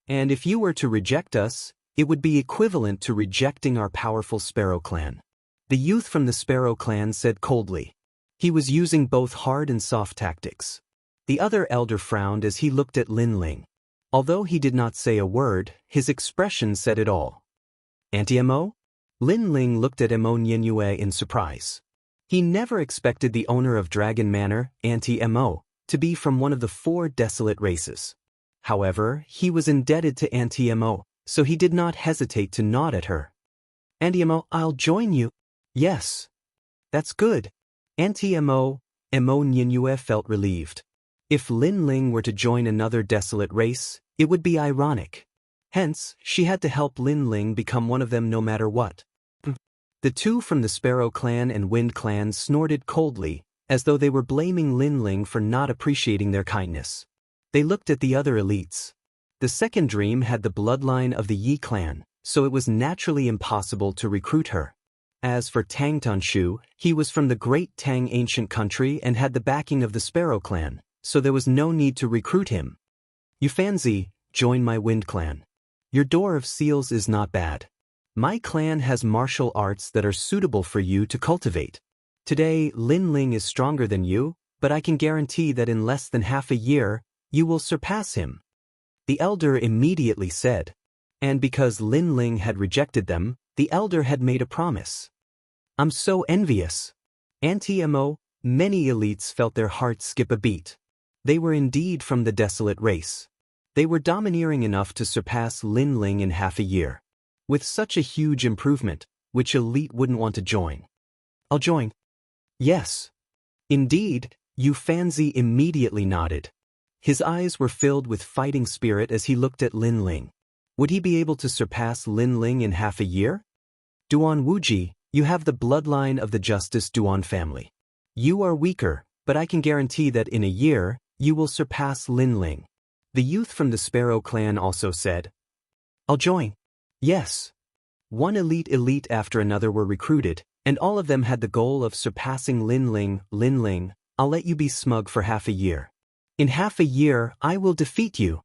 And if you were to reject us, it would be equivalent to rejecting our powerful Sparrow Clan. The youth from the Sparrow Clan said coldly. He was using both hard and soft tactics. The other elder frowned as he looked at Linling. Although he did not say a word, his expression said it all. Anti-Emo? Linling looked at Emo Nyenue in surprise. He never expected the owner of Dragon Manor, Anti-Emo, to be from one of the 4 desolate races. However, he was indebted to Anti-Emo, so he did not hesitate to nod at her. Anti-Emo, I'll join you. Yes. That's good. Anti-Emo, Emo Nyenue felt relieved. If Linling were to join another desolate race, it would be ironic. Hence, she had to help Linling become one of them no matter what. The 2 from the Sparrow Clan and Wind Clan snorted coldly, as though they were blaming Linling for not appreciating their kindness. They looked at the other elites. The second dream had the bloodline of the Yi clan, so it was naturally impossible to recruit her. As for Tang Tanshu, he was from the great Tang ancient country and had the backing of the Sparrow Clan, so there was no need to recruit him. Yufanzi, join my Wind Clan. Your Door of Seals is not bad. My clan has martial arts that are suitable for you to cultivate. Today, Linling is stronger than you, but I can guarantee that in less than half a year, you will surpass him. The elder immediately said. And because Linling had rejected them, the elder had made a promise. I'm so envious. Anti-Emo, many elites felt their hearts skip a beat. They were indeed from the desolate race. They were domineering enough to surpass Linling in half a year. With such a huge improvement, which elite wouldn't want to join? I'll join. Yes. Indeed, Yu Fanzi immediately nodded. His eyes were filled with fighting spirit as he looked at Lin Ling. Would he be able to surpass Lin Ling in half a year? Duan Wuji, you have the bloodline of the Justice Duan family. You are weaker, but I can guarantee that in a year, you will surpass Lin Ling. The youth from the Sparrow clan also said, I'll join. Yes. One elite after another were recruited, and all of them had the goal of surpassing Lin Ling. Lin Ling, I'll let you be smug for half a year. In half a year, I will defeat you.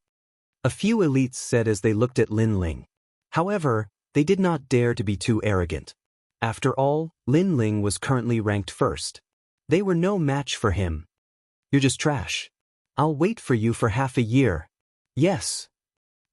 A few elites said as they looked at Lin Ling. However, they did not dare to be too arrogant. After all, Lin Ling was currently ranked first. They were no match for him. You're just trash. I'll wait for you for half a year. Yes.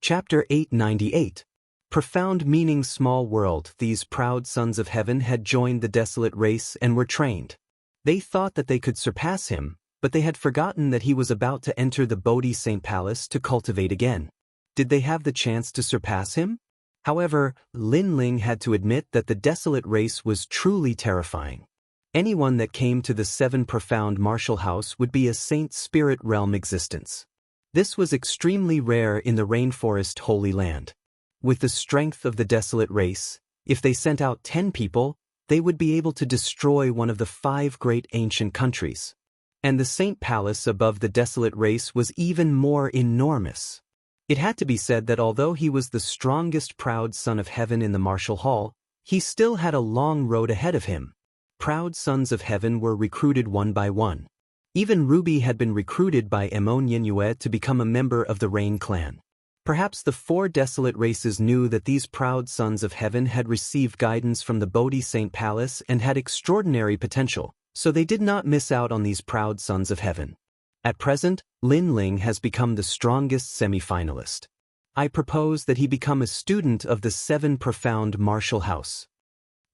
Chapter 898. Profound meaning. Small world. These proud sons of heaven had joined the desolate race and were trained. They thought that they could surpass him, but they had forgotten that he was about to enter the Bodhi Saint Palace to cultivate again. Did they have the chance to surpass him? However, Lin Ling had to admit that the desolate race was truly terrifying. Anyone that came to the Seven Profound Martial House would be a Saint Spirit Realm existence. This was extremely rare in the Rainforest Holy Land. With the strength of the desolate race, if they sent out 10 people, they would be able to destroy one of the 5 great ancient countries. And the Saint Palace above the desolate race was even more enormous. It had to be said that although he was the strongest proud son of heaven in the martial hall, he still had a long road ahead of him. Proud sons of heaven were recruited one by one. Even Ruby had been recruited by Emon Yue to become a member of the Rain clan. Perhaps the 4 desolate races knew that these proud sons of heaven had received guidance from the Bodhi Saint Palace and had extraordinary potential, so they did not miss out on these proud sons of heaven. At present, Lin Ling has become the strongest semi-finalist. I propose that he become a student of the 7 Profound Martial House.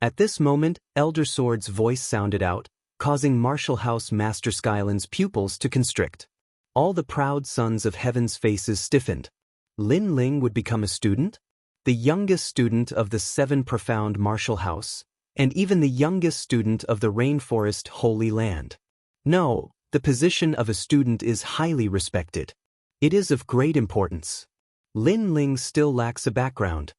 At this moment, Elder Sword's voice sounded out, causing Martial House Master Skyland's pupils to constrict. All the proud sons of heaven's faces stiffened. Lin Ling would become a student? The youngest student of the 7 Profound Martial House, and even the youngest student of the Rainforest Holy Land. No, the position of a student is highly respected. It is of great importance. Lin Ling still lacks a background.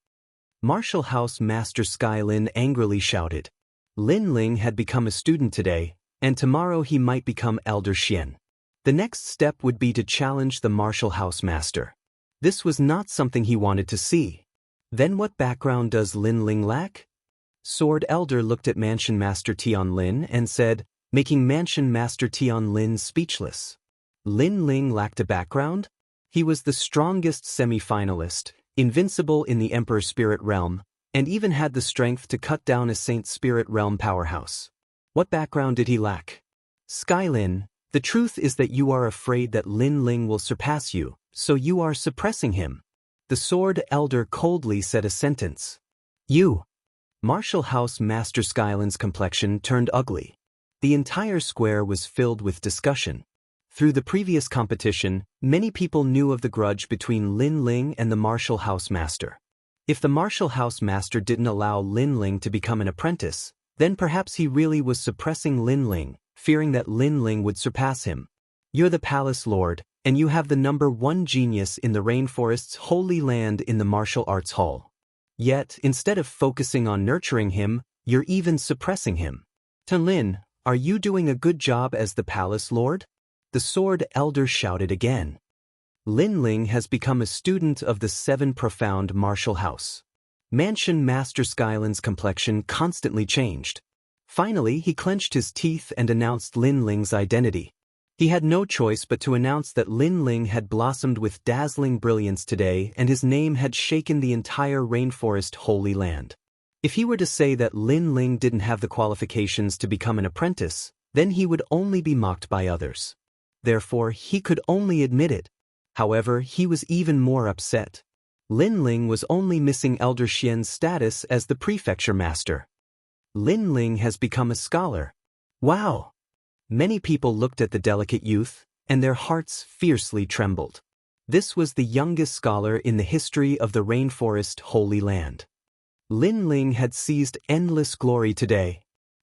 Martial House Master Skylin angrily shouted. Lin Ling had become a student today, and tomorrow he might become Elder Xian. The next step would be to challenge the Martial House Master. This was not something he wanted to see. Then what background does Lin Ling lack? Sword Elder looked at Mansion Master Tian Lin and said, making Mansion Master Tian Lin speechless. Lin Ling lacked a background? He was the strongest semi-finalist, invincible in the Emperor Spirit Realm, and even had the strength to cut down a Saint Spirit Realm powerhouse. What background did he lack? Skylin, the truth is that you are afraid that Lin Ling will surpass you, so you are suppressing him. The Sword Elder coldly said a sentence. You. Martial House Master Skylin's complexion turned ugly. The entire square was filled with discussion. Through the previous competition, many people knew of the grudge between Lin Ling and the Martial House Master. If the Martial House Master didn't allow Lin Ling to become an apprentice, then perhaps he really was suppressing Lin Ling, fearing that Lin Ling would surpass him. You're the Palace Lord, and you have the #1 genius in the Rainforest's Holy Land in the Martial Arts Hall. Yet, instead of focusing on nurturing him, you're even suppressing him. Tan Lin, are you doing a good job as the Palace Lord? The Sword Elder shouted again. Lin Ling has become a student of the 7 Profound Martial House. Mansion Master Skylin's complexion constantly changed. Finally, he clenched his teeth and announced Lin Ling's identity. He had no choice but to announce that Lin Ling had blossomed with dazzling brilliance today and his name had shaken the entire Rainforest Holy Land. If he were to say that Lin Ling didn't have the qualifications to become an apprentice, then he would only be mocked by others. Therefore, he could only admit it. However, he was even more upset. Lin Ling was only missing Elder Xian's status as the prefecture master. Lin Ling has become a scholar. Wow! Many people looked at the delicate youth, and their hearts fiercely trembled. This was the youngest scholar in the history of the Rainforest Holy Land. Lin Ling had seized endless glory today.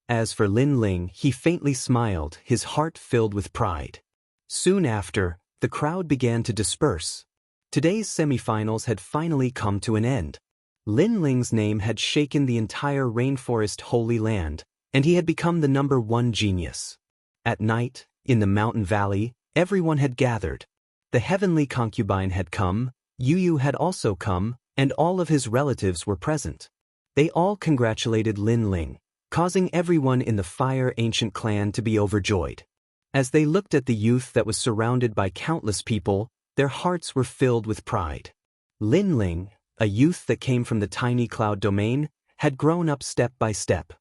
As for Lin Ling, he faintly smiled, his heart filled with pride. Soon after, the crowd began to disperse. Today's semifinals had finally come to an end. Lin Ling's name had shaken the entire rainforest Holy Land, and he had become the #1 genius. At night, in the mountain valley, everyone had gathered. The heavenly concubine had come, Yu had also come, and all of his relatives were present. They all congratulated Lin Ling, causing everyone in the Fire Ancient clan to be overjoyed. As they looked at the youth that was surrounded by countless people, their hearts were filled with pride. Lin Ling, a youth that came from the tiny cloud domain, had grown up step by step.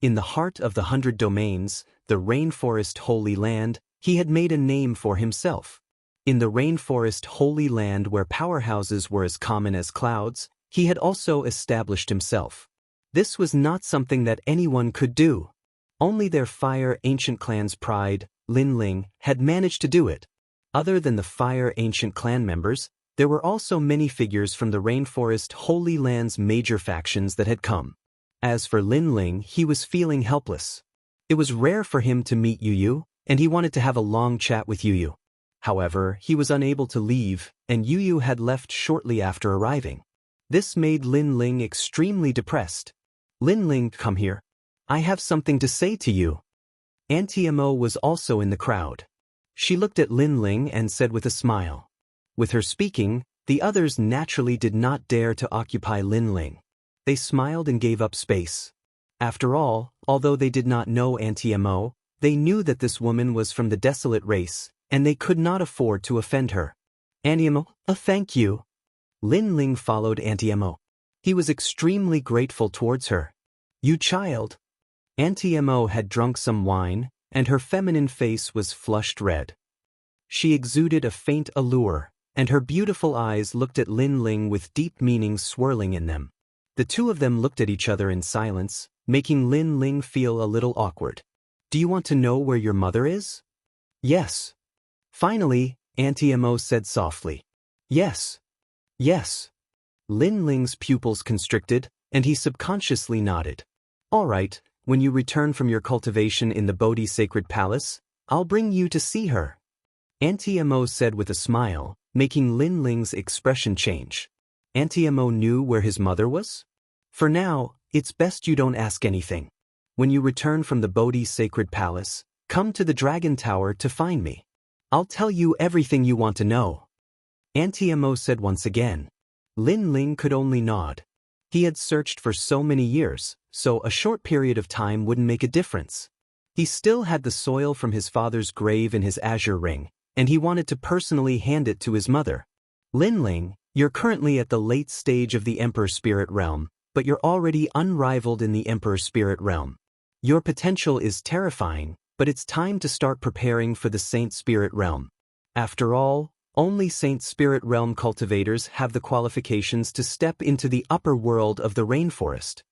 In the heart of the 100 domains, the rainforest Holy Land, he had made a name for himself. In the rainforest Holy Land where powerhouses were as common as clouds, he had also established himself. This was not something that anyone could do. Only their Fire Ancient clan's pride, Lin Ling, had managed to do it. Other than the Fire Ancient clan members, there were also many figures from the rainforest Holy Land's major factions that had come. As for Lin Ling, he was feeling helpless. It was rare for him to meet Yu, and he wanted to have a long chat with Yu. However, he was unable to leave, and Yu had left shortly after arriving. This made Lin Ling extremely depressed. Lin Ling, come here. I have something to say to you. Auntie Mo was also in the crowd. She looked at Lin Ling and said with a smile. With her speaking, the others naturally did not dare to occupy Lin Ling. They smiled and gave up space. After all, although they did not know Auntie Mo, they knew that this woman was from the desolate race, and they could not afford to offend her. Auntie Mo, thank you. Lin Ling followed Auntie Mo. He was extremely grateful towards her. You child. Auntie Mo had drunk some wine, and her feminine face was flushed red. She exuded a faint allure, and her beautiful eyes looked at Lin Ling with deep meaning swirling in them. The two of them looked at each other in silence, making Lin Ling feel a little awkward. Do you want to know where your mother is? Yes. Finally, Auntie Mo said softly. Yes. Yes. Lin Ling's pupils constricted, and he subconsciously nodded. All right, when you return from your cultivation in the Bodhi Sacred Palace, I'll bring you to see her. Auntie Mo said with a smile, making Lin Ling's expression change. Auntie Mo knew where his mother was? For now, it's best you don't ask anything. When you return from the Bodhi Sacred Palace, come to the Dragon Tower to find me. I'll tell you everything you want to know. Auntie Mo said once again. Lin Ling could only nod. He had searched for so many years, so a short period of time wouldn't make a difference. He still had the soil from his father's grave in his azure ring, and he wanted to personally hand it to his mother. Lin Ling, you're currently at the late stage of the Emperor Spirit Realm, but you're already unrivaled in the Emperor Spirit Realm. Your potential is terrifying, but it's time to start preparing for the Saint Spirit Realm. After all, only Saint Spirit Realm cultivators have the qualifications to step into the upper world of the rainforest.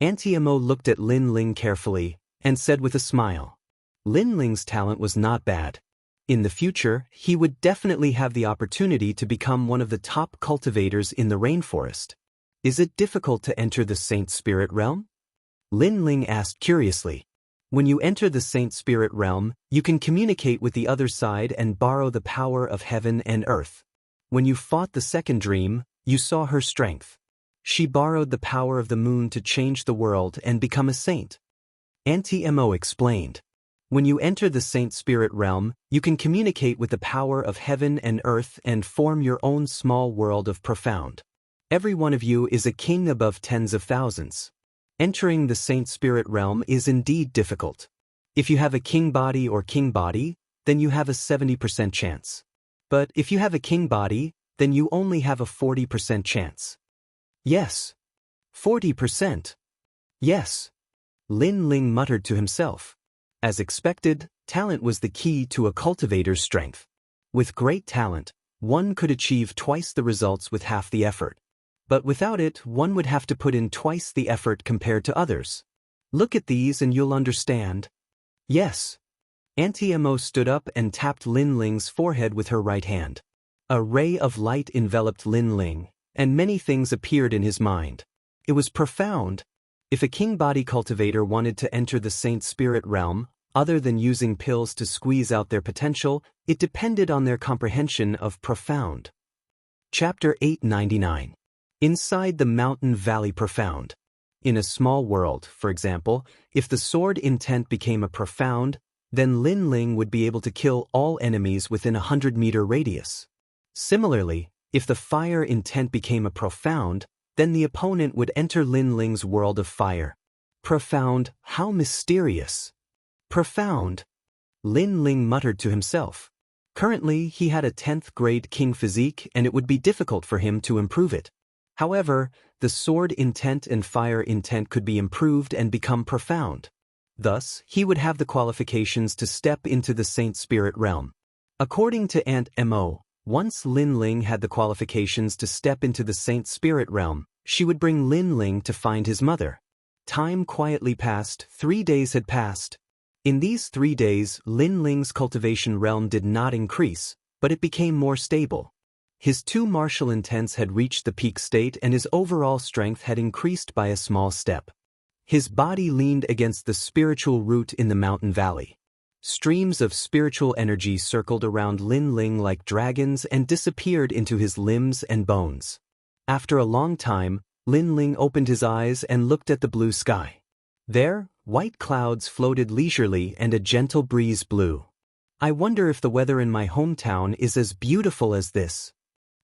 Auntie Mo looked at Lin Ling carefully, and said with a smile. Lin Ling's talent was not bad. In the future, he would definitely have the opportunity to become one of the top cultivators in the rainforest. Is it difficult to enter the Saint Spirit Realm? Lin Ling asked curiously. When you enter the Saint Spirit Realm, you can communicate with the other side and borrow the power of heaven and earth. When you fought the second dream, you saw her strength. She borrowed the power of the moon to change the world and become a saint. Auntie Mo explained. When you enter the Saint Spirit Realm, you can communicate with the power of heaven and earth and form your own small world of profound. Every one of you is a king above tens of thousands. Entering the Saint Spirit Realm is indeed difficult. If you have a king body or king body, then you have a 70% chance. But if you have a king body, then you only have a 40% chance. Yes. 40%. Yes. Lin Ling muttered to himself. As expected, talent was the key to a cultivator's strength. With great talent, one could achieve twice the results with half the effort. But without it, one would have to put in twice the effort compared to others. Look at these and you'll understand. Yes. Auntie Mo stood up and tapped Lin Ling's forehead with her right hand. A ray of light enveloped Lin Ling, and many things appeared in his mind. It was profound. If a king body cultivator wanted to enter the saint spirit realm, other than using pills to squeeze out their potential, it depended on their comprehension of profound. Chapter 899. Inside the Mountain Valley Profound. In a small world, for example, if the sword intent became a profound, then Lin Ling would be able to kill all enemies within a 100-meter radius. Similarly, if the fire intent became a profound, then the opponent would enter Lin Ling's world of fire. Profound, how mysterious. Profound. Lin Ling muttered to himself. Currently, he had a 10th grade king physique and it would be difficult for him to improve it. However, the sword intent and fire intent could be improved and become profound. Thus, he would have the qualifications to step into the saint spirit realm. According to Aunt Mo, once Lin Ling had the qualifications to step into the saint spirit realm, she would bring Lin Ling to find his mother. Time quietly passed. 3 days had passed. In these 3 days, Lin Ling's cultivation realm did not increase, but it became more stable. His 2 martial intents had reached the peak state and his overall strength had increased by a small step. His body leaned against the spiritual root in the mountain valley. Streams of spiritual energy circled around Lin Ling like dragons and disappeared into his limbs and bones. After a long time, Lin Ling opened his eyes and looked at the blue sky. There, white clouds floated leisurely and a gentle breeze blew. I wonder if the weather in my hometown is as beautiful as this,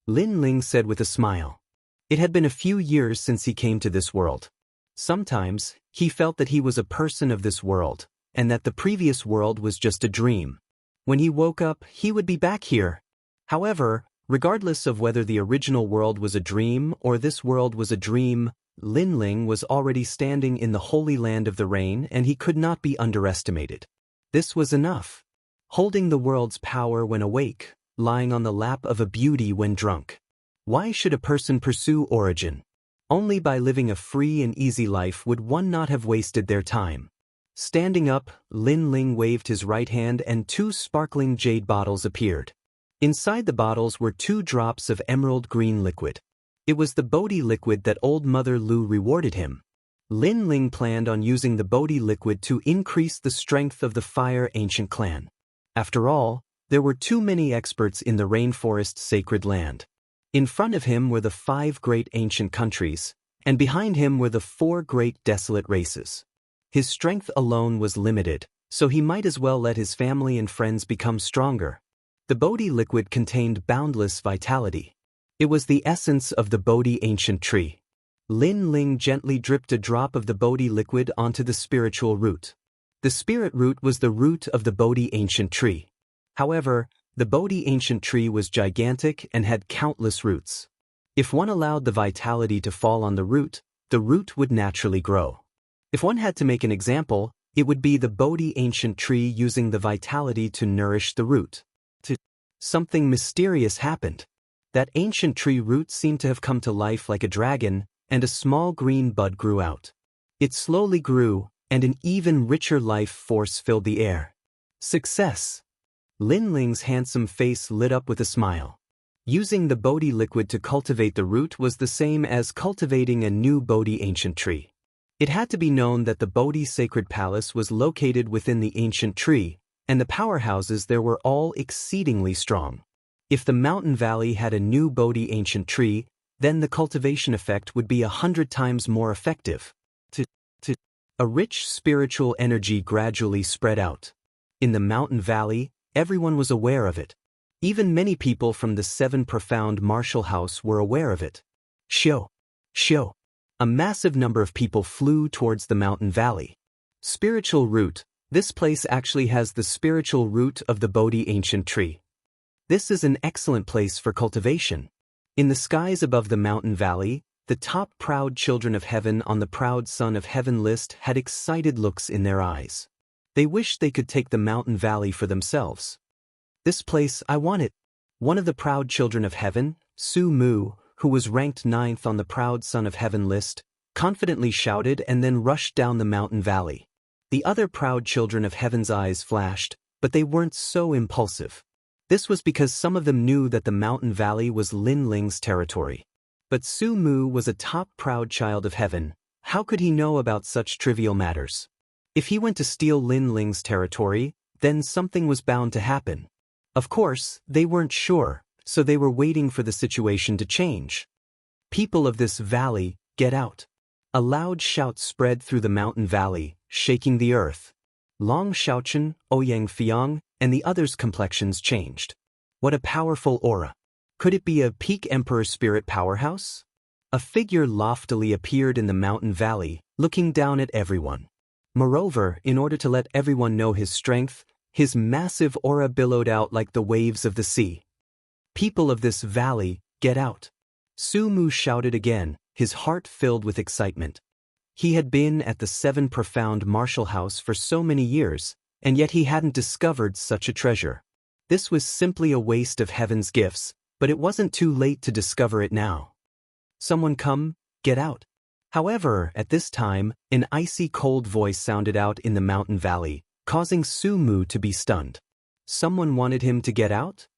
Lin Ling said with a smile. It had been a few years since he came to this world. Sometimes, he felt that he was a person of this world, and that the previous world was just a dream. When he woke up, he would be back here. However, regardless of whether the original world was a dream or this world was a dream, Lin Ling was already standing in the holy land of the rain and he could not be underestimated. This was enough. Holding the world's power when awake, lying on the lap of a beauty when drunk. Why should a person pursue origin? Only by living a free and easy life would one not have wasted their time. Standing up, Lin Ling waved his right hand and 2 sparkling jade bottles appeared. Inside the bottles were 2 drops of emerald green liquid. It was the Bodhi liquid that old Mother Lu rewarded him. Lin Ling planned on using the Bodhi liquid to increase the strength of the Fire Ancient clan. After all, there were too many experts in the rainforest sacred land. In front of him were the 5 great ancient countries, and behind him were the 4 great desolate races. His strength alone was limited, so he might as well let his family and friends become stronger. The Bodhi liquid contained boundless vitality. It was the essence of the Bodhi ancient tree. Lin Ling gently dripped a drop of the Bodhi liquid onto the spiritual root. The spirit root was the root of the Bodhi ancient tree. However, the Bodhi ancient tree was gigantic and had countless roots. If one allowed the vitality to fall on the root would naturally grow. If one had to make an example, it would be the Bodhi ancient tree using the vitality to nourish the root. Something mysterious happened. That ancient tree root seemed to have come to life like a dragon, and a small green bud grew out. It slowly grew, and an even richer life force filled the air. Success! Lin Ling's handsome face lit up with a smile. Using the Bodhi liquid to cultivate the root was the same as cultivating a new Bodhi ancient tree. It had to be known that the Bodhi sacred palace was located within the ancient tree, and the powerhouses there were all exceedingly strong. If the mountain valley had a new Bodhi ancient tree, then the cultivation effect would be 100 times more effective. A rich spiritual energy gradually spread out. In the mountain valley, everyone was aware of it. Even many people from the 7 profound martial house were aware of it. Shoo! A massive number of people flew towards the mountain valley. Spiritual root. This place actually has the spiritual root of the Bodhi ancient tree. This is an excellent place for cultivation. In the skies above the mountain valley, the top proud children of heaven on the proud son of heaven list had excited looks in their eyes. They wished they could take the mountain valley for themselves. This place, I want it. One of the proud children of heaven, Su Mu, who was ranked 9th on the proud son of heaven list, confidently shouted and then rushed down the mountain valley. The other proud children of heaven's eyes flashed, but they weren't so impulsive. This was because some of them knew that the mountain valley was Lin Ling's territory. But Su Mu was a top proud child of heaven. How could he know about such trivial matters? If he went to steal Lin Ling's territory, then something was bound to happen. Of course, they weren't sure, so they were waiting for the situation to change. People of this valley, get out. A loud shout spread through the mountain valley, shaking the earth. Long Xiaochen, Ouyang Fiang, and the others' complexions changed. What a powerful aura. Could it be a peak emperor spirit powerhouse? A figure loftily appeared in the mountain valley, looking down at everyone. Moreover, in order to let everyone know his strength, his massive aura billowed out like the waves of the sea. People of this valley, get out. Su Mu shouted again, his heart filled with excitement. He had been at the Seven Profound Martial House for so many years, and yet he hadn't discovered such a treasure. This was simply a waste of heaven's gifts, but it wasn't too late to discover it now. Someone come, get out. However, at this time, an icy cold voice sounded out in the mountain valley, causing Su Mu to be stunned. Someone wanted him to get out?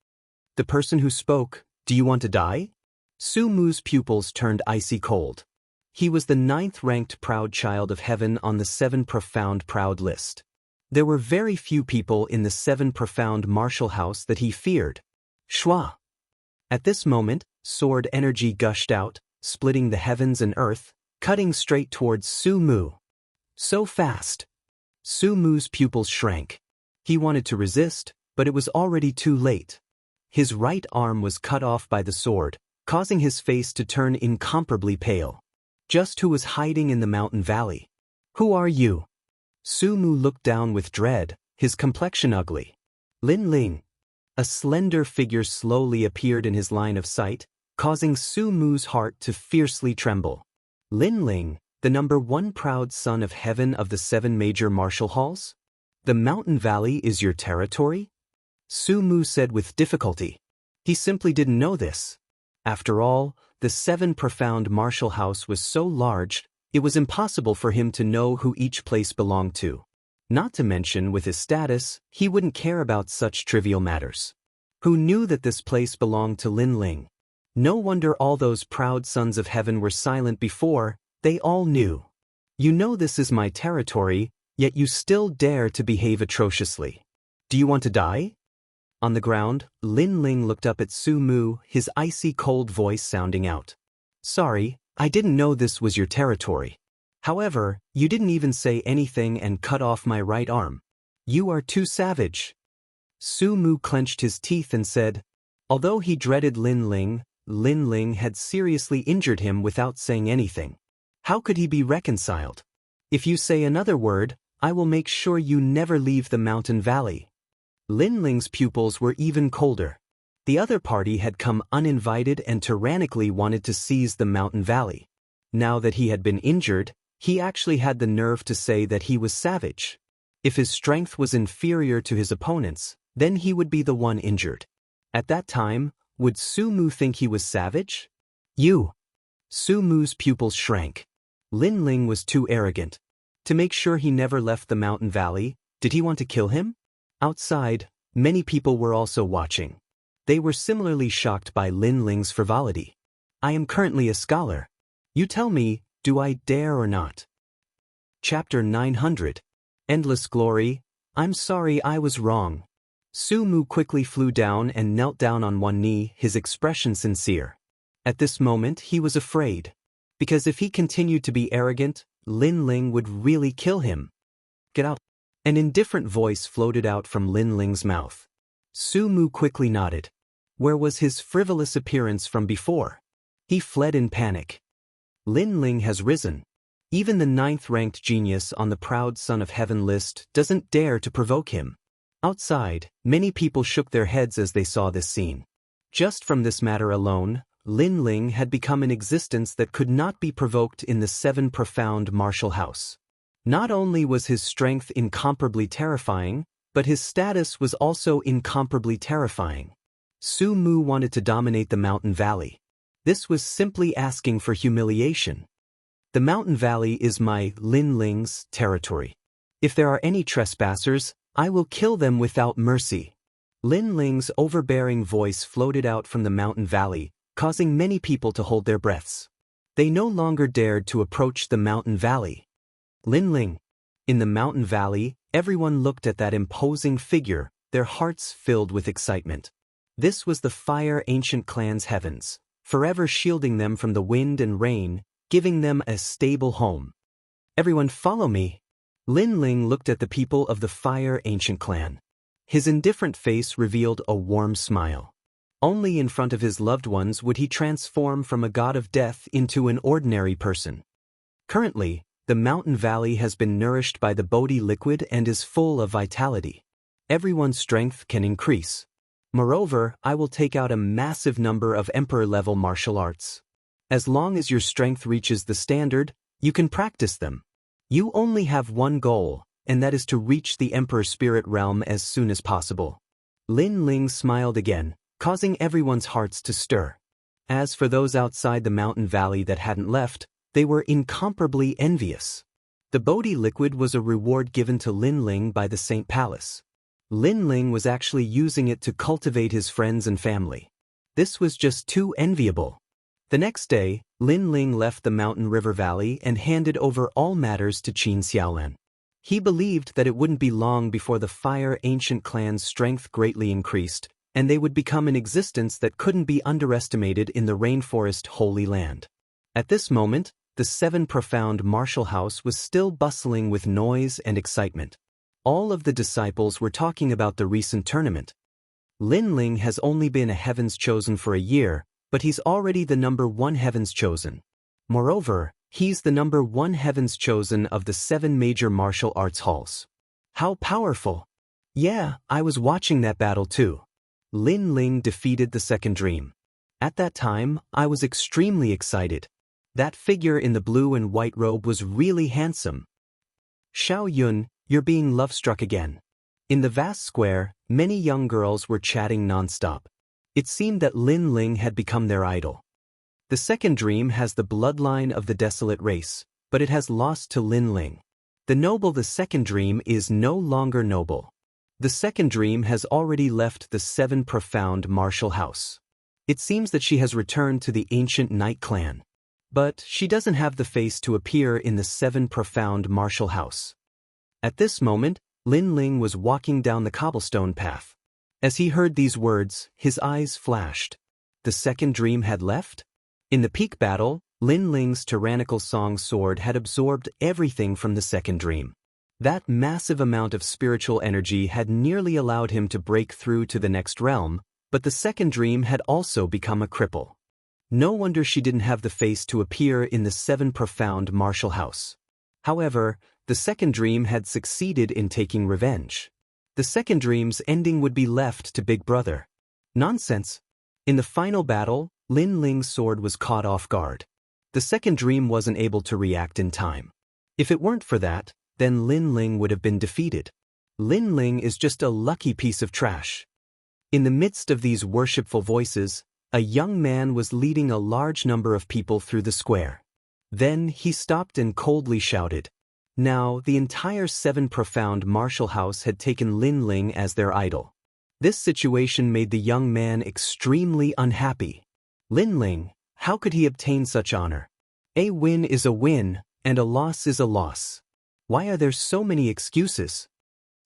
The person who spoke, do you want to die? Su Mu's pupils turned icy cold. He was the 9th-ranked proud child of heaven on the 7 Profound Proud list. There were very few people in the 7 Profound Martial House that he feared. Shua! At this moment, sword energy gushed out, splitting the heavens and earth, cutting straight towards Su Mu. So fast! Su Mu's pupils shrank. He wanted to resist, but it was already too late. His right arm was cut off by the sword, causing his face to turn incomparably pale. Just who was hiding in the mountain valley? Who are you? Su Mu looked down with dread, his complexion ugly. Lin Ling. A slender figure slowly appeared in his line of sight, causing Su Mu's heart to fiercely tremble. Lin Ling, the #1 proud son of heaven of the 7 major martial halls? The mountain valley is your territory? Su Mu said with difficulty. He simply didn't know this. After all, the 7 Profound Martial House was so large, it was impossible for him to know who each place belonged to. Not to mention, with his status, he wouldn't care about such trivial matters. Who knew that this place belonged to Lin Ling? No wonder all those proud sons of heaven were silent before, they all knew. You know this is my territory, yet you still dare to behave atrociously. Do you want to die? On the ground, Lin Ling looked up at Su Mu, his icy cold voice sounding out. Sorry, I didn't know this was your territory. However, you didn't even say anything and cut off my right arm. You are too savage. Su Mu clenched his teeth and said, although he dreaded Lin Ling had seriously injured him without saying anything. How could he be reconciled? If you say another word, I will make sure you never leave the mountain valley. Lin Ling's pupils were even colder. The other party had come uninvited and tyrannically wanted to seize the mountain valley. Now that he had been injured, he actually had the nerve to say that he was savage. If his strength was inferior to his opponent's, then he would be the one injured. At that time, would Su Mu think he was savage? You! Su Mu's pupils shrank. Lin Ling was too arrogant. To make sure he never left the mountain valley, did he want to kill him? Outside, many people were also watching. They were similarly shocked by Lin Ling's frivolity. I am currently a scholar. You tell me, do I dare or not? Chapter 900. Endless Glory. I'm sorry I was wrong. Su Mu quickly flew down and knelt down on one knee, his expression sincere. At this moment he was afraid. Because if he continued to be arrogant, Lin Ling would really kill him. Get out. An indifferent voice floated out from Lin Ling's mouth. Su Mu quickly nodded. Where was his frivolous appearance from before? He fled in panic. Lin Ling has risen. Even the 9th-ranked genius on the Proud Son of Heaven list doesn't dare to provoke him. Outside, many people shook their heads as they saw this scene. Just from this matter alone, Lin Ling had become an existence that could not be provoked in the 7 Profound Martial House. Not only was his strength incomparably terrifying, but his status was also incomparably terrifying. Su Mu wanted to dominate the mountain valley. This was simply asking for humiliation. The mountain valley is my, Lin Ling's, territory. If there are any trespassers, I will kill them without mercy. Lin Ling's overbearing voice floated out from the mountain valley, causing many people to hold their breaths. They no longer dared to approach the mountain valley. Linling. In the mountain valley, everyone looked at that imposing figure, their hearts filled with excitement. This was the Fire Ancient Clan's heavens, forever shielding them from the wind and rain, giving them a stable home. Everyone follow me. Linling looked at the people of the Fire Ancient Clan. His indifferent face revealed a warm smile. Only in front of his loved ones would he transform from a god of death into an ordinary person. Currently, the mountain valley has been nourished by the Bodhi liquid and is full of vitality. Everyone's strength can increase. Moreover, I will take out a massive number of emperor-level martial arts. As long as your strength reaches the standard, you can practice them. You only have one goal, and that is to reach the Emperor Spirit Realm as soon as possible. Linling smiled again, causing everyone's hearts to stir. As for those outside the mountain valley that hadn't left, they were incomparably envious. The Bodhi liquid was a reward given to Linling by the Saint Palace. Linling was actually using it to cultivate his friends and family. This was just too enviable. The next day, Linling left the mountain river valley and handed over all matters to Qin Xiaolan. He believed that it wouldn't be long before the Fire Ancient Clan's strength greatly increased, and they would become an existence that couldn't be underestimated in the rainforest Holy Land. At this moment, the Seven Profound Martial House was still bustling with noise and excitement. All of the disciples were talking about the recent tournament. Linling has only been a Heaven's Chosen for a year, but he's already the #1 Heaven's Chosen. Moreover, he's the #1 Heaven's Chosen of the 7 major martial arts halls. How powerful! Yeah, I was watching that battle too. Linling defeated the second dream. At that time, I was extremely excited. That figure in the blue and white robe was really handsome. Xiao Yun, you're being love-struck again. In the vast square, many young girls were chatting non-stop. It seemed that Linling had become their idol. The second dream has the bloodline of the desolate race, but it has lost to Linling. The second dream is no longer noble. The second dream has already left the 7 Profound Martial House. It seems that she has returned to the ancient Night Clan. But she doesn't have the face to appear in the 7 Profound Martial House. At this moment, Linling was walking down the cobblestone path. As he heard these words, his eyes flashed. The second dream had left? In the peak battle, Linling's tyrannical song sword had absorbed everything from the second dream. That massive amount of spiritual energy had nearly allowed him to break through to the next realm, but the second dream had also become a cripple. No wonder she didn't have the face to appear in the 7 Profound Martial House. However, the second dream had succeeded in taking revenge. The second dream's ending would be left to Big Brother. Nonsense. In the final battle, Linling's sword was caught off guard. The second dream wasn't able to react in time. If it weren't for that, then Linling would have been defeated. Linling is just a lucky piece of trash. In the midst of these worshipful voices, a young man was leading a large number of people through the square. Then he stopped and coldly shouted. Now, the entire 7 Profound Martial House had taken Linling as their idol. This situation made the young man extremely unhappy. Linling, how could he obtain such honor? A win is a win, and a loss is a loss. Why are there so many excuses?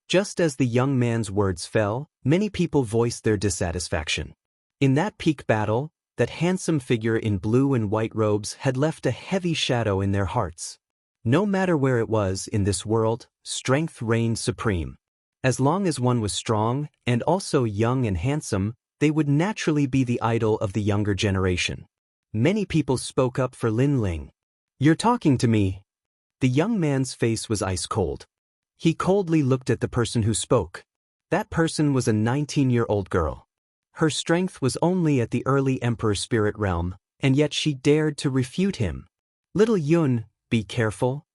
Just as the young man's words fell, many people voiced their dissatisfaction. In that peak battle, that handsome figure in blue and white robes had left a heavy shadow in their hearts. No matter where it was in this world, strength reigned supreme. As long as one was strong, and also young and handsome, they would naturally be the idol of the younger generation. Many people spoke up for Linling. You're talking to me. The young man's face was ice cold. He coldly looked at the person who spoke. That person was a 19-year-old girl. Her strength was only at the early Emperor Spirit Realm, and yet she dared to refute him. Little Yun, be careful.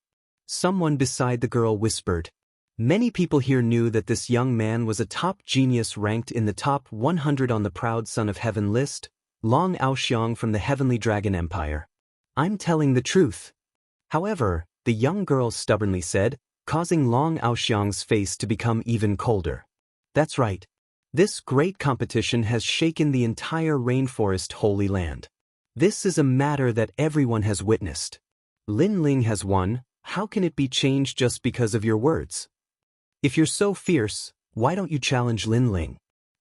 Someone beside the girl whispered. Many people here knew that this young man was a top genius ranked in the top 100 on the Proud Son of Heaven list, Long Aoxiang from the Heavenly Dragon Empire. I'm telling the truth. However, the young girl stubbornly said, causing Long Aoxiang's face to become even colder. That's right. This great competition has shaken the entire rainforest Holy Land. This is a matter that everyone has witnessed. Lin Ling has won. How can it be changed just because of your words? If you're so fierce, why don't you challenge Lin Ling?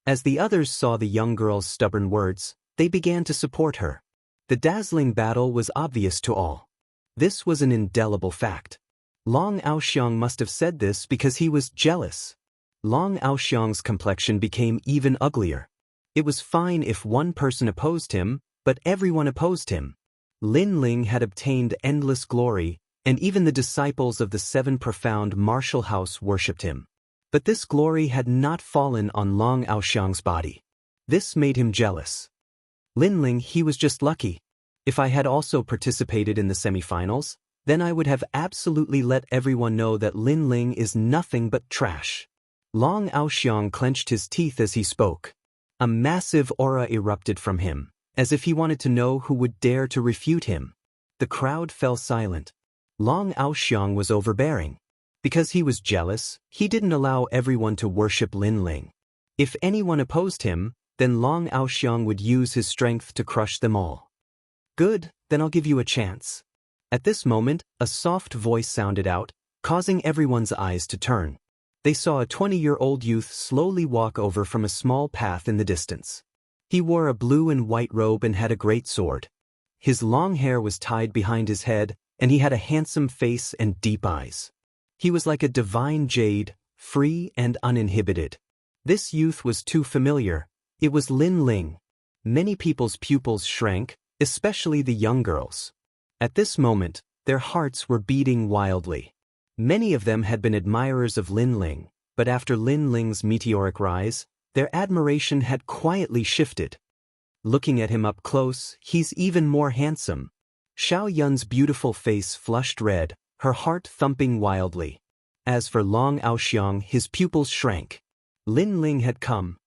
As the others saw the young girl's stubborn words, they began to support her. The dazzling battle was obvious to all. This was an indelible fact. Long Aoxiang must have said this because he was jealous. Long Aoxiang's complexion became even uglier. It was fine if one person opposed him, but everyone opposed him. Lin Ling had obtained endless glory, and even the disciples of the Seven Profound Martial House worshipped him. But this glory had not fallen on Long Aoxiang's body. This made him jealous. Lin Ling, he was just lucky. If I had also participated in the semifinals, then I would have absolutely let everyone know that Lin Ling is nothing but trash. Long Aoxiang clenched his teeth as he spoke. A massive aura erupted from him, as if he wanted to know who would dare to refute him. The crowd fell silent. Long Aoxiang was overbearing. Because he was jealous, he didn't allow everyone to worship Lin Ling. If anyone opposed him, then Long Aoxiang would use his strength to crush them all. Good, then I'll give you a chance. At this moment, a soft voice sounded out, causing everyone's eyes to turn. They saw a 20-year-old youth slowly walk over from a small path in the distance. He wore a blue and white robe and had a great sword. His long hair was tied behind his head, and he had a handsome face and deep eyes. He was like a divine jade, free and uninhibited. This youth was too familiar. It was Lin Ling. Many people's pupils shrank, especially the young girls. At this moment, their hearts were beating wildly. Many of them had been admirers of Lin Ling, but after Lin Ling's meteoric rise, their admiration had quietly shifted. Looking at him up close, he's even more handsome. Xiao Yun's beautiful face flushed red, her heart thumping wildly. As for Long Aoxiang, his pupils shrank. Lin Ling had come.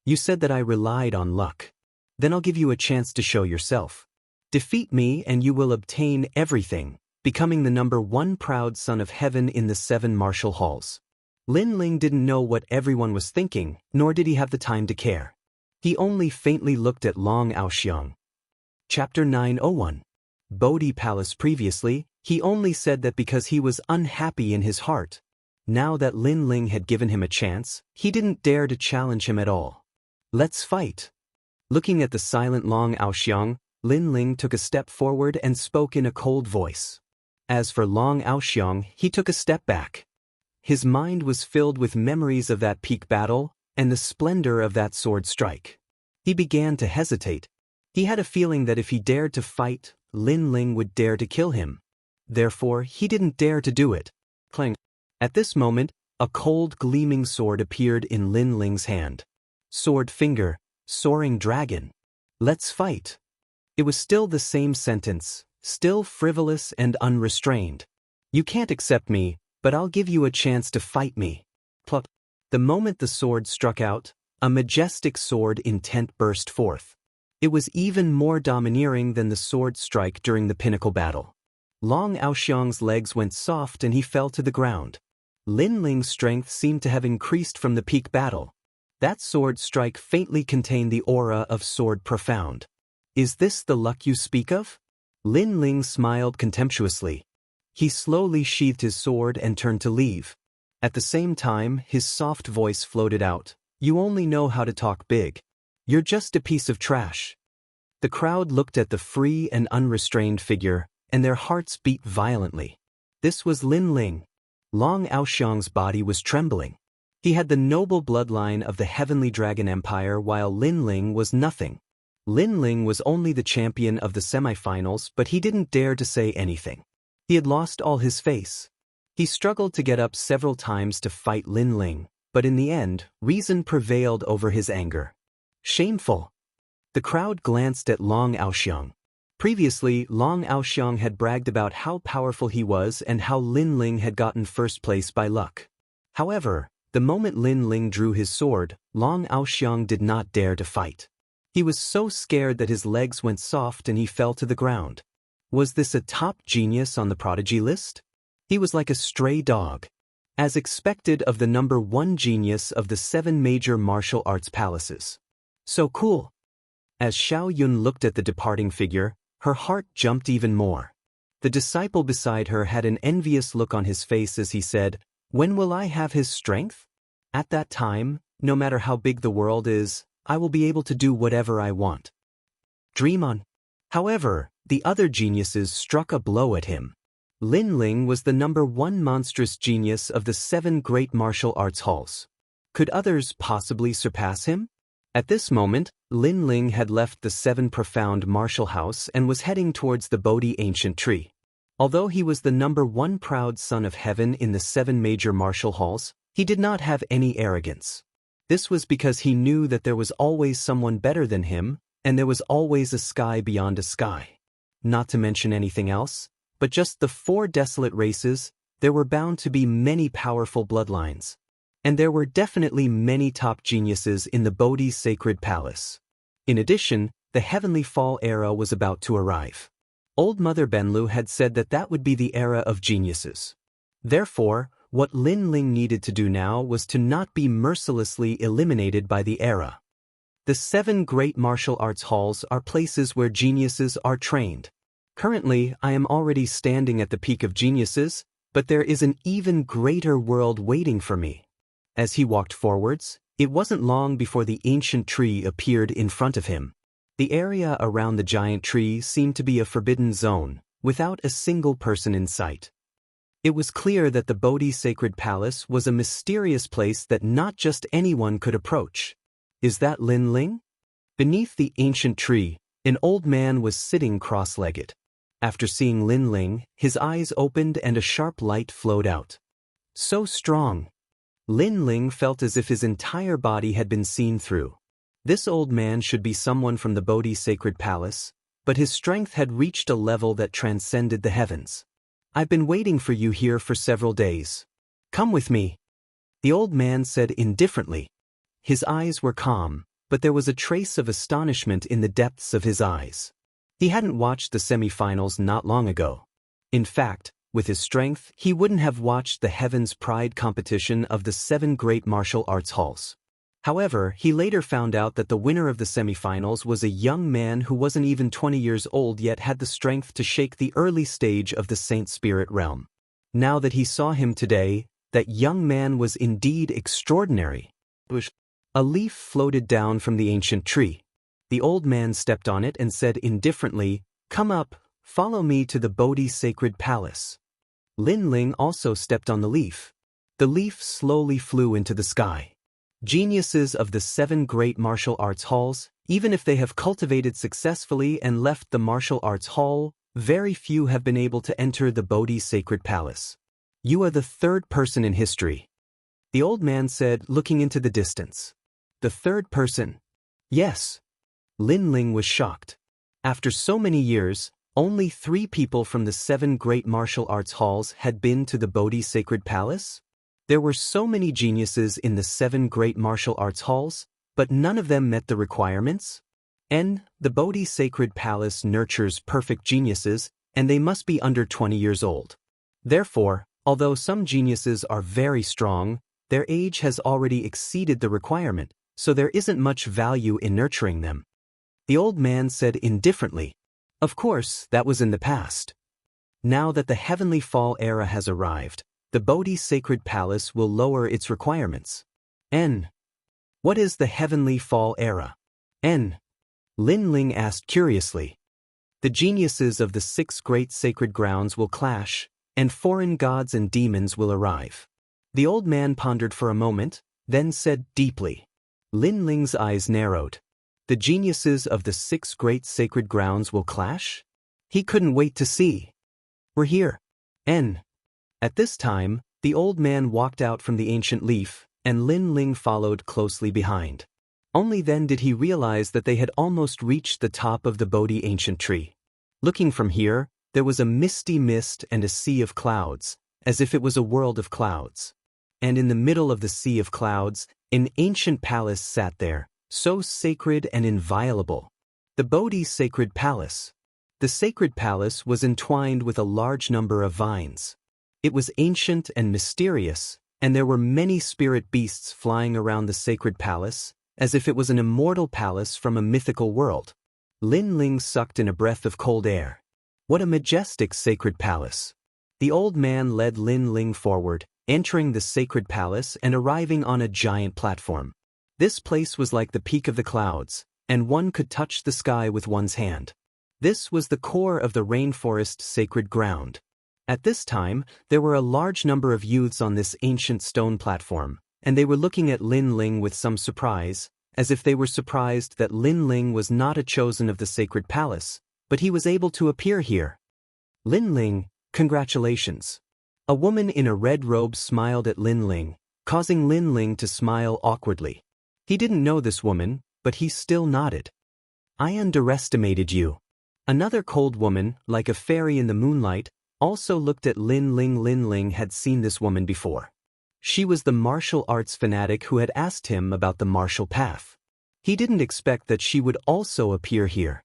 You said that I relied on luck. Then I'll give you a chance to show yourself. Defeat me and you will obtain everything, becoming the #1 proud son of heaven in the 7 martial halls. Lin Ling didn't know what everyone was thinking, nor did he have the time to care. He only faintly looked at Long Aoxiang. Chapter 901. Bodhi Palace. Previously, he only said that because he was unhappy in his heart. Now that Lin Ling had given him a chance, he didn't dare to challenge him at all. Let's fight. Looking at the silent Long Aoxiang, Lin Ling took a step forward and spoke in a cold voice. As for Long Aoxiang, he took a step back. His mind was filled with memories of that peak battle and the splendor of that sword strike. He began to hesitate. He had a feeling that if he dared to fight, Lin Ling would dare to kill him. Therefore, he didn't dare to do it. Clang. At this moment, a cold gleaming sword appeared in Lin Ling's hand. Sword finger, soaring dragon. Let's fight. It was still the same sentence, still frivolous and unrestrained. You can't accept me, but I'll give you a chance to fight me. Pluck. The moment the sword struck out, a majestic sword intent burst forth. It was even more domineering than the sword strike during the pinnacle battle. Long Aoxiang's legs went soft and he fell to the ground. Lin Ling's strength seemed to have increased from the peak battle. That sword strike faintly contained the aura of Sword Profound. Is this the luck you speak of? Lin Ling smiled contemptuously. He slowly sheathed his sword and turned to leave. At the same time, his soft voice floated out. You only know how to talk big. You're just a piece of trash. The crowd looked at the free and unrestrained figure, and their hearts beat violently. This was Lin Ling. Long Aoxiang's body was trembling. He had the noble bloodline of the Heavenly Dragon Empire while Lin Ling was nothing. Lin Ling was only the champion of the semifinals, but he didn't dare to say anything. He had lost all his face. He struggled to get up several times to fight Lin Ling, but in the end, reason prevailed over his anger. Shameful. The crowd glanced at Long Aoxiang. Previously, Long Aoxiang had bragged about how powerful he was and how Lin Ling had gotten first place by luck. However, the moment Lin Ling drew his sword, Long Aoxiang did not dare to fight. He was so scared that his legs went soft and he fell to the ground. Was this a top genius on the prodigy list? He was like a stray dog. as expected of the number one genius of the 7 major martial arts palaces. So cool. As Xiao Yun looked at the departing figure, her heart jumped even more. The disciple beside her had an envious look on his face as he said, "When will I have his strength? At that time, no matter how big the world is, I will be able to do whatever I want." Dream on. However, the other geniuses struck a blow at him. Lin Ling was the number one monstrous genius of the 7 great martial arts halls. Could others possibly surpass him? At this moment, Lin Ling had left the 7 profound martial house and was heading towards the Bodhi ancient tree. Although he was the number one proud son of heaven in the 7 major martial halls, he did not have any arrogance. This was because he knew that there was always someone better than him, and there was always a sky beyond a sky. Not to mention anything else, but just the 4 desolate races, there were bound to be many powerful bloodlines. And there were definitely many top geniuses in the Bodhi sacred palace. In addition, the Heavenly Fall era was about to arrive. Old Mother Benlu had said that that would be the era of geniuses. Therefore, what Lin Ling needed to do now was to not be mercilessly eliminated by the era. The 7 great martial arts halls are places where geniuses are trained. Currently, I am already standing at the peak of geniuses, but there is an even greater world waiting for me. As he walked forwards, it wasn't long before the ancient tree appeared in front of him. The area around the giant tree seemed to be a forbidden zone, without a single person in sight. It was clear that the Bodhi sacred palace was a mysterious place that not just anyone could approach. Is that Lin Ling? Beneath the ancient tree, an old man was sitting cross-legged. After seeing Lin Ling, his eyes opened and a sharp light flowed out. So strong. Lin Ling felt as if his entire body had been seen through. This old man should be someone from the Bodhi sacred palace, but his strength had reached a level that transcended the heavens. "I've been waiting for you here for several days. Come with me," the old man said indifferently. His eyes were calm, but there was a trace of astonishment in the depths of his eyes. He hadn't watched the semi-finals not long ago. In fact, with his strength, he wouldn't have watched the Heaven's Pride competition of the 7 great martial arts halls. However, he later found out that the winner of the semi-finals was a young man who wasn't even 20 years old yet had the strength to shake the early stage of the Saint Spirit realm. Now that he saw him today, that young man was indeed extraordinary. A leaf floated down from the ancient tree. The old man stepped on it and said indifferently, "Come up, follow me to the Bodhi sacred palace." Lin Ling also stepped on the leaf. The leaf slowly flew into the sky. Geniuses of the 7 great martial arts halls, even if they have cultivated successfully and left the martial arts hall, very few have been able to enter the Bodhi sacred palace. "You are the 3rd person in history," the old man said, looking into the distance. "The 3rd person?" "Yes." Lin Ling was shocked. After so many years, only 3 people from the 7 great martial arts halls had been to the Bodhi sacred palace? There were so many geniuses in the 7 great martial arts halls, but none of them met the requirements? The Bodhi sacred palace nurtures perfect geniuses, and they must be under 20 years old. Therefore, although some geniuses are very strong, their age has already exceeded the requirement, so there isn't much value in nurturing them. The old man said indifferently, "Of course, that was in the past. Now that the Heavenly Fall era has arrived, the Bodhi sacred palace will lower its requirements." What is the Heavenly Fall era? Lin Ling asked curiously. "The geniuses of the 6 great sacred grounds will clash, and foreign gods and demons will arrive." The old man pondered for a moment, then said deeply. Lin Ling's eyes narrowed. The geniuses of the 6 great sacred grounds will clash? He couldn't wait to see. "We're here." At this time, the old man walked out from the ancient leaf, and Lin Ling followed closely behind. Only then did he realize that they had almost reached the top of the Bodhi ancient tree. Looking from here, there was a misty mist and a sea of clouds, as if it was a world of clouds. And in the middle of the sea of clouds, an ancient palace sat there, so sacred and inviolable. The Bodhi sacred palace. The sacred palace was entwined with a large number of vines. It was ancient and mysterious, and there were many spirit beasts flying around the sacred palace, as if it was an immortal palace from a mythical world. Lin Ling sucked in a breath of cold air. What a majestic sacred palace! The old man led Lin Ling forward, entering the sacred palace and arriving on a giant platform. This place was like the peak of the clouds, and one could touch the sky with one's hand. This was the core of the rainforest sacred ground. At this time, there were a large number of youths on this ancient stone platform, and they were looking at Lin Ling with some surprise, as if they were surprised that Lin Ling was not a chosen of the sacred palace, but he was able to appear here. Lin Ling, congratulations. A woman in a red robe smiled at Lin Ling, causing Lin Ling to smile awkwardly. He didn't know this woman, but he still nodded. I underestimated you. Another cold woman, like a fairy in the moonlight, also looked at Lin Ling. Lin Ling had seen this woman before. She was the martial arts fanatic who had asked him about the martial path. He didn't expect that she would also appear here.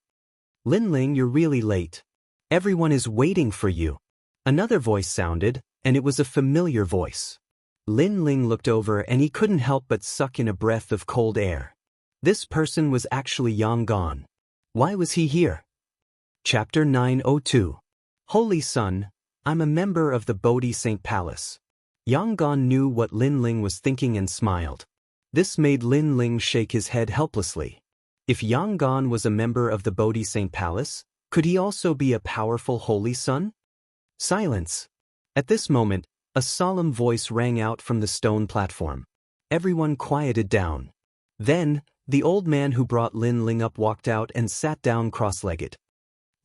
Lin Ling, you're really late. Everyone is waiting for you. Another voice sounded, and it was a familiar voice. Lin Ling looked over and he couldn't help but suck in a breath of cold air. This person was actually Yang Gan. Why was he here? Chapter 902. Holy Son, I'm a member of the Bodhi Saint Palace. Yang Gan knew what Lin Ling was thinking and smiled. This made Lin Ling shake his head helplessly. If Yang Gan was a member of the Bodhi Saint Palace, could he also be a powerful Holy Son? Silence. At this moment, a solemn voice rang out from the stone platform. Everyone quieted down. Then, the old man who brought Lin Ling up walked out and sat down cross-legged.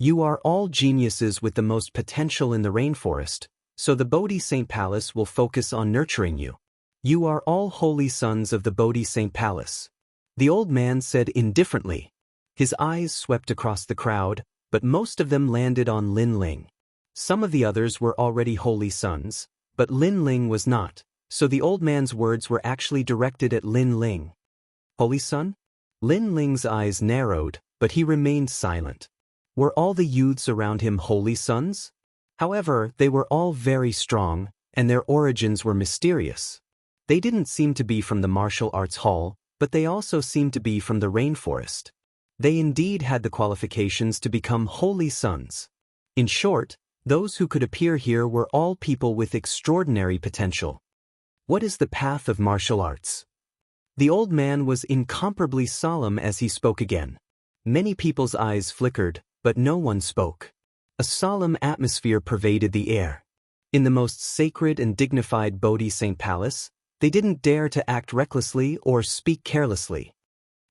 You are all geniuses with the most potential in the rainforest, so the Bodhi Saint Palace will focus on nurturing you. You are all holy sons of the Bodhi Saint Palace. The old man said indifferently. His eyes swept across the crowd, but most of them landed on Lin Ling. Some of the others were already holy sons, but Lin Ling was not, so the old man's words were actually directed at Lin Ling. Holy Son? Lin Ling's eyes narrowed, but he remained silent. Were all the youths around him holy sons? However, they were all very strong, and their origins were mysterious. They didn't seem to be from the martial arts hall, but they also seemed to be from the rainforest. They indeed had the qualifications to become holy sons. In short, those who could appear here were all people with extraordinary potential. What is the path of martial arts? The old man was incomparably solemn as he spoke again. Many people's eyes flickered, but no one spoke. A solemn atmosphere pervaded the air. In the most sacred and dignified Bodhi Saint Palace, they didn't dare to act recklessly or speak carelessly.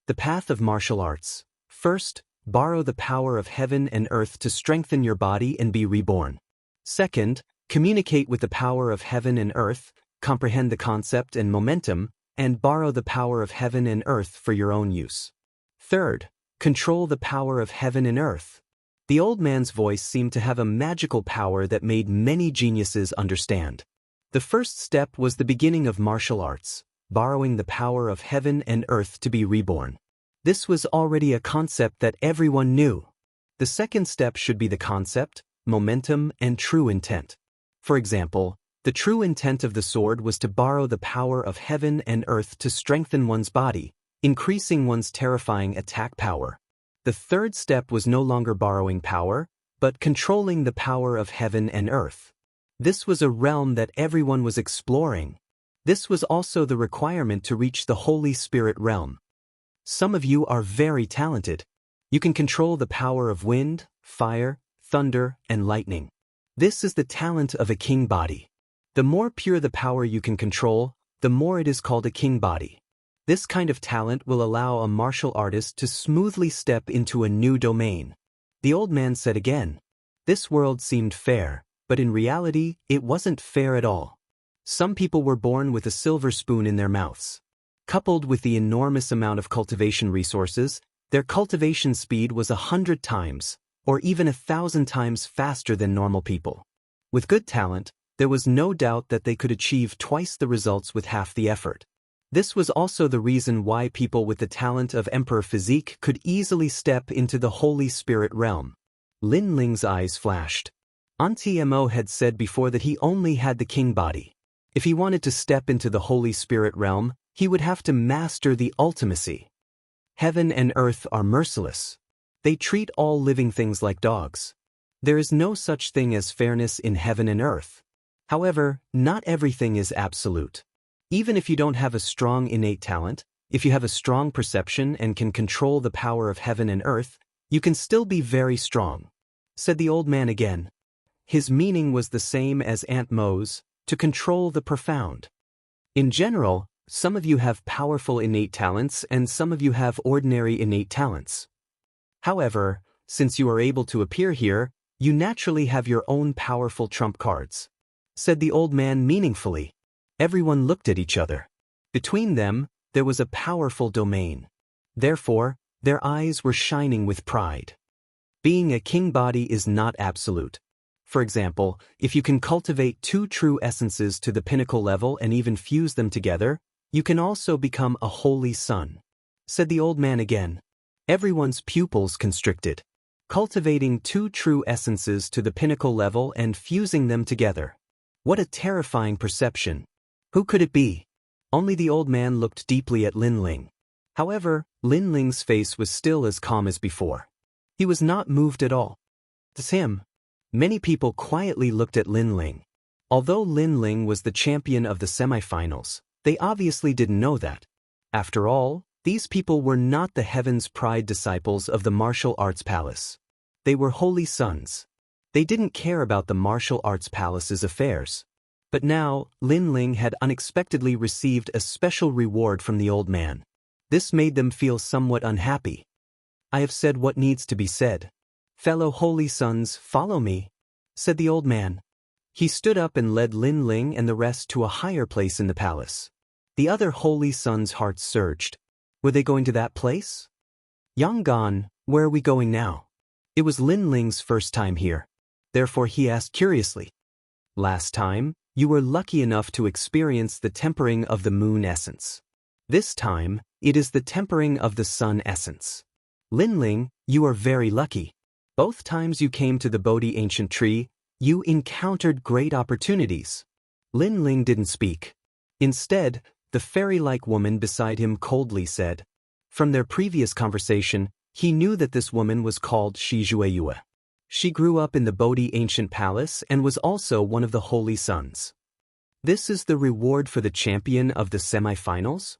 The path of martial arts. First, borrow the power of heaven and earth to strengthen your body and be reborn. Second, communicate with the power of heaven and earth, comprehend the concept and momentum, and borrow the power of heaven and earth for your own use. Third, control the power of heaven and earth. The old man's voice seemed to have a magical power that made many geniuses understand. The first step was the beginning of martial arts, borrowing the power of heaven and earth to be reborn. This was already a concept that everyone knew. The second step should be the concept, momentum, and true intent. For example, the true intent of the sword was to borrow the power of heaven and earth to strengthen one's body, increasing one's terrifying attack power. The third step was no longer borrowing power, but controlling the power of heaven and earth. This was a realm that everyone was exploring. This was also the requirement to reach the Holy Spirit realm. Some of you are very talented. You can control the power of wind, fire, thunder, and lightning. This is the talent of a king body. The more pure the power you can control, the more it is called a king body. This kind of talent will allow a martial artist to smoothly step into a new domain. The old man said again. This world seemed fair, but in reality, it wasn't fair at all. Some people were born with a silver spoon in their mouths. Coupled with the enormous amount of cultivation resources, their cultivation speed was 100 times, or even 1,000 times faster than normal people. With good talent, there was no doubt that they could achieve twice the results with half the effort. This was also the reason why people with the talent of Emperor Physique could easily step into the Holy Spirit realm. Lin Ling's eyes flashed. Auntie Mo had said before that he only had the king body. If he wanted to step into the Holy Spirit realm, he would have to master the ultimacy. Heaven and earth are merciless. They treat all living things like dogs. There is no such thing as fairness in heaven and earth. However, not everything is absolute. Even if you don't have a strong innate talent, if you have a strong perception and can control the power of heaven and earth, you can still be very strong, said the old man again. His meaning was the same as Aunt Mo's, to control the profound. In general, some of you have powerful innate talents and some of you have ordinary innate talents. However, since you are able to appear here, you naturally have your own powerful trump cards, said the old man meaningfully. Everyone looked at each other. Between them, there was a powerful domain. Therefore, their eyes were shining with pride. Being a king body is not absolute. For example, if you can cultivate two true essences to the pinnacle level and even fuse them together, you can also become a holy son, said the old man again. Everyone's pupils constricted. Cultivating two true essences to the pinnacle level and fusing them together. What a terrifying perception. Who could it be? Only the old man looked deeply at Lin Ling. However, Lin Ling's face was still as calm as before. He was not moved at all. It's him. Many people quietly looked at Lin Ling. Although Lin Ling was the champion of the semifinals, they obviously didn't know that. After all, these people were not the Heaven's Pride disciples of the martial arts palace. They were holy sons. They didn't care about the martial arts palace's affairs. But now, Lin Ling had unexpectedly received a special reward from the old man. This made them feel somewhat unhappy. I have said what needs to be said. Fellow holy sons, follow me, said the old man. He stood up and led Lin Ling and the rest to a higher place in the palace. The other holy sons' hearts surged. Were they going to that place? Yanggan, where are we going now? It was Lin Ling's first time here. Therefore he asked curiously. Last time, you were lucky enough to experience the tempering of the moon essence. This time, it is the tempering of the sun essence. Lin Ling, you are very lucky. Both times you came to the Bodhi ancient tree, you encountered great opportunities. Lin Ling didn't speak. Instead, the fairy-like woman beside him coldly said. From their previous conversation, he knew that this woman was called Shi Jueyue. She grew up in the Bodhi ancient palace and was also one of the holy sons. This is the reward for the champion of the semifinals?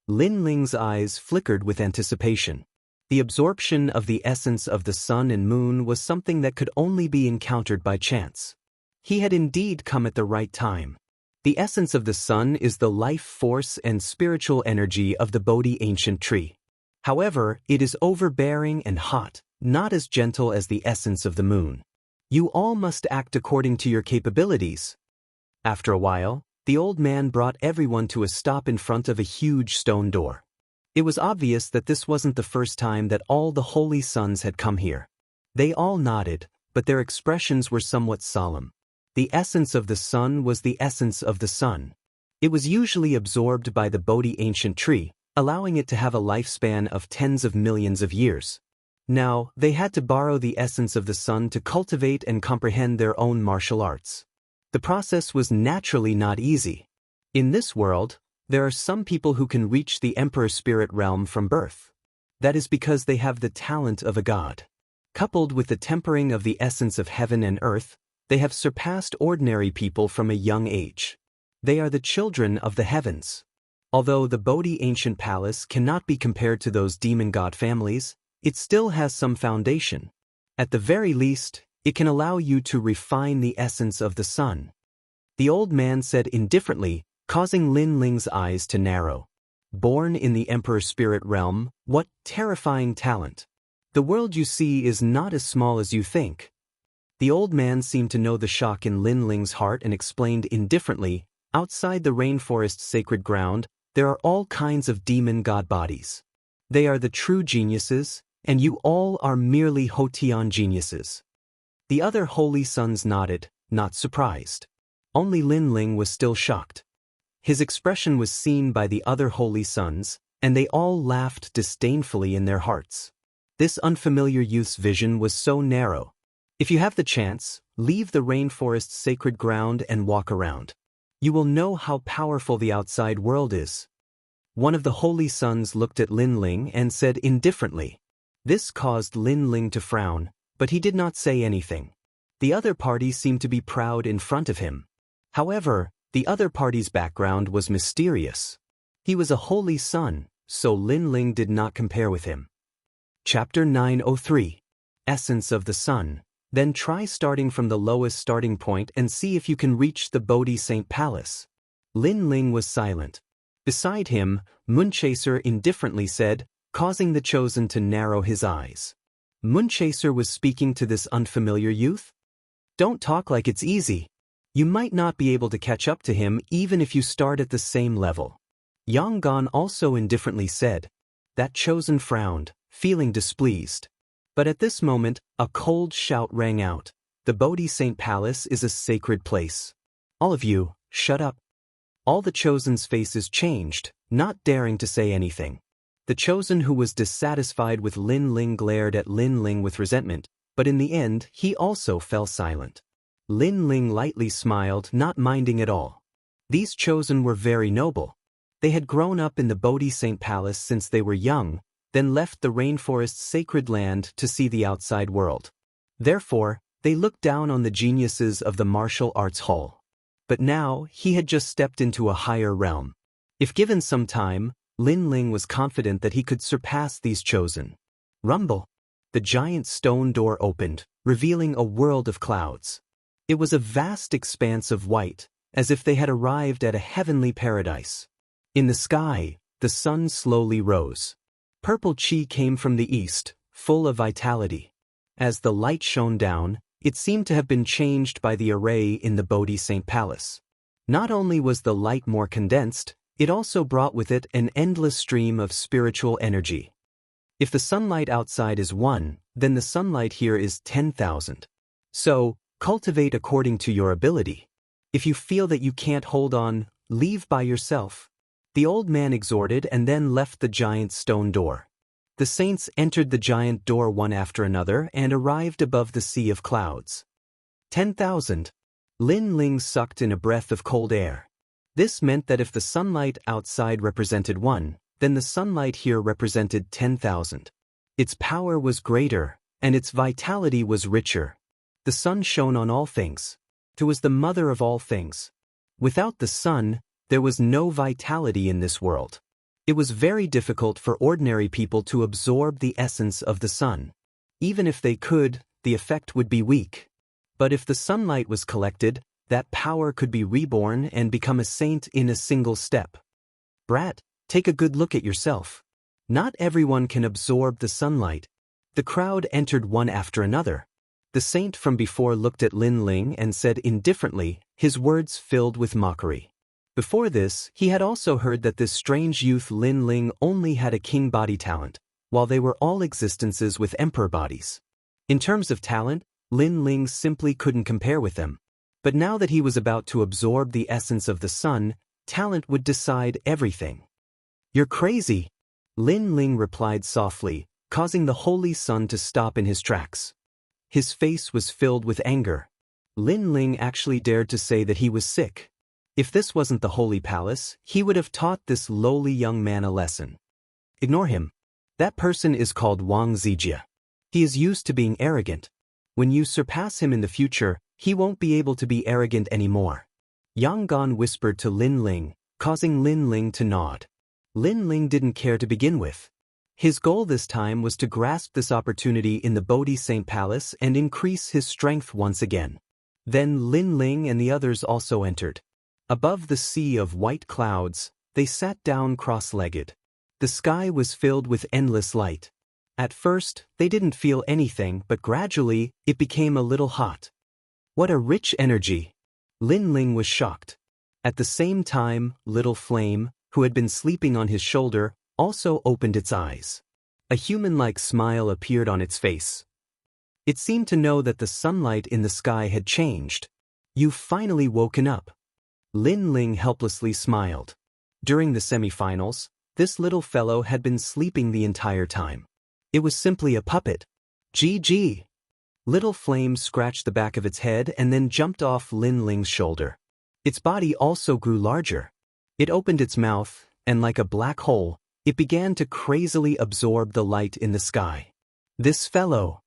Lin Ling's eyes flickered with anticipation. The absorption of the essence of the sun and moon was something that could only be encountered by chance. He had indeed come at the right time. The essence of the sun is the life force and spiritual energy of the Bodhi ancient tree. However, it is overbearing and hot, not as gentle as the essence of the moon. You all must act according to your capabilities. After a while, the old man brought everyone to a stop in front of a huge stone door. It was obvious that this wasn't the first time that all the holy sons had come here. They all nodded, but their expressions were somewhat solemn. The essence of the sun was the essence of the sun. It was usually absorbed by the Bodhi ancient tree, allowing it to have a lifespan of tens of millions of years. Now, they had to borrow the essence of the sun to cultivate and comprehend their own martial arts. The process was naturally not easy. In this world, there are some people who can reach the Emperor Spirit realm from birth. That is because they have the talent of a god. Coupled with the tempering of the essence of heaven and earth, they have surpassed ordinary people from a young age. They are the children of the heavens. Although the Bodhi ancient palace cannot be compared to those demon god families, it still has some foundation. At the very least, it can allow you to refine the essence of the sun. The old man said indifferently, causing Lin Ling's eyes to narrow. Born in the Emperor Spirit realm, what terrifying talent. The world you see is not as small as you think. The old man seemed to know the shock in Lin Ling's heart and explained indifferently, outside the rainforest's sacred ground, there are all kinds of demon god bodies. They are the true geniuses, and you all are merely Hotian geniuses. The other holy sons nodded, not surprised. Only Lin Ling was still shocked. His expression was seen by the other holy sons, and they all laughed disdainfully in their hearts. This unfamiliar youth's vision was so narrow. If you have the chance, leave the rainforest's sacred ground and walk around. You will know how powerful the outside world is. One of the holy sons looked at Lin Ling and said indifferently. This caused Lin Ling to frown, but he did not say anything. The other party seemed to be proud in front of him. However, the other party's background was mysterious. He was a holy son, so Lin Ling did not compare with him. Chapter 903. Essence of the Sun. Then try starting from the lowest starting point and see if you can reach the Bodhi Saint Palace. Lin Ling was silent. Beside him, Moonchaser indifferently said, causing the chosen to narrow his eyes. Moonchaser was speaking to this unfamiliar youth? Don't talk like it's easy. You might not be able to catch up to him even if you start at the same level. Yanggan also indifferently said. That chosen frowned, feeling displeased. But at this moment, a cold shout rang out. The Bodhi Saint Palace is a sacred place. All of you, shut up. All the chosen's faces changed, not daring to say anything. The chosen who was dissatisfied with Lin Ling glared at Lin Ling with resentment, but in the end he also fell silent. Lin Ling lightly smiled, not minding at all. These chosen were very noble. They had grown up in the Bodhi Saint Palace since they were young, then left the rainforest's sacred land to see the outside world. Therefore, they looked down on the geniuses of the martial arts hall. But now, he had just stepped into a higher realm. If given some time, Lin Ling was confident that he could surpass these chosen. Rumble! The giant stone door opened, revealing a world of clouds. It was a vast expanse of white, as if they had arrived at a heavenly paradise. In the sky, the sun slowly rose. Purple chi came from the east, full of vitality. As the light shone down, it seemed to have been changed by the array in the Bodhi Saint Palace. Not only was the light more condensed, it also brought with it an endless stream of spiritual energy. If the sunlight outside is 1, then the sunlight here is 10,000. So, cultivate according to your ability. If you feel that you can't hold on, leave by yourself. The old man exhorted and then left the giant stone door. The saints entered the giant door one after another and arrived above the sea of clouds. 10,000. Lin Ling sucked in a breath of cold air. This meant that if the sunlight outside represented 1, then the sunlight here represented 10,000. Its power was greater, and its vitality was richer. The sun shone on all things. It was the mother of all things. Without the sun, there was no vitality in this world. It was very difficult for ordinary people to absorb the essence of the sun. Even if they could, the effect would be weak. But if the sunlight was collected, that power could be reborn and become a saint in a single step. Brat, take a good look at yourself. Not everyone can absorb the sunlight. The crowd entered one after another. The saint from before looked at Lin Ling and said indifferently, his words filled with mockery. Before this, he had also heard that this strange youth Lin Ling only had a king body talent, while they were all existences with emperor bodies. In terms of talent, Lin Ling simply couldn't compare with them. But now that he was about to absorb the essence of the sun, talent would decide everything. You're crazy, Lin Ling replied softly, causing the holy sun to stop in his tracks. His face was filled with anger. Lin Ling actually dared to say that he was sick. If this wasn't the holy palace, he would have taught this lowly young man a lesson. Ignore him. That person is called Wang Zijia. He is used to being arrogant. When you surpass him in the future, he won't be able to be arrogant anymore. Yang Gan whispered to Lin Ling, causing Lin Ling to nod. Lin Ling didn't care to begin with. His goal this time was to grasp this opportunity in the Bodhi Saint Palace and increase his strength once again. Then Lin Ling and the others also entered. Above the sea of white clouds, they sat down cross-legged. The sky was filled with endless light. At first, they didn't feel anything, but gradually, it became a little hot. What a rich energy! Lin Ling was shocked. At the same time, Little Flame, who had been sleeping on his shoulder, also opened its eyes. A human-like smile appeared on its face. It seemed to know that the sunlight in the sky had changed. You've finally woken up. Lin Ling helplessly smiled. During the semifinals, this little fellow had been sleeping the entire time. It was simply a puppet. GG. Little Flame scratched the back of its head and then jumped off Lin Ling's shoulder. Its body also grew larger. It opened its mouth, and like a black hole, it began to crazily absorb the light in the sky. This fellow.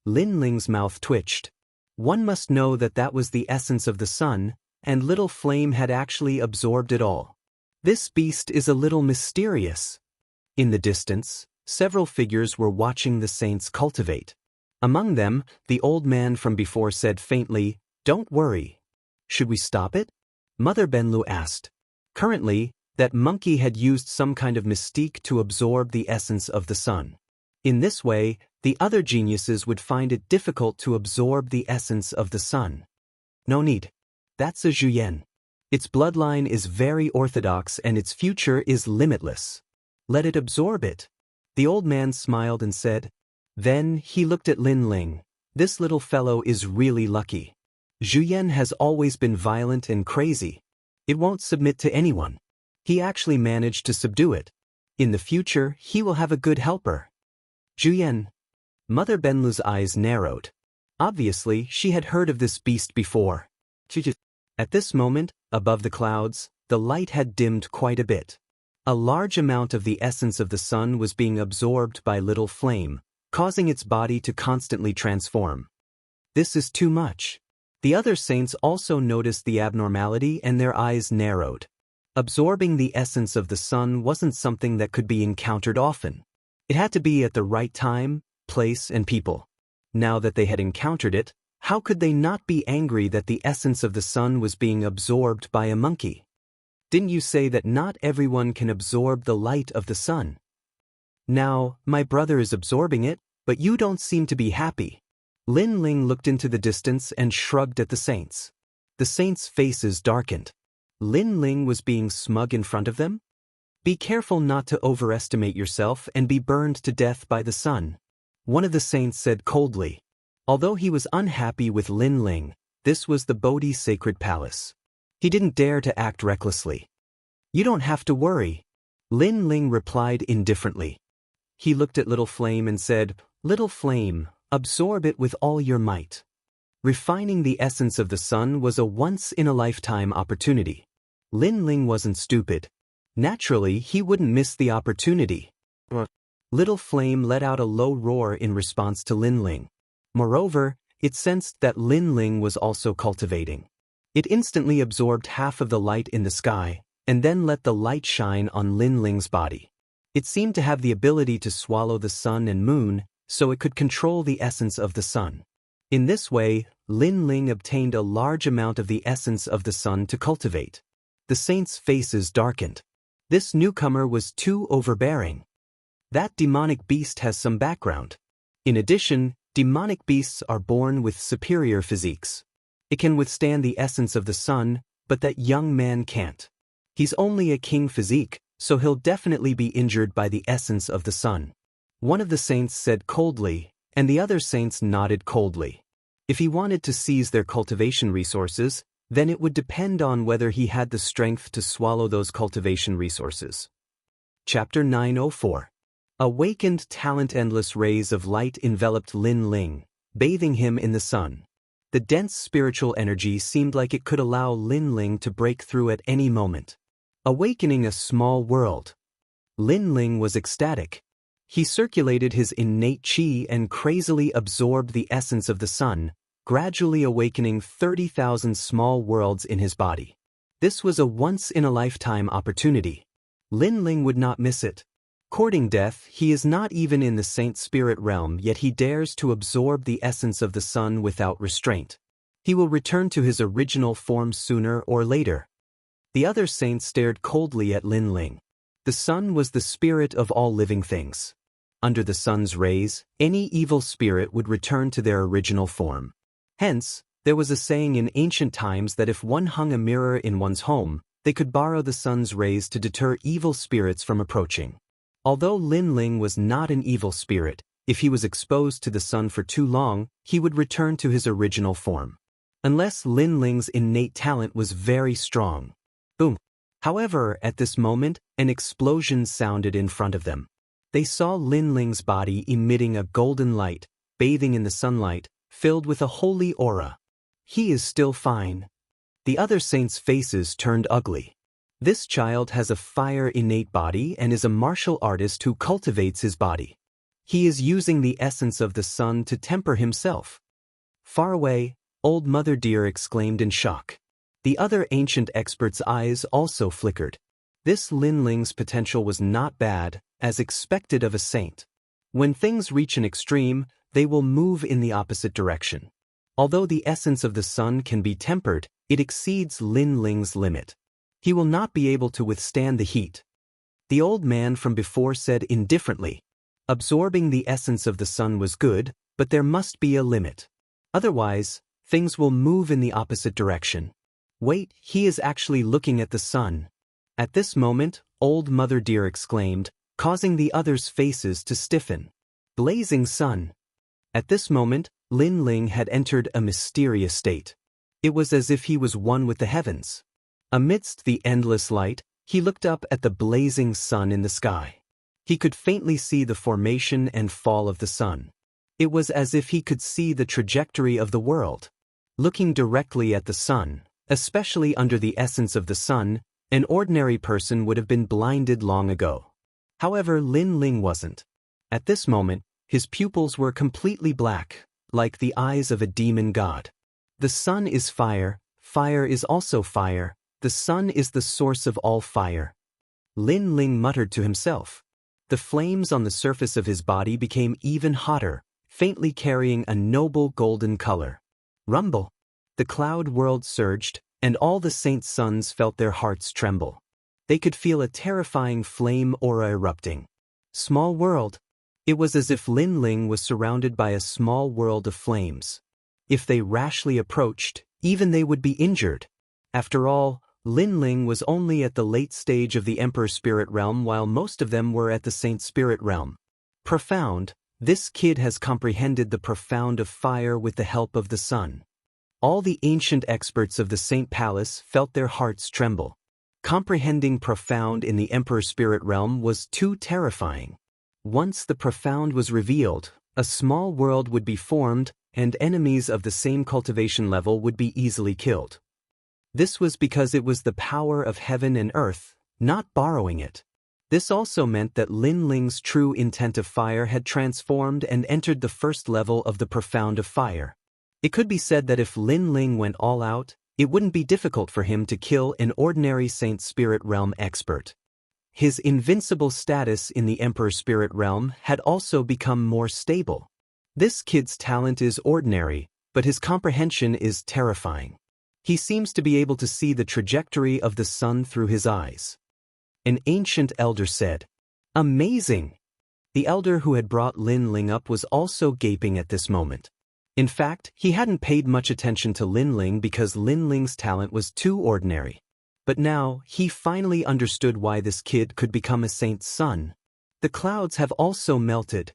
Lin Ling's mouth twitched. One must know that that was the essence of the sun, and little flame had actually absorbed it all. This beast is a little mysterious. In the distance, several figures were watching the saints cultivate. Among them, the old man from before said faintly, "Don't worry. Should we stop it?" Mother Benlu asked. Currently, that monkey had used some kind of mystique to absorb the essence of the sun. In this way, the other geniuses would find it difficult to absorb the essence of the sun. No need. That's a Zhuyan. Its bloodline is very orthodox and its future is limitless. Let it absorb it. The old man smiled and said. Then he looked at Lin Ling. This little fellow is really lucky. Zhuyan has always been violent and crazy. It won't submit to anyone. He actually managed to subdue it. In the future, he will have a good helper. Zhuyan. Mother Benlu's eyes narrowed. Obviously, she had heard of this beast before. At this moment, above the clouds, the light had dimmed quite a bit. A large amount of the essence of the sun was being absorbed by little flame, causing its body to constantly transform. This is too much. The other saints also noticed the abnormality and their eyes narrowed. Absorbing the essence of the sun wasn't something that could be encountered often. It had to be at the right time, place, and people. Now that they had encountered it, how could they not be angry that the essence of the sun was being absorbed by a monkey? Didn't you say that not everyone can absorb the light of the sun? Now, my brother is absorbing it, but you don't seem to be happy. Lin Ling looked into the distance and shrugged at the saints. The saints' faces darkened. Lin Ling was being smug in front of them? Be careful not to overestimate yourself and be burned to death by the sun. One of the saints said coldly. Although he was unhappy with Lin Ling, this was the Bodhi sacred palace. He didn't dare to act recklessly. You don't have to worry. Lin Ling replied indifferently. He looked at Little Flame and said, Little Flame, absorb it with all your might. Refining the essence of the sun was a once-in-a-lifetime opportunity. Lin Ling wasn't stupid. Naturally, he wouldn't miss the opportunity. Little Flame let out a low roar in response to Lin Ling. Moreover, it sensed that Lin Ling was also cultivating. It instantly absorbed half of the light in the sky, and then let the light shine on Lin Ling's body. It seemed to have the ability to swallow the sun and moon, so it could control the essence of the sun. In this way, Lin Ling obtained a large amount of the essence of the sun to cultivate. The saints' faces darkened. This newcomer was too overbearing. That demonic beast has some background. In addition, demonic beasts are born with superior physiques. It can withstand the essence of the sun, but that young man can't. He's only a king physique, so he'll definitely be injured by the essence of the sun. One of the saints said coldly, and the other saints nodded coldly. If he wanted to seize their cultivation resources, then it would depend on whether he had the strength to swallow those cultivation resources. Chapter 904. Awakened talent. Endless rays of light enveloped Lin Ling, bathing him in the sun. The dense spiritual energy seemed like it could allow Lin Ling to break through at any moment. Awakening a small world. Lin Ling was ecstatic. He circulated his innate qi and crazily absorbed the essence of the sun, gradually awakening 30,000 small worlds in his body. This was a once-in-a-lifetime opportunity. Lin Ling would not miss it. Courting death, he is not even in the saint spirit realm, yet he dares to absorb the essence of the sun without restraint. He will return to his original form sooner or later. The other saints stared coldly at Lin Ling. The sun was the spirit of all living things. Under the sun's rays, any evil spirit would return to their original form. Hence, there was a saying in ancient times that if one hung a mirror in one's home, they could borrow the sun's rays to deter evil spirits from approaching. Although Lin Ling was not an evil spirit, if he was exposed to the sun for too long, he would return to his original form. Unless Lin Ling's innate talent was very strong. Boom. However, at this moment, an explosion sounded in front of them. They saw Lin Ling's body emitting a golden light, bathing in the sunlight, filled with a holy aura. He is still fine. The other saints' faces turned ugly. This child has a fire-innate body and is a martial artist who cultivates his body. He is using the essence of the sun to temper himself. Far away, old Mother Deer exclaimed in shock. The other ancient expert's eyes also flickered. This Lin Ling's potential was not bad, as expected of a saint. When things reach an extreme, they will move in the opposite direction. Although the essence of the sun can be tempered, it exceeds Lin Ling's limit. He will not be able to withstand the heat. The old man from before said indifferently, absorbing the essence of the sun was good, but there must be a limit. Otherwise, things will move in the opposite direction. Wait, he is actually looking at the sun. At this moment, old Mother Deer exclaimed, causing the others' faces to stiffen. Blazing sun. At this moment, Lin Ling had entered a mysterious state. It was as if he was one with the heavens. Amidst the endless light, he looked up at the blazing sun in the sky. He could faintly see the formation and fall of the sun. It was as if he could see the trajectory of the world. Looking directly at the sun, especially under the essence of the sun, an ordinary person would have been blinded long ago. However, Lin Ling wasn't. At this moment, his pupils were completely black, like the eyes of a demon god. The sun is fire, fire is also fire, the sun is the source of all fire. Lin Ling muttered to himself. The flames on the surface of his body became even hotter, faintly carrying a noble golden color. Rumble! The cloud world surged, and all the saints' sons felt their hearts tremble. They could feel a terrifying flame aura erupting. Small world. It was as if Lin Ling was surrounded by a small world of flames. If they rashly approached, even they would be injured. After all, Lin Ling was only at the late stage of the Emperor Spirit Realm while most of them were at the Saint Spirit Realm. Profound, this kid has comprehended the profound of fire with the help of the sun. All the ancient experts of the Saint Palace felt their hearts tremble. Comprehending profound in the Emperor Spirit Realm was too terrifying. Once the profound was revealed, a small world would be formed, and enemies of the same cultivation level would be easily killed. This was because it was the power of heaven and earth, not borrowing it. This also meant that Lin Ling's true intent of fire had transformed and entered the first level of the profound of fire. It could be said that if Lin Ling went all out, it wouldn't be difficult for him to kill an ordinary Saint Spirit Realm expert. His invincible status in the Emperor Spirit Realm had also become more stable. This kid's talent is ordinary, but his comprehension is terrifying. He seems to be able to see the trajectory of the sun through his eyes. An ancient elder said, "Amazing!" The elder who had brought Lin Ling up was also gaping at this moment. In fact, he hadn't paid much attention to Lin Ling because Lin Ling's talent was too ordinary. But now, he finally understood why this kid could become a saint's son. The clouds have also melted.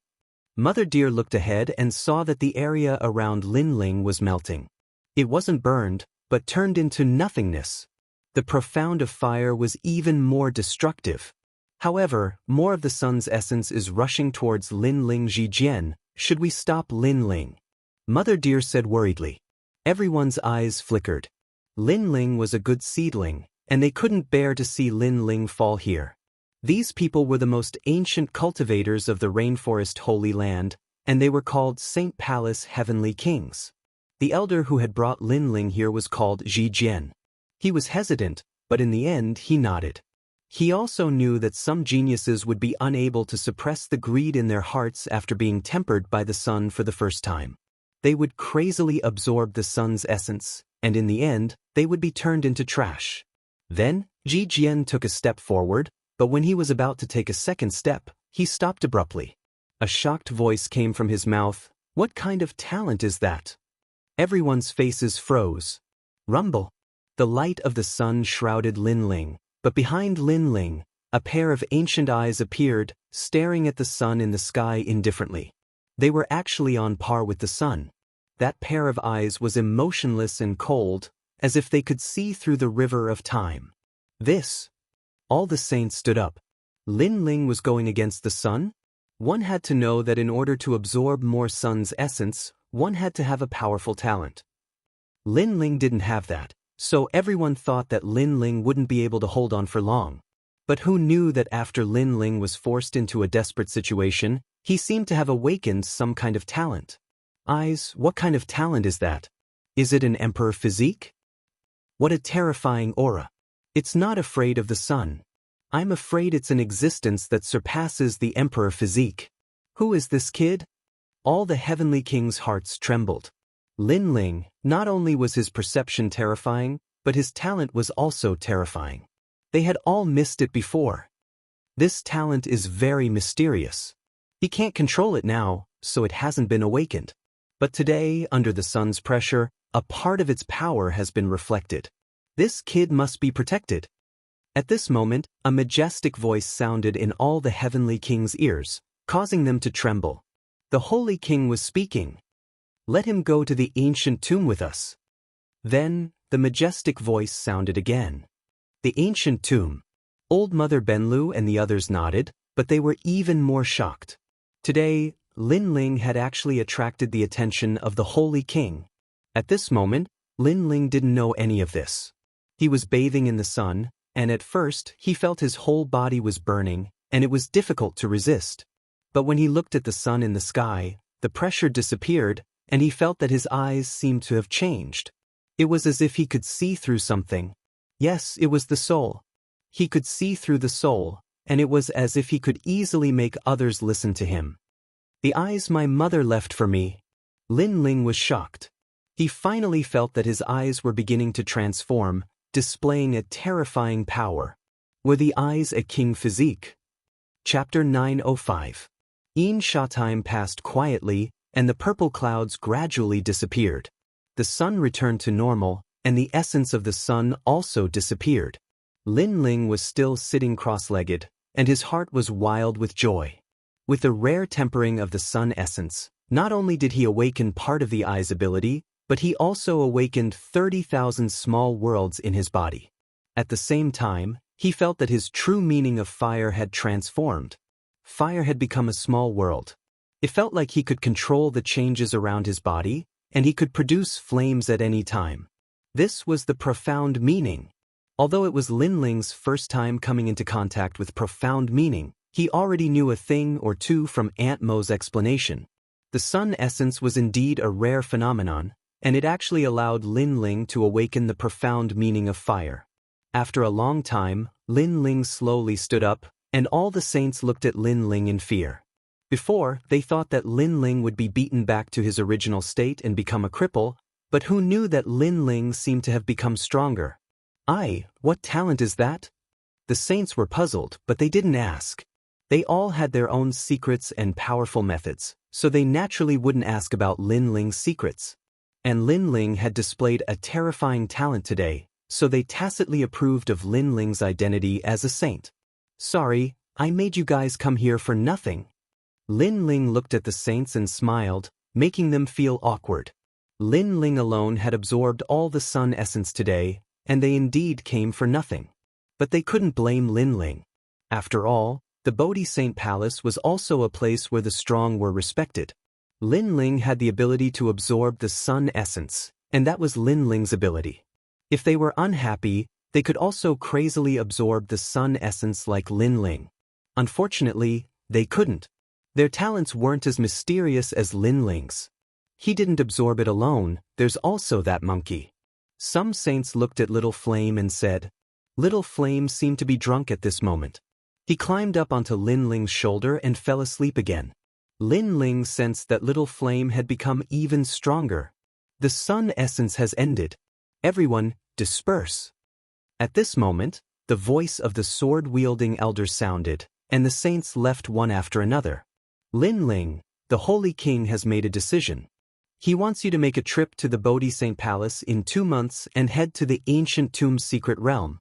Mother Deer looked ahead and saw that the area around Lin Ling was melting. It wasn't burned, but turned into nothingness. The profound of fire was even more destructive. However, more of the sun's essence is rushing towards Lin Ling Jijian. Should we stop Lin Ling? Mother Deer said worriedly. Everyone's eyes flickered. Lin Ling was a good seedling, and they couldn't bear to see Lin Ling fall here. These people were the most ancient cultivators of the rainforest Holy Land, and they were called Saint Palace Heavenly Kings. The elder who had brought Lin Ling here was called Jijian. He was hesitant, but in the end he nodded. He also knew that some geniuses would be unable to suppress the greed in their hearts after being tempered by the sun for the first time. They would crazily absorb the sun's essence, and in the end, they would be turned into trash. Then, Jijian took a step forward, but when he was about to take a second step, he stopped abruptly. A shocked voice came from his mouth. "What kind of talent is that?" Everyone's faces froze. Rumble. The light of the sun shrouded Lin Ling, but behind Lin Ling, a pair of ancient eyes appeared, staring at the sun in the sky indifferently. They were actually on par with the sun. That pair of eyes was emotionless and cold, as if they could see through the river of time. This. All the saints stood up. Lin Ling was going against the sun? One had to know that in order to absorb more sun's essence, one had to have a powerful talent. Lin Ling didn't have that, So everyone thought that Lin Ling wouldn't be able to hold on for long. But who knew that after Lin Ling was forced into a desperate situation, he seemed to have awakened some kind of talent. Eyes, what kind of talent is that? Is it an emperor physique? What a terrifying aura. It's not afraid of the sun. I'm afraid it's an existence that surpasses the emperor physique. Who is this kid? All the heavenly king's hearts trembled. Lin Ling, not only was his perception terrifying, but his talent was also terrifying. They had all missed it before. This talent is very mysterious. He can't control it now, so it hasn't been awakened. But today, under the sun's pressure, a part of its power has been reflected. This kid must be protected. At this moment, a majestic voice sounded in all the heavenly king's ears, causing them to tremble. The holy king was speaking. Let him go to the ancient tomb with us. Then, the majestic voice sounded again. The ancient tomb. Old Mother Benlu and the others nodded, but they were even more shocked. Today, Lin Ling had actually attracted the attention of the holy king. At this moment, Lin Ling didn't know any of this. He was bathing in the sun, and at first he felt his whole body was burning, and it was difficult to resist. But when he looked at the sun in the sky, the pressure disappeared, and he felt that his eyes seemed to have changed. It was as if he could see through something. Yes, it was the soul. He could see through the soul, and it was as if he could easily make others listen to him. The eyes my mother left for me. Lin Ling was shocked. He finally felt that his eyes were beginning to transform, displaying a terrifying power. Were the eyes a king physique? Chapter 905. Sha time passed quietly, and the purple clouds gradually disappeared. The sun returned to normal, and the essence of the sun also disappeared. Lin Ling was still sitting cross-legged, and his heart was wild with joy. With the rare tempering of the sun essence, not only did he awaken part of the eye's ability, but he also awakened 30,000 small worlds in his body. At the same time, he felt that his true meaning of fire had transformed. Fire had become a small world. It felt like he could control the changes around his body, and he could produce flames at any time. This was the profound meaning. Although it was Lin Ling's first time coming into contact with profound meaning, he already knew a thing or two from Aunt Mo's explanation. The sun essence was indeed a rare phenomenon, and it actually allowed Lin Ling to awaken the profound meaning of fire. After a long time, Lin Ling slowly stood up, and all the saints looked at Lin Ling in fear. Before, they thought that Lin Ling would be beaten back to his original state and become a cripple, but who knew that Lin Ling seemed to have become stronger? What talent is that? The saints were puzzled, but they didn't ask. They all had their own secrets and powerful methods, so they naturally wouldn't ask about Lin Ling's secrets. And Lin Ling had displayed a terrifying talent today, so they tacitly approved of Lin Ling's identity as a saint. Sorry, I made you guys come here for nothing. Lin Ling looked at the saints and smiled, making them feel awkward. Lin Ling alone had absorbed all the sun essence today, and they indeed came for nothing. But they couldn't blame Lin Ling. After all, the Bodhi Saint Palace was also a place where the strong were respected. Lin Ling had the ability to absorb the sun essence, and that was Lin Ling's ability. If they were unhappy, they could also crazily absorb the sun essence like Lin Ling. Unfortunately, they couldn't. Their talents weren't as mysterious as Lin Ling's. He didn't absorb it alone, there's also that monkey. Some saints looked at Little Flame and said, Little Flame seemed to be drunk at this moment. He climbed up onto Lin Ling's shoulder and fell asleep again. Lin Ling sensed that Little Flame had become even stronger. The sun essence has ended. Everyone, disperse. At this moment, the voice of the sword-wielding elder sounded, and the saints left one after another. Lin Ling, the Holy King has made a decision. He wants you to make a trip to the Bodhi Saint Palace in 2 months and head to the ancient tomb's secret realm.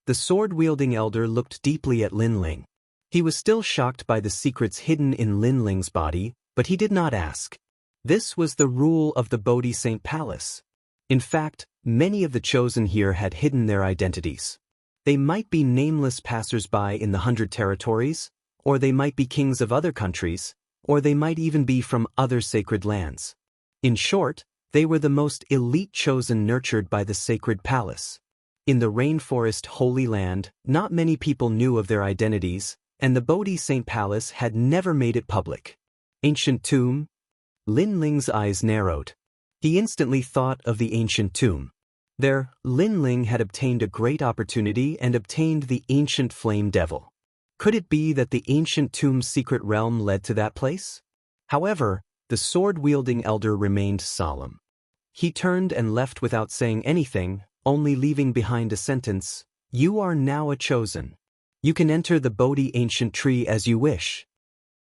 The sword-wielding elder looked deeply at Lin Ling. He was still shocked by the secrets hidden in Lin Ling's body, but he did not ask. This was the rule of the Bodhi Saint Palace. In fact, many of the chosen here had hidden their identities. They might be nameless passers-by in the 100 territories, or they might be kings of other countries, or they might even be from other sacred lands. In short, They were the most elite chosen nurtured by the sacred palace. In the rainforest Holy Land, not many people knew of their identities, and the Bodhi Saint Palace had never made it public. Ancient tomb? Lin Ling's eyes narrowed. He instantly thought of the ancient tomb. There, Lin Ling had obtained a great opportunity and obtained the ancient flame devil. Could it be that the ancient tomb's secret realm led to that place? However, the sword-wielding elder remained solemn. He turned and left without saying anything, only leaving behind a sentence, "You are now a chosen. You can enter the Bodhi ancient tree as you wish."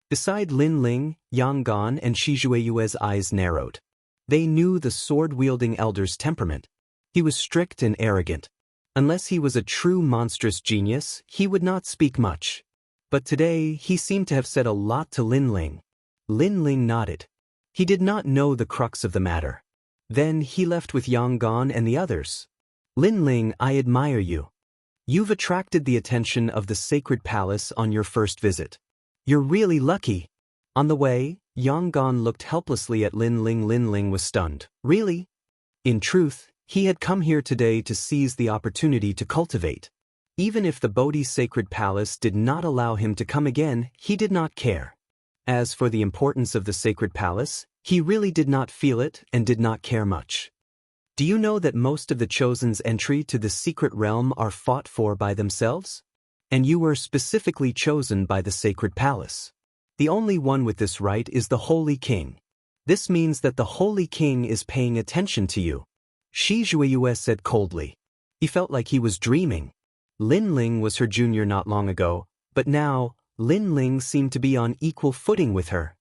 Beside Lin Ling, Yang Gan and Shi Jueyue's eyes narrowed. They knew the sword-wielding elder's temperament. He was strict and arrogant. Unless he was a true monstrous genius, he would not speak much. But today, he seemed to have said a lot to Lin Ling. Lin Ling nodded. He did not know the crux of the matter. Then he left with Yang Gan and the others. "Lin Ling, I admire you. You've attracted the attention of the sacred palace on your first visit. You're really lucky." On the way, Yang Gan looked helplessly at Lin Ling. Lin Ling was stunned. Really? In truth, he had come here today to seize the opportunity to cultivate. Even if the Bodhi sacred palace did not allow him to come again, he did not care. As for the importance of the sacred palace, he really did not feel it and did not care much. Do you know that most of the chosen's entry to the secret realm are fought for by themselves? And you were specifically chosen by the sacred palace. The only one with this right is the Holy King. This means that the Holy King is paying attention to you. Shi Jueyue said coldly. He felt like he was dreaming. Lin Ling was her junior not long ago, but now, Lin Ling seemed to be on equal footing with her.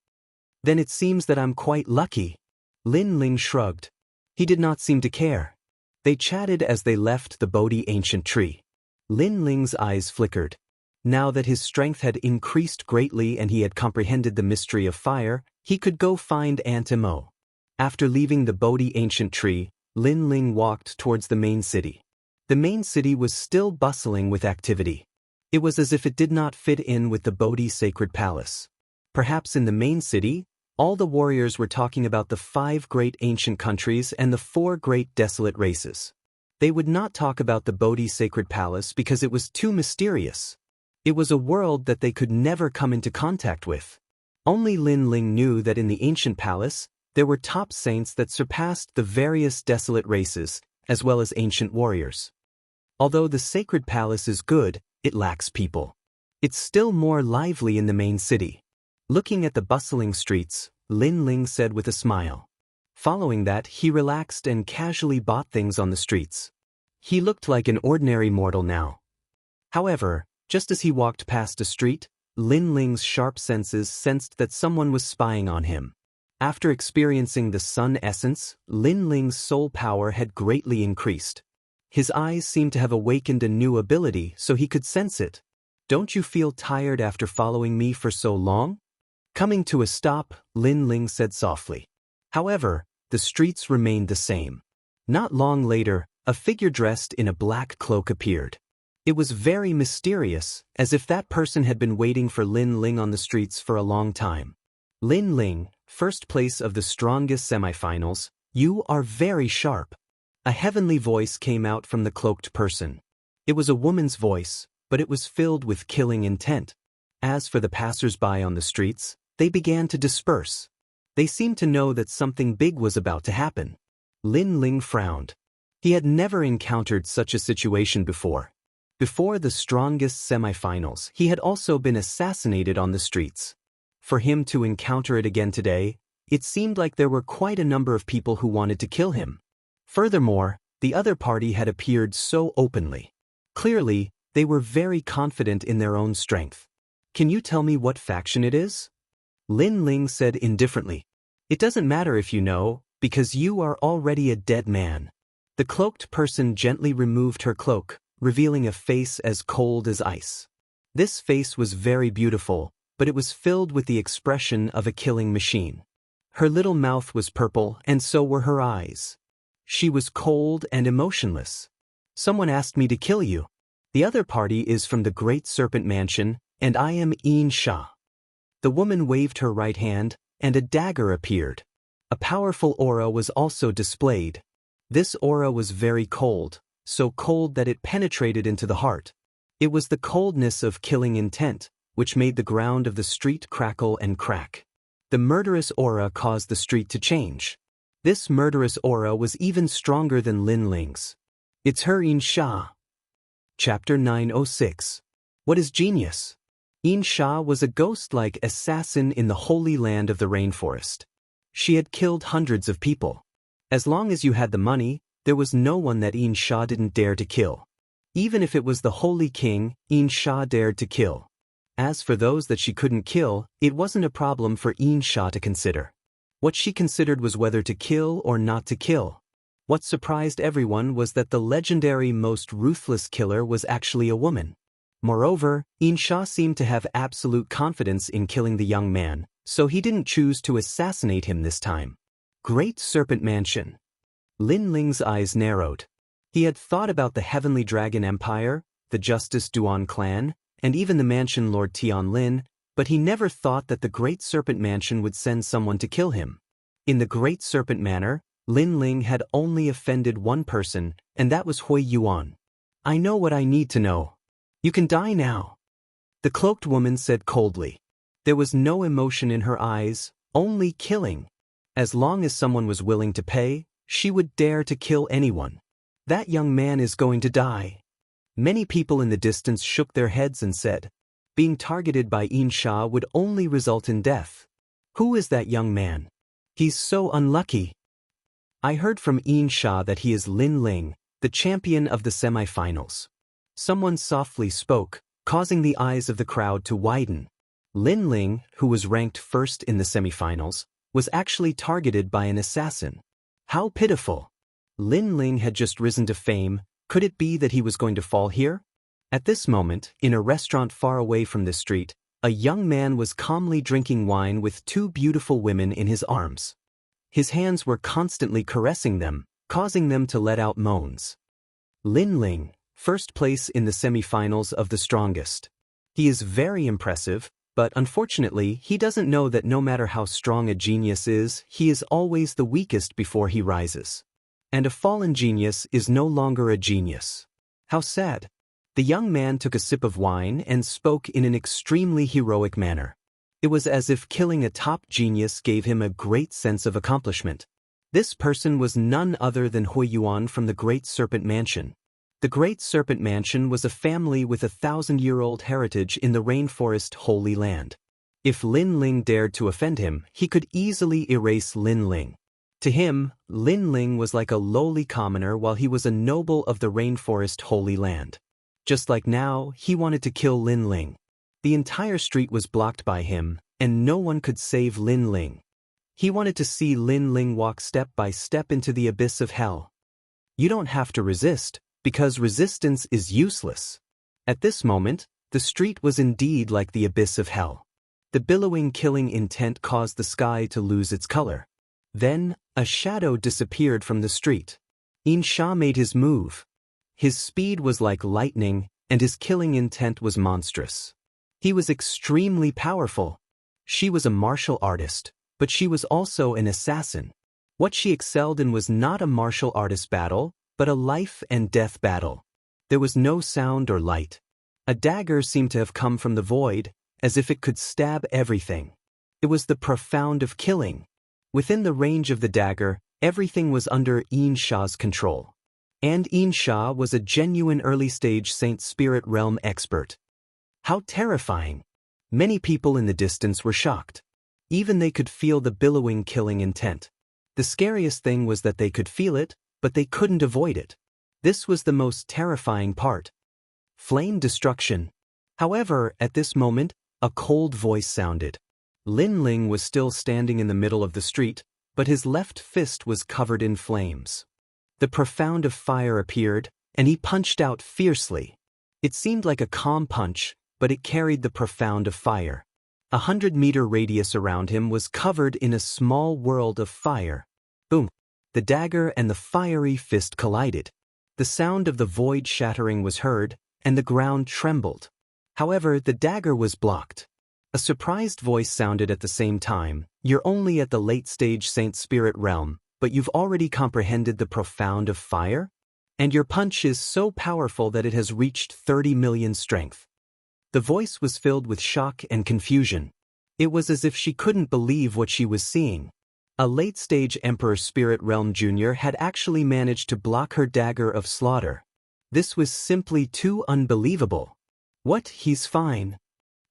Then it seems that I'm quite lucky. Lin Ling shrugged. He did not seem to care. They chatted as they left the Bodhi ancient tree. Lin Ling's eyes flickered. Now that his strength had increased greatly and he had comprehended the mystery of fire, he could go find Aunt Imo. After leaving the Bodhi ancient tree, Lin Ling walked towards the main city. The main city was still bustling with activity. It was as if it did not fit in with the Bodhi sacred palace. Perhaps in the main city, all the warriors were talking about the 5 great ancient countries and the 4 great desolate races. They would not talk about the Bodhi sacred palace because it was too mysterious. It was a world that they could never come into contact with. Only Lin Ling knew that in the ancient palace, there were top saints that surpassed the various desolate races, as well as ancient warriors. Although the sacred palace is good, it lacks people. It's still more lively in the main city. Looking at the bustling streets, Lin Ling said with a smile. Following that, he relaxed and casually bought things on the streets. He looked like an ordinary mortal now. However, just as he walked past a street, Lin Ling's sharp senses sensed that someone was spying on him. After experiencing the sun essence, Lin Ling's soul power had greatly increased. His eyes seemed to have awakened a new ability so he could sense it. "Don't you feel tired after following me for so long?" Coming to a stop, Lin Ling said softly. However, the streets remained the same. Not long later, a figure dressed in a black cloak appeared. It was very mysterious, as if that person had been waiting for Lin Ling on the streets for a long time. "Lin Ling, first place of the strongest semifinals, you are very sharp." A heavenly voice came out from the cloaked person. It was a woman's voice, but it was filled with killing intent. As for the passers-by on the streets, they began to disperse. They seemed to know that something big was about to happen. Lin Ling frowned. He had never encountered such a situation before. Before the strongest semifinals, he had also been assassinated on the streets. For him to encounter it again today, it seemed like there were quite a number of people who wanted to kill him. Furthermore, the other party had appeared so openly. Clearly, they were very confident in their own strength. "Can you tell me what faction it is?" Lin Ling said indifferently. "It doesn't matter if you know, because you are already a dead man." The cloaked person gently removed her cloak, revealing a face as cold as ice. This face was very beautiful, but it was filled with the expression of a killing machine. Her little mouth was purple, and so were her eyes. She was cold and emotionless. "Someone asked me to kill you. The other party is from the Great Serpent Mansion, and I am Yin Sha." The woman waved her right hand, and a dagger appeared. A powerful aura was also displayed. This aura was very cold, so cold that it penetrated into the heart. It was the coldness of killing intent, which made the ground of the street crackle and crack. The murderous aura caused the street to change. This murderous aura was even stronger than Lin Ling's. It's her Insha. Chapter 906. What is genius? Insha was a ghost-like assassin in the holy land of the rainforest. She had killed hundreds of people. As long as you had the money, there was no one that Insha didn't dare to kill. Even if it was the holy king, Insha dared to kill. As for those that she couldn't kill, it wasn't a problem for Insha to consider. What she considered was whether to kill or not to kill. What surprised everyone was that the legendary most ruthless killer was actually a woman. Moreover, Insha seemed to have absolute confidence in killing the young man, so he didn't choose to assassinate him this time. Great Serpent Mansion. Lin Ling's eyes narrowed. He had thought about the Heavenly Dragon Empire, the Justice Duan clan, and even the mansion Lord Tian Lin, but he never thought that the Great Serpent Mansion would send someone to kill him. In the Great Serpent Manor, Lin Ling had only offended one person, and that was Hui Yuan. I know what I need to know. You can die now. The cloaked woman said coldly. There was no emotion in her eyes, only killing. As long as someone was willing to pay, she would dare to kill anyone. That young man is going to die. Many people in the distance shook their heads and said, being targeted by Insha would only result in death. Who is that young man? He's so unlucky. I heard from Insha that he is Lin Ling, the champion of the semifinals. Someone softly spoke, causing the eyes of the crowd to widen. Lin Ling, who was ranked first in the semifinals, was actually targeted by an assassin. How pitiful! Lin Ling had just risen to fame. Could it be that he was going to fall here? At this moment, in a restaurant far away from the street, a young man was calmly drinking wine with two beautiful women in his arms. His hands were constantly caressing them, causing them to let out moans. Lin Ling, first place in the semifinals of the strongest. He is very impressive, but unfortunately he doesn't know that no matter how strong a genius is, he is always the weakest before he rises. And a fallen genius is no longer a genius. How sad. The young man took a sip of wine and spoke in an extremely heroic manner. It was as if killing a top genius gave him a great sense of accomplishment. This person was none other than Hui Yuan from the Great Serpent Mansion. The Great Serpent Mansion was a family with 1,000-year-old heritage in the rainforest Holy Land. If Lin Ling dared to offend him, he could easily erase Lin Ling. To him, Lin Ling was like a lowly commoner while he was a noble of the rainforest Holy Land. Just like now, he wanted to kill Lin Ling. The entire street was blocked by him, and no one could save Lin Ling. He wanted to see Lin Ling walk step by step into the abyss of hell. You don't have to resist, because resistance is useless. At this moment, the street was indeed like the abyss of hell. The billowing killing intent caused the sky to lose its color. Then, a shadow disappeared from the street. Insha made his move. His speed was like lightning, and his killing intent was monstrous. He was extremely powerful. She was a martial artist, but she was also an assassin. What she excelled in was not a martial artist battle, but a life and death battle. There was no sound or light. A dagger seemed to have come from the void, as if it could stab everything. It was the profound of killing. Within the range of the dagger, everything was under Insha's control. And Insha was a genuine early-stage Saint Spirit Realm expert. How terrifying! Many people in the distance were shocked. Even they could feel the billowing killing intent. The scariest thing was that they could feel it, but they couldn't avoid it. This was the most terrifying part. Flame destruction. However, at this moment, a cold voice sounded. Lin Ling was still standing in the middle of the street, but his left fist was covered in flames. The profound of fire appeared, and he punched out fiercely. It seemed like a calm punch, but it carried the profound of fire. 100-meter radius around him was covered in a small world of fire. Boom! The dagger and the fiery fist collided. The sound of the void shattering was heard, and the ground trembled. However, the dagger was blocked. A surprised voice sounded at the same time. You're only at the late-stage Saint Spirit realm, but you've already comprehended the profound of fire? And your punch is so powerful that it has reached 30 million strength. The voice was filled with shock and confusion. It was as if she couldn't believe what she was seeing. A late-stage Emperor Spirit Realm Jr. had actually managed to block her dagger of slaughter. This was simply too unbelievable. What? He's fine.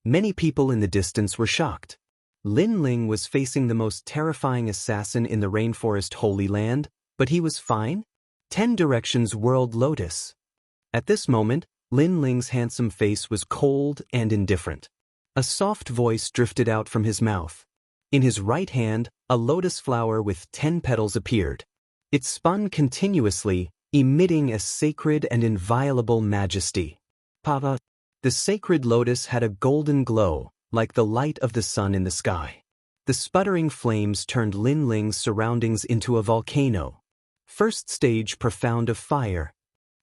Many people in the distance were shocked. Lin Ling was facing the most terrifying assassin in the Rainforest Holy Land, but he was fine? 10 Directions World Lotus. At this moment, Lin Ling's handsome face was cold and indifferent. A soft voice drifted out from his mouth. In his right hand, a lotus flower with 10 petals appeared. It spun continuously, emitting a sacred and inviolable majesty. Pava. The sacred lotus had a golden glow, like the light of the sun in the sky. The sputtering flames turned Lin Ling's surroundings into a volcano. First stage profound of fire.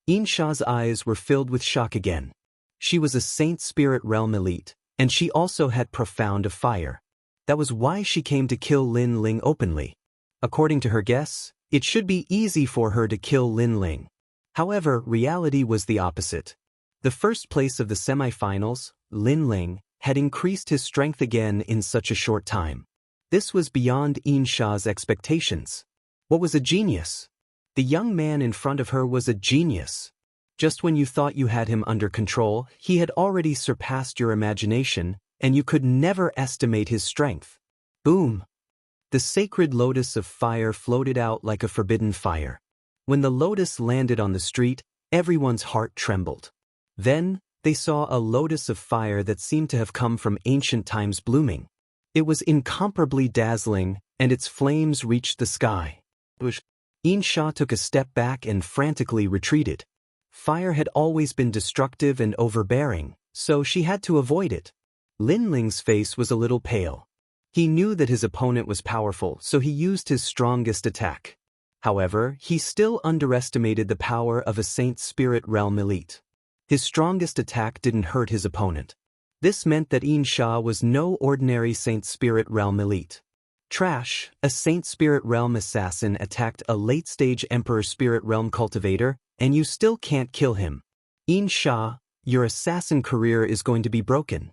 Insha's eyes were filled with shock again. She was a Saint Spirit Realm elite, and she also had profound of fire. That was why she came to kill Lin Ling openly. According to her guess, it should be easy for her to kill Lin Ling. However, reality was the opposite. The first place of the semi-finals, Lin Ling, had increased his strength again in such a short time. This was beyond Insha's expectations. What was a genius? The young man in front of her was a genius. Just when you thought you had him under control, he had already surpassed your imagination, and you could never estimate his strength. Boom! The sacred lotus of fire floated out like a forbidden fire. When the lotus landed on the street, everyone's heart trembled. Then, they saw a lotus of fire that seemed to have come from ancient times blooming. It was incomparably dazzling, and its flames reached the sky. Insha took a step back and frantically retreated. Fire had always been destructive and overbearing, so she had to avoid it. Lin Ling's face was a little pale. He knew that his opponent was powerful, so he used his strongest attack. However, he still underestimated the power of a Saint Spirit Realm elite. His strongest attack didn't hurt his opponent. This meant that Insha was no ordinary Saint Spirit Realm elite. Trash, a Saint Spirit Realm assassin attacked a late-stage Emperor Spirit Realm cultivator, and you still can't kill him. Insha, your assassin career is going to be broken.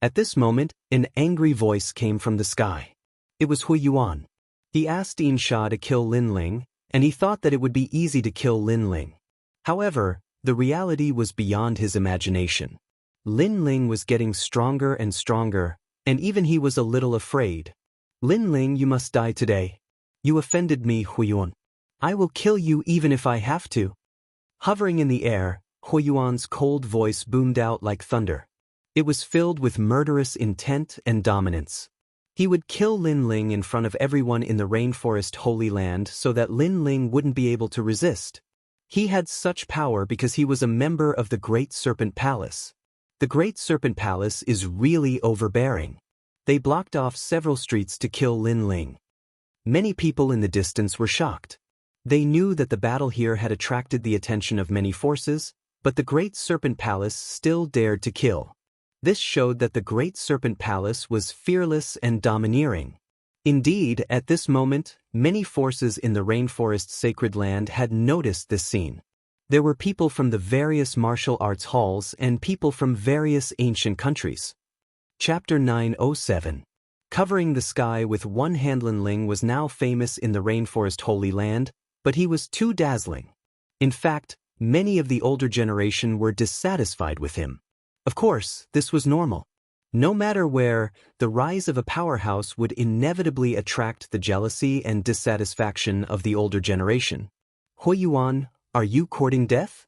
At this moment, an angry voice came from the sky. It was Hu Yuan. He asked Insha to kill Lin Ling, and he thought that it would be easy to kill Lin Ling. However, the reality was beyond his imagination. Lin Ling was getting stronger and stronger, and even he was a little afraid. Lin Ling, you must die today. You offended me, Hu Yuan. I will kill you even if I have to. Hovering in the air, Hu Yuan's cold voice boomed out like thunder. It was filled with murderous intent and dominance. He would kill Lin Ling in front of everyone in the Rainforest Holy Land so that Lin Ling wouldn't be able to resist. He had such power because he was a member of the Great Serpent Palace. The Great Serpent Palace is really overbearing. They blocked off several streets to kill Lin Ling. Many people in the distance were shocked. They knew that the battle here had attracted the attention of many forces, but the Great Serpent Palace still dared to kill. This showed that the Great Serpent Palace was fearless and domineering. Indeed, at this moment, many forces in the Rainforest Sacred Land had noticed this scene. There were people from the various martial arts halls and people from various ancient countries. Chapter 907. Covering the sky with one hand. Lin Ling was now famous in the Rainforest Holy Land, but he was too dazzling. In fact, many of the older generation were dissatisfied with him. Of course, this was normal. No matter where, the rise of a powerhouse would inevitably attract the jealousy and dissatisfaction of the older generation. Hu Yuan, are you courting death?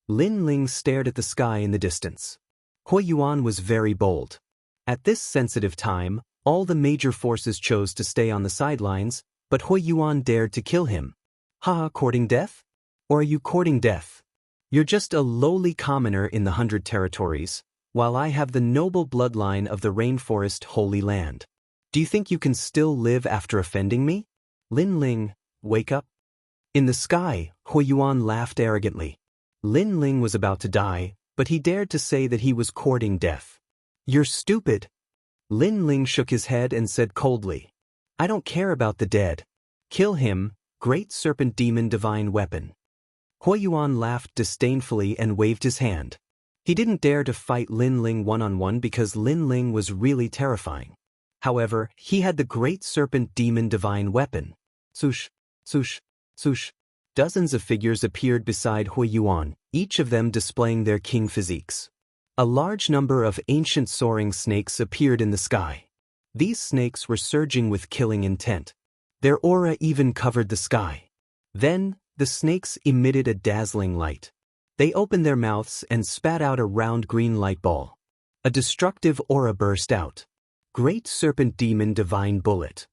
Lin Ling stared at the sky in the distance. Hu Yuan was very bold. At this sensitive time, all the major forces chose to stay on the sidelines, but Hu Yuan dared to kill him. Ha, courting death? Or are you courting death? You're just a lowly commoner in the 100 territories, while I have the noble bloodline of the Rainforest Holy Land. Do you think you can still live after offending me? Lin Ling, wake up. In the sky, Hu Yuan laughed arrogantly. Lin Ling was about to die, but he dared to say that he was courting death. You're stupid. Lin Ling shook his head and said coldly, I don't care about the dead. Kill him, great serpent demon divine weapon. Hui Yuan laughed disdainfully and waved his hand. He didn't dare to fight Lin Ling one-on-one because Lin Ling was really terrifying. However, he had the great serpent demon divine weapon. Swoosh, swoosh, swoosh. Dozens of figures appeared beside Hui Yuan, each of them displaying their king physiques. A large number of ancient soaring snakes appeared in the sky. These snakes were surging with killing intent. Their aura even covered the sky. Then, the snakes emitted a dazzling light. They opened their mouths and spat out a round green light ball. A destructive aura burst out. Great serpent demon divine bullet.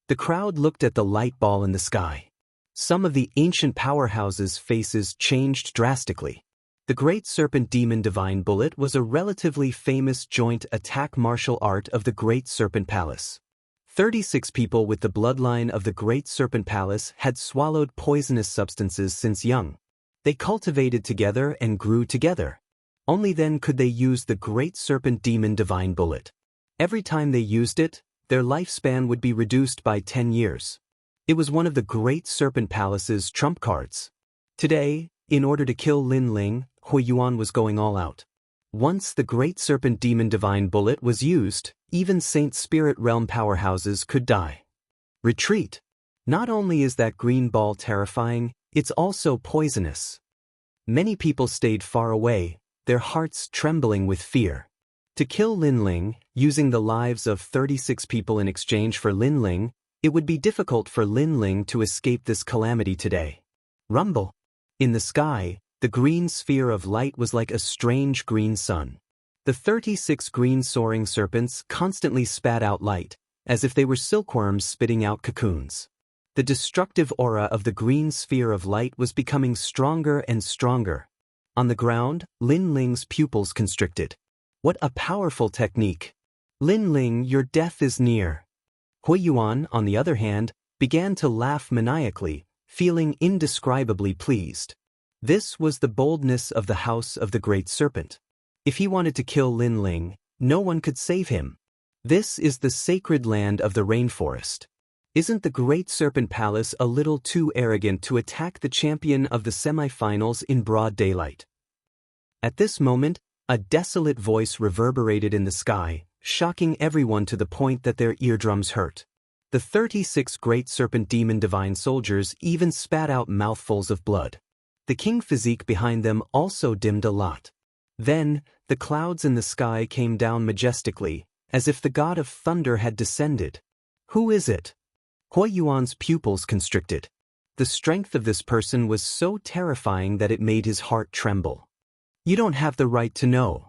The crowd looked at the light ball in the sky. Some of the ancient powerhouses' faces changed drastically. The great serpent demon divine bullet was a relatively famous joint attack martial art of the Great Serpent Palace. 36 people with the bloodline of the Great Serpent Palace had swallowed poisonous substances since young. They cultivated together and grew together. Only then could they use the Great Serpent Demon Divine Bullet. Every time they used it, their lifespan would be reduced by 10 years. It was one of the Great Serpent Palace's trump cards. Today, in order to kill Lin Ling, Hui Yuan was going all out. Once the Great Serpent Demon Divine Bullet was used, even Saint Spirit Realm powerhouses could die. Retreat. Not only is that green ball terrifying, it's also poisonous. Many people stayed far away, their hearts trembling with fear. To kill Lin Ling, using the lives of 36 people in exchange for Lin Ling, it would be difficult for Lin Ling to escape this calamity today. Rumble. In the sky, the green sphere of light was like a strange green sun. The 36 green soaring serpents constantly spat out light, as if they were silkworms spitting out cocoons. The destructive aura of the green sphere of light was becoming stronger and stronger. On the ground, Lin Ling's pupils constricted. What a powerful technique! Lin Ling, your death is near. Hui Yuan, on the other hand, began to laugh maniacally, feeling indescribably pleased. This was the boldness of the House of the Great Serpent. If he wanted to kill Lin Ling, no one could save him. This is the sacred land of the rainforest. Isn't the Great Serpent Palace a little too arrogant to attack the champion of the semi-finals in broad daylight? At this moment, a desolate voice reverberated in the sky, shocking everyone to the point that their eardrums hurt. The 36 Great Serpent Demon Divine Soldiers even spat out mouthfuls of blood. The king physique behind them also dimmed a lot. Then, the clouds in the sky came down majestically, as if the god of thunder had descended. Who is it? Hui Yuan's pupils constricted. The strength of this person was so terrifying that it made his heart tremble. You don't have the right to know.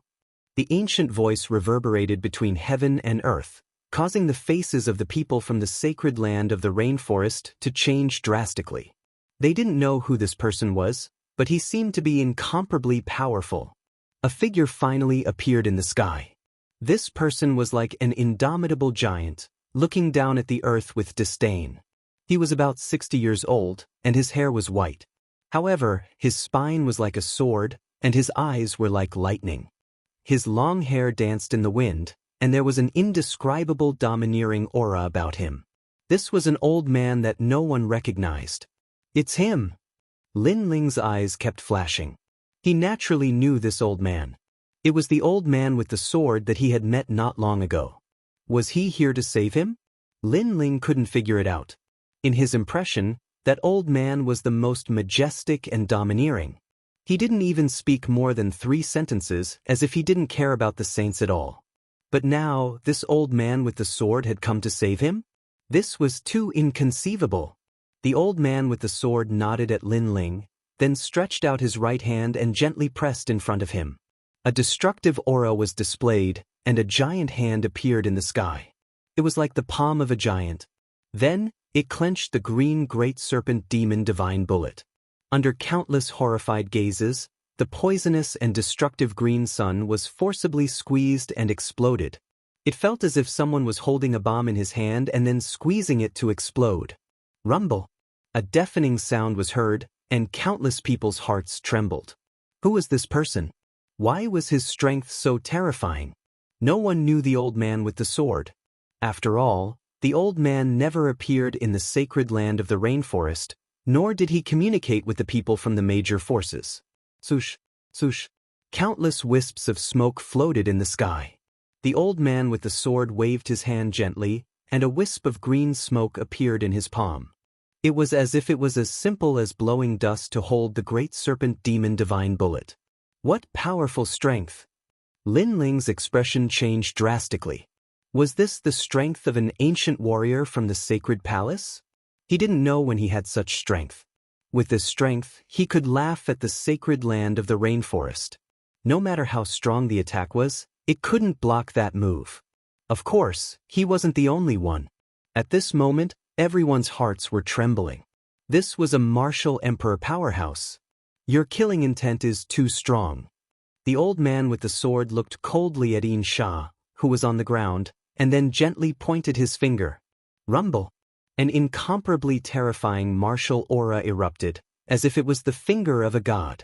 The ancient voice reverberated between heaven and earth, causing the faces of the people from the sacred land of the rainforest to change drastically. They didn't know who this person was, but he seemed to be incomparably powerful. A figure finally appeared in the sky. This person was like an indomitable giant, looking down at the earth with disdain. He was about 60 years old, and his hair was white. However, his spine was like a sword, and his eyes were like lightning. His long hair danced in the wind, and there was an indescribable domineering aura about him. This was an old man that no one recognized. It's him! Lin Ling's eyes kept flashing. He naturally knew this old man. It was the old man with the sword that he had met not long ago. Was he here to save him? Lin Ling couldn't figure it out. In his impression, that old man was the most majestic and domineering. He didn't even speak more than 3 sentences, as if he didn't care about the saints at all. But now, this old man with the sword had come to save him? This was too inconceivable. The old man with the sword nodded at Lin Ling, then stretched out his right hand and gently pressed in front of him. A destructive aura was displayed, and a giant hand appeared in the sky. It was like the palm of a giant. Then, it clenched the green Great Serpent Demon Divine Bullet. Under countless horrified gazes, the poisonous and destructive green sun was forcibly squeezed and exploded. It felt as if someone was holding a bomb in his hand and then squeezing it to explode. Rumble. A deafening sound was heard, and countless people's hearts trembled. Who was this person? Why was his strength so terrifying? No one knew the old man with the sword. After all, the old man never appeared in the sacred land of the rainforest, nor did he communicate with the people from the major forces. Swoosh, swoosh. Countless wisps of smoke floated in the sky. The old man with the sword waved his hand gently, and a wisp of green smoke appeared in his palm. It was as if it was as simple as blowing dust to hold the great serpent demon divine bullet. What powerful strength! Lin Ling's expression changed drastically. Was this the strength of an ancient warrior from the sacred palace? He didn't know when he had such strength. With this strength, he could laugh at the sacred land of the rainforest. No matter how strong the attack was, it couldn't block that move. Of course, he wasn't the only one. At this moment, everyone's hearts were trembling. This was a martial emperor powerhouse. Your killing intent is too strong. The old man with the sword looked coldly at In Sha, who was on the ground, and then gently pointed his finger. Rumble! An incomparably terrifying martial aura erupted, as if it was the finger of a god.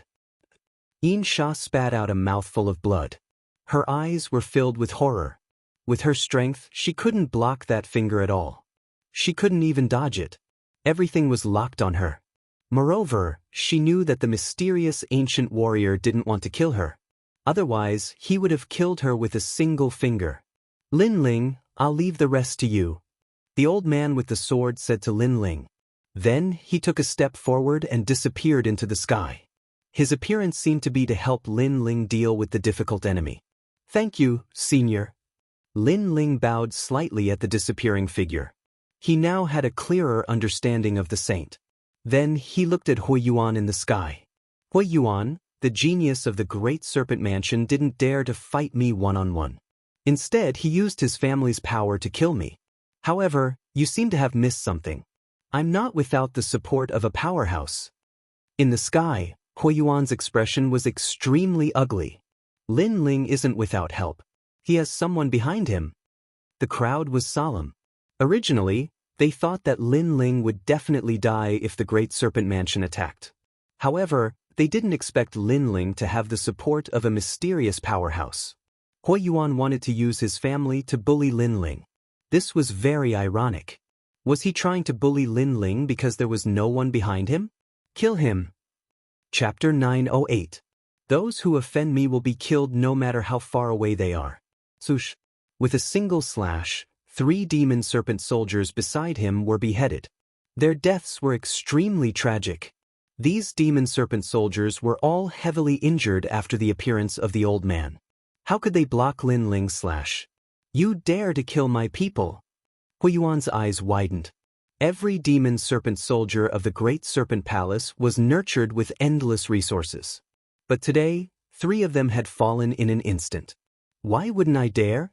In Sha spat out a mouthful of blood. Her eyes were filled with horror. With her strength, she couldn't block that finger at all. She couldn't even dodge it. Everything was locked on her. Moreover, she knew that the mysterious ancient warrior didn't want to kill her. Otherwise, he would have killed her with a single finger. Lin Ling, I'll leave the rest to you, the old man with the sword said to Lin Ling. Then he took a step forward and disappeared into the sky. His appearance seemed to be to help Lin Ling deal with the difficult enemy. Thank you, senior. Lin Ling bowed slightly at the disappearing figure. He now had a clearer understanding of the saint. Then he looked at Hui Yuan in the sky. Hui Yuan, the genius of the Great Serpent Mansion, didn't dare to fight me one-on-one. Instead, he used his family's power to kill me. However, you seem to have missed something. I'm not without the support of a powerhouse. In the sky, Hui Yuan's expression was extremely ugly. Lin Ling isn't without help. He has someone behind him. The crowd was solemn. Originally, they thought that Lin Ling would definitely die if the Great Serpent Mansion attacked. However, they didn't expect Lin Ling to have the support of a mysterious powerhouse. Hui Yuan wanted to use his family to bully Lin Ling. This was very ironic. Was he trying to bully Lin Ling because there was no one behind him? Kill him. Chapter 908. Those who offend me will be killed no matter how far away they are. Swoosh. With a single slash, 3 demon serpent soldiers beside him were beheaded. Their deaths were extremely tragic. These demon serpent soldiers were all heavily injured after the appearance of the old man. How could they block Lin Ling's slash? You dare to kill my people? Hui Yuan's eyes widened. Every demon serpent soldier of the Great Serpent Palace was nurtured with endless resources. But today, 3 of them had fallen in an instant. Why wouldn't I dare?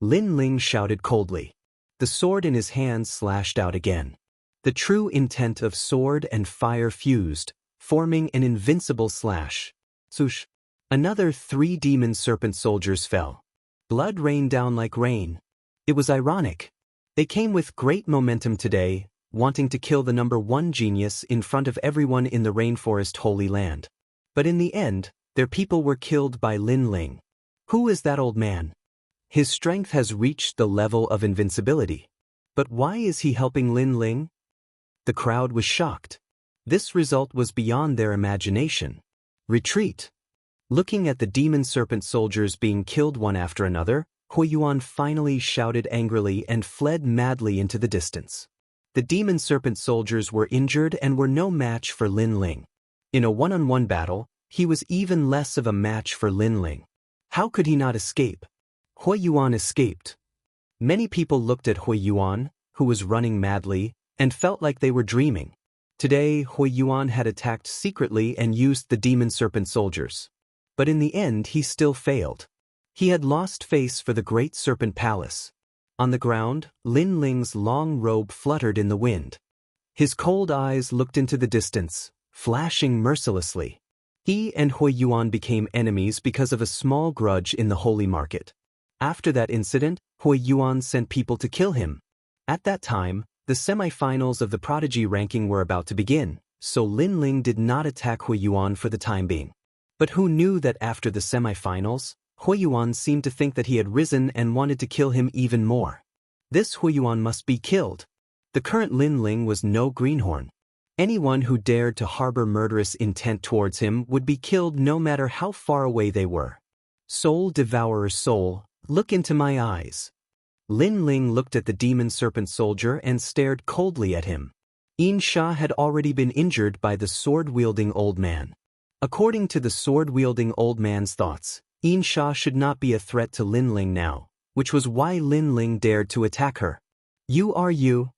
Lin Ling shouted coldly. The sword in his hand slashed out again. The true intent of sword and fire fused, forming an invincible slash. Swoosh. Another 3 demon serpent soldiers fell. Blood rained down like rain. It was ironic. They came with great momentum today, wanting to kill the number 1 genius in front of everyone in the rainforest Holy Land. But in the end, their people were killed by Lin Ling. Who is that old man? His strength has reached the level of invincibility. But why is he helping Lin Ling? The crowd was shocked. This result was beyond their imagination. Retreat. Looking at the demon serpent soldiers being killed one after another, Hui Yuan finally shouted angrily and fled madly into the distance. The demon serpent soldiers were injured and were no match for Lin Ling. In a one-on-one battle, he was even less of a match for Lin Ling. How could he not escape? Hui Yuan escaped. Many people looked at Hui Yuan, who was running madly, and felt like they were dreaming. Today, Hui Yuan had attacked secretly and used the demon serpent soldiers. But in the end, he still failed. He had lost face for the Great Serpent Palace. On the ground, Lin Ling's long robe fluttered in the wind. His cold eyes looked into the distance, flashing mercilessly. He and Hui Yuan became enemies because of a small grudge in the holy market. After that incident, Hui Yuan sent people to kill him. At that time, the semi-finals of the prodigy ranking were about to begin, so Lin Ling did not attack Hui Yuan for the time being. But who knew that after the semi-finals, Huiyuan seemed to think that he had risen and wanted to kill him even more. This Huiyuan must be killed. The current Lin Ling was no greenhorn. Anyone who dared to harbor murderous intent towards him would be killed no matter how far away they were. Soul devourer soul, look into my eyes. Lin Ling looked at the demon serpent soldier and stared coldly at him. Yin Sha had already been injured by the sword-wielding old man. According to the sword-wielding old man's thoughts, Yin Sha should not be a threat to Lin Ling now, which was why Lin Ling dared to attack her. You are you?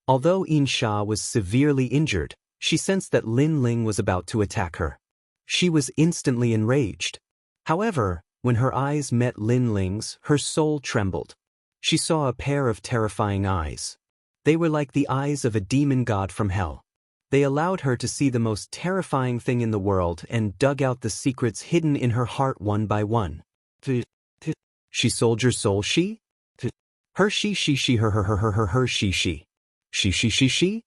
Although Yin Sha was severely injured, she sensed that Lin Ling was about to attack her. She was instantly enraged. However, when her eyes met Lin Ling's, her soul trembled. She saw a pair of terrifying eyes. They were like the eyes of a demon god from hell. They allowed her to see the most terrifying thing in the world and dug out the secrets hidden in her heart one by one. She soldier soul she? Her she her she she. She?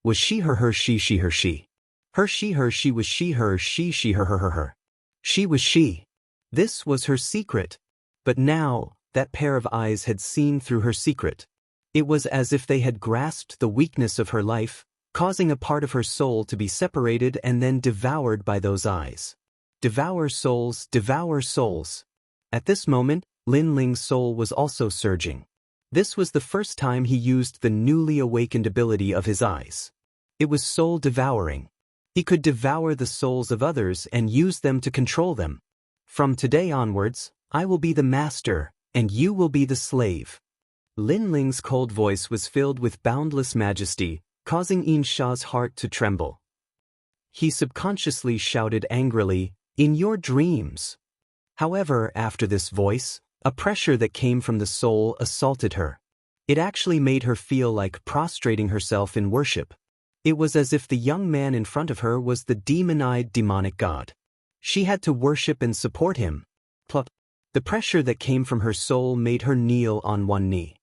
Was she her she her she? Her she was she her she her. She was she. This was her secret. But now, that pair of eyes had seen through her secret. It was as if they had grasped the weakness of her life, causing a part of her soul to be separated and then devoured by those eyes. Devour souls, devour souls. At this moment, Lin Ling's soul was also surging. This was the first time he used the newly awakened ability of his eyes. It was soul-devouring. He could devour the souls of others and use them to control them. From today onwards, I will be the master, and you will be the slave. Lin Ling's cold voice was filled with boundless majesty, causing Yin Sha's heart to tremble. He subconsciously shouted angrily, "In your dreams." However, after this voice, a pressure that came from the soul assaulted her. It actually made her feel like prostrating herself in worship. It was as if the young man in front of her was the demon-eyed demonic god. She had to worship and support him. The pressure that came from her soul made her kneel on one knee.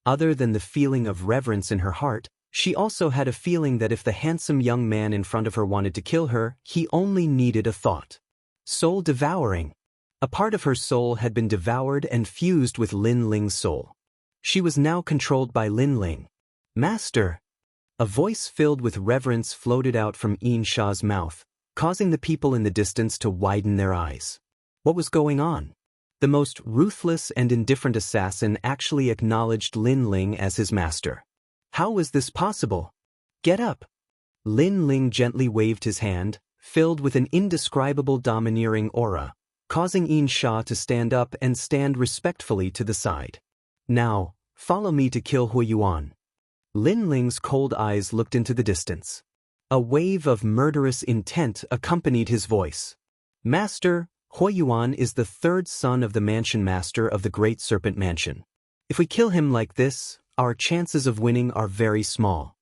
Other than the feeling of reverence in her heart, she also had a feeling that if the handsome young man in front of her wanted to kill her, he only needed a thought. Soul devouring. A part of her soul had been devoured and fused with Lin Ling's soul. She was now controlled by Lin Ling. Master! A voice filled with reverence floated out from Yin Sha's mouth, causing the people in the distance to widen their eyes. What was going on? The most ruthless and indifferent assassin actually acknowledged Lin Ling as his master. How was this possible? Get up! Lin Ling gently waved his hand, filled with an indescribable domineering aura, causing Yin Sha to stand up and stand respectfully to the side. Now, follow me to kill Huiyuan. Lin Ling's cold eyes looked into the distance. A wave of murderous intent accompanied his voice. Master, Huiyuan is the third son of the mansion master of the Great Serpent Mansion. If we kill him like this, our chances of winning are very small.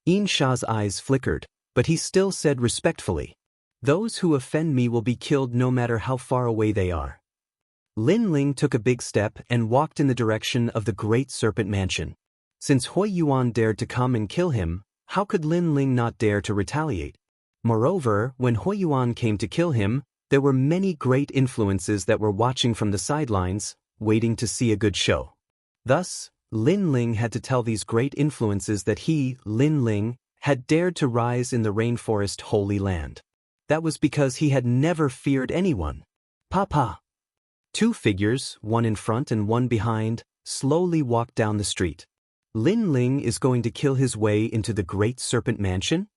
Yin Sha's eyes flickered, but he still said respectfully, "Those who offend me will be killed no matter how far away they are." Lin Ling took a big step and walked in the direction of the Great Serpent Mansion. Since Huiyuan dared to come and kill him, how could Lin Ling not dare to retaliate? Moreover, when Huiyuan came to kill him, there were many great influences that were watching from the sidelines, waiting to see a good show. Thus, Lin Ling had to tell these great influences that he, Lin Ling, had dared to rise in the rainforest Holy Land. That was because he had never feared anyone. Papa. Two figures, one in front and one behind, slowly walked down the street. Lin Ling is going to kill his way into the Great Serpent Mansion?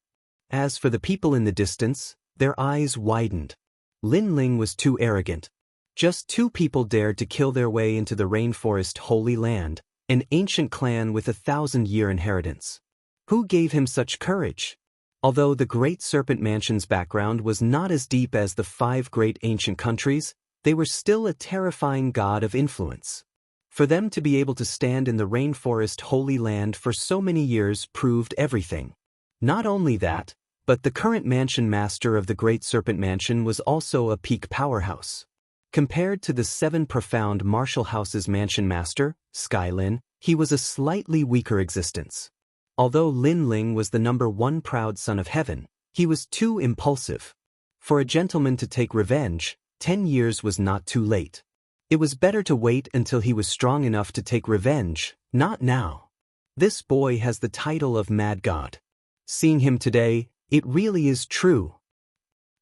As for the people in the distance, their eyes widened. Lin Ling was too arrogant. Just two people dared to kill their way into the rainforest Holy Land, an ancient clan with 1,000-year inheritance. Who gave him such courage? Although the Great Serpent Mansion's background was not as deep as the 5 great ancient countries, they were still a terrifying god of influence. For them to be able to stand in the rainforest Holy Land for so many years proved everything. Not only that, but the current mansion master of the Great Serpent Mansion was also a peak powerhouse. Compared to the 7 profound martial house's mansion master, Skylin, he was a slightly weaker existence. Although Lin Ling was the #1 proud son of heaven, he was too impulsive. For a gentleman to take revenge, 10 years was not too late. It was better to wait until he was strong enough to take revenge, not now. This boy has the title of Mad God. Seeing him today, it really is true.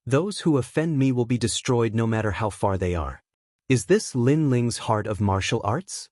Those who offend me will be destroyed no matter how far they are. Is this Lin Ling's heart of martial arts?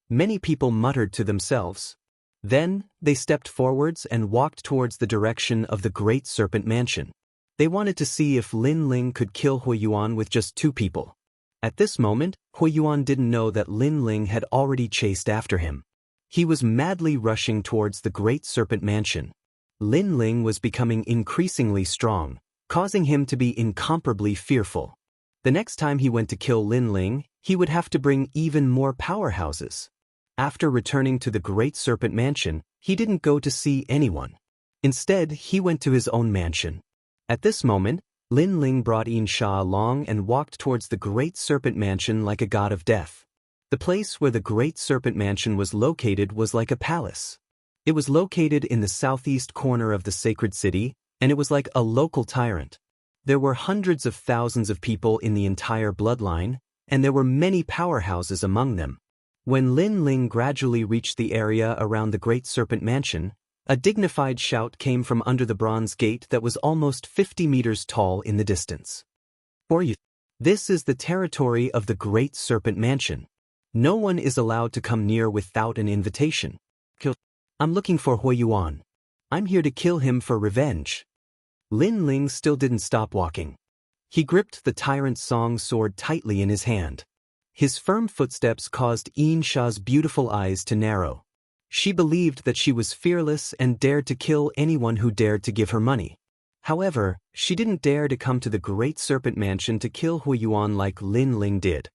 Many people muttered to themselves. Then, they stepped forwards and walked towards the direction of the Great Serpent Mansion. They wanted to see if Lin Ling could kill Hui Yuan with just 2 people. At this moment, Hui Yuan didn't know that Lin Ling had already chased after him. He was madly rushing towards the Great Serpent Mansion. Lin Ling was becoming increasingly strong, causing him to be incomparably fearful. The next time he went to kill Lin Ling, he would have to bring even more powerhouses. After returning to the Great Serpent Mansion, he didn't go to see anyone. Instead, he went to his own mansion. At this moment, Lin Ling brought Yin Sha along and walked towards the Great Serpent Mansion like a god of death. The place where the Great Serpent Mansion was located was like a palace. It was located in the southeast corner of the sacred city, and it was like a local tyrant. There were hundreds of thousands of people in the entire bloodline, and there were many powerhouses among them. When Lin Ling gradually reached the area around the Great Serpent Mansion, a dignified shout came from under the bronze gate that was almost 50 meters tall in the distance. For you, this is the territory of the Great Serpent Mansion. No one is allowed to come near without an invitation. I'm looking for Hui Yuan. I'm here to kill him for revenge. Lin Ling still didn't stop walking. He gripped the Tyrant Song sword tightly in his hand. His firm footsteps caused Yin Sha's beautiful eyes to narrow. She believed that she was fearless and dared to kill anyone who dared to give her money. However, she didn't dare to come to the Great Serpent Mansion to kill Hui Yuan like Lin Ling did.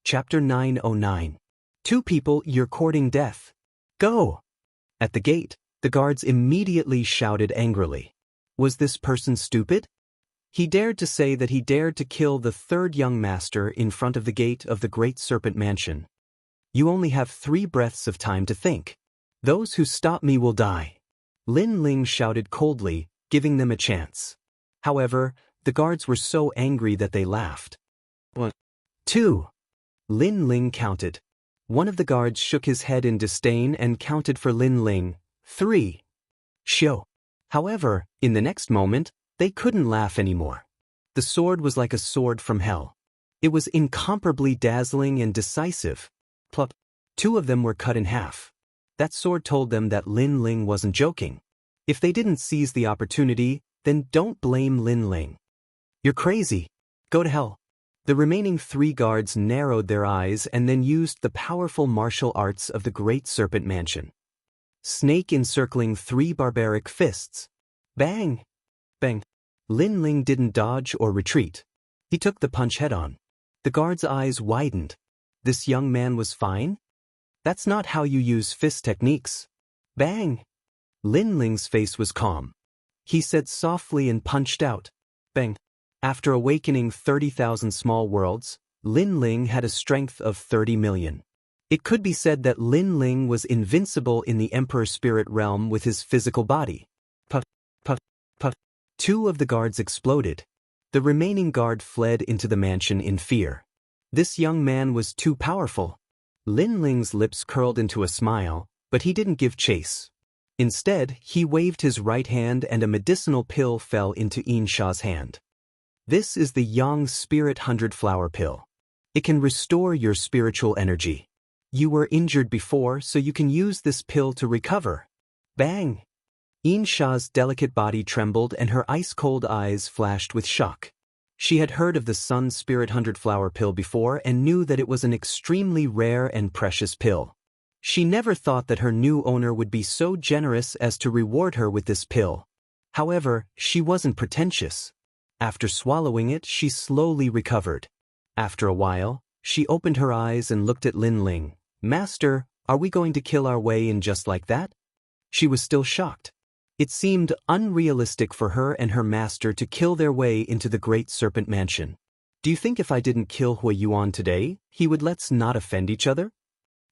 Chapter 909. 2 people you're courting death. Go! At the gate, the guards immediately shouted angrily. Was this person stupid? He dared to say that he dared to kill the 3rd young master in front of the gate of the Great Serpent Mansion. You only have 3 breaths of time to think. Those who stop me will die. Lin Ling shouted coldly, giving them a chance. However, the guards were so angry that they laughed. 1, 2. Lin Ling counted. One of the guards shook his head in disdain and counted for Lin Ling. 3. Show. However, in the next moment, they couldn't laugh anymore. The sword was like a sword from hell. It was incomparably dazzling and decisive. Plop. 2 of them were cut in half. That sword told them that Lin Ling wasn't joking. If they didn't seize the opportunity, then don't blame Lin Ling. You're crazy. Go to hell. The remaining 3 guards narrowed their eyes and then used the powerful martial arts of the Great Serpent Mansion. Snake encircling 3 barbaric fists. Bang! Bang! Lin Ling didn't dodge or retreat. He took the punch head-on. The guard's eyes widened. This young man was fine? That's not how you use fist techniques. Bang! Lin Ling's face was calm. He said softly and punched out. Bang! After awakening 30,000 small worlds, Lin Ling had a strength of 30 million. It could be said that Lin Ling was invincible in the Emperor Spirit realm with his physical body. Puff, puff, puff. 2 of the guards exploded. The remaining guard fled into the mansion in fear. This young man was too powerful. Lin Ling's lips curled into a smile, but he didn't give chase. Instead, he waved his right hand and a medicinal pill fell into Yin Sha's hand. This is the Yang Spirit 100 Flower Pill. It can restore your spiritual energy. You were injured before, so you can use this pill to recover. Bang! Yin Sha's delicate body trembled and her ice-cold eyes flashed with shock. She had heard of the Sun Spirit 100 Flower Pill before and knew that it was an extremely rare and precious pill. She never thought that her new owner would be so generous as to reward her with this pill. However, she wasn't pretentious. After swallowing it, she slowly recovered. After a while, she opened her eyes and looked at Lin Ling. Master, are we going to kill our way in just like that? She was still shocked. It seemed unrealistic for her and her master to kill their way into the Great Serpent Mansion. Do you think if I didn't kill Hui Yuan today, he would let's not offend each other?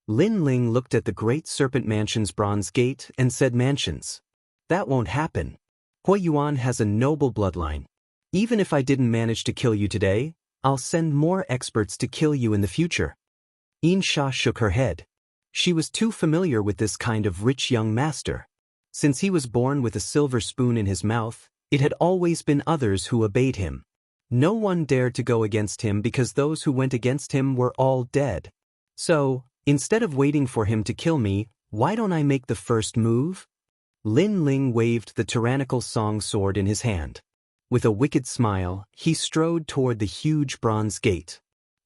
Lin Ling looked at the Great Serpent Mansion's bronze gate and said mansions. That won't happen. Hui Yuan has a noble bloodline. Even if I didn't manage to kill you today, I'll send more experts to kill you in the future. Insha shook her head. She was too familiar with this kind of rich young master. Since he was born with a silver spoon in his mouth, it had always been others who obeyed him. No one dared to go against him because those who went against him were all dead. So, instead of waiting for him to kill me, why don't I make the first move? Lin Ling waved the tyrannical song sword in his hand. With a wicked smile, he strode toward the huge bronze gate.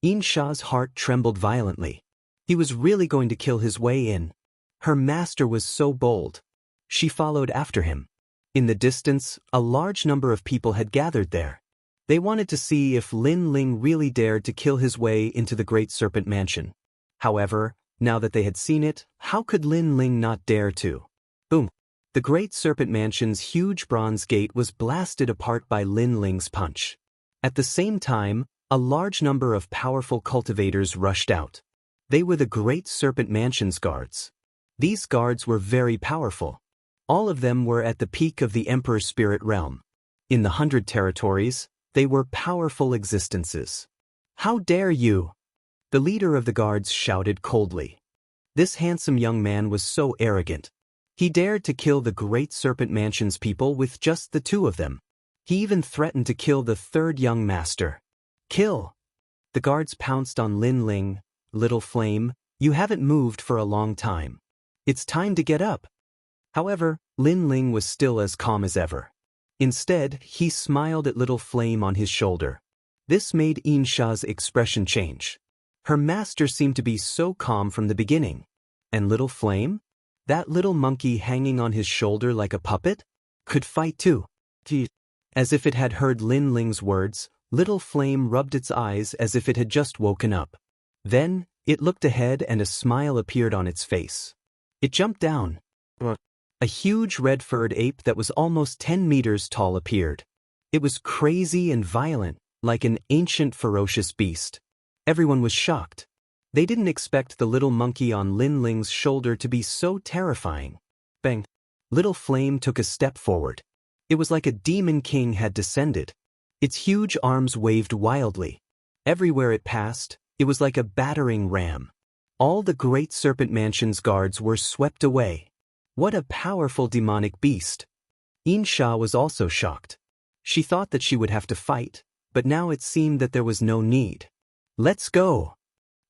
Insha's heart trembled violently. He was really going to kill his way in. Her master was so bold. She followed after him. In the distance, a large number of people had gathered there. They wanted to see if Lin Ling really dared to kill his way into the Great Serpent Mansion. However, now that they had seen it, how could Lin Ling not dare to? Boom! The Great Serpent Mansion's huge bronze gate was blasted apart by Lin Ling's punch. At the same time, a large number of powerful cultivators rushed out. They were the Great Serpent Mansion's guards. These guards were very powerful. All of them were at the peak of the Emperor's spirit realm. In the 100 territories, they were powerful existences. How dare you? The leader of the guards shouted coldly. This handsome young man was so arrogant. He dared to kill the Great Serpent Mansion's people with just the two of them. He even threatened to kill the third young master. Kill! The guards pounced on Lin Ling. Little Flame, you haven't moved for a long time. It's time to get up. However, Lin Ling was still as calm as ever. Instead, he smiled at Little Flame on his shoulder. This made Insha's expression change. Her master seemed to be so calm from the beginning. And Little Flame? That little monkey hanging on his shoulder like a puppet? Could fight too. As if it had heard Lin Ling's words, Little Flame rubbed its eyes as if it had just woken up. Then, it looked ahead and a smile appeared on its face. It jumped down. A huge red-furred ape that was almost 10 meters tall appeared. It was crazy and violent, like an ancient ferocious beast. Everyone was shocked. They didn't expect the little monkey on Lin Ling's shoulder to be so terrifying. Bang! Little Flame took a step forward. It was like a demon king had descended. Its huge arms waved wildly. Everywhere it passed, it was like a battering ram. All the Great Serpent Mansion's guards were swept away. What a powerful demonic beast! Insha was also shocked. She thought that she would have to fight, but now it seemed that there was no need. Let's go!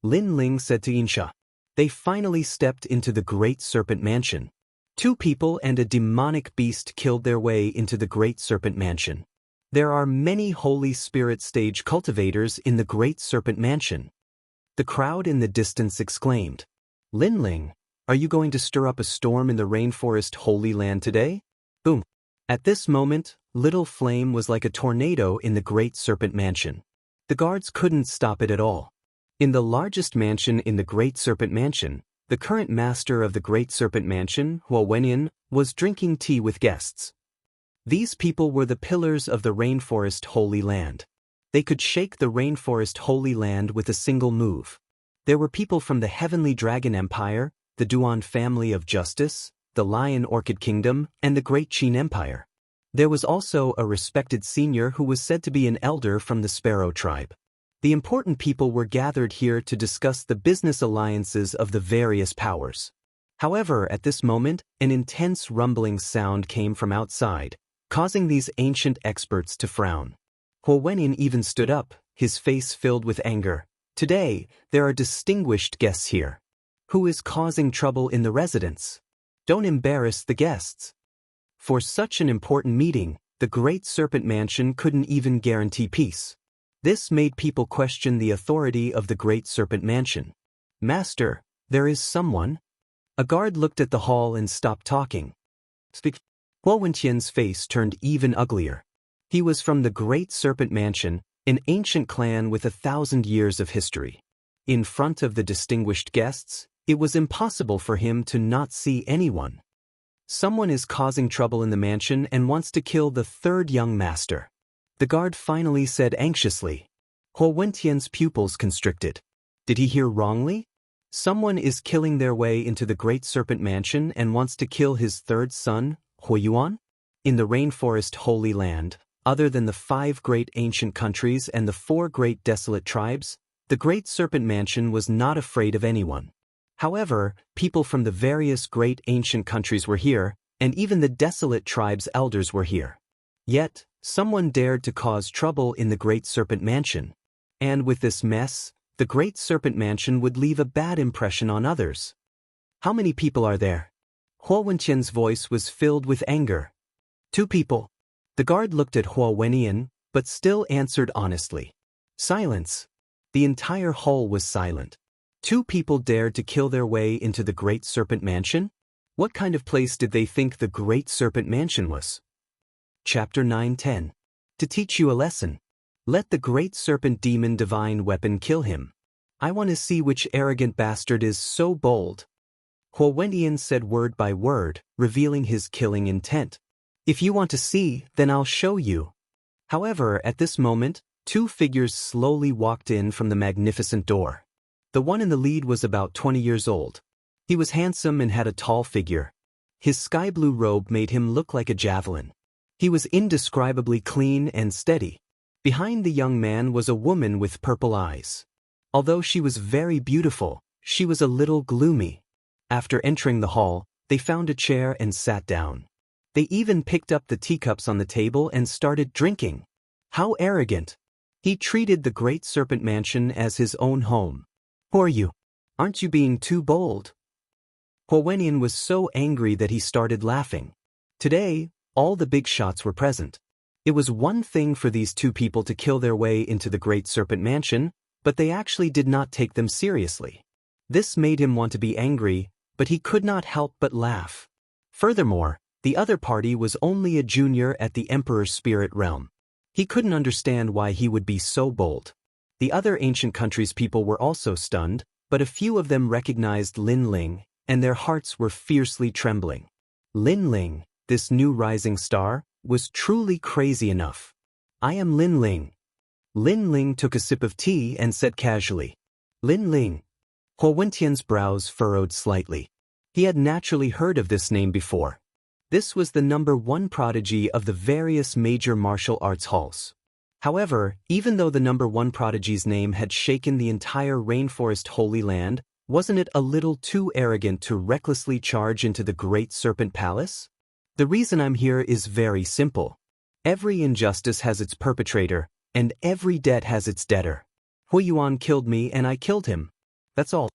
Lin Ling said to Insha. They finally stepped into the Great Serpent Mansion. 2 people and a demonic beast killed their way into the Great Serpent Mansion. There are many Holy Spirit stage cultivators in the Great Serpent Mansion. The crowd in the distance exclaimed, Lin Ling, are you going to stir up a storm in the Rainforest Holy Land today? Boom! At this moment, Little Flame was like a tornado in the Great Serpent Mansion. The guards couldn't stop it at all. In the largest mansion in the Great Serpent Mansion, the current master of the Great Serpent Mansion, Huo Wenyan, was drinking tea with guests. These people were the pillars of the Rainforest Holy Land. They could shake the Rainforest Holy Land with a single move. There were people from the Heavenly Dragon Empire, the Duan family of Justice, the Lion Orchid Kingdom, and the Great Qin Empire. There was also a respected senior who was said to be an elder from the Sparrow tribe. The important people were gathered here to discuss the business alliances of the various powers. However, at this moment, an intense rumbling sound came from outside, causing these ancient experts to frown. Huo Wenyan even stood up, his face filled with anger. Today, there are distinguished guests here. Who is causing trouble in the residence? Don't embarrass the guests. For such an important meeting, the Great Serpent Mansion couldn't even guarantee peace. This made people question the authority of the Great Serpent Mansion. Master, there is someone. A guard looked at the hall and stopped talking. Speak. Huo Wenyan's face turned even uglier. He was from the Great Serpent Mansion, an ancient clan with 1,000 years of history. In front of the distinguished guests, it was impossible for him to not see anyone. Someone is causing trouble in the mansion and wants to kill the third young master. The guard finally said anxiously. Huo Wenyan's pupils constricted. Did he hear wrongly? Someone is killing their way into the Great Serpent Mansion and wants to kill his third son, Huo Yuan? In the Rainforest Holy Land, Other than the 5 great ancient countries and the 4 great desolate tribes, the Great Serpent Mansion was not afraid of anyone. However, people from the various great ancient countries were here, and even the desolate tribes' elders were here. Yet, someone dared to cause trouble in the Great Serpent Mansion. And with this mess, the Great Serpent Mansion would leave a bad impression on others. How many people are there? Huo Wentian's voice was filled with anger. 2 people. The guard looked at Huo Wentian, but still answered honestly. Silence. The entire hall was silent. 2 people dared to kill their way into the Great Serpent Mansion? What kind of place did they think the Great Serpent Mansion was? Chapter 9:10. To teach you a lesson. Let the Great Serpent Demon Divine Weapon kill him. I want to see which arrogant bastard is so bold. Huo Wentian said word by word, revealing his killing intent. If you want to see, then I'll show you. However, at this moment, 2 figures slowly walked in from the magnificent door. The one in the lead was about 20 years old. He was handsome and had a tall figure. His sky blue robe made him look like a javelin. He was indescribably clean and steady. Behind the young man was a woman with purple eyes. Although she was very beautiful, she was a little gloomy. After entering the hall, they found a chair and sat down. They even picked up the teacups on the table and started drinking. How arrogant! He treated the Great Serpent Mansion as his own home. Who are you? Aren't you being too bold? Huo Wentian was so angry that he started laughing. Today, all the big shots were present. It was one thing for these 2 people to kill their way into the Great Serpent Mansion, but they actually did not take them seriously. This made him want to be angry, but he could not help but laugh. Furthermore, the other party was only a junior at the Emperor's Spirit Realm. He couldn't understand why he would be so bold. The other ancient countries' people were also stunned, but a few of them recognized Lin Ling, and their hearts were fiercely trembling. Lin Ling, this new rising star, was truly crazy enough. I am Lin Ling. Lin Ling took a sip of tea and said casually, Lin Ling. Huo Wentian's brows furrowed slightly. He had naturally heard of this name before. This was the #1 prodigy of the various major martial arts halls. However, even though the #1 prodigy's name had shaken the entire rainforest Holy Land, wasn't it a little too arrogant to recklessly charge into the Great Serpent Palace? The reason I'm here is very simple. Every injustice has its perpetrator, and every debt has its debtor. Hui Yuan killed me and I killed him. That's all.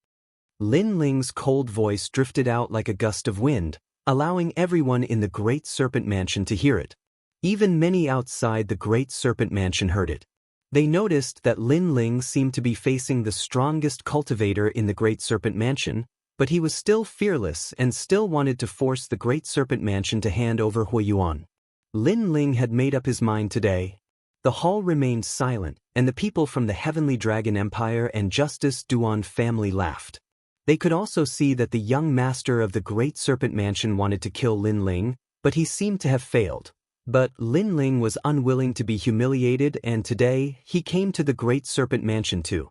Lin Ling's cold voice drifted out like a gust of wind, allowing everyone in the Great Serpent Mansion to hear it. Even many outside the Great Serpent Mansion heard it. They noticed that Lin Ling seemed to be facing the strongest cultivator in the Great Serpent Mansion, but he was still fearless and still wanted to force the Great Serpent Mansion to hand over Hui Yuan. Lin Ling had made up his mind today. The hall remained silent, and the people from the Heavenly Dragon Empire and Justice Duan family laughed. They could also see that the young master of the Great Serpent Mansion wanted to kill Lin Ling, but he seemed to have failed. But Lin Ling was unwilling to be humiliated, and today he came to the Great Serpent Mansion too.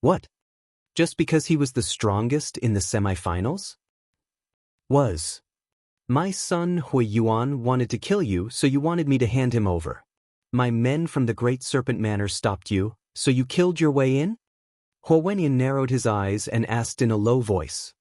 What? Just because he was the strongest in the semifinals? My son Hui Yuan wanted to kill you, so you wanted me to hand him over. My men from the Great Serpent Manor stopped you, so you killed your way in? Huo Wentian narrowed his eyes and asked in a low voice.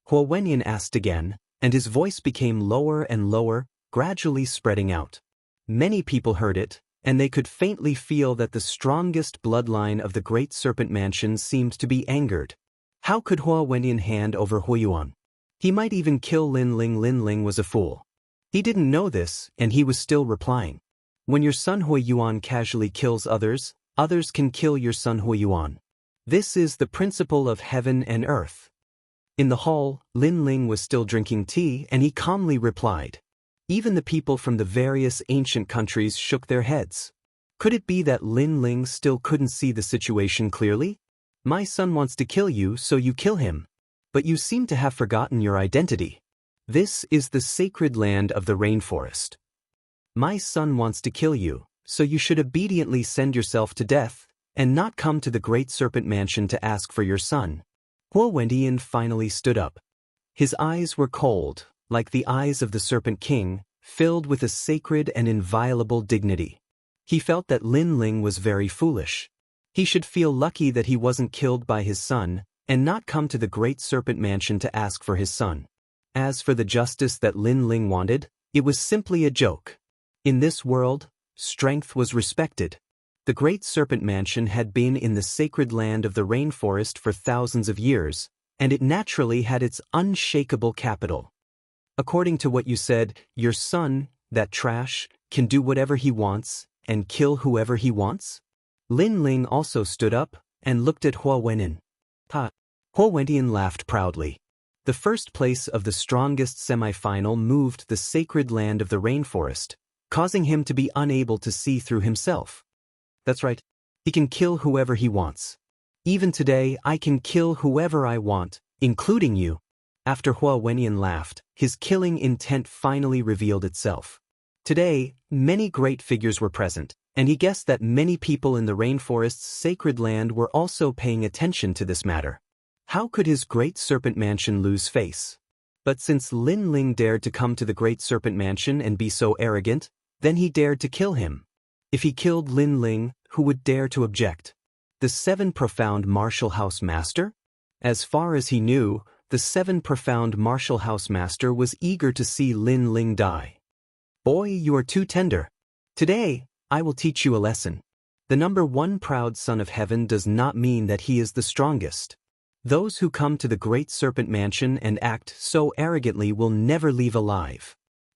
Huo Wentian asked again, and his voice became lower and lower, gradually spreading out. Many people heard it, and they could faintly feel that the strongest bloodline of the Great Serpent Mansion seemed to be angered. How could Huo Wentian hand over Hui Yuan? He might even kill Lin Ling. Lin Ling was a fool. He didn't know this, and he was still replying. When your son Hui Yuan casually kills others, others can kill your son Hui Yuan. This is the principle of heaven and earth. In the hall, Lin Ling was still drinking tea, and he calmly replied. Even the people from the various ancient countries shook their heads. Could it be that Lin Ling still couldn't see the situation clearly? My son wants to kill you, so you kill him. But you seem to have forgotten your identity. This is the sacred land of the rainforest. My son wants to kill you, so you should obediently send yourself to death, and not come to the Great Serpent Mansion to ask for your son. Huo Wentian finally stood up. His eyes were cold, like the eyes of the Serpent King, filled with a sacred and inviolable dignity. He felt that Lin Ling was very foolish. He should feel lucky that he wasn't killed by his son, and not come to the Great Serpent Mansion to ask for his son. As for the justice that Lin Ling wanted, it was simply a joke. In this world, strength was respected. The Great Serpent Mansion had been in the sacred land of the rainforest for thousands of years, and it naturally had its unshakable capital. According to what you said, your son, that trash, can do whatever he wants, and kill whoever he wants? Lin Ling also stood up, and looked at Hua Wenyan. Ha! Hua Wenyan laughed proudly. The first place of the strongest semi-final moved the sacred land of the rainforest, causing him to be unable to see through himself. That's right. He can kill whoever he wants. Even today, I can kill whoever I want, including you. After Hua Wenyan laughed, his killing intent finally revealed itself. Today, many great figures were present, and he guessed that many people in the rainforest's sacred land were also paying attention to this matter. How could his Great Serpent Mansion lose face? But since Lin Ling dared to come to the Great Serpent Mansion and be so arrogant, then he dared to kill him. If he killed Lin Ling, who would dare to object? The 7 Profound Martial House Master? As far as he knew, the 7 Profound Martial House Master was eager to see Lin Ling die. Boy, you are too tender. Today, I will teach you a lesson. The number 1 proud son of heaven does not mean that he is the strongest. Those who come to the Great Serpent Mansion and act so arrogantly will never leave alive.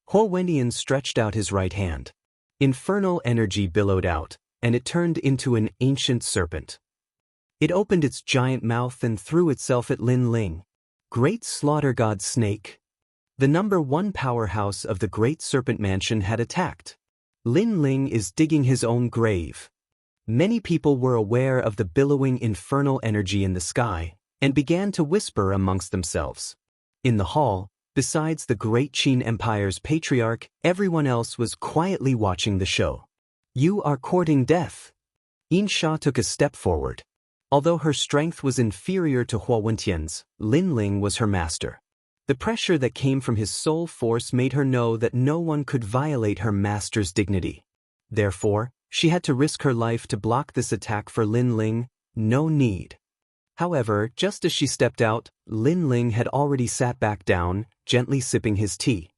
Hua Wenyan stretched out his right hand. Infernal energy billowed out, and it turned into an ancient serpent. It opened its giant mouth and threw itself at Lin Ling. Great Slaughter God Snake. The number 1 powerhouse of the Great Serpent Mansion had attacked. Lin Ling is digging his own grave. Many people were aware of the billowing infernal energy in the sky, and began to whisper amongst themselves. In the hall, besides the Great Qin Empire's patriarch, everyone else was quietly watching the show. You are courting death. Insha took a step forward. Although her strength was inferior to Hua Wenyan's, Lin Ling was her master. The pressure that came from his soul force made her know that no one could violate her master's dignity. Therefore, she had to risk her life to block this attack for Lin Ling. No need. However, just as she stepped out, Lin Ling had already sat back down, gently sipping his tea.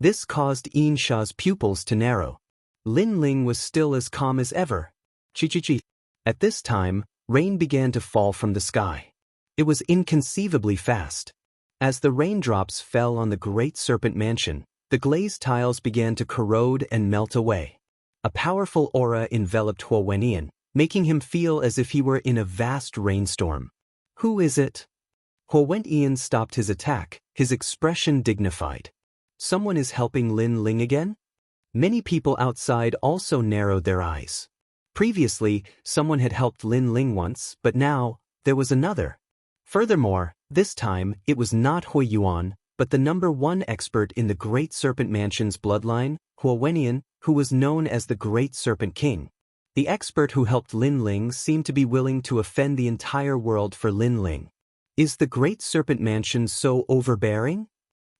This caused Insha's pupils to narrow. Lin Ling was still as calm as ever. Chi-chi-chi. At this time, rain began to fall from the sky. It was inconceivably fast. As the raindrops fell on the Great Serpent Mansion, the glazed tiles began to corrode and melt away. A powerful aura enveloped Hua Wenyan, making him feel as if he were in a vast rainstorm. Who is it? Hua Wenyan stopped his attack, his expression dignified. Someone is helping Lin Ling again? Many people outside also narrowed their eyes. Previously, someone had helped Lin Ling once, but now, there was another. Furthermore, this time, it was not Hui Yuan, but the number 1 expert in the Great Serpent Mansion's bloodline, Hua Wenyan, who was known as the Great Serpent King. The expert who helped Lin Ling seemed to be willing to offend the entire world for Lin Ling. Is the Great Serpent Mansion so overbearing?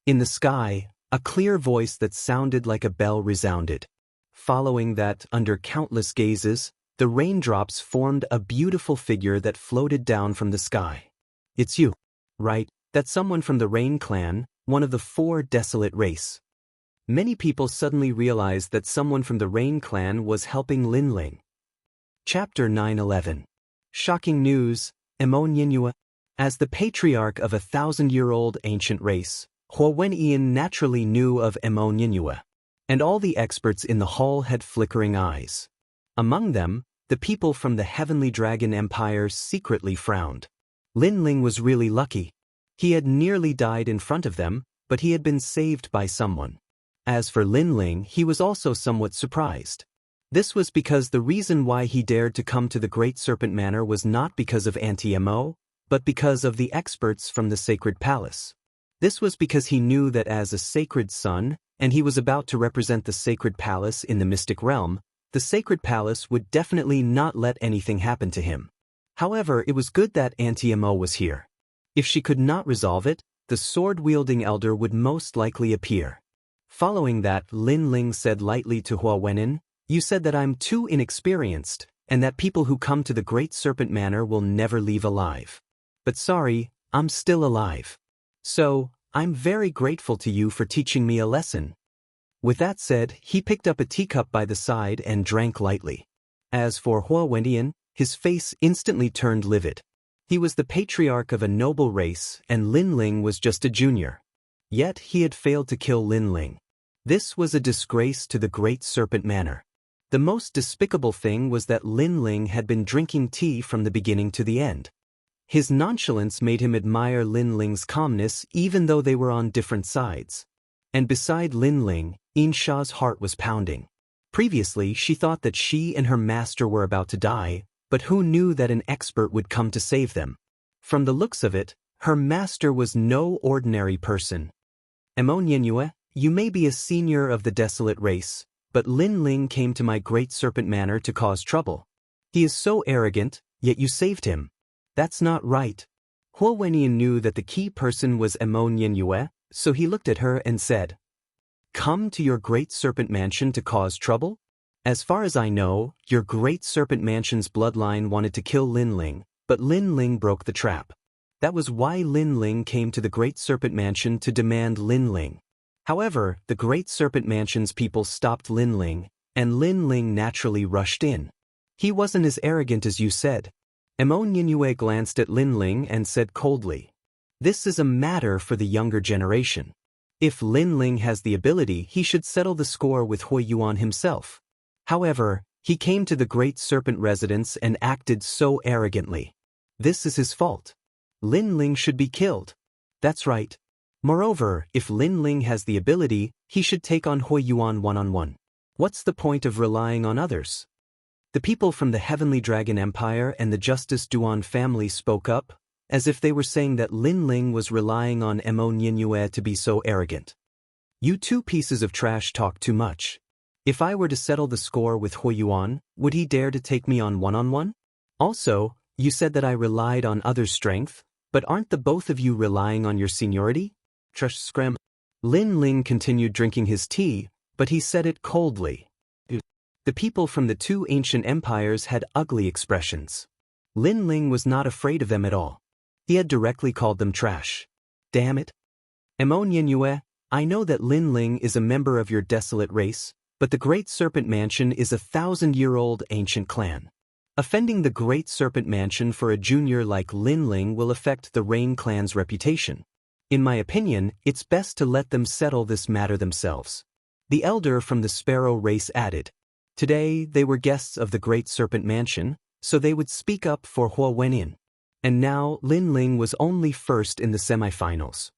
In the sky, a clear voice that sounded like a bell resounded. Following that, under countless gazes, the raindrops formed a beautiful figure that floated down from the sky. It's you, right? That's someone from the Rain Clan, one of the 4 desolate race. Many people suddenly realized that someone from the Rain Clan was helping Lin Ling. Chapter 9:11. Shocking news, Emo Nyinua. As the patriarch of a 1,000-year-old ancient race, Hua Wenyan naturally knew of Emo Nyinua, and all the experts in the hall had flickering eyes. Among them, the people from the Heavenly Dragon Empire secretly frowned. Lin Ling was really lucky. He had nearly died in front of them, but he had been saved by someone. As for Lin Ling, he was also somewhat surprised. This was because the reason why he dared to come to the Great Serpent Manor was not because of Anti-Mo, but because of the experts from the Sacred Palace. This was because he knew that as a sacred son, and he was about to represent the Sacred Palace in the mystic realm, the Sacred Palace would definitely not let anything happen to him. However, it was good that Anti-Mo was here. If she could not resolve it, the sword-wielding elder would most likely appear. Following that, Lin Ling said lightly to Hua Wenyan, You said that I'm too inexperienced, and that people who come to the Great Serpent Manor will never leave alive. But sorry, I'm still alive. So, I'm very grateful to you for teaching me a lesson. With that said, he picked up a teacup by the side and drank lightly. As for Hua Wendian, his face instantly turned livid. He was the patriarch of a noble race, and Lin Ling was just a junior. Yet he had failed to kill Lin Ling. This was a disgrace to the Great Serpent Manor. The most despicable thing was that Lin Ling had been drinking tea from the beginning to the end. His nonchalance made him admire Lin Ling's calmness even though they were on different sides. And beside Lin Ling, Insha's heart was pounding. Previously, she thought that she and her master were about to die, but who knew that an expert would come to save them? From the looks of it, her master was no ordinary person. Emo Nyenyue, you may be a senior of the desolate race, but Lin Ling came to my Great Serpent Manor to cause trouble. He is so arrogant, yet you saved him. That's not right. Hua Wenyan knew that the key person was Emo Nyenyue, so he looked at her and said, "Come to your Great Serpent Mansion to cause trouble? As far as I know, your Great Serpent Mansion's bloodline wanted to kill Lin Ling, but Lin Ling broke the trap. That was why Lin Ling came to the Great Serpent Mansion to demand Lin Ling. However, the Great Serpent Mansion's people stopped Lin Ling, and Lin Ling naturally rushed in. He wasn't as arrogant as you said." Emo Nyenyue glanced at Lin Ling and said coldly, "This is a matter for the younger generation. If Lin Ling has the ability, he should settle the score with Hui Yuan himself. However, he came to the Great Serpent residence and acted so arrogantly. This is his fault. Lin Ling should be killed. That's right. Moreover, if Lin Ling has the ability, he should take on Hui Yuan one-on-one. What's the point of relying on others?" The people from the Heavenly Dragon Empire and the Justice Duan family spoke up, as if they were saying that Lin Ling was relying on Emo Nyenyue to be so arrogant. "You two pieces of trash talk too much. If I were to settle the score with Hui Yuan, would he dare to take me on one-on-one? Also, you said that I relied on others' strength, but aren't the both of you relying on your seniority?" Trush scram. Lin Ling continued drinking his tea, but he said it coldly. The people from the two ancient empires had ugly expressions. Lin Ling was not afraid of them at all. He had directly called them trash. Damn it. Emo Nyenyue, I know that Lin Ling is a member of your desolate race, but the Great Serpent Mansion is a 1,000-year-old ancient clan. Offending the Great Serpent Mansion for a junior like Lin Ling will affect the Rain Clan's reputation. In my opinion, it's best to let them settle this matter themselves. The elder from the Sparrow race added. Today, they were guests of the Great Serpent Mansion, so they would speak up for Hua Wenyan. And now, Lin Ling was only first in the semifinals.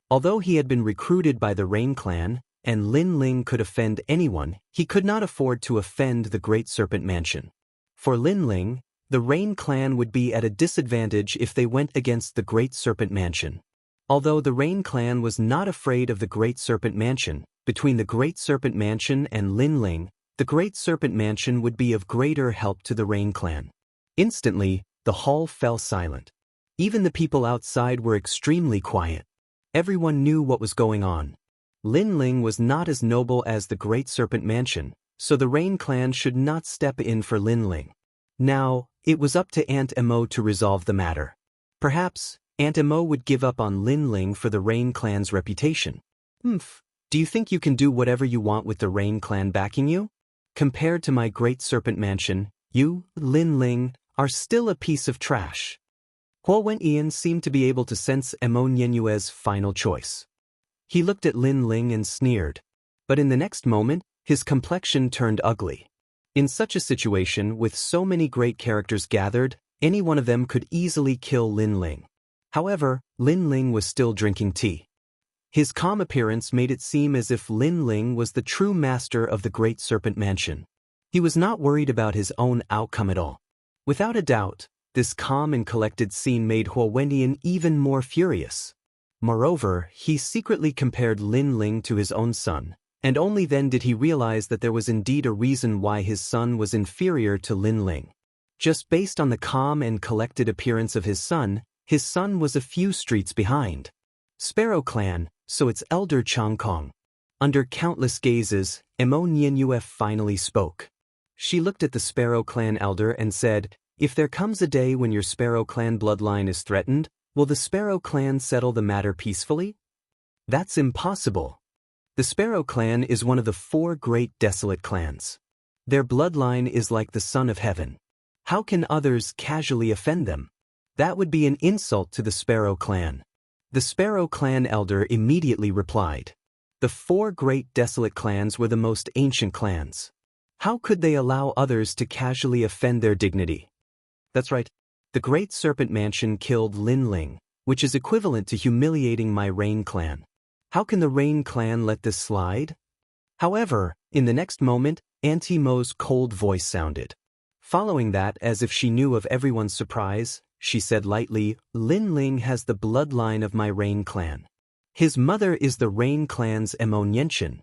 Although he had been recruited by the Rain Clan, and Lin Ling could offend anyone, he could not afford to offend the Great Serpent Mansion. For Lin Ling, the Rain Clan would be at a disadvantage if they went against the Great Serpent Mansion. Although the Rain Clan was not afraid of the Great Serpent Mansion, between the Great Serpent Mansion and Lin Ling, the Great Serpent Mansion would be of greater help to the Rain Clan. Instantly, the hall fell silent. Even the people outside were extremely quiet. Everyone knew what was going on. Lin Ling was not as noble as the Great Serpent Mansion, so the Rain Clan should not step in for Lin Ling. Now, it was up to Aunt Emo to resolve the matter. Perhaps, Aunt Emo would give up on Lin Ling for the Rain Clan's reputation. Do you think you can do whatever you want with the Rain Clan backing you? Compared to my Great Serpent Mansion, you, Lin Ling, are still a piece of trash. Hua Wenyan seemed to be able to sense Emo Nyenyue's final choice. He looked at Lin Ling and sneered. But in the next moment, his complexion turned ugly. In such a situation, with so many great characters gathered, any one of them could easily kill Lin Ling. However, Lin Ling was still drinking tea. His calm appearance made it seem as if Lin Ling was the true master of the Great Serpent Mansion. He was not worried about his own outcome at all. Without a doubt, this calm and collected scene made Hua Wenyan even more furious. Moreover, he secretly compared Lin Ling to his own son, and only then did he realize that there was indeed a reason why his son was inferior to Lin Ling. Just based on the calm and collected appearance of his son was a few streets behind. Sparrow Clan, so it's Elder Chang Kong. Under countless gazes, Emo Nyenue finally spoke. She looked at the Sparrow Clan elder and said, "If there comes a day when your Sparrow Clan bloodline is threatened, will the Sparrow Clan settle the matter peacefully?" "That's impossible." The Sparrow Clan is one of the 4 great desolate clans. Their bloodline is like the Son of Heaven. How can others casually offend them? That would be an insult to the Sparrow Clan. The Sparrow Clan elder immediately replied. The 4 great desolate clans were the most ancient clans. How could they allow others to casually offend their dignity? That's right. The Great Serpent Mansion killed Lin Ling, which is equivalent to humiliating my Rain Clan. How can the Rain Clan let this slide? However, in the next moment, Auntie Mo's cold voice sounded. Following that, as if she knew of everyone's surprise, she said lightly, "Lin Ling has the bloodline of my Rain Clan. His mother is the Rain Clan's Emo Nyenchen."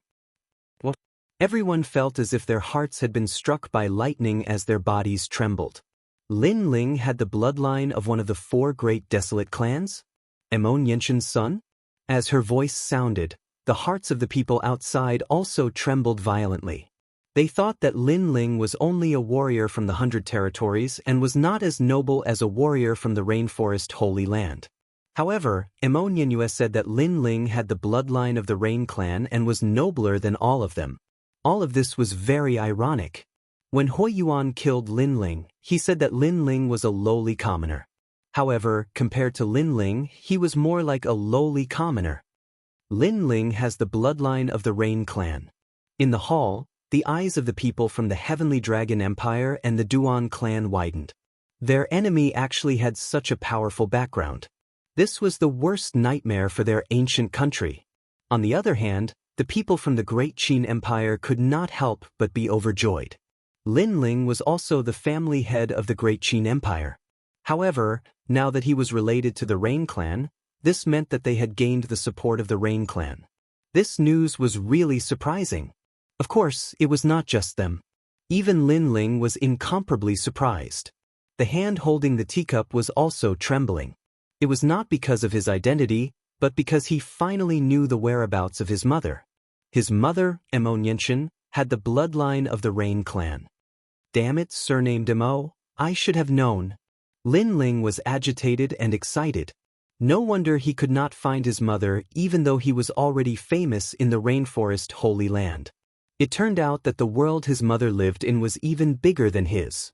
What? Everyone felt as if their hearts had been struck by lightning as their bodies trembled. Lin Ling had the bloodline of one of the 4 great desolate clans? Emo Nyenchen's son? As her voice sounded, the hearts of the people outside also trembled violently. They thought that Lin Ling was only a warrior from the 100 Territories and was not as noble as a warrior from the Rainforest Holy Land. However, Emo Nyenue said that Lin Ling had the bloodline of the Rain Clan and was nobler than all of them. All of this was very ironic. When Hui Yuan killed Lin Ling, he said that Lin Ling was a lowly commoner. However, compared to Lin Ling, he was more like a lowly commoner. Lin Ling has the bloodline of the Rain Clan. In the hall, the eyes of the people from the Heavenly Dragon Empire and the Duan clan widened. Their enemy actually had such a powerful background. This was the worst nightmare for their ancient country. On the other hand, the people from the Great Qin Empire could not help but be overjoyed. Lin Ling was also the family head of the Great Qin Empire. However, now that he was related to the Rain Clan, this meant that they had gained the support of the Rain Clan. This news was really surprising. Of course, it was not just them. Even Lin Ling was incomparably surprised. The hand holding the teacup was also trembling. It was not because of his identity, but because he finally knew the whereabouts of his mother. His mother, Emo Nyenchen, had the bloodline of the Rain Clan. Damn it, surnamed Emo, I should have known. Lin Ling was agitated and excited. No wonder he could not find his mother even though he was already famous in the Rainforest Holy Land. It turned out that the world his mother lived in was even bigger than his.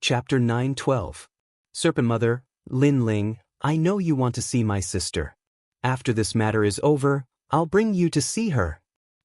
Chapter 9:12. Serpent Mother, Lin Ling, I know you want to see my sister. After this matter is over, I'll bring you to see her.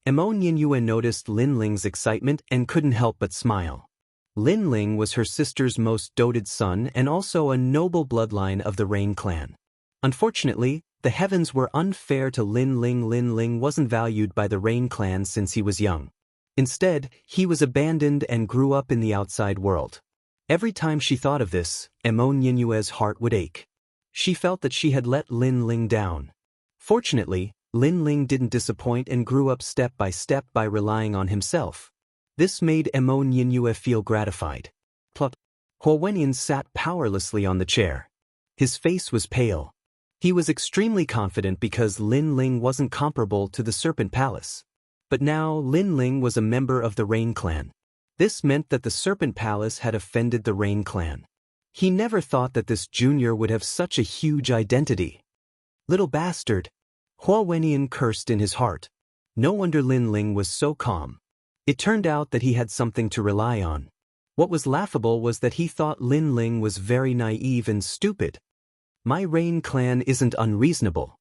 Emo Nyenue noticed Lin Ling's excitement and couldn't help but smile. Lin Ling was her sister's most doted son and also a noble bloodline of the Rain Clan. Unfortunately, the heavens were unfair to Lin Ling. Lin Ling wasn't valued by the Rain Clan since he was young. Instead, he was abandoned and grew up in the outside world. Every time she thought of this, Emo Nyenue's heart would ache. She felt that she had let Lin Ling down. Fortunately, Lin Ling didn't disappoint and grew up step by step by relying on himself. This made Emo Nyenue feel gratified. Plot. Huo Wenyan sat powerlessly on the chair. His face was pale. He was extremely confident because Lin Ling wasn't comparable to the Serpent Palace. But now Lin Ling was a member of the Rain Clan. This meant that the Serpent Palace had offended the Rain Clan. He never thought that this junior would have such a huge identity. Little bastard. Huo Wenyan cursed in his heart. No wonder Lin Ling was so calm. It turned out that he had something to rely on. What was laughable was that he thought Lin Ling was very naive and stupid. My Rain Clan isn't unreasonable.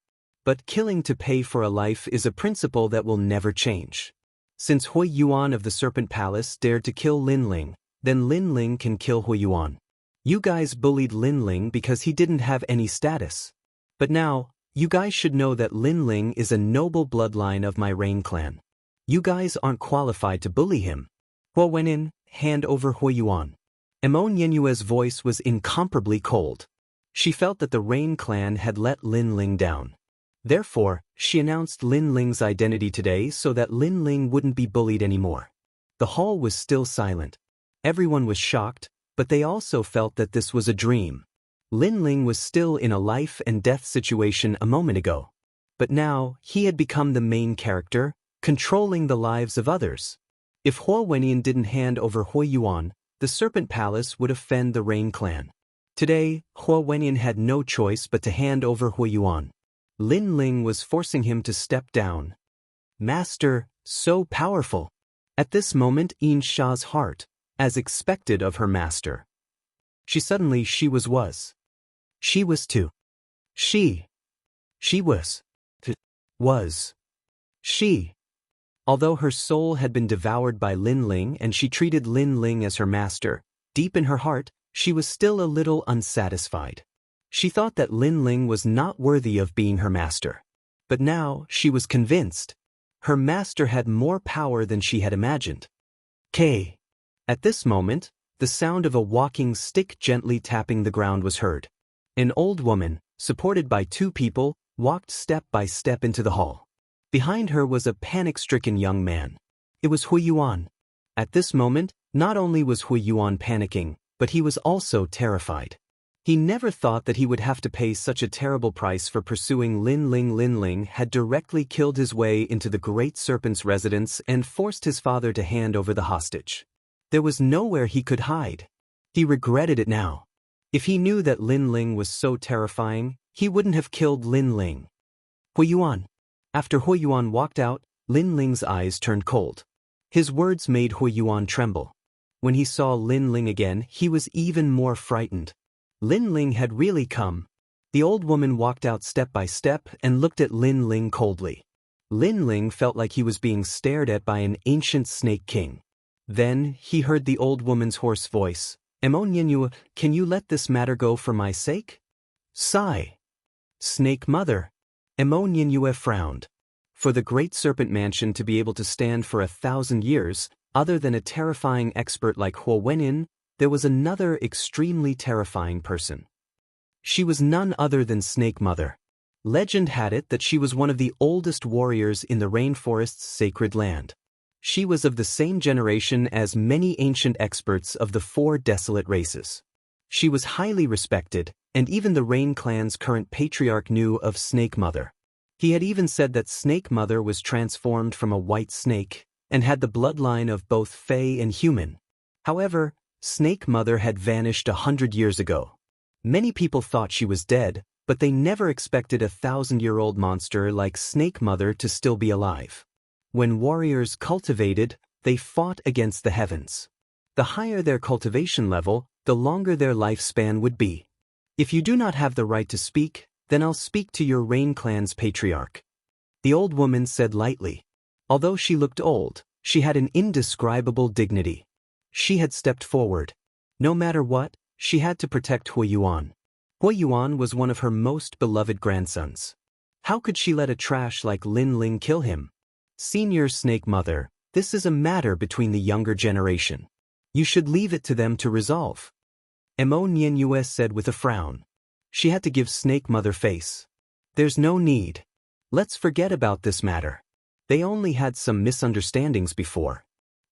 But killing to pay for a life is a principle that will never change. Since Hui Yuan of the Serpent Palace dared to kill Lin Ling, then Lin Ling can kill Hui Yuan. You guys bullied Lin Ling because he didn't have any status. But now, you guys should know that Lin Ling is a noble bloodline of my Rain Clan. You guys aren't qualified to bully him. Huo Wenyan, hand over Hui Yuan. Emo Nyenue's voice was incomparably cold. She felt that the Rain Clan had let Lin Ling down. Therefore, she announced Lin Ling's identity today so that Lin Ling wouldn't be bullied anymore. The hall was still silent. Everyone was shocked, but they also felt that this was a dream. Lin Ling was still in a life and death situation a moment ago. But now, he had become the main character, controlling the lives of others. If Huo Wenyan didn't hand over Hui Yuan, the Serpent Palace would offend the Rain Clan. Today, Huo Wenyan had no choice but to hand over Hui Yuan. Lin Ling was forcing him to step down. Master, so powerful. At this moment, Yin Sha's heart, as expected of her master. She was. She was too. She was. She. Although her soul had been devoured by Lin Ling and she treated Lin Ling as her master, deep in her heart, she was still a little unsatisfied. She thought that Lin Ling was not worthy of being her master. But now she was convinced. Her master had more power than she had imagined. At this moment, the sound of a walking stick gently tapping the ground was heard. An old woman, supported by two people, walked step by step into the hall. Behind her was a panic-stricken young man. It was Hui Yuan. At this moment, not only was Hui Yuan panicking, but he was also terrified. He never thought that he would have to pay such a terrible price for pursuing Lin Ling. Lin Ling had directly killed his way into the Great Serpent's residence and forced his father to hand over the hostage. There was nowhere he could hide. He regretted it now. If he knew that Lin Ling was so terrifying, he wouldn't have killed Lin Ling. Hui Yuan. After Hui Yuan walked out, Lin Ling's eyes turned cold. His words made Hui Yuan tremble. When he saw Lin Ling again, he was even more frightened. Lin Ling had really come. The old woman walked out step by step and looked at Lin Ling coldly. Lin Ling felt like he was being stared at by an ancient snake king. Then he heard the old woman's hoarse voice. Nyenyu, can you let this matter go for my sake? Sigh. Snake Mother. Nyenyu frowned. For the Great Serpent Mansion to be able to stand for 1,000 years, other than a terrifying expert like Huo Wenyan, there was another extremely terrifying person. She was none other than Snake Mother. Legend had it that she was one of the oldest warriors in the rainforest's sacred land. She was of the same generation as many ancient experts of the 4 desolate races. She was highly respected, and even the Rain Clan's current patriarch knew of Snake Mother. He had even said that Snake Mother was transformed from a white snake, and had the bloodline of both Fae and human. However, Snake Mother had vanished 100 years ago. Many people thought she was dead, but they never expected a 1,000-year-old monster like Snake Mother to still be alive. When warriors cultivated, they fought against the heavens. The higher their cultivation level, the longer their lifespan would be. If you do not have the right to speak, then I'll speak to your Rain Clan's patriarch. The old woman said lightly. Although she looked old, she had an indescribable dignity. She had stepped forward. No matter what, she had to protect Hui Yuan. Hui Yuan was one of her most beloved grandsons. How could she let a trash like Lin Ling kill him? Senior Snake Mother, this is a matter between the younger generation. You should leave it to them to resolve. Nyenyu said with a frown. She had to give Snake Mother face. There's no need. Let's forget about this matter. They only had some misunderstandings before.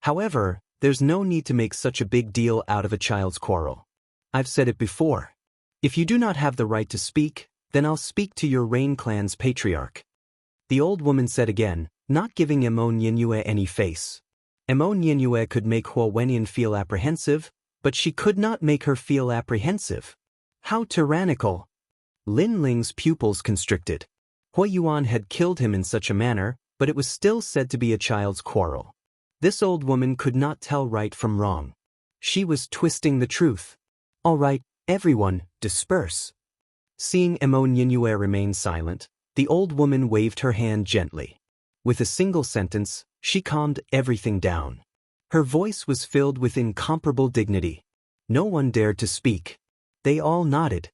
However, there's no need to make such a big deal out of a child's quarrel. I've said it before. If you do not have the right to speak, then I'll speak to your Rain Clan's patriarch. The old woman said again, not giving Nyenyu any face. Nyenyu could make Huo Wenyan feel apprehensive, but she could not make her feel apprehensive. How tyrannical! Lin Ling's pupils constricted. Hui Yuan had killed him in such a manner, but it was still said to be a child's quarrel. This old woman could not tell right from wrong. She was twisting the truth. All right, everyone, disperse. Seeing Nyenyu remain silent, the old woman waved her hand gently. With a single sentence, she calmed everything down. Her voice was filled with incomparable dignity. No one dared to speak. They all nodded.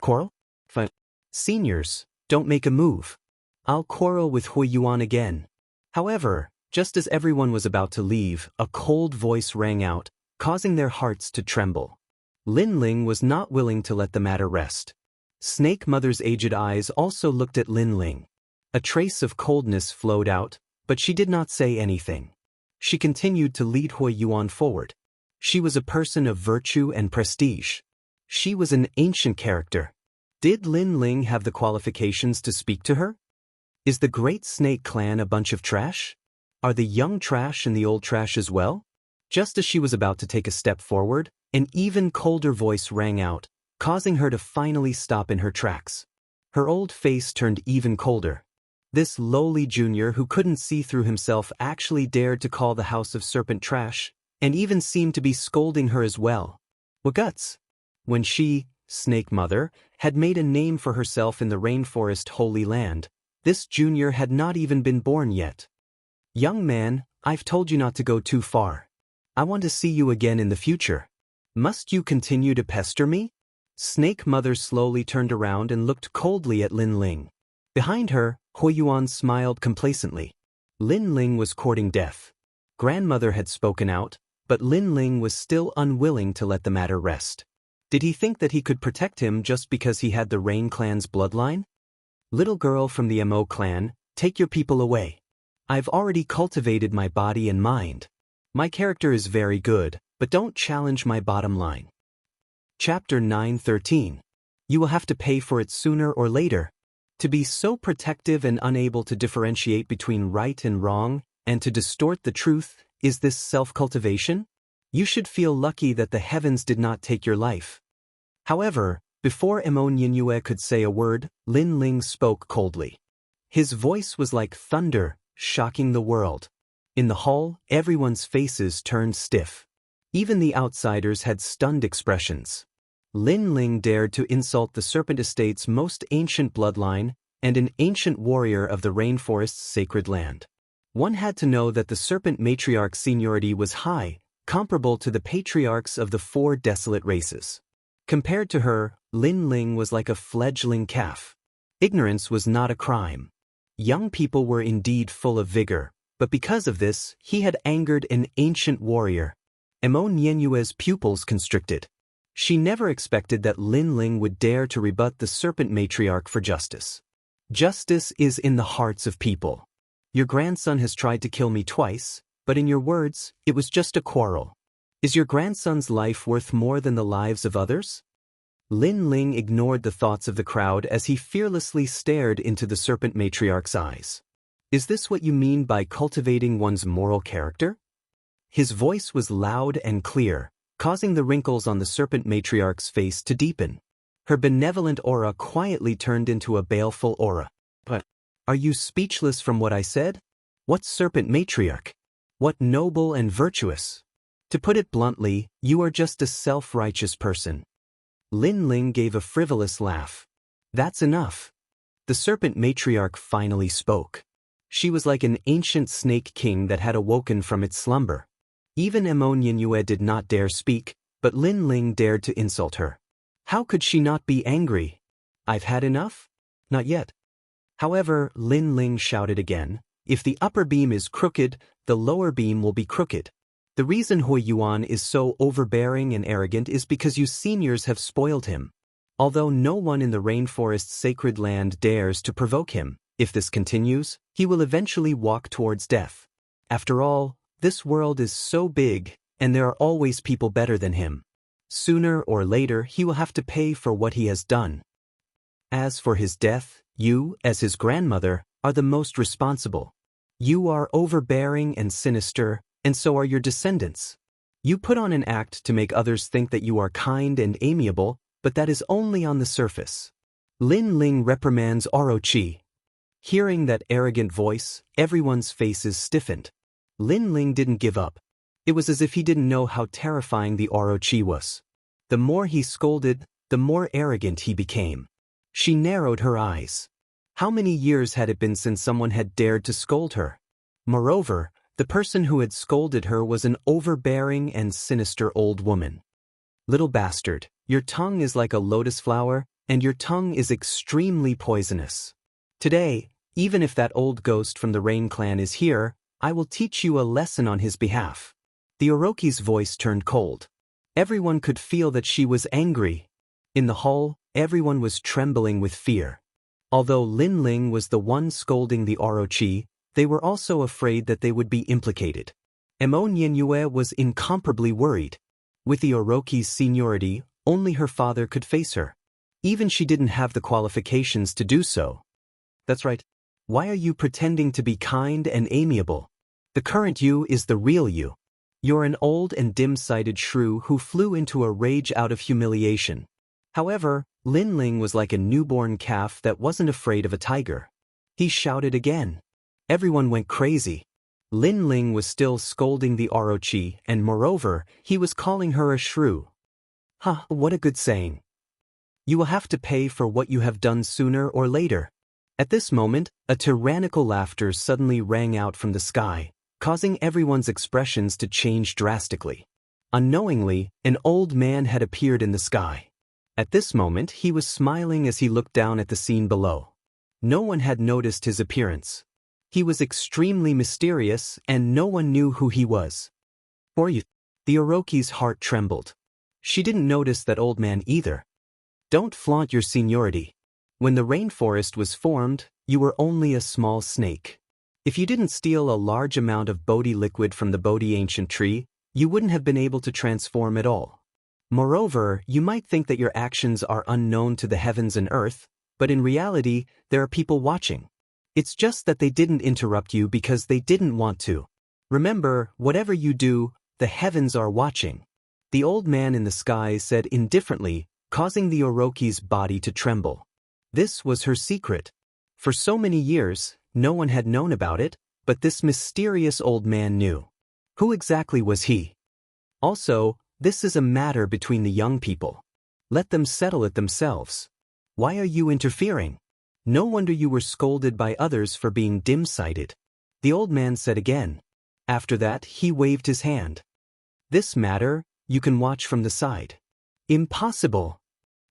Quarrel? Fine. Seniors, don't make a move. I'll quarrel with Hui Yuan again. However, just as everyone was about to leave, a cold voice rang out, causing their hearts to tremble. Lin Ling was not willing to let the matter rest. Snake Mother's aged eyes also looked at Lin Ling. A trace of coldness flowed out, but she did not say anything. She continued to lead Hui Yuan forward. She was a person of virtue and prestige. She was an ancient character. Did Lin Ling have the qualifications to speak to her? Is the Great Snake Clan a bunch of trash? Are the young trash and the old trash as well? Just as she was about to take a step forward, an even colder voice rang out, causing her to finally stop in her tracks. Her old face turned even colder. This lowly junior who couldn't see through himself actually dared to call the House of Serpent trash, and even seemed to be scolding her as well. What guts! When she, Snake Mother, had made a name for herself in the rainforest Holy Land, this junior had not even been born yet. Young man, I've told you not to go too far. I want to see you again in the future. Must you continue to pester me? Snake Mother slowly turned around and looked coldly at Lin Ling. Behind her, Huiyuan smiled complacently. Lin Ling was courting death. Grandmother had spoken out, but Lin Ling was still unwilling to let the matter rest. Did he think that he could protect him just because he had the Rain clan's bloodline? Little girl from the Mo clan, take your people away. I've already cultivated my body and mind. My character is very good, but don't challenge my bottom line. Chapter 9:13. You will have to pay for it sooner or later. To be so protective and unable to differentiate between right and wrong, and to distort the truth, is this self-cultivation? You should feel lucky that the heavens did not take your life. However, before Mo Nianyue could say a word, Lin Ling spoke coldly. His voice was like thunder, shocking the world. In the hall, everyone's faces turned stiff. Even the outsiders had stunned expressions. Lin Ling dared to insult the Serpent Estate's most ancient bloodline and an ancient warrior of the rainforest's sacred land. One had to know that the Serpent Matriarch's seniority was high, comparable to the patriarchs of the 4 desolate races. Compared to her, Lin Ling was like a fledgling calf. Ignorance was not a crime. Young people were indeed full of vigor, but because of this, he had angered an ancient warrior. Mo Nianyue's pupils constricted. She never expected that Lin Ling would dare to rebut the Serpent Matriarch for justice. Justice is in the hearts of people. Your grandson has tried to kill me twice, but in your words, it was just a quarrel. Is your grandson's life worth more than the lives of others? Lin Ling ignored the thoughts of the crowd as he fearlessly stared into the Serpent Matriarch's eyes. Is this what you mean by cultivating one's moral character? His voice was loud and clear, causing the wrinkles on the Serpent Matriarch's face to deepen. Her benevolent aura quietly turned into a baleful aura. But, are you speechless from what I said? What Serpent Matriarch? What noble and virtuous? To put it bluntly, you are just a self-righteous person. Lin Ling gave a frivolous laugh. That's enough. The Serpent Matriarch finally spoke. She was like an ancient snake king that had awoken from its slumber. Even Mo Nianyue did not dare speak, but Lin Ling dared to insult her. How could she not be angry? I've had enough? Not yet. However, Lin Ling shouted again, if the upper beam is crooked, the lower beam will be crooked. The reason Huiyuan is so overbearing and arrogant is because you seniors have spoiled him. Although no one in the rainforest's sacred land dares to provoke him, if this continues, he will eventually walk towards death. After all, this world is so big, and there are always people better than him. Sooner or later he will have to pay for what he has done. As for his death, you, as his grandmother, are the most responsible. You are overbearing and sinister, and so are your descendants. You put on an act to make others think that you are kind and amiable, but that is only on the surface. Lin Ling reprimands Orochi. Hearing that arrogant voice, everyone's faces stiffened. Lin Ling didn't give up. It was as if he didn't know how terrifying the Orochi was. The more he scolded, the more arrogant he became. She narrowed her eyes. How many years had it been since someone had dared to scold her? Moreover, the person who had scolded her was an overbearing and sinister old woman. Little bastard, your tongue is like a lotus flower, and your tongue is extremely poisonous. Today, even if that old ghost from the Rain clan is here, I will teach you a lesson on his behalf. The Orochi's voice turned cold. Everyone could feel that she was angry. In the hall, everyone was trembling with fear. Although Lin Ling was the one scolding the Orochi, they were also afraid that they would be implicated. Mo Nianyue was incomparably worried. With the Orochi's seniority, only her father could face her. Even she didn't have the qualifications to do so. That's right. Why are you pretending to be kind and amiable? The current you is the real you. You're an old and dim-sighted shrew who flew into a rage out of humiliation. However, Lin Ling was like a newborn calf that wasn't afraid of a tiger. He shouted again. Everyone went crazy. Lin Ling was still scolding the Orochi, and moreover, he was calling her a shrew. Huh, what a good saying. You will have to pay for what you have done sooner or later. At this moment, a tyrannical laughter suddenly rang out from the sky, causing everyone's expressions to change drastically. Unknowingly, an old man had appeared in the sky. At this moment, he was smiling as he looked down at the scene below. No one had noticed his appearance. He was extremely mysterious, and no one knew who he was. For you, the Orochi's heart trembled. She didn't notice that old man either. Don't flaunt your seniority. When the rainforest was formed, you were only a small snake. If you didn't steal a large amount of Bodhi liquid from the Bodhi ancient tree, you wouldn't have been able to transform at all. Moreover, you might think that your actions are unknown to the heavens and earth, but in reality, there are people watching. It's just that they didn't interrupt you because they didn't want to. Remember, whatever you do, the heavens are watching. The old man in the sky said indifferently, causing the Orochi's body to tremble. This was her secret. For so many years, no one had known about it, but this mysterious old man knew. Who exactly was he? Also, this is a matter between the young people. Let them settle it themselves. Why are you interfering? No wonder you were scolded by others for being dim-sighted. The old man said again. After that, he waved his hand. This matter, you can watch from the side. Impossible.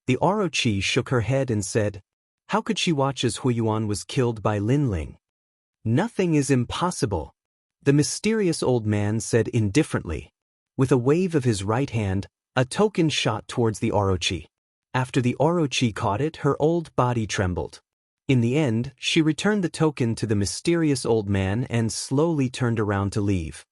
The Orochi shook her head and said, how could she watch as Huiyuan was killed by Lin Ling? Nothing is impossible. The mysterious old man said indifferently. With a wave of his right hand, a token shot towards the Orochi. After the Orochi caught it, her old body trembled. In the end, she returned the token to the mysterious old man and slowly turned around to leave.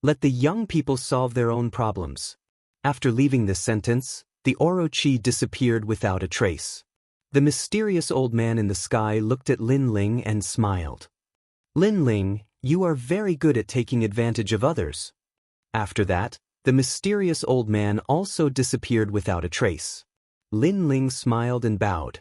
Let the young people solve their own problems. After leaving this sentence, the Orochi disappeared without a trace. The mysterious old man in the sky looked at Lin Ling and smiled. Lin Ling, you are very good at taking advantage of others. After that, the mysterious old man also disappeared without a trace. Lin Ling smiled and bowed.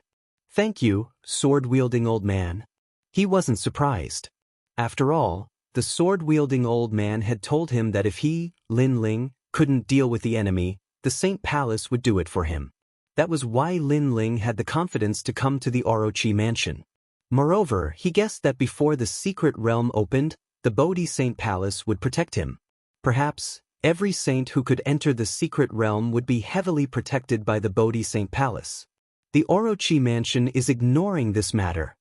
Thank you, sword-wielding old man. He wasn't surprised. After all, the sword-wielding old man had told him that if he, Lin Ling, couldn't deal with the enemy, the Saint Palace would do it for him. That was why Lin Ling had the confidence to come to the Orochi mansion. Moreover, he guessed that before the secret realm opened, the Bodhi Saint Palace would protect him. Perhaps, every saint who could enter the secret realm would be heavily protected by the Bodhi Saint Palace. The Orochi mansion is ignoring this matter.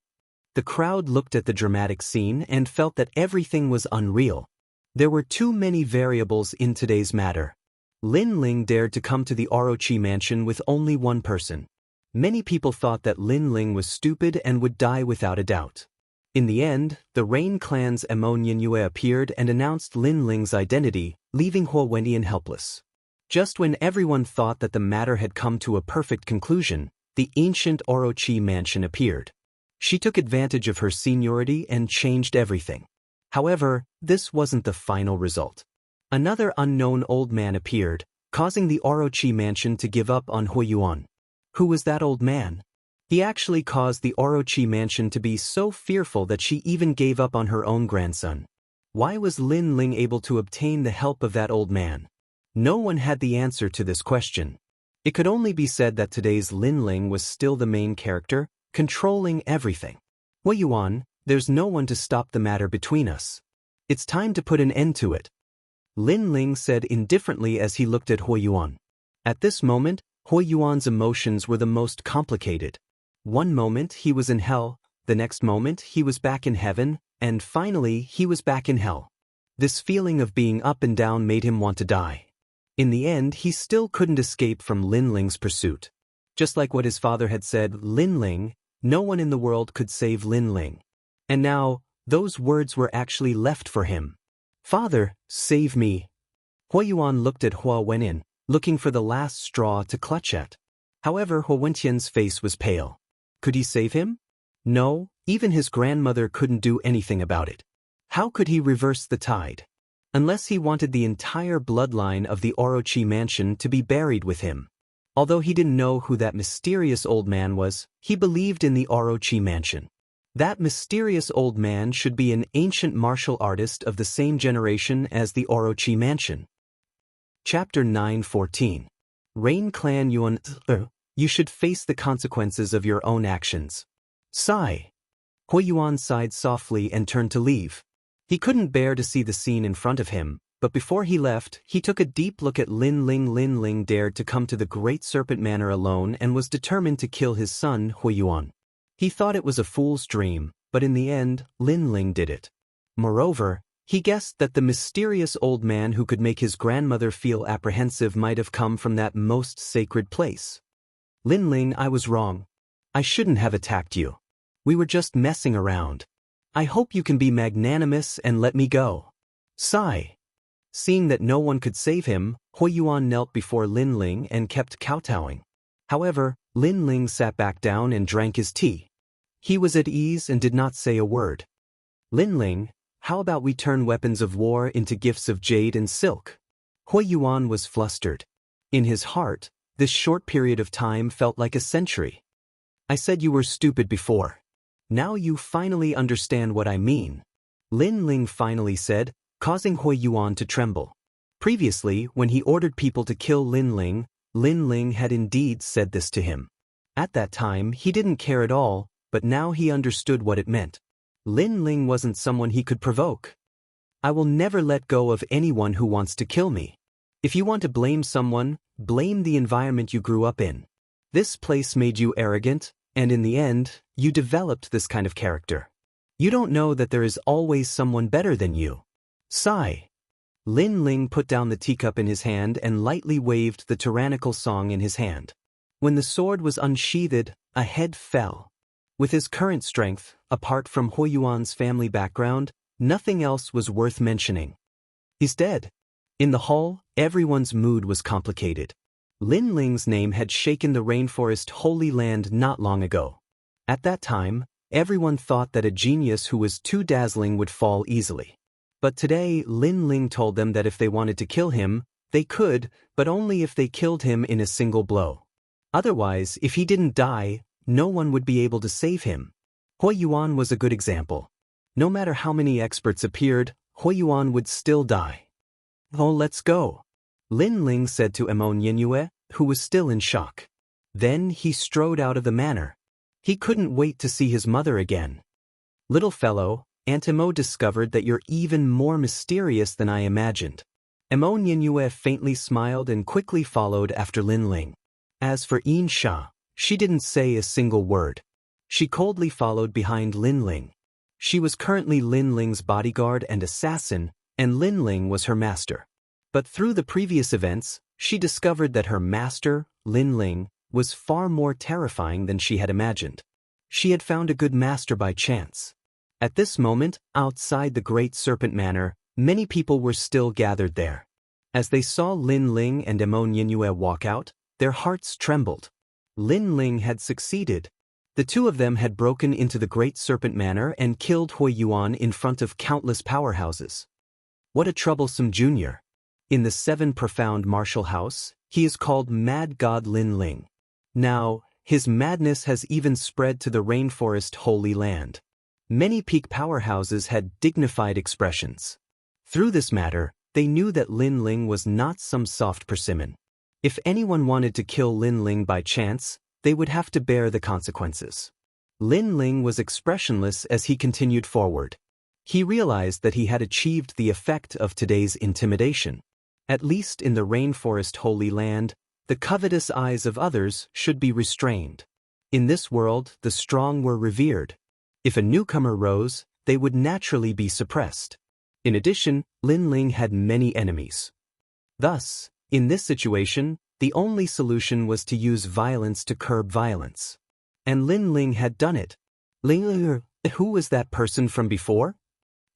The crowd looked at the dramatic scene and felt that everything was unreal. There were too many variables in today's matter. Lin Ling dared to come to the Orochi mansion with only one person. Many people thought that Lin Ling was stupid and would die without a doubt. In the end, the Rain Clan's Ammonian Yue appeared and announced Lin Ling's identity, leaving Huo Wenyan helpless. Just when everyone thought that the matter had come to a perfect conclusion, the ancient Orochi mansion appeared. She took advantage of her seniority and changed everything. However, this wasn't the final result. Another unknown old man appeared, causing the Orochi mansion to give up on Huiyuan. Who was that old man? He actually caused the Orochi mansion to be so fearful that she even gave up on her own grandson. Why was Lin Ling able to obtain the help of that old man? No one had the answer to this question. It could only be said that today's Lin Ling was still the main character, controlling everything. Huiyuan, there's no one to stop the matter between us. It's time to put an end to it. Lin Ling said indifferently as he looked at Huiyuan. At this moment, Huiyuan's emotions were the most complicated. One moment he was in hell, the next moment he was back in heaven, and finally he was back in hell. This feeling of being up and down made him want to die. In the end, he still couldn't escape from Lin Ling's pursuit. Just like what his father had said, Lin Ling, no one in the world could save Lin Ling. And now, those words were actually left for him. Father, save me. Huiyuan looked at Huo Wenyan, looking for the last straw to clutch at. However, Huo Wenyan's face was pale. Could he save him? No, even his grandmother couldn't do anything about it. How could he reverse the tide? Unless he wanted the entire bloodline of the Orochi mansion to be buried with him. Although he didn't know who that mysterious old man was, he believed in the Orochi mansion. That mysterious old man should be an ancient martial artist of the same generation as the Orochi mansion. Chapter 9:14. Rain Clan Yuan. You should face the consequences of your own actions. Sigh. Hui Yuan sighed softly and turned to leave. He couldn't bear to see the scene in front of him, but before he left, he took a deep look at Lin Ling. Lin Ling dared to come to the Great Serpent Manor alone and was determined to kill his son, Hui Yuan. He thought it was a fool's dream, but in the end, Lin Ling did it. Moreover, he guessed that the mysterious old man who could make his grandmother feel apprehensive might have come from that most sacred place. Lin Ling, I was wrong. I shouldn't have attacked you. We were just messing around. I hope you can be magnanimous and let me go. Sigh. Seeing that no one could save him, Hui Yuan knelt before Lin Ling and kept kowtowing. However, Lin Ling sat back down and drank his tea. He was at ease and did not say a word. Lin Ling, how about we turn weapons of war into gifts of jade and silk? Hui Yuan was flustered. In his heart, this short period of time felt like a century. I said you were stupid before. Now you finally understand what I mean. Lin Ling finally said, causing Hui Yuan to tremble. Previously, when he ordered people to kill Lin Ling had indeed said this to him. At that time, he didn't care at all, but now he understood what it meant. Lin Ling wasn't someone he could provoke. I will never let go of anyone who wants to kill me. If you want to blame someone, blame the environment you grew up in. This place made you arrogant, and in the end, you developed this kind of character. You don't know that there is always someone better than you. Sigh. Lin Ling put down the teacup in his hand and lightly waved the tyrannical song in his hand. When the sword was unsheathed, a head fell. With his current strength, apart from Hui Yuan's family background, nothing else was worth mentioning. He's dead. In the hall, everyone's mood was complicated. Lin Ling's name had shaken the rainforest holy land not long ago. At that time, everyone thought that a genius who was too dazzling would fall easily. But today, Lin Ling told them that if they wanted to kill him, they could, but only if they killed him in a single blow. Otherwise, if he didn't die, no one would be able to save him. Hui Yuan was a good example. No matter how many experts appeared, Hui Yuan would still die. Oh, let's go, Lin Ling said to Emon Yinyue, who was still in shock. Then he strode out of the manor. He couldn't wait to see his mother again. Little fellow, Aunt Emo discovered that you're even more mysterious than I imagined. Emon Yinyue faintly smiled and quickly followed after Lin Ling. As for Yin Sha, she didn't say a single word. She coldly followed behind Lin Ling. She was currently Lin Ling's bodyguard and assassin, and Lin Ling was her master. But through the previous events, she discovered that her master, Lin Ling, was far more terrifying than she had imagined. She had found a good master by chance. At this moment, outside the Great Serpent Manor, many people were still gathered there. As they saw Lin Ling and Emon Yinyue walk out, their hearts trembled. Lin Ling had succeeded. The two of them had broken into the Great Serpent Manor and killed Hui Yuan in front of countless powerhouses. What a troublesome junior. In the 7 profound martial house, he is called Mad God Lin Ling. Now, his madness has even spread to the rainforest holy land. Many peak powerhouses had dignified expressions. Through this matter, they knew that Lin Ling was not some soft persimmon. If anyone wanted to kill Lin Ling by chance, they would have to bear the consequences. Lin Ling was expressionless as he continued forward. He realized that he had achieved the effect of today's intimidation. At least in the rainforest holy land, the covetous eyes of others should be restrained. In this world, the strong were revered. If a newcomer rose, they would naturally be suppressed. In addition, Lin Ling had many enemies. Thus, in this situation, the only solution was to use violence to curb violence. And Lin Ling had done it. Who was that person from before?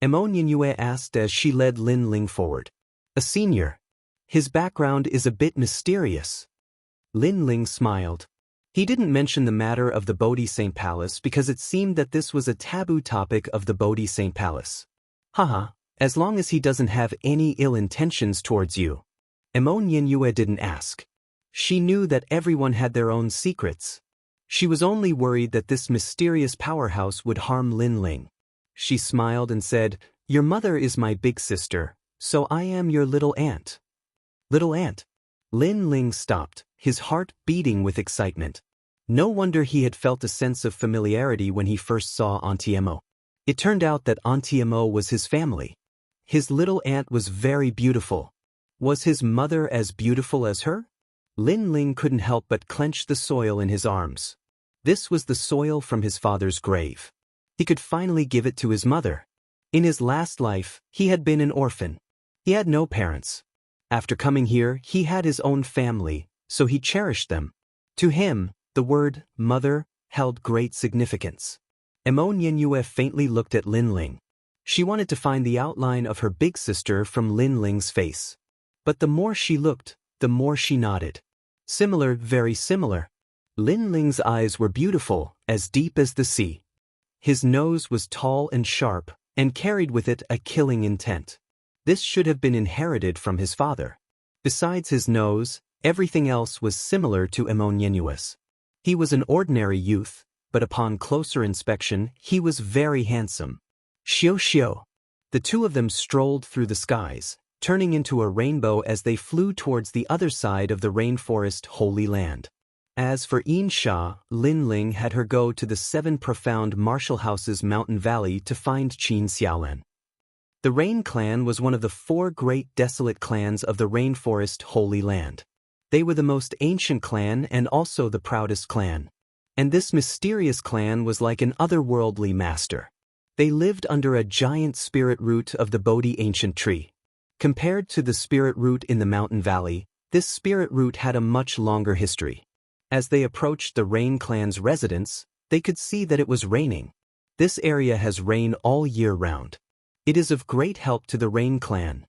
Emon Yinyue asked as she led Lin Ling forward. A senior. His background is a bit mysterious. Lin Ling smiled. He didn't mention the matter of the Bodhi Saint Palace because it seemed that this was a taboo topic of the Bodhi Saint Palace. Haha, as long as he doesn't have any ill intentions towards you. Emo Nyenyue didn't ask. She knew that everyone had their own secrets. She was only worried that this mysterious powerhouse would harm Lin Ling. She smiled and said, "Your mother is my big sister, so I am your little aunt." Little aunt? Lin Ling stopped, his heart beating with excitement. No wonder he had felt a sense of familiarity when he first saw Auntie Emo. It turned out that Auntie Emo was his family. His little aunt was very beautiful. Was his mother as beautiful as her? Lin Ling couldn't help but clench the soil in his arms. This was the soil from his father's grave. He could finally give it to his mother. In his last life, he had been an orphan. He had no parents. After coming here, he had his own family, so he cherished them. To him, the word mother held great significance. Emo Nyenyue faintly looked at Lin Ling. She wanted to find the outline of her big sister from Lin Ling's face. But the more she looked, the more she nodded. Similar, very similar. Lin Ling's eyes were beautiful, as deep as the sea. His nose was tall and sharp, and carried with it a killing intent. This should have been inherited from his father. Besides his nose, everything else was similar to Emo Nyenyue's. He was an ordinary youth, but upon closer inspection, he was very handsome. Xiao Xiao. The two of them strolled through the skies, turning into a rainbow as they flew towards the other side of the rainforest Holy Land. As for Yin Sha, Lin Ling had her go to the 7 profound martial houses mountain valley to find Qin Xiaolan. The Rain Clan was one of the 4 great desolate clans of the rainforest Holy Land. They were the most ancient clan and also the proudest clan. And this mysterious clan was like an otherworldly master. They lived under a giant spirit root of the Bodhi ancient tree. Compared to the spirit root in the mountain valley, this spirit root had a much longer history. As they approached the Rain Clan's residence, they could see that it was raining. This area has rain all year round. It is of great help to the Rain Clan.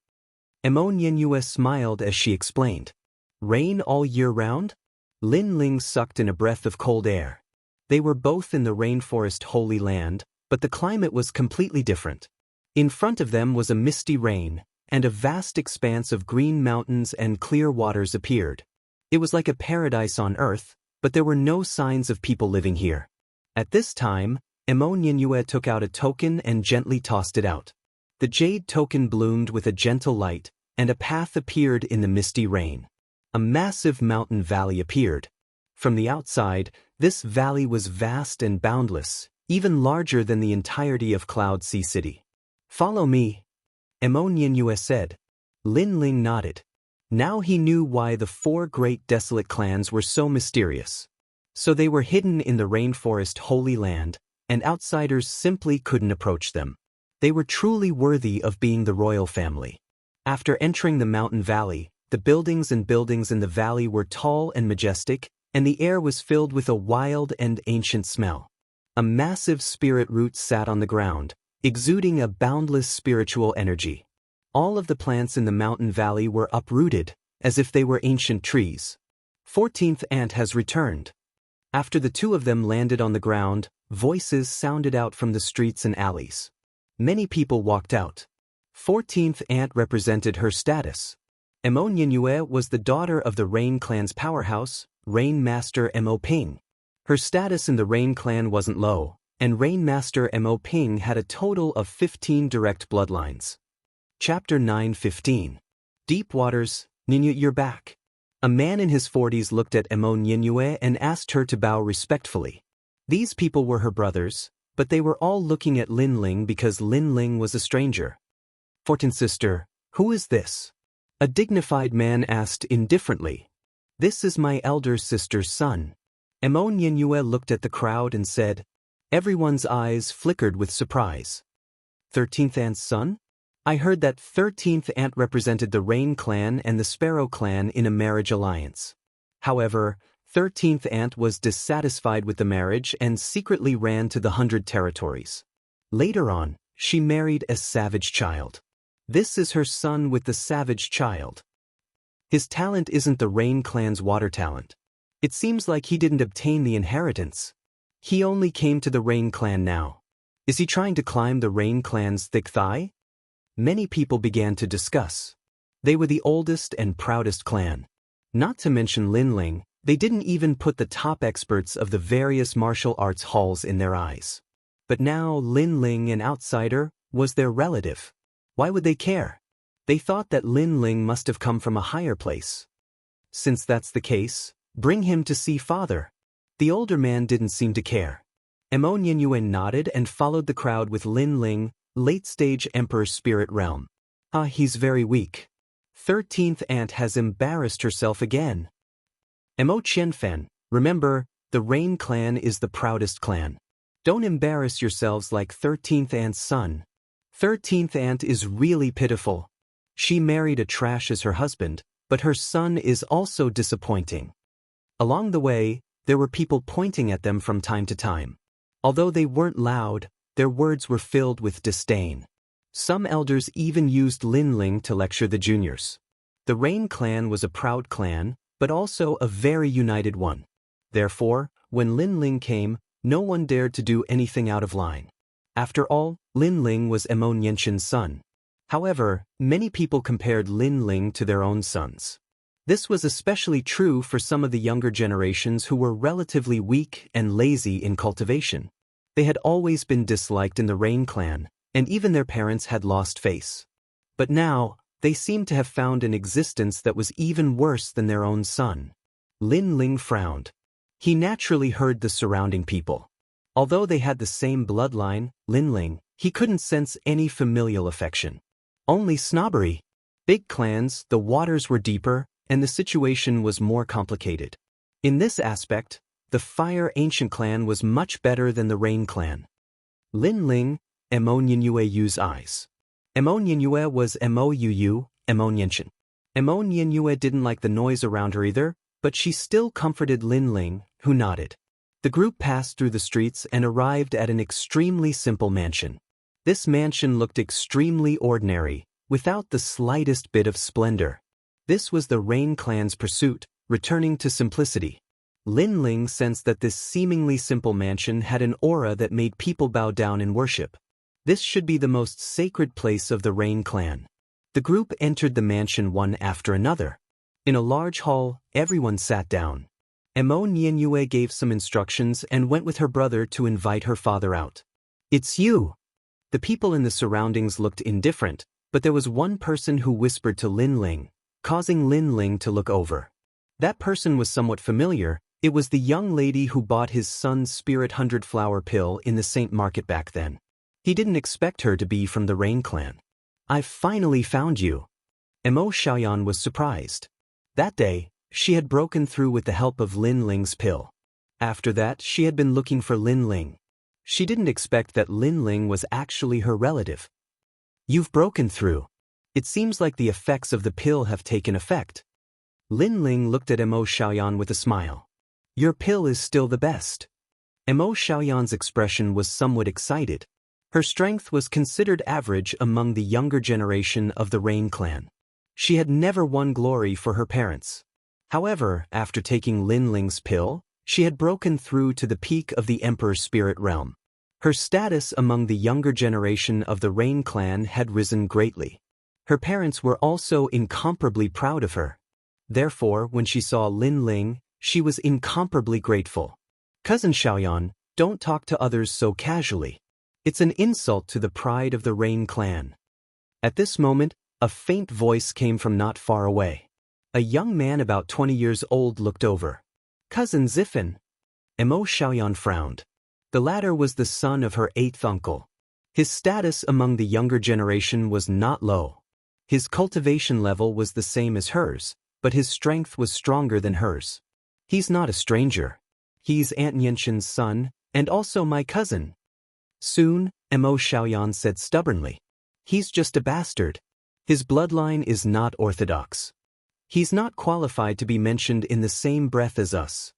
Emo Nyenyue smiled as she explained. Rain all year round? Lin Ling sucked in a breath of cold air. They were both in the rainforest Holy Land, but the climate was completely different. In front of them was a misty rain, and a vast expanse of green mountains and clear waters appeared. It was like a paradise on earth, but there were no signs of people living here. At this time, Emo Nyenyue took out a token and gently tossed it out. The jade token bloomed with a gentle light, and a path appeared in the misty rain. A massive mountain valley appeared. From the outside, this valley was vast and boundless, even larger than the entirety of Cloud Sea City. "Follow me," Emo Nyenyue said. Lin Ling nodded. Now he knew why the 4 great desolate clans were so mysterious. So they were hidden in the rainforest Holy Land, and outsiders simply couldn't approach them. They were truly worthy of being the royal family. After entering the mountain valley, the buildings in the valley were tall and majestic, and the air was filled with a wild and ancient smell. A massive spirit root sat on the ground, exuding a boundless spiritual energy. All of the plants in the mountain valley were uprooted, as if they were ancient trees. 14th Ant has returned. After the two of them landed on the ground, voices sounded out from the streets and alleys. Many people walked out. 14th Ant represented her status. Emo Nyenyue was the daughter of the Rain Clan's powerhouse, Rain Master Mo Ping. Her status in the Rain Clan wasn't low, and Rain Master Mo Ping had a total of 15 direct bloodlines. Chapter 9:15. Deep Waters, Nyenyue, you're back. A man in his 40s looked at Emo Nyenyue and asked her to bow respectfully. These people were her brothers, but they were all looking at Lin Ling because Lin Ling was a stranger. 14th sister, who is this? A dignified man asked indifferently. This is my elder sister's son. Emo Nyenyue looked at the crowd and said. Everyone's eyes flickered with surprise. 13th Ant's son? I heard that 13th Ant represented the Rain Clan and the Sparrow Clan in a marriage alliance. However, 13th Ant was dissatisfied with the marriage and secretly ran to the 100 territories. Later on, she married a savage child. This is her son with the savage child. His talent isn't the Rain Clan's water talent. It seems like he didn't obtain the inheritance. He only came to the Rain Clan now. Is he trying to climb the Rain Clan's thick thigh? Many people began to discuss. They were the oldest and proudest clan. Not to mention Lin Ling, they didn't even put the top experts of the various martial arts halls in their eyes. But now Lin Ling, an outsider, was their relative. Why would they care? They thought that Lin Ling must have come from a higher place. Since that's the case, bring him to see father. The older man didn't seem to care. Mo Nianyue nodded and followed the crowd with Lin Ling, late-stage Emperor Spirit Realm. He's very weak. 13th aunt has embarrassed herself again. Mo Qianfen, remember, the Rain clan is the proudest clan. Don't embarrass yourselves like 13th aunt's son. 13th aunt is really pitiful. She married a trash as her husband, but her son is also disappointing. Along the way, there were people pointing at them from time to time. Although they weren't loud, their words were filled with disdain. Some elders even used Lin Ling to lecture the juniors. The Rain clan was a proud clan, but also a very united one. Therefore, when Lin Ling came, no one dared to do anything out of line. After all, Lin Ling was Mo Nianxin's son. However, many people compared Lin Ling to their own sons. This was especially true for some of the younger generations who were relatively weak and lazy in cultivation. They had always been disliked in the Rain clan, and even their parents had lost face. But now, they seemed to have found an existence that was even worse than their own son. Lin Ling frowned. He naturally heard the surrounding people. Although they had the same bloodline, Lin Ling, he couldn't sense any familial affection. Only snobbery. Big clans, the waters were deeper, and the situation was more complicated. In this aspect, the Fire Ancient clan was much better than the Rain clan. Lin Ling, Mo Nianyue's eyes. Mo Nianyue was Mo Nianxin. Mo Nianyue didn't like the noise around her either, but she still comforted Lin Ling, who nodded. The group passed through the streets and arrived at an extremely simple mansion. This mansion looked extremely ordinary, without the slightest bit of splendor. This was the Rain clan's pursuit, returning to simplicity. Lin Ling sensed that this seemingly simple mansion had an aura that made people bow down in worship. This should be the most sacred place of the Rain clan. The group entered the mansion one after another. In a large hall, everyone sat down. Mo Nianyue gave some instructions and went with her brother to invite her father out. "It's you." The people in the surroundings looked indifferent, but there was one person who whispered to Lin Ling, causing Lin Ling to look over. That person was somewhat familiar. It was the young lady who bought his son's Spirit 100 flower pill in the Saint Market back then. He didn't expect her to be from the Rain clan. "I've finally found you." Mo Xiaoyan was surprised. That day, she had broken through with the help of Lin Ling's pill. After that, she had been looking for Lin Ling. She didn't expect that Lin Ling was actually her relative. "You've broken through. It seems like the effects of the pill have taken effect." Lin Ling looked at Mo Xiaoyan with a smile. "Your pill is still the best." Mo Xiaoyan's expression was somewhat excited. Her strength was considered average among the younger generation of the Rain clan. She had never won glory for her parents. However, after taking Lin Ling's pill, she had broken through to the peak of the Emperor Spirit Realm. Her status among the younger generation of the Rain clan had risen greatly. Her parents were also incomparably proud of her. Therefore, when she saw Lin Ling, she was incomparably grateful. "Cousin Xiaoyan, don't talk to others so casually. It's an insult to the pride of the Rain clan." At this moment, a faint voice came from not far away. A young man about 20 years old looked over. "Cousin Zifen." Mo Xiaoyan frowned. The latter was the son of her 8th uncle. His status among the younger generation was not low. His cultivation level was the same as hers, but his strength was stronger than hers. "He's not a stranger. He's Aunt Nianxin's son, and also my cousin." "Soon," Mo Xiaoyan said stubbornly. "He's just a bastard. His bloodline is not orthodox. He's not qualified to be mentioned in the same breath as us."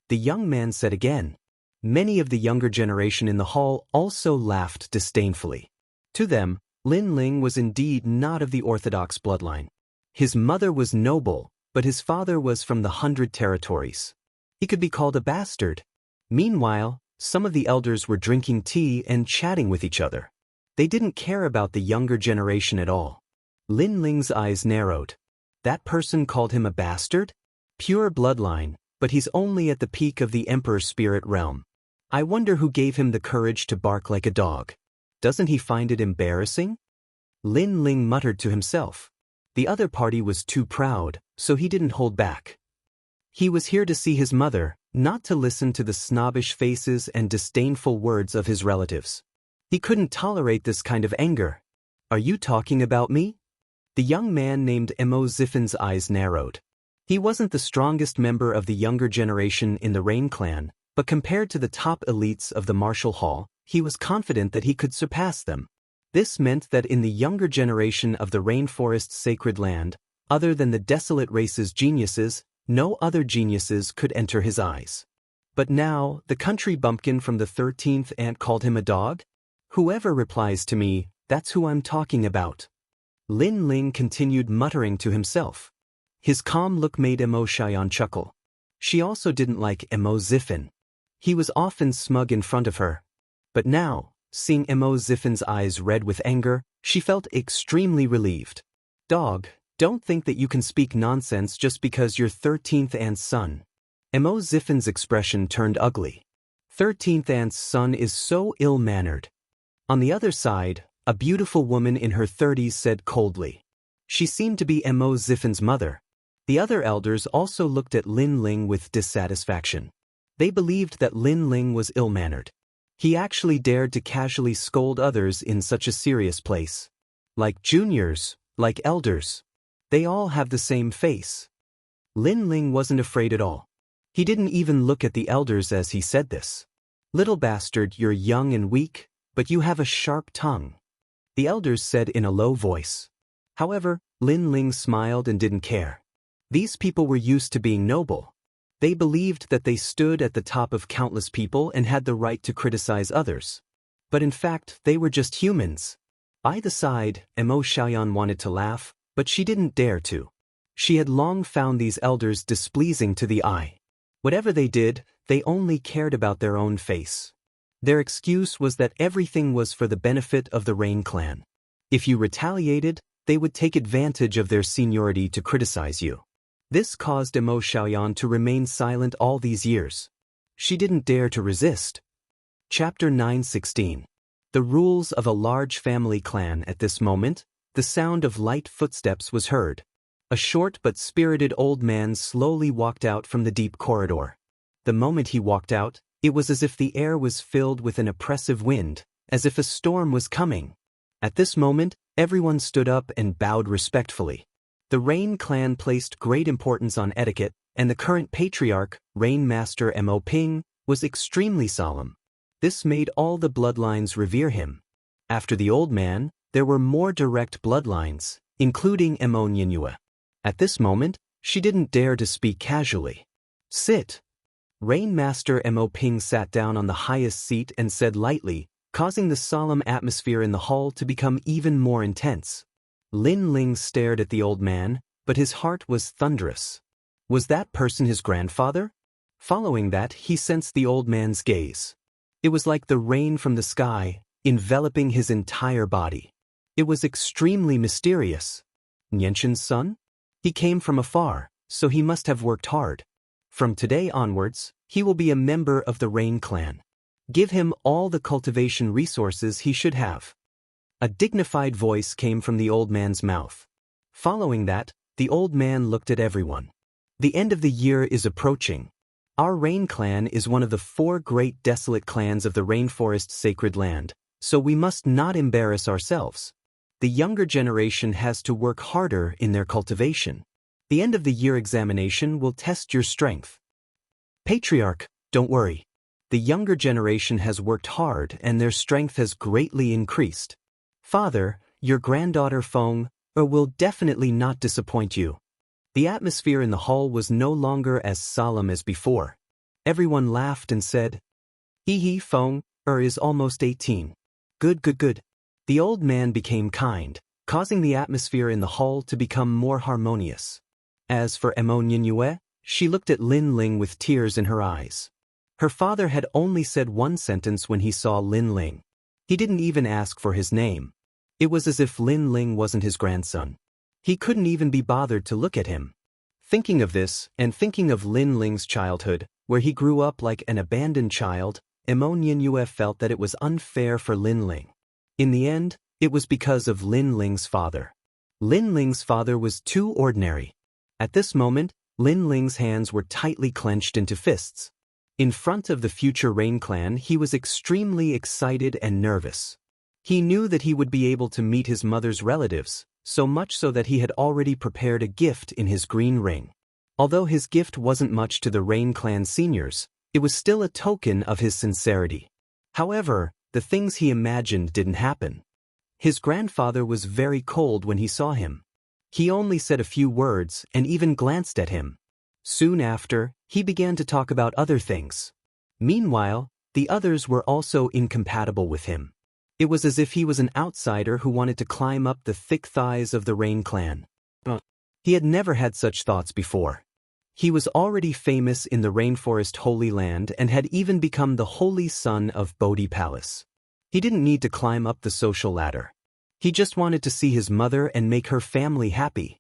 The young man said again. Many of the younger generation in the hall also laughed disdainfully. To them, Lin Ling was indeed not of the orthodox bloodline. His mother was noble, but his father was from the 100 territories. He could be called a bastard. Meanwhile, some of the elders were drinking tea and chatting with each other. They didn't care about the younger generation at all. Lin Ling's eyes narrowed. That person called him a bastard? Pure bloodline, but he's only at the peak of the Emperor's spirit realm. I wonder who gave him the courage to bark like a dog. Doesn't he find it embarrassing? Lin Ling muttered to himself. The other party was too proud, so he didn't hold back. He was here to see his mother, not to listen to the snobbish faces and disdainful words of his relatives. He couldn't tolerate this kind of anger. Are you talking about me? The young man named Mo Ziffin's eyes narrowed. He wasn't the strongest member of the younger generation in the Rain clan, but compared to the top elites of the martial hall, he was confident that he could surpass them. This meant that in the younger generation of the rainforest's sacred land, other than the desolate race's geniuses, no other geniuses could enter his eyes. But now, the country bumpkin from the 13th ant called him a dog? Whoever replies to me, that's who I'm talking about. Lin Ling continued muttering to himself. His calm look made Mo Xiaoyan chuckle. She also didn't like Mo Ziffin. He was often smug in front of her. But now, seeing Mo Ziffin's eyes red with anger, she felt extremely relieved. Dog, don't think that you can speak nonsense just because you're 13th Ant's son. Mo Ziffin's expression turned ugly. 13th Ant's son is so ill-mannered. On the other side, a beautiful woman in her 30s said coldly. She seemed to be Mo Ziffin's mother. The other elders also looked at Lin Ling with dissatisfaction. They believed that Lin Ling was ill-mannered. He actually dared to casually scold others in such a serious place. Like juniors, like elders. They all have the same face. Lin Ling wasn't afraid at all. He didn't even look at the elders as he said this. Little bastard, you're young and weak, but you have a sharp tongue. The elders said in a low voice. However, Lin Ling smiled and didn't care. These people were used to being noble. They believed that they stood at the top of countless people and had the right to criticize others. But in fact, they were just humans. By the side, Mo Xiaoyan wanted to laugh, but she didn't dare to. She had long found these elders displeasing to the eye. Whatever they did, they only cared about their own face. Their excuse was that everything was for the benefit of the Rain clan. If you retaliated, they would take advantage of their seniority to criticize you. This caused Mo Xiaoyan to remain silent all these years. She didn't dare to resist. Chapter 9:16. The rules of a large family clan. At this moment, the sound of light footsteps was heard. A short but spirited old man slowly walked out from the deep corridor. The moment he walked out, it was as if the air was filled with an oppressive wind, as if a storm was coming. At this moment, everyone stood up and bowed respectfully. The Rain clan placed great importance on etiquette, and the current patriarch, Rain Master Mo Ping, was extremely solemn. This made all the bloodlines revere him. After the old man, there were more direct bloodlines, including Mo Ninyue. At this moment, she didn't dare to speak casually. Sit. Rain Master Mo Ping sat down on the highest seat and said lightly, causing the solemn atmosphere in the hall to become even more intense. Lin Ling stared at the old man, but his heart was thunderous. Was that person his grandfather? Following that, he sensed the old man's gaze. It was like the rain from the sky, enveloping his entire body. It was extremely mysterious. Nianshin's son? He came from afar, so he must have worked hard. From today onwards, he will be a member of the Rain clan. Give him all the cultivation resources he should have. A dignified voice came from the old man's mouth. Following that, the old man looked at everyone. The end of the year is approaching. Our Rain clan is one of the 4 great desolate clans of the rainforest's sacred land, so we must not embarrass ourselves. The younger generation has to work harder in their cultivation. The end of the year examination will test your strength. Patriarch, don't worry. The younger generation has worked hard and their strength has greatly increased. Father, your granddaughter Feng will definitely not disappoint you. The atmosphere in the hall was no longer as solemn as before. Everyone laughed and said, Hee Feng is almost 18. Good. The old man became kind, causing the atmosphere in the hall to become more harmonious. As for Mo Ninyue, she looked at Lin Ling with tears in her eyes. Her father had only said one sentence when he saw Lin Ling. He didn't even ask for his name. It was as if Lin Ling wasn't his grandson. He couldn't even be bothered to look at him. Thinking of this, and thinking of Lin Ling's childhood, where he grew up like an abandoned child, Mo Nianyue felt that it was unfair for Lin Ling. In the end, it was because of Lin Ling's father. Lin Ling's father was too ordinary. At this moment, Lin Ling's hands were tightly clenched into fists. In front of the future Rain Clan, he was extremely excited and nervous. He knew that he would be able to meet his mother's relatives, so much so that he had already prepared a gift in his green ring. Although his gift wasn't much to the Rain Clan seniors, it was still a token of his sincerity. However, the things he imagined didn't happen. His grandfather was very cold when he saw him. He only said a few words and even glanced at him. Soon after, he began to talk about other things. Meanwhile, the others were also incompatible with him. It was as if he was an outsider who wanted to climb up the thick thighs of the Rain Clan. He had never had such thoughts before. He was already famous in the Rainforest Holy Land and had even become the holy son of Bodhi Palace. He didn't need to climb up the social ladder. He just wanted to see his mother and make her family happy.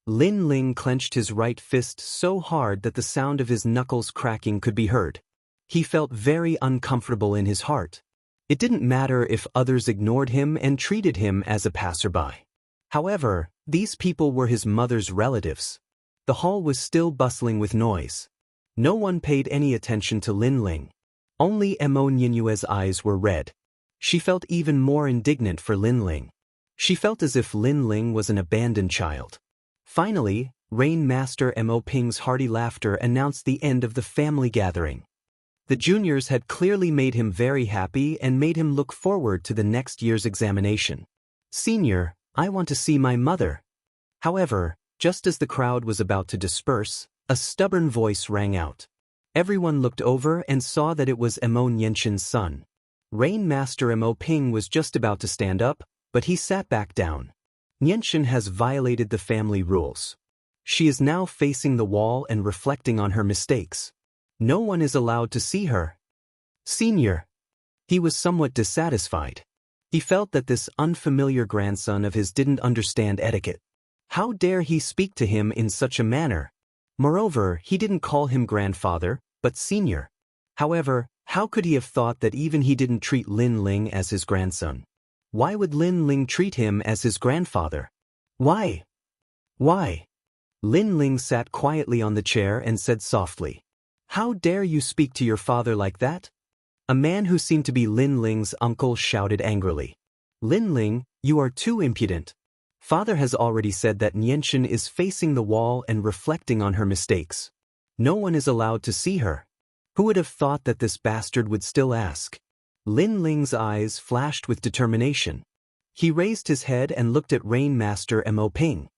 Lin Ling clenched his right fist so hard that the sound of his knuckles cracking could be heard. He felt very uncomfortable in his heart. It didn't matter if others ignored him and treated him as a passerby. However, these people were his mother's relatives. The hall was still bustling with noise. No one paid any attention to Lin Ling. Only Mo Nianyue's eyes were red. She felt even more indignant for Lin Ling. She felt as if Lin Ling was an abandoned child. Finally, Rain Master Mo Ping's hearty laughter announced the end of the family gathering. The juniors had clearly made him very happy and made him look forward to the next year's examination. "Senior, I want to see my mother." However, just as the crowd was about to disperse, a stubborn voice rang out. Everyone looked over and saw that it was Mo Nianshin's son. Rain Master Mo Ping was just about to stand up, but he sat back down. Nianshin has violated the family rules. She is now facing the wall and reflecting on her mistakes. No one is allowed to see her. "Senior." He was somewhat dissatisfied. He felt that this unfamiliar grandson of his didn't understand etiquette. How dare he speak to him in such a manner? Moreover, he didn't call him grandfather, but senior. However, how could he have thought that even he didn't treat Lin Ling as his grandson? Why would Lin Ling treat him as his grandfather? Why? Why? Lin Ling sat quietly on the chair and said softly, "How dare you speak to your father like that?" A man who seemed to be Lin Ling's uncle shouted angrily, "Lin Ling, you are too impudent. Father has already said that Nianshin is facing the wall and reflecting on her mistakes. No one is allowed to see her." Who would have thought that this bastard would still ask? Lin Ling's eyes flashed with determination. He raised his head and looked at Rain Master Mo Ping.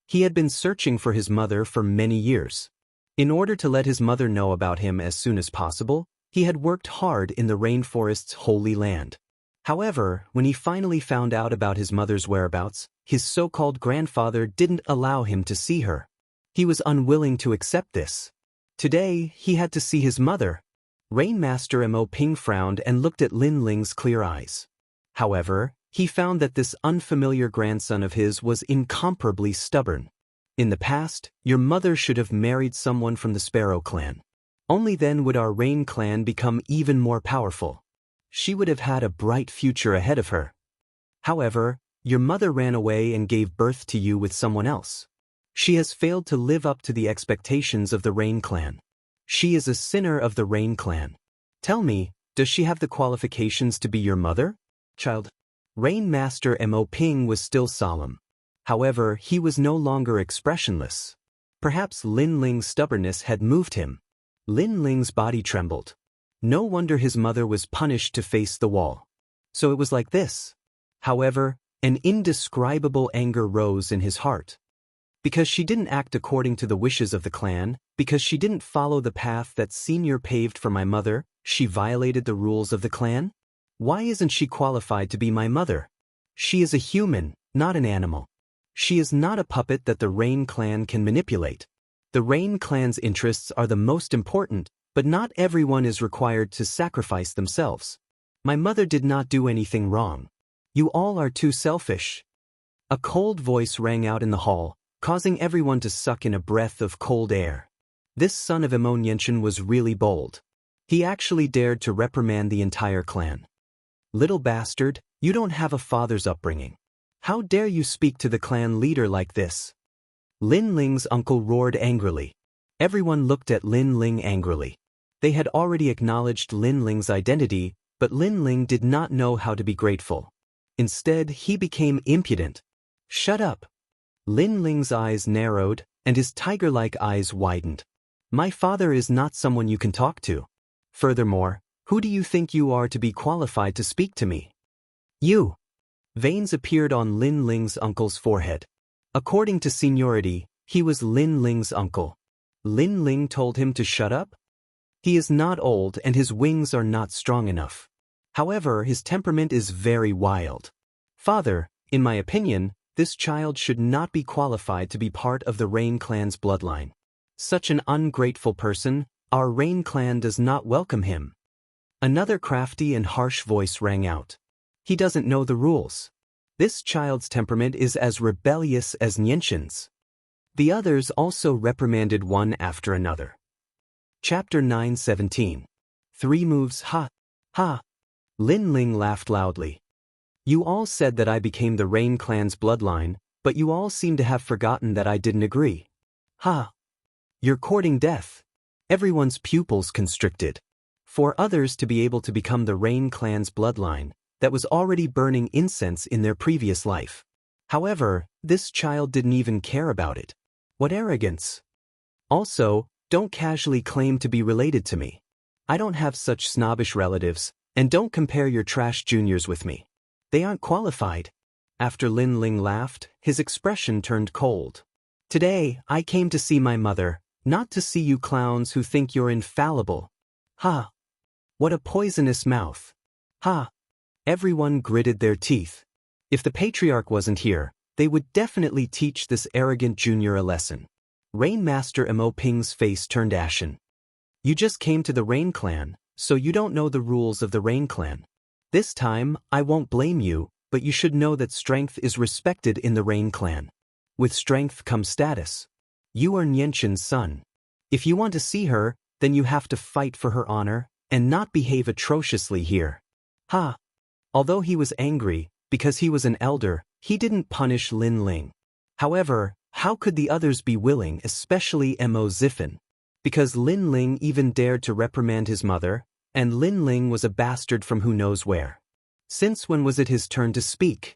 He had been searching for his mother for many years. In order to let his mother know about him as soon as possible, he had worked hard in the rainforest's holy land. However, when he finally found out about his mother's whereabouts, his so-called grandfather didn't allow him to see her. He was unwilling to accept this. Today, he had to see his mother. Rain Master Mo Ping frowned and looked at Lin Ling's clear eyes. However, he found that this unfamiliar grandson of his was incomparably stubborn. "In the past, your mother should have married someone from the Sparrow clan. Only then would our Rain clan become even more powerful. She would have had a bright future ahead of her. However, your mother ran away and gave birth to you with someone else. She has failed to live up to the expectations of the Rain clan. She is a sinner of the Rain clan. Tell me, does she have the qualifications to be your mother, child?" Rain Master Mo Ping was still solemn. However, he was no longer expressionless. Perhaps Lin Ling's stubbornness had moved him. Lin Ling's body trembled. No wonder his mother was punished to face the wall. So it was like this. However, an indescribable anger rose in his heart. Because she didn't act according to the wishes of the clan, because she didn't follow the path that Senior paved for my mother, she violated the rules of the clan? Why isn't she qualified to be my mother? She is a human, not an animal. She is not a puppet that the Rain clan can manipulate. The Rain clan's interests are the most important, but not everyone is required to sacrifice themselves. My mother did not do anything wrong. You all are too selfish. A cold voice rang out in the hall, causing everyone to suck in a breath of cold air. This son of Emonyenshin was really bold. He actually dared to reprimand the entire clan. Little bastard, you don't have a father's upbringing. How dare you speak to the clan leader like this? Lin Ling's uncle roared angrily. Everyone looked at Lin Ling angrily. They had already acknowledged Lin Ling's identity, but Lin Ling did not know how to be grateful. Instead, he became impudent. Shut up. Lin Ling's eyes narrowed, and his tiger-like eyes widened. My father is not someone you can talk to. Furthermore, who do you think you are to be qualified to speak to me? You. Veins appeared on Lin Ling's uncle's forehead. According to seniority, he was Lin Ling's uncle. Lin Ling told him to shut up? He is not old and his wings are not strong enough. However, his temperament is very wild. Father, in my opinion, this child should not be qualified to be part of the Rain clan's bloodline. Such an ungrateful person, our Rain clan does not welcome him. Another crafty and harsh voice rang out. He doesn't know the rules. This child's temperament is as rebellious as Nyenshin's. The others also reprimanded one after another. Chapter 9:17. 3 moves ha. Ha. Lin Ling laughed loudly. You all said that I became the Rain clan's bloodline, but you all seem to have forgotten that I didn't agree. Ha. You're courting death. Everyone's pupils constricted. For others to be able to become the Rain clan's bloodline, that was already burning incense in their previous life. However, this child didn't even care about it. What arrogance! Also, don't casually claim to be related to me. I don't have such snobbish relatives, and don't compare your trash juniors with me. They aren't qualified. After Lin Ling laughed, his expression turned cold. Today, I came to see my mother, not to see you clowns who think you're infallible. Ha! What a poisonous mouth. Ha! Everyone gritted their teeth. If the patriarch wasn't here, they would definitely teach this arrogant junior a lesson. Rain Master Mo Ping's face turned ashen. You just came to the Rain clan, so you don't know the rules of the Rain clan. This time, I won't blame you, but you should know that strength is respected in the Rain clan. With strength comes status. You are Nyenshin's son. If you want to see her, then you have to fight for her honor, and not behave atrociously here. Ha! Although he was angry, because he was an elder, he didn't punish Lin Ling. However, how could the others be willing, especially Mo Ziffin? Because Lin Ling even dared to reprimand his mother, and Lin Ling was a bastard from who knows where. Since when was it his turn to speak?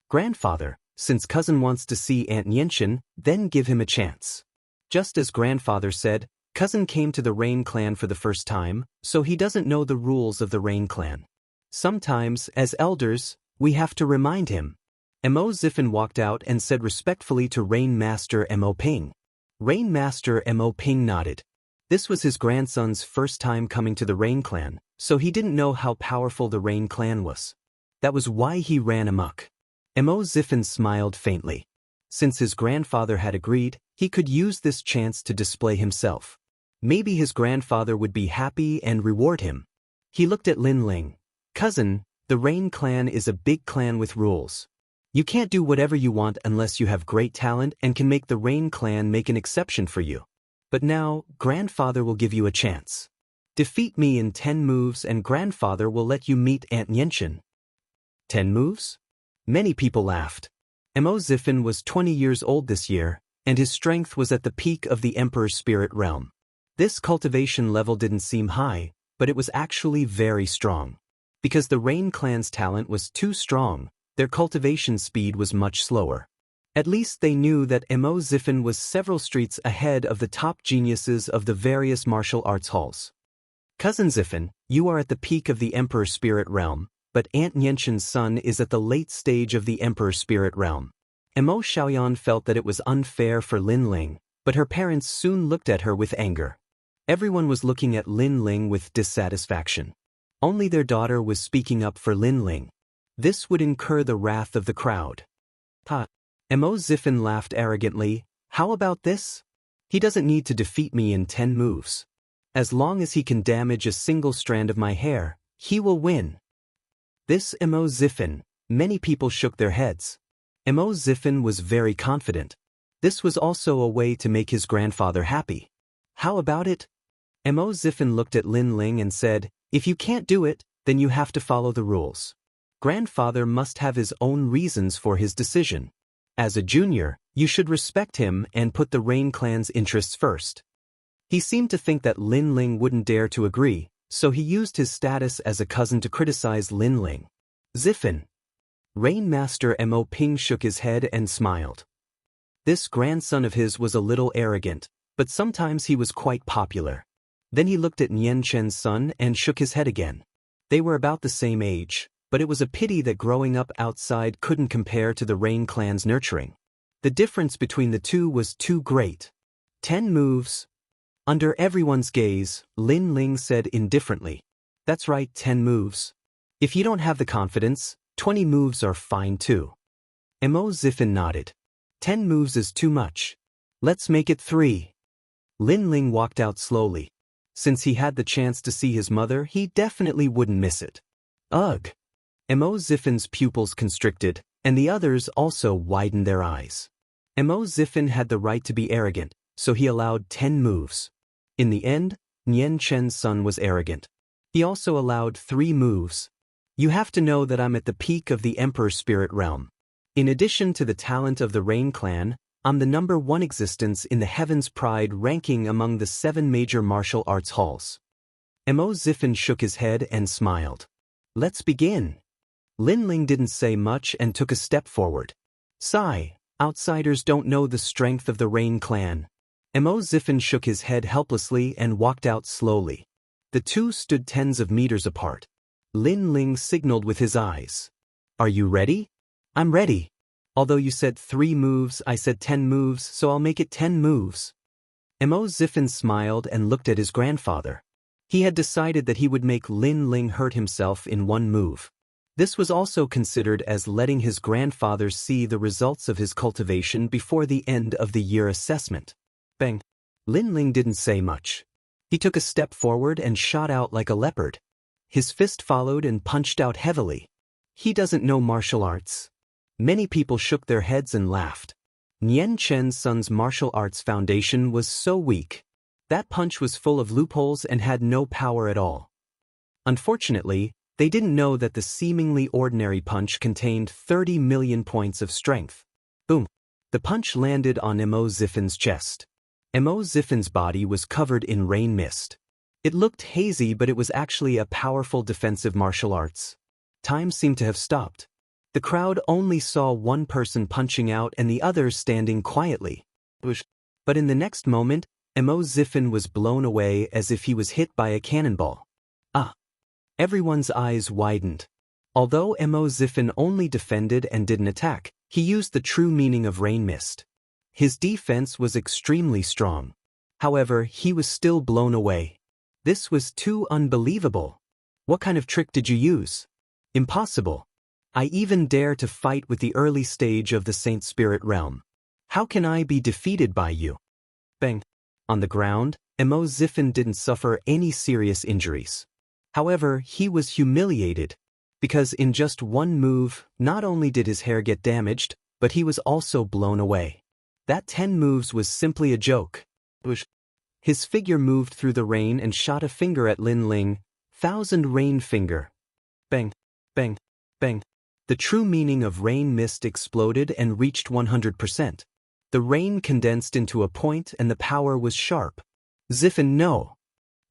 Grandfather, since cousin wants to see Aunt Nyenshin, then give him a chance. Just as grandfather said, cousin came to the Rain clan for the first time, so he doesn't know the rules of the Rain clan. Sometimes, as elders, we have to remind him. Mo Ziffin walked out and said respectfully to Rain Master Mo Ping. Rain Master Mo Ping nodded. This was his grandson's first time coming to the Rain clan, so he didn't know how powerful the Rain clan was. That was why he ran amok. Mo Ziffin smiled faintly. Since his grandfather had agreed, he could use this chance to display himself. Maybe his grandfather would be happy and reward him. He looked at Lin Ling. Cousin, the Rain clan is a big clan with rules. You can't do whatever you want unless you have great talent and can make the Rain clan make an exception for you. But now, grandfather will give you a chance. Defeat me in 10 moves and grandfather will let you meet Aunt Nyenshin. 10 moves? Many people laughed. Mo Ziffin was 20 years old this year, and his strength was at the peak of the Emperor's spirit realm. This cultivation level didn't seem high, but it was actually very strong. Because the Rain clan's talent was too strong, their cultivation speed was much slower. At least they knew that Mo Ziffin was several streets ahead of the top geniuses of the various martial arts halls. Cousin Ziffin, you are at the peak of the Emperor's spirit realm, but Aunt Nyenshin's son is at the late stage of the Emperor's spirit realm. Mo Xiaoyan felt that it was unfair for Lin Ling, but her parents soon looked at her with anger. Everyone was looking at Lin Ling with dissatisfaction. Only their daughter was speaking up for Lin Ling. This would incur the wrath of the crowd. Ha! Mo Ziffin laughed arrogantly. How about this? He doesn't need to defeat me in 10 moves. As long as he can damage a single strand of my hair, he will win. This Mo Ziffin, many people shook their heads. Mo Ziffin was very confident. This was also a way to make his grandfather happy. How about it? Mo Ziffin looked at Lin Ling and said, "If you can't do it, then you have to follow the rules." Grandfather must have his own reasons for his decision. As a junior, you should respect him and put the Rain Clan's interests first. He seemed to think that Lin Ling wouldn't dare to agree, so he used his status as a cousin to criticize Lin Ling. Ziffin. Rain Master Mo Ping shook his head and smiled. This grandson of his was a little arrogant, but sometimes he was quite popular. Then he looked at Nian Chen's son and shook his head again. They were about the same age, but it was a pity that growing up outside couldn't compare to the Rain Clan's nurturing. The difference between the two was too great. 10 moves. Under everyone's gaze, Lin Ling said indifferently, "That's right, 10 moves. If you don't have the confidence, 20 moves are fine too." Mo Ziffin nodded. 10 moves is too much. Let's make it 3. Lin Ling walked out slowly. Since he had the chance to see his mother, he definitely wouldn't miss it. Ugh. Mo Ziffin's pupils constricted, and the others also widened their eyes. Mo Ziffin had the right to be arrogant, so he allowed 10 moves. In the end, Nian Chen's son was arrogant. He also allowed 3 moves. You have to know that I'm at the peak of the Emperor Spirit realm. In addition to the talent of the Rain Clan, I'm the #1 existence in the Heaven's Pride ranking among the 7 major martial arts halls. Mo Ziffin shook his head and smiled. Let's begin. Lin Ling didn't say much and took a step forward. Sigh, outsiders don't know the strength of the Rain Clan. Mo Ziffin shook his head helplessly and walked out slowly. The two stood tens of meters apart. Lin Ling signaled with his eyes. Are you ready? I'm ready. Although you said 3 moves, I said 10 moves, so I'll make it 10 moves. Mo Ziffin smiled and looked at his grandfather. He had decided that he would make Lin Ling hurt himself in 1 move. This was also considered as letting his grandfather see the results of his cultivation before the end of the year assessment. Bang! Lin Ling didn't say much. He took a step forward and shot out like a leopard. His fist followed and punched out heavily. He doesn't know martial arts. Many people shook their heads and laughed. Nian Chen's son's martial arts foundation was so weak. That punch was full of loopholes and had no power at all. Unfortunately, they didn't know that the seemingly ordinary punch contained 30 million points of strength. Boom! The punch landed on Mo Ziffin's chest. Mo Ziffin's body was covered in rain mist. It looked hazy, but it was actually a powerful defensive martial arts. Time seemed to have stopped. The crowd only saw one person punching out and the other standing quietly. But in the next moment, Mo Ziffin was blown away as if he was hit by a cannonball. Ah! Everyone's eyes widened. Although Mo Ziffin only defended and didn't attack, he used the true meaning of rain mist. His defense was extremely strong. However, he was still blown away. This was too unbelievable. What kind of trick did you use? Impossible. I even dare to fight with the early stage of the Saint Spirit realm. How can I be defeated by you? Bang! On the ground, Mo Ziffin didn't suffer any serious injuries. However, he was humiliated, because in just 1 move, not only did his hair get damaged, but he was also blown away. That 10 moves was simply a joke. His figure moved through the rain and shot a finger at Lin Ling. 1,000 rain finger. Bang, bang, bang. The true meaning of rain mist exploded and reached 100%. The rain condensed into a point and the power was sharp. Ziffin, no!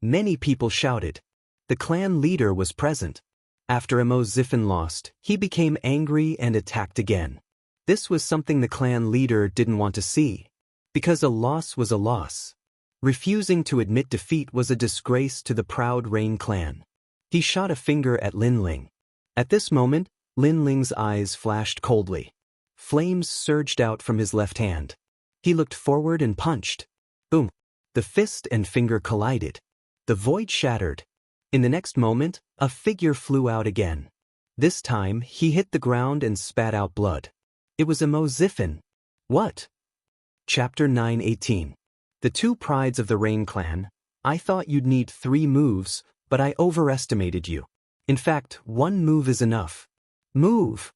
Many people shouted. The clan leader was present. After Mo Ziffin lost, he became angry and attacked again. This was something the clan leader didn't want to see. Because a loss was a loss. Refusing to admit defeat was a disgrace to the proud Rain clan. He shot a finger at Lin Ling. At this moment, Lin Ling's eyes flashed coldly. Flames surged out from his left hand. He looked forward and punched. Boom! The fist and finger collided. The void shattered. In the next moment, a figure flew out again. This time, he hit the ground and spat out blood. It was Mo Ziffin. What? Chapter 9:18. The two prides of the Rain clan. I thought you'd need 3 moves, but I overestimated you. In fact, one move is enough. Move!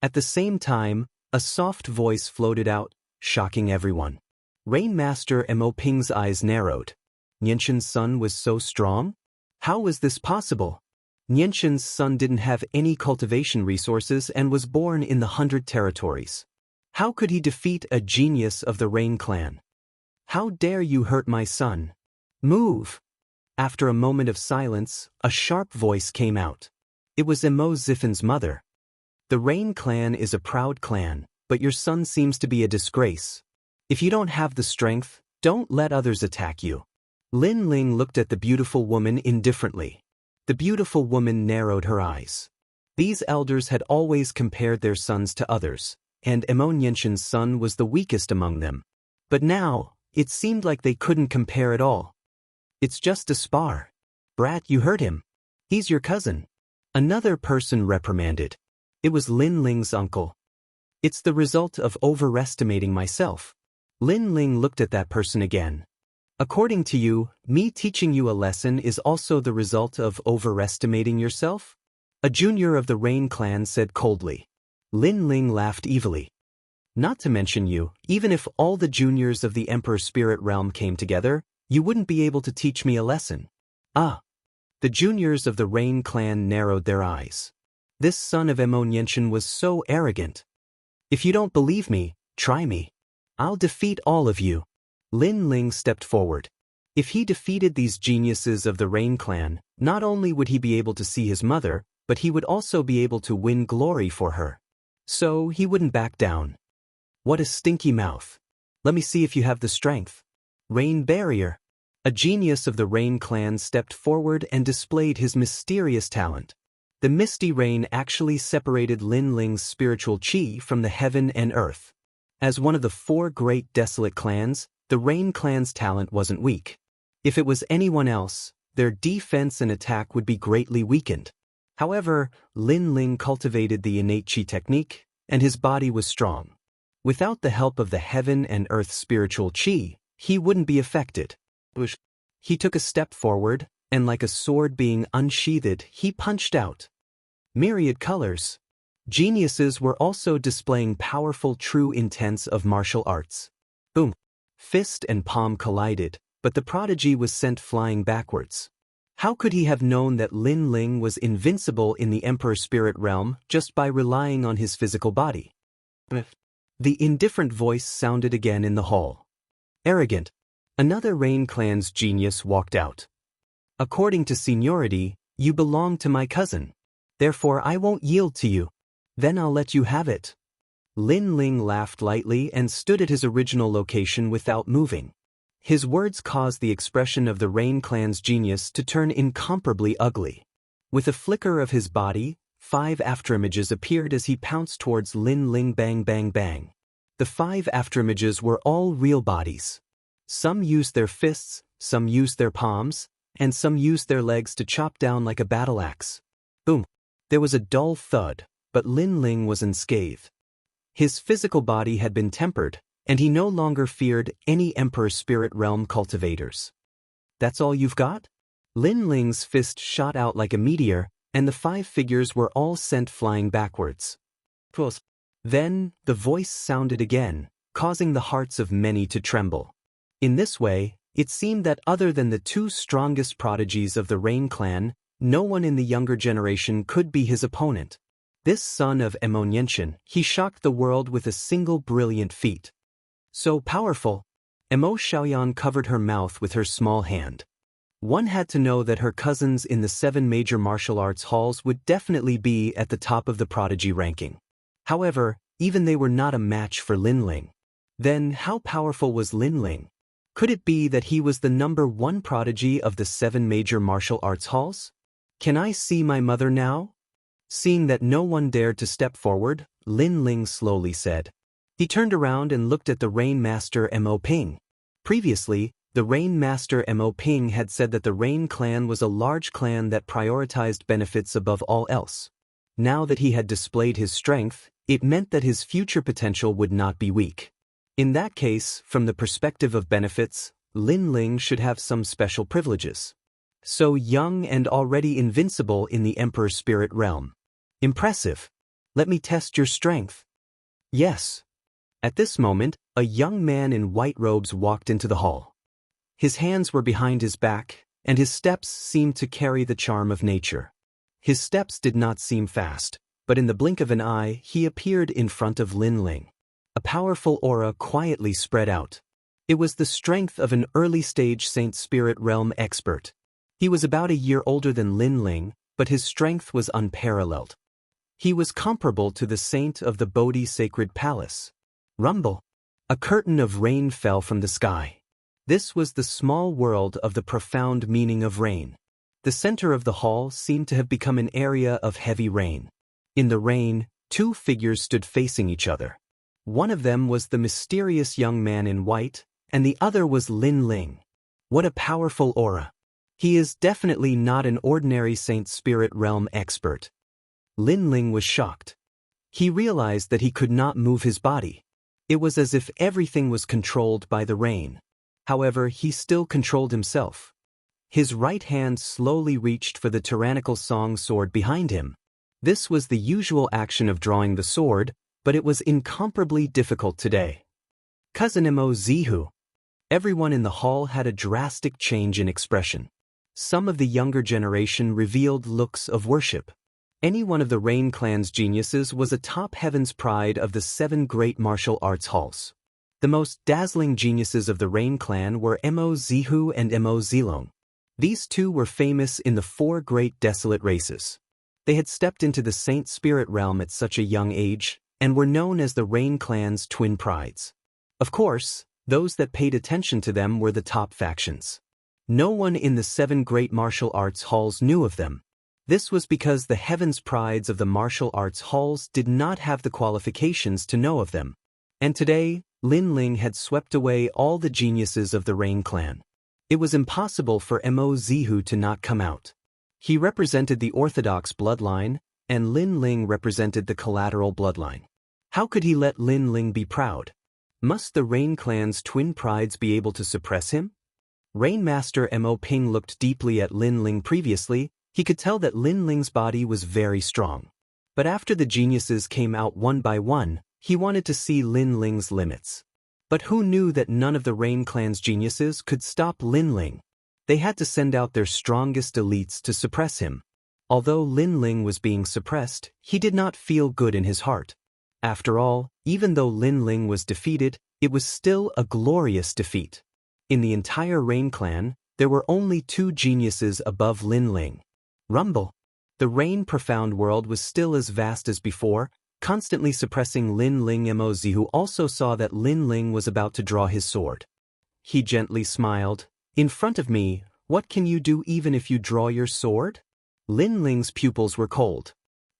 At the same time, a soft voice floated out, shocking everyone. Rainmaster Mo Ping's eyes narrowed. Nianshan's son was so strong? How was this possible? Nianshan's son didn't have any cultivation resources and was born in the 100 territories. How could he defeat a genius of the Rain clan? How dare you hurt my son? Move! After a moment of silence, a sharp voice came out. It was Mo Ziffin's mother. The Rain clan is a proud clan, but your son seems to be a disgrace. If you don't have the strength, don't let others attack you. Lin Ling looked at the beautiful woman indifferently. The beautiful woman narrowed her eyes. These elders had always compared their sons to others, and Mo Nianshan's son was the weakest among them. But now, it seemed like they couldn't compare at all. It's just a spar. Brat, you hurt him. He's your cousin. Another person reprimanded. It was Lin Ling's uncle. It's the result of overestimating myself. Lin Ling looked at that person again. According to you, me teaching you a lesson is also the result of overestimating yourself? A junior of the Rain clan said coldly. Lin Ling laughed evilly. Not to mention you, even if all the juniors of the Emperor Spirit Realm came together, you wouldn't be able to teach me a lesson. Ah! The juniors of the Rain clan narrowed their eyes. This son of Mo Nianshan was so arrogant. If you don't believe me, try me. I'll defeat all of you. Lin Ling stepped forward. If he defeated these geniuses of the Rain clan, not only would he be able to see his mother, but he would also be able to win glory for her. So he wouldn't back down. What a stinky mouth. Let me see if you have the strength. Rain Barrier. A genius of the Rain clan stepped forward and displayed his mysterious talent. The misty rain actually separated Lin Ling's spiritual chi from the heaven and earth. As one of the 4 great desolate clans, the Rain clan's talent wasn't weak. If it was anyone else, their defense and attack would be greatly weakened. However, Lin Ling cultivated the innate chi technique, and his body was strong. Without the help of the heaven and earth spiritual chi, he wouldn't be affected. He took a step forward, and like a sword being unsheathed, he punched out. Myriad colors. Geniuses were also displaying powerful true intents of martial arts. Boom! Fist and palm collided, but the prodigy was sent flying backwards. How could he have known that Lin Ling was invincible in the Emperor Spirit Realm just by relying on his physical body? The indifferent voice sounded again in the hall. Arrogant. Another Rain clan's genius walked out. According to seniority, you belong to my cousin. Therefore I won't yield to you. Then I'll let you have it. Lin Ling laughed lightly and stood at his original location without moving. His words caused the expression of the Rain clan's genius to turn incomparably ugly. With a flicker of his body, 5 afterimages appeared as he pounced towards Lin Ling. Bang bang bang. The 5 afterimages were all real bodies. Some used their fists, some used their palms, and some used their legs to chop down like a battle axe. Boom! There was a dull thud, but Lin Ling was unscathed. His physical body had been tempered, and he no longer feared any Emperor Spirit Realm cultivators. That's all you've got? Lin Ling's fist shot out like a meteor, and the 5 figures were all sent flying backwards. Then, the voice sounded again, causing the hearts of many to tremble. In this way, it seemed that other than the 2 strongest prodigies of the Rain clan, no one in the younger generation could be his opponent. This son of Mo Nianshan, he shocked the world with a single brilliant feat. So powerful, Mo Xiaoyan covered her mouth with her small hand. One had to know that her cousins in the 7 major martial arts halls would definitely be at the top of the prodigy ranking. However, even they were not a match for Lin Ling. Then how powerful was Lin Ling? Could it be that he was the number 1 prodigy of the 7 major martial arts halls? Can I see my mother now? Seeing that no one dared to step forward, Lin Ling slowly said. He turned around and looked at the Rain Master Mo Ping. Previously, the Rain Master Mo Ping had said that the Rain clan was a large clan that prioritized benefits above all else. Now that he had displayed his strength, it meant that his future potential would not be weak. In that case, from the perspective of benefits, Lin Ling should have some special privileges. So young and already invincible in the Emperor's spirit realm. Impressive. Let me test your strength. Yes. At this moment, a young man in white robes walked into the hall. His hands were behind his back, and his steps seemed to carry the charm of nature. His steps did not seem fast, but in the blink of an eye he appeared in front of Lin Ling. A powerful aura quietly spread out. It was the strength of an early-stage Saint Spirit Realm expert. He was about a year older than Lin Ling, but his strength was unparalleled. He was comparable to the saint of the Bodhi Sacred Palace. Rumble. A curtain of rain fell from the sky. This was the small world of the profound meaning of rain. The center of the hall seemed to have become an area of heavy rain. In the rain, two figures stood facing each other. One of them was the mysterious young man in white, and the other was Lin Ling. What a powerful aura. He is definitely not an ordinary Saint Spirit Realm expert. Lin Ling was shocked. He realized that he could not move his body. It was as if everything was controlled by the rain. However, he still controlled himself. His right hand slowly reached for the tyrannical song sword behind him. This was the usual action of drawing the sword, but it was incomparably difficult today. Cousin Mo Zihu. Everyone in the hall had a drastic change in expression. Some of the younger generation revealed looks of worship. Any one of the Rain Clan's geniuses was a top heaven's pride of the 7 great martial arts halls. The most dazzling geniuses of the Rain Clan were Mo Zihu and Mo Zilong. These two were famous in the 4 great desolate races. They had stepped into the Saint Spirit Realm at such a young age, and were known as the Rain Clan's twin prides. Of course, those that paid attention to them were the top factions. No one in the 7 great martial arts halls knew of them. This was because the heavens prides of the martial arts halls did not have the qualifications to know of them. And today, Lin Ling had swept away all the geniuses of the Rain Clan. It was impossible for Mo Zihu to not come out. He represented the orthodox bloodline, and Lin Ling represented the collateral bloodline. How could he let Lin Ling be proud? Must the Rain Clan's twin prides be able to suppress him? Rain Master Mo Ping looked deeply at Lin Ling previously. He could tell that Lin Ling's body was very strong. But after the geniuses came out one by one, he wanted to see Lin Ling's limits. But who knew that none of the Rain Clan's geniuses could stop Lin Ling? They had to send out their strongest elites to suppress him. Although Lin Ling was being suppressed, he did not feel good in his heart. After all, even though Lin Ling was defeated, it was still a glorious defeat. In the entire Rain Clan, there were only 2 geniuses above Lin Ling. Rumble. The Rain Profound world was still as vast as before, constantly suppressing Lin Ling. Mo Zihu also saw that Lin Ling was about to draw his sword. He gently smiled. In front of me, what can you do even if you draw your sword? Lin Ling's pupils were cold.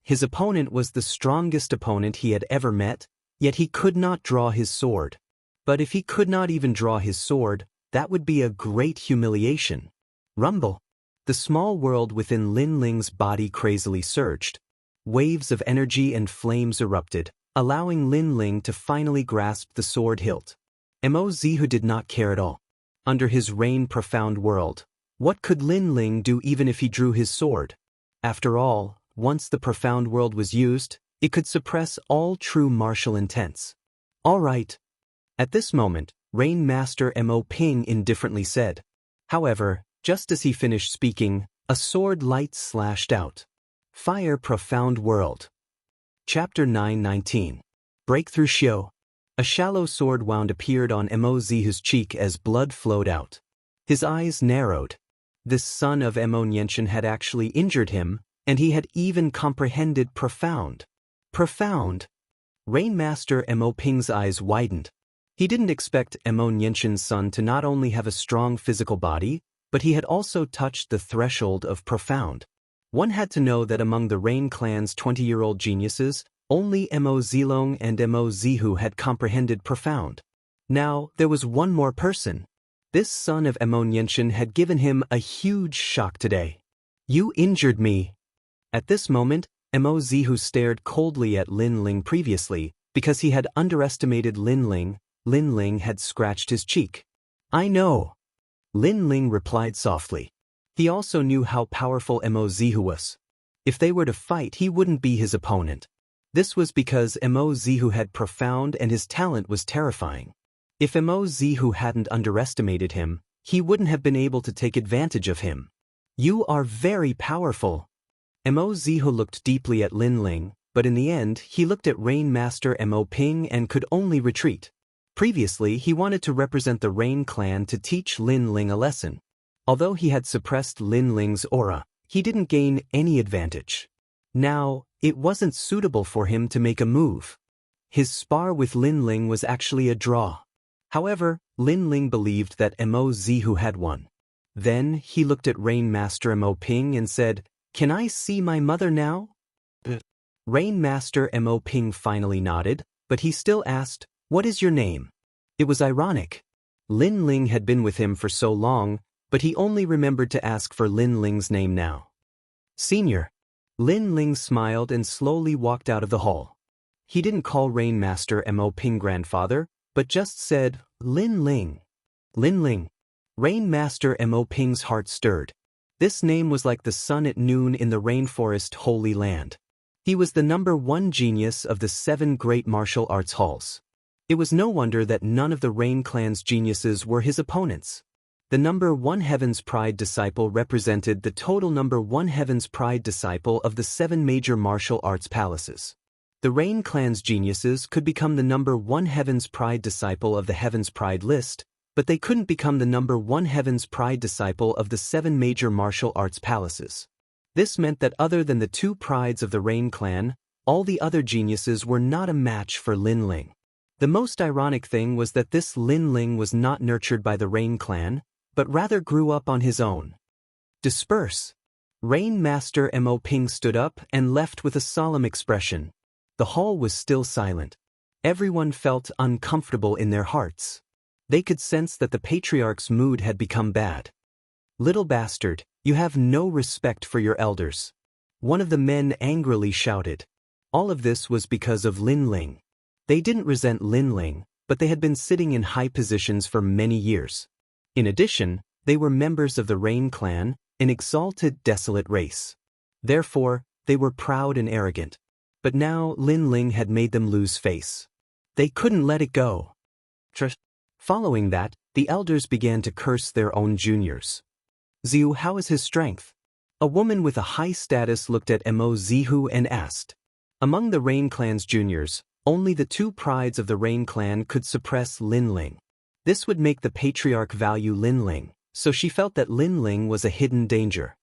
His opponent was the strongest opponent he had ever met, yet he could not draw his sword. But if he could not even draw his sword, that would be a great humiliation. Rumble. The small world within Lin Ling's body crazily surged. Waves of energy and flames erupted, allowing Lin Ling to finally grasp the sword hilt. Mo Zihu did not care at all. Under his Rain Profound world, what could Lin Ling do even if he drew his sword? After all, once the Profound world was used, it could suppress all true martial intents. All right. At this moment, Rain Master Mo Ping indifferently said. However, just as he finished speaking, a sword light slashed out. Fire Profound World. Chapter 919. Breakthrough Show. A shallow sword wound appeared on Mo Zihu's cheek as blood flowed out. His eyes narrowed. This son of Mo Nianchen had actually injured him, and he had even comprehended profound. Profound. Rain Master Mo Ping's eyes widened. He didn't expect Mo Nianchen's son to not only have a strong physical body, but he had also touched the threshold of profound. One had to know that among the Rain Clan's 20-year-old geniuses, only Mo Zilong and Mo Zihu had comprehended profound. Now, there was one more person. This son of Mo Nianchen had given him a huge shock today. You injured me. At this moment, Mo Zihu stared coldly at Lin Ling previously, because he had underestimated Lin Ling. Lin Ling had scratched his cheek. I know. Lin Ling replied softly. He also knew how powerful Mo Zihu was. If they were to fight, he wouldn't be his opponent. This was because Mo Zihu had profound and his talent was terrifying. If Mo Zihu hadn't underestimated him, he wouldn't have been able to take advantage of him. You are very powerful. Mo Zihu looked deeply at Lin Ling, but in the end, he looked at Rain Master Mo Ping and could only retreat. Previously, he wanted to represent the Rain clan to teach Lin Ling a lesson. Although he had suppressed Lin Ling's aura, he didn't gain any advantage. Now, it wasn't suitable for him to make a move. His spar with Lin Ling was actually a draw. However, Lin Ling believed that Mo Zihu had won. Then, he looked at Rain Master Mo Ping and said, "Can I see my mother now?" Rain Master Mo Ping finally nodded, but he still asked, "What is your name?" It was ironic. Lin Ling had been with him for so long, but he only remembered to ask for Lin Ling's name now. "Senior." Lin Ling smiled and slowly walked out of the hall. He didn't call Rain Master Mo Ping grandfather, but just said, "Lin Ling." Lin Ling. Rain Master Mo Ping's heart stirred. This name was like the sun at noon in the rainforest Holy Land. He was the #1 genius of the 7 great martial arts halls. It was no wonder that none of the Rain clan's geniuses were his opponents. The #1 Heaven's Pride disciple represented the total #1 Heaven's Pride disciple of the 7 major martial arts palaces. The Rain clan's geniuses could become the #1 Heaven's Pride disciple of the Heaven's Pride list, but they couldn't become the #1 Heaven's Pride disciple of the 7 major martial arts palaces. This meant that other than the 2 prides of the Rain clan, all the other geniuses were not a match for Lin Ling. The most ironic thing was that this Lin Ling was not nurtured by the Rain clan, but rather grew up on his own. Disperse. Rain Master Mo Ping stood up and left with a solemn expression. The hall was still silent. Everyone felt uncomfortable in their hearts. They could sense that the patriarch's mood had become bad. "Little bastard, you have no respect for your elders." One of the men angrily shouted. All of this was because of Lin Ling. They didn't resent Lin Ling, but they had been sitting in high positions for many years. In addition, they were members of the Rain clan, an exalted, desolate race. Therefore, they were proud and arrogant. But now Lin Ling had made them lose face. They couldn't let it go. Following that, the elders began to curse their own juniors. "Zihu, how is his strength?" A woman with a high status looked at Mo Zihu and asked. Among the Rain clan's juniors, only the 2 prides of the Rain clan could suppress Lin Ling. This would make the patriarch value Lin Ling, so she felt that Lin Ling was a hidden danger.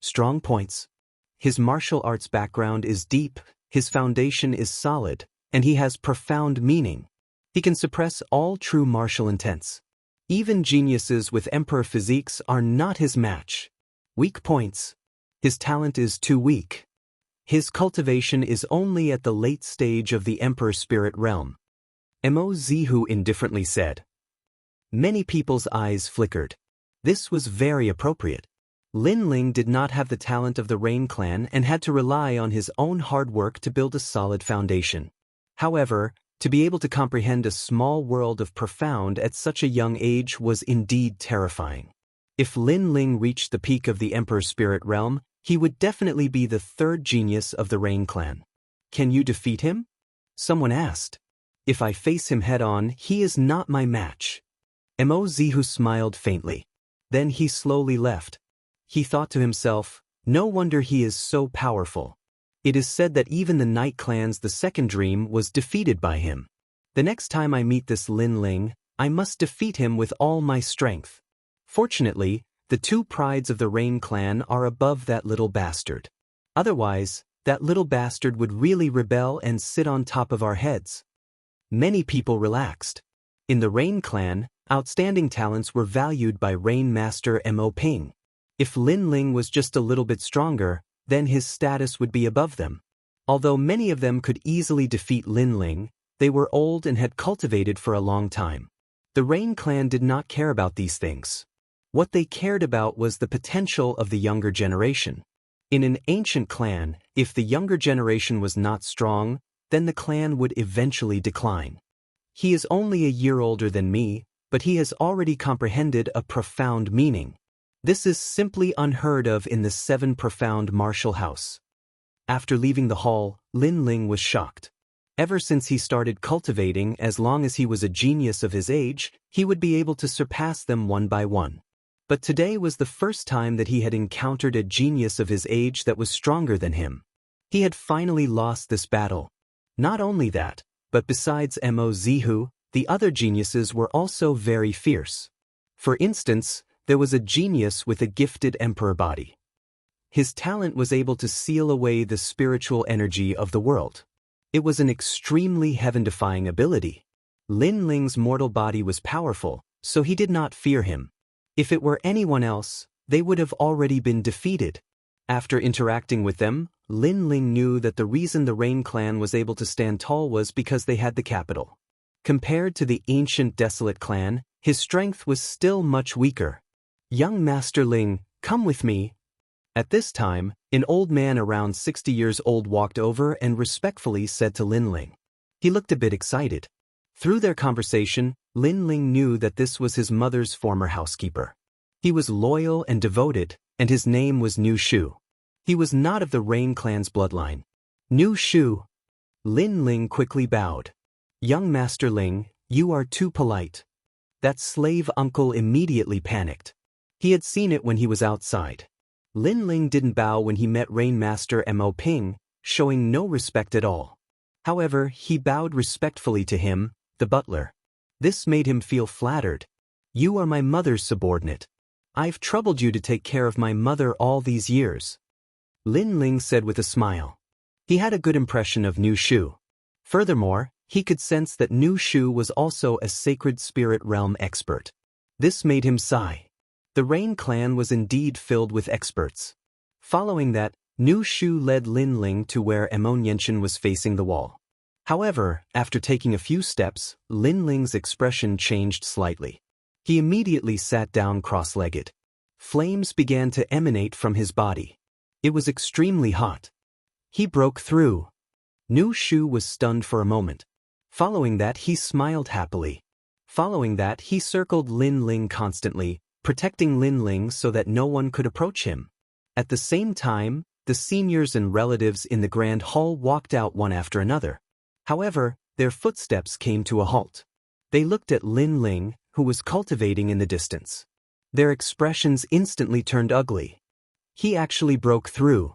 Strong points. His martial arts background is deep, his foundation is solid, and he has profound meaning. He can suppress all true martial intents. Even geniuses with emperor physiques are not his match. Weak points. His talent is too weak. His cultivation is only at the late stage of the emperor spirit realm. Mo Zihu indifferently said. Many people's eyes flickered. This was very appropriate. Lin Ling did not have the talent of the Rain clan and had to rely on his own hard work to build a solid foundation. However, to be able to comprehend a small world of profound at such a young age was indeed terrifying. If Lin Ling reached the peak of the Emperor Spirit Realm, he would definitely be the 3rd genius of the Rain clan. "Can you defeat him?" someone asked. "If I face him head-on, he is not my match." Mo Zihu smiled faintly. Then he slowly left. He thought to himself, no wonder he is so powerful. It is said that even the Night Clan's the 2nd dream was defeated by him. The next time I meet this Lin Ling, I must defeat him with all my strength. Fortunately, the 2 prides of the Rain clan are above that little bastard. Otherwise, that little bastard would really rebel and sit on top of our heads. Many people relaxed. In the Rain clan, outstanding talents were valued by Rain Master Mo Ping. If Lin Ling was just a little bit stronger, then his status would be above them. Although many of them could easily defeat Lin Ling, they were old and had cultivated for a long time. The Rain clan did not care about these things. What they cared about was the potential of the younger generation. In an ancient clan, if the younger generation was not strong, then the clan would eventually decline. He is only a year older than me, but he has already comprehended a profound meaning. This is simply unheard of in the Seven Profound Martial House. After leaving the hall, Lin Ling was shocked. Ever since he started cultivating, as long as he was a genius of his age, he would be able to surpass them one by one. But today was the first time that he had encountered a genius of his age that was stronger than him. He had finally lost this battle. Not only that, but besides Mo Zihu, the other geniuses were also very fierce. For instance, there was a genius with a gifted emperor body. His talent was able to seal away the spiritual energy of the world. It was an extremely heaven-defying ability. Lin Ling's mortal body was powerful, so he did not fear him. If it were anyone else, they would have already been defeated. After interacting with them, Lin Ling knew that the reason the Rain clan was able to stand tall was because they had the capital. Compared to the ancient Desolate clan, his strength was still much weaker. "Young Master Ling, come with me." At this time, an old man around 60 years old walked over and respectfully said to Lin Ling. He looked a bit excited. Through their conversation, Lin Ling knew that this was his mother's former housekeeper. He was loyal and devoted, and his name was Nu Shu. He was not of the Rain clan's bloodline. Nu Shu. Lin Ling quickly bowed. "Young Master Ling, you are too polite." That slave uncle immediately panicked. He had seen it when he was outside. Lin Ling didn't bow when he met Rain Master Mo Ping, showing no respect at all. However, he bowed respectfully to him, the butler. This made him feel flattered. "You are my mother's subordinate. I've troubled you to take care of my mother all these years," Lin Ling said with a smile. He had a good impression of Nu Shu. Furthermore, he could sense that Nu Shu was also a sacred spirit realm expert. This made him sigh. The Rain clan was indeed filled with experts. Following that, Nu Shu led Lin Ling to where Mo Nianchen was facing the wall. However, after taking a few steps, Lin Ling's expression changed slightly. He immediately sat down cross-legged. Flames began to emanate from his body. It was extremely hot. He broke through. Nu Shu was stunned for a moment. Following that, he smiled happily. Following that, he circled Lin Ling constantly, protecting Lin Ling so that no one could approach him. At the same time, the seniors and relatives in the grand hall walked out one after another. However, their footsteps came to a halt. They looked at Lin Ling, who was cultivating in the distance. Their expressions instantly turned ugly. "He actually broke through,"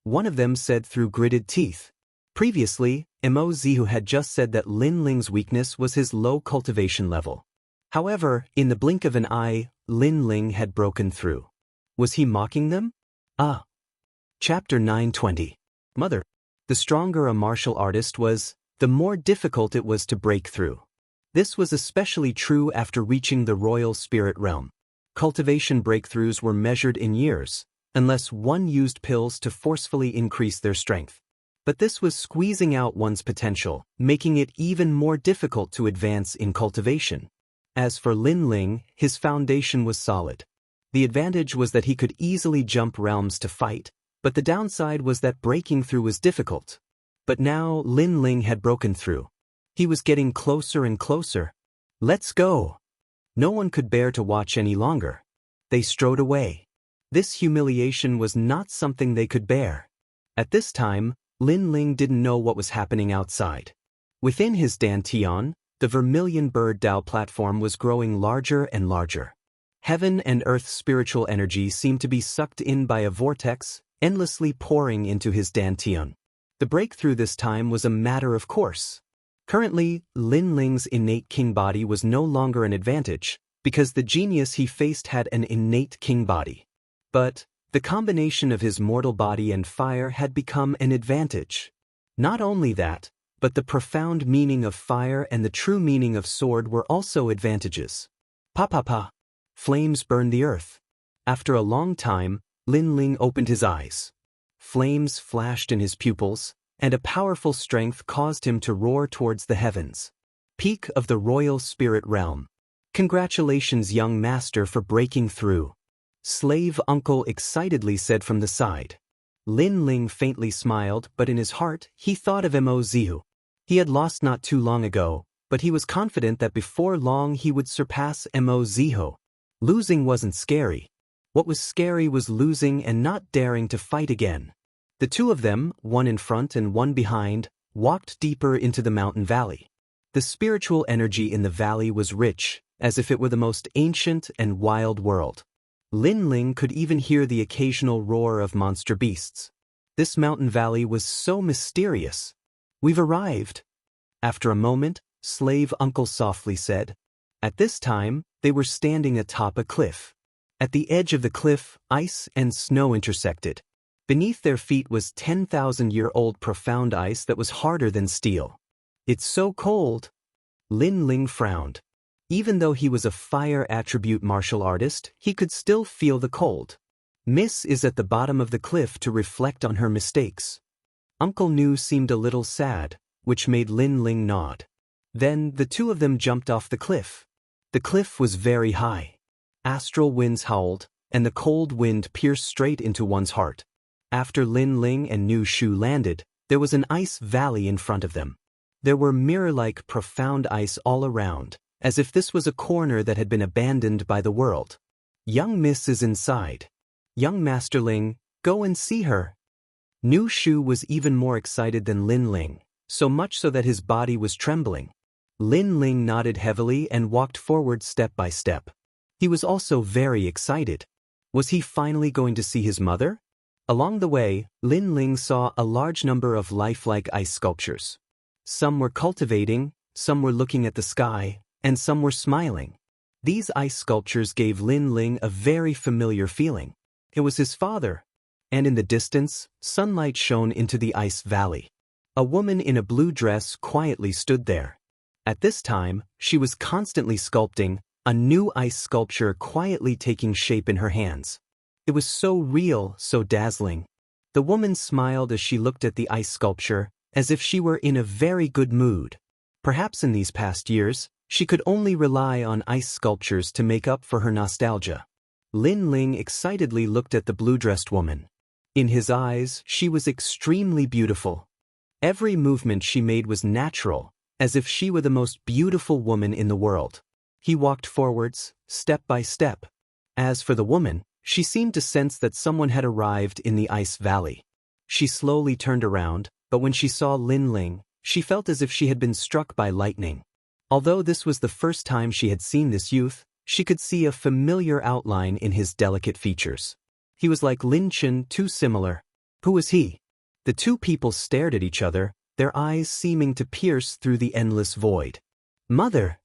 one of them said through gritted teeth. Previously, Mo Zihu had just said that Lin Ling's weakness was his low cultivation level. However, in the blink of an eye, Lin Ling had broken through. Was he mocking them? Chapter 920. Mother. The stronger a martial artist was, the more difficult it was to break through. This was especially true after reaching the royal spirit realm. Cultivation breakthroughs were measured in years, unless one used pills to forcefully increase their strength. But this was squeezing out one's potential, making it even more difficult to advance in cultivation. As for Lin Ling, his foundation was solid. The advantage was that he could easily jump realms to fight, but the downside was that breaking through was difficult. But now Lin Ling had broken through. He was getting closer and closer. "Let's go." No one could bear to watch any longer. They strode away. This humiliation was not something they could bear. At this time, Lin Ling didn't know what was happening outside. Within his dantian, the vermilion bird Dao platform was growing larger and larger. Heaven and earth's spiritual energy seemed to be sucked in by a vortex, endlessly pouring into his dantian. The breakthrough this time was a matter of course. Currently, Lin Ling's innate king body was no longer an advantage, because the genius he faced had an innate king body. But the combination of his mortal body and fire had become an advantage. Not only that, but the profound meaning of fire and the true meaning of sword were also advantages. Pa pa pa. Flames burned the earth. After a long time, Lin Ling opened his eyes. Flames flashed in his pupils, and a powerful strength caused him to roar towards the heavens. Peak of the royal spirit realm. "Congratulations, young master, for breaking through," slave uncle excitedly said from the side. Lin Ling faintly smiled, but in his heart, he thought of Mo Zihu. He had lost not too long ago, but he was confident that before long he would surpass Mo Zihu. Losing wasn't scary. What was scary was losing and not daring to fight again. The two of them, one in front and one behind, walked deeper into the mountain valley. The spiritual energy in the valley was rich, as if it were the most ancient and wild world. Lin Ling could even hear the occasional roar of monster beasts. This mountain valley was so mysterious. "We've arrived." After a moment, slave uncle softly said. At this time, they were standing atop a cliff. At the edge of the cliff, ice and snow intersected. Beneath their feet was 10,000-year-old profound ice that was harder than steel. "It's so cold." Lin Ling frowned. Even though he was a fire attribute martial artist, he could still feel the cold. Miss is at the bottom of the cliff to reflect on her mistakes. Uncle Nu seemed a little sad, which made Lin Ling nod. Then the two of them jumped off the cliff. The cliff was very high. Astral winds howled, and the cold wind pierced straight into one's heart. After Lin Ling and Nu Shu landed, there was an ice valley in front of them. There were mirror-like profound ice all around, as if this was a corner that had been abandoned by the world. "Young Miss is inside. Young Master Ling, go and see her." Nu Shu was even more excited than Lin Ling, so much so that his body was trembling. Lin Ling nodded heavily and walked forward step by step. He was also very excited. Was he finally going to see his mother? Along the way, Lin Ling saw a large number of lifelike ice sculptures. Some were cultivating, some were looking at the sky, and some were smiling. These ice sculptures gave Lin Ling a very familiar feeling. It was his father. And in the distance, sunlight shone into the ice valley. A woman in a blue dress quietly stood there. At this time, she was constantly sculpting, a new ice sculpture quietly taking shape in her hands. It was so real, so dazzling. The woman smiled as she looked at the ice sculpture, as if she were in a very good mood. Perhaps in these past years, she could only rely on ice sculptures to make up for her nostalgia. Lin Ling excitedly looked at the blue-dressed woman. In his eyes, she was extremely beautiful. Every movement she made was natural, as if she were the most beautiful woman in the world. He walked forwards, step by step. As for the woman, she seemed to sense that someone had arrived in the ice valley. She slowly turned around, but when she saw Lin Ling, she felt as if she had been struck by lightning. Although this was the first time she had seen this youth, she could see a familiar outline in his delicate features. He was like Lin Chen, too similar. Who was he? The two people stared at each other, their eyes seeming to pierce through the endless void. "Mother!"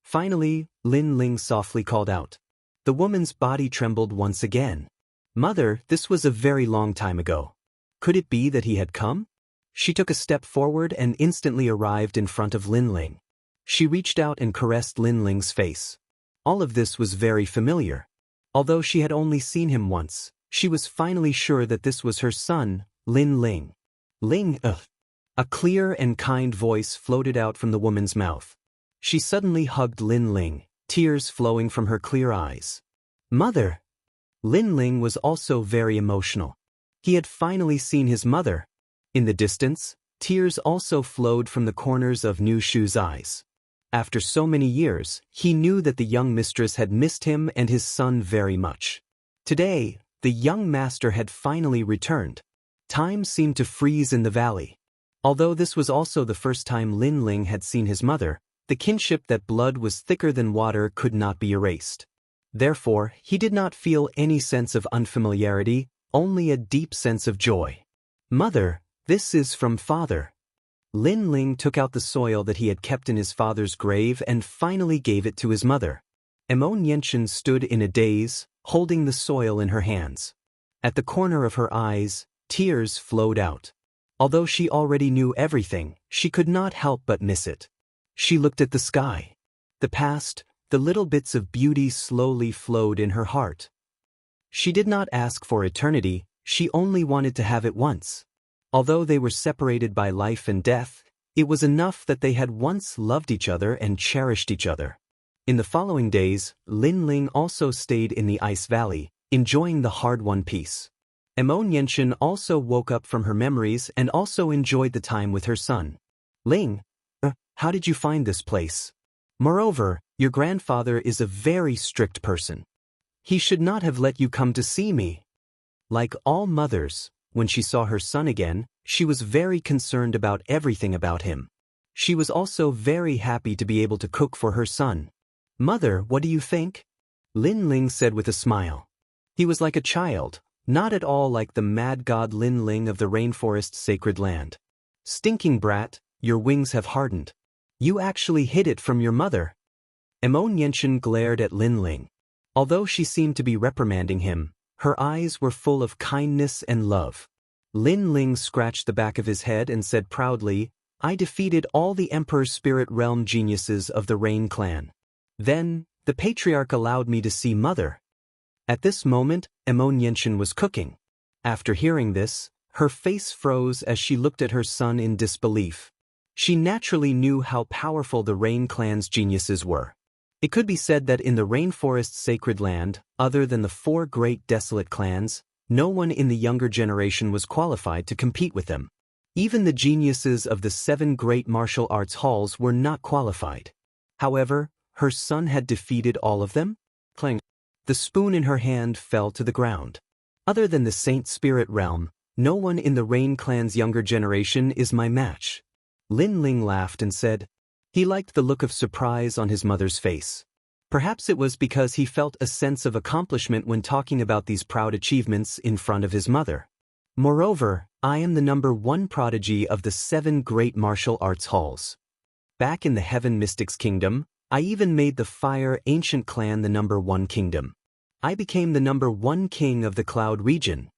Finally, Lin Ling softly called out. The woman's body trembled once again. "Mother, this was a very long time ago. Could it be that he had come?" She took a step forward and instantly arrived in front of Lin Ling. She reached out and caressed Lin Ling's face. All of this was very familiar. Although she had only seen him once, she was finally sure that this was her son, Lin Ling. "Ling, ugh." A clear and kind voice floated out from the woman's mouth. She suddenly hugged Lin Ling, tears flowing from her clear eyes. "Mother!" Lin Ling was also very emotional. He had finally seen his mother. In the distance, tears also flowed from the corners of Nu Shu's eyes. After so many years, he knew that the young mistress had missed him and his son very much. Today, the young master had finally returned. Time seemed to freeze in the valley. Although this was also the first time Lin Ling had seen his mother, the kinship that blood was thicker than water could not be erased. Therefore, he did not feel any sense of unfamiliarity, only a deep sense of joy. "Mother, this is from father." Lin Ling took out the soil that he had kept in his father's grave and finally gave it to his mother. Mo Nianchen stood in a daze, holding the soil in her hands. At the corner of her eyes, tears flowed out. Although she already knew everything, she could not help but miss it. She looked at the sky. The past, the little bits of beauty slowly flowed in her heart. She did not ask for eternity, she only wanted to have it once. Although they were separated by life and death, it was enough that they had once loved each other and cherished each other. In the following days, Lin Ling also stayed in the ice valley, enjoying the hard-won peace. Mo Nianchen also woke up from her memories and also enjoyed the time with her son. "Ling, how did you find this place? Moreover, your grandfather is a very strict person. He should not have let you come to see me. Like all mothers, when she saw her son again, she was very concerned about everything about him. She was also very happy to be able to cook for her son. Mother, what do you think? Lin Ling said with a smile. He was like a child, not at all like the mad god Lin Ling of the rainforest sacred land. Stinking brat, your wings have hardened. You actually hid it from your mother. Emo Nianshan glared at Lin Ling. Although she seemed to be reprimanding him, her eyes were full of kindness and love. Lin Ling scratched the back of his head and said proudly, I defeated all the Emperor's Spirit Realm geniuses of the Rain Clan. Then, the Patriarch allowed me to see Mother. At this moment, Emo Nianshan was cooking. After hearing this, her face froze as she looked at her son in disbelief. She naturally knew how powerful the Rain Clan's geniuses were. It could be said that in the rainforest sacred land, other than the 4 great desolate clans, no one in the younger generation was qualified to compete with them. Even the geniuses of the 7 great martial arts halls were not qualified. However, her son had defeated all of them? Clang. The spoon in her hand fell to the ground. Other than the Saint Spirit Realm, no one in the Rain Clan's younger generation is my match. Lin Ling laughed and said. He liked the look of surprise on his mother's face. Perhaps it was because he felt a sense of accomplishment when talking about these proud achievements in front of his mother. Moreover, I am the #1 prodigy of the 7 great martial arts halls. Back in the Heaven Mystics Kingdom, I even made the Fire Ancient Clan the #1 kingdom. I became the #1 king of the Cloud region.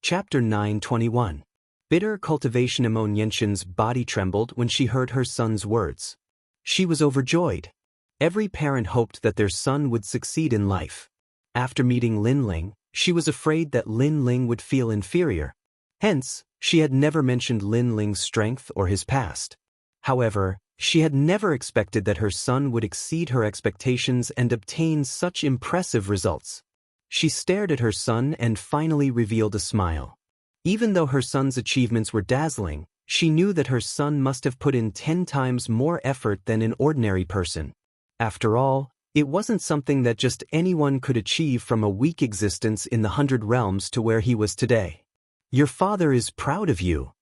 Chapter 9:21. Bitter cultivation. Emo Nianshan's body trembled when she heard her son's words. She was overjoyed. Every parent hoped that their son would succeed in life. After meeting Lin Ling, she was afraid that Lin Ling would feel inferior. Hence, she had never mentioned Lin Ling's strength or his past. However, she had never expected that her son would exceed her expectations and obtain such impressive results. She stared at her son and finally revealed a smile. Even though her son's achievements were dazzling, she knew that her son must have put in 10 times more effort than an ordinary person. After all, it wasn't something that just anyone could achieve from a weak existence in the 100 realms to where he was today. Your father is proud of you,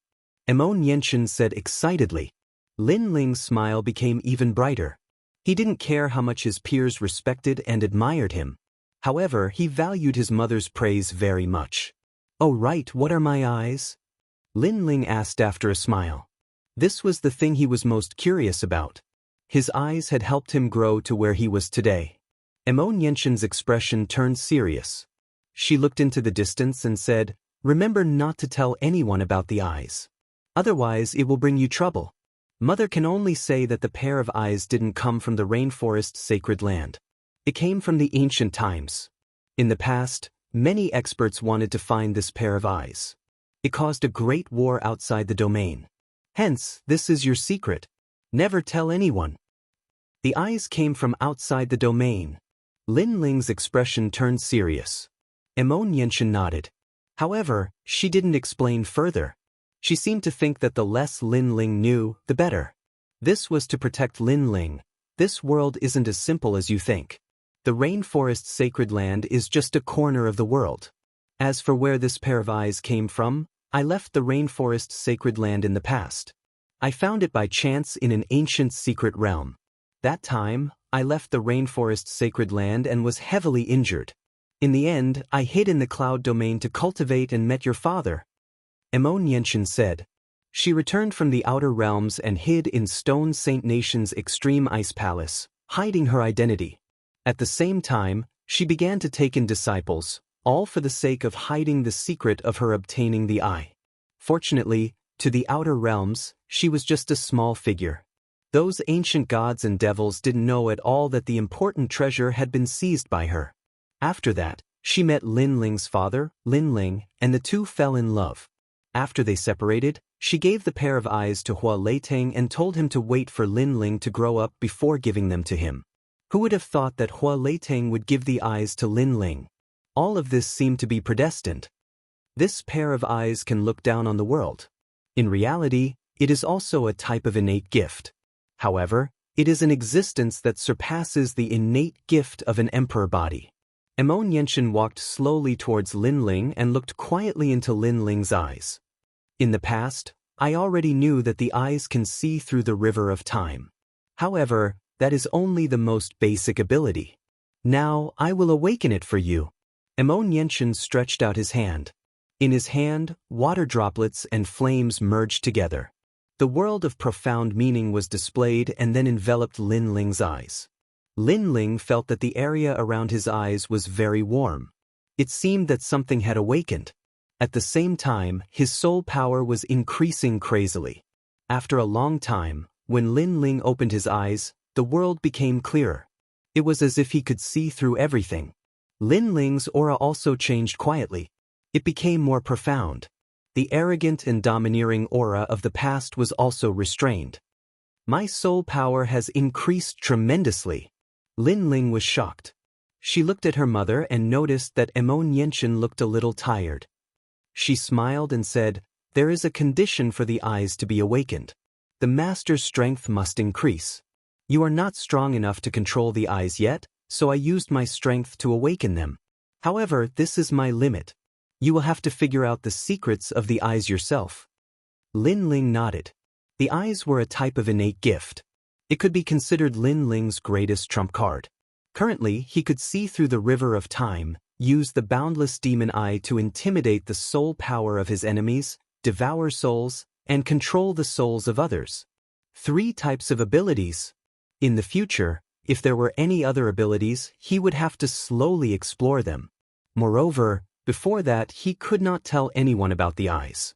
Emo Nianshan said excitedly. Lin Ling's smile became even brighter. He didn't care how much his peers respected and admired him. However, he valued his mother's praise very much. Oh right, what are my eyes? Lin Ling asked after a smile. This was the thing he was most curious about. His eyes had helped him grow to where he was today. Emo Nianshan's expression turned serious. She looked into the distance and said, remember not to tell anyone about the eyes. Otherwise it will bring you trouble. Mother can only say that the pair of eyes didn't come from the rainforest sacred land. It came from the ancient times. In the past, many experts wanted to find this pair of eyes. It caused a great war outside the domain. Hence, this is your secret. Never tell anyone. The eyes came from outside the domain. Lin Ling's expression turned serious. Emo Nianshan nodded. However, she didn't explain further. She seemed to think that the less Lin Ling knew, the better. This was to protect Lin Ling. This world isn't as simple as you think. The rainforest sacred land is just a corner of the world. As for where this pair of eyes came from, I left the rainforest sacred land in the past. I found it by chance in an ancient secret realm. That time, I left the rainforest sacred land and was heavily injured. In the end, I hid in the cloud domain to cultivate and met your father. Emo Nianshan said. She returned from the outer realms and hid in Stone Saint Nation's extreme ice palace, hiding her identity. At the same time, she began to take in disciples, all for the sake of hiding the secret of her obtaining the eye. Fortunately, to the outer realms, she was just a small figure. Those ancient gods and devils didn't know at all that the important treasure had been seized by her. After that, she met Lin Ling's father, Lin Ling, and the two fell in love. After they separated, she gave the pair of eyes to Hua Leiteng and told him to wait for Lin Ling to grow up before giving them to him. Who would have thought that Hua Leiteng would give the eyes to Lin Ling? All of this seemed to be predestined. This pair of eyes can look down on the world. In reality, it is also a type of innate gift. However, it is an existence that surpasses the innate gift of an emperor body. Emon Yenshin walked slowly towards Lin Ling and looked quietly into Lin Ling's eyes. In the past, I already knew that the eyes can see through the river of time. However, that is only the most basic ability. Now I will awaken it for you. Emon Yenshin stretched out his hand. In his hand, water droplets and flames merged together. The world of profound meaning was displayed and then enveloped Lin Ling's eyes. Lin Ling felt that the area around his eyes was very warm. It seemed that something had awakened. At the same time, his soul power was increasing crazily. After a long time, when Lin Ling opened his eyes, the world became clearer. It was as if he could see through everything. Lin Ling's aura also changed quietly. It became more profound. The arrogant and domineering aura of the past was also restrained. My soul power has increased tremendously. Lin Ling was shocked. She looked at her mother and noticed that Emon Yenshin looked a little tired. She smiled and said, "There is a condition for the eyes to be awakened. The master's strength must increase. You are not strong enough to control the eyes yet, so I used my strength to awaken them. However, this is my limit. You will have to figure out the secrets of the eyes yourself." Lin Ling nodded. The eyes were a type of innate gift. It could be considered Lin Ling's greatest trump card. Currently, he could see through the river of time, use the boundless demon eye to intimidate the soul power of his enemies, devour souls, and control the souls of others. 3 types of abilities. In the future, if there were any other abilities, he would have to slowly explore them. Moreover, before that he could not tell anyone about the eyes.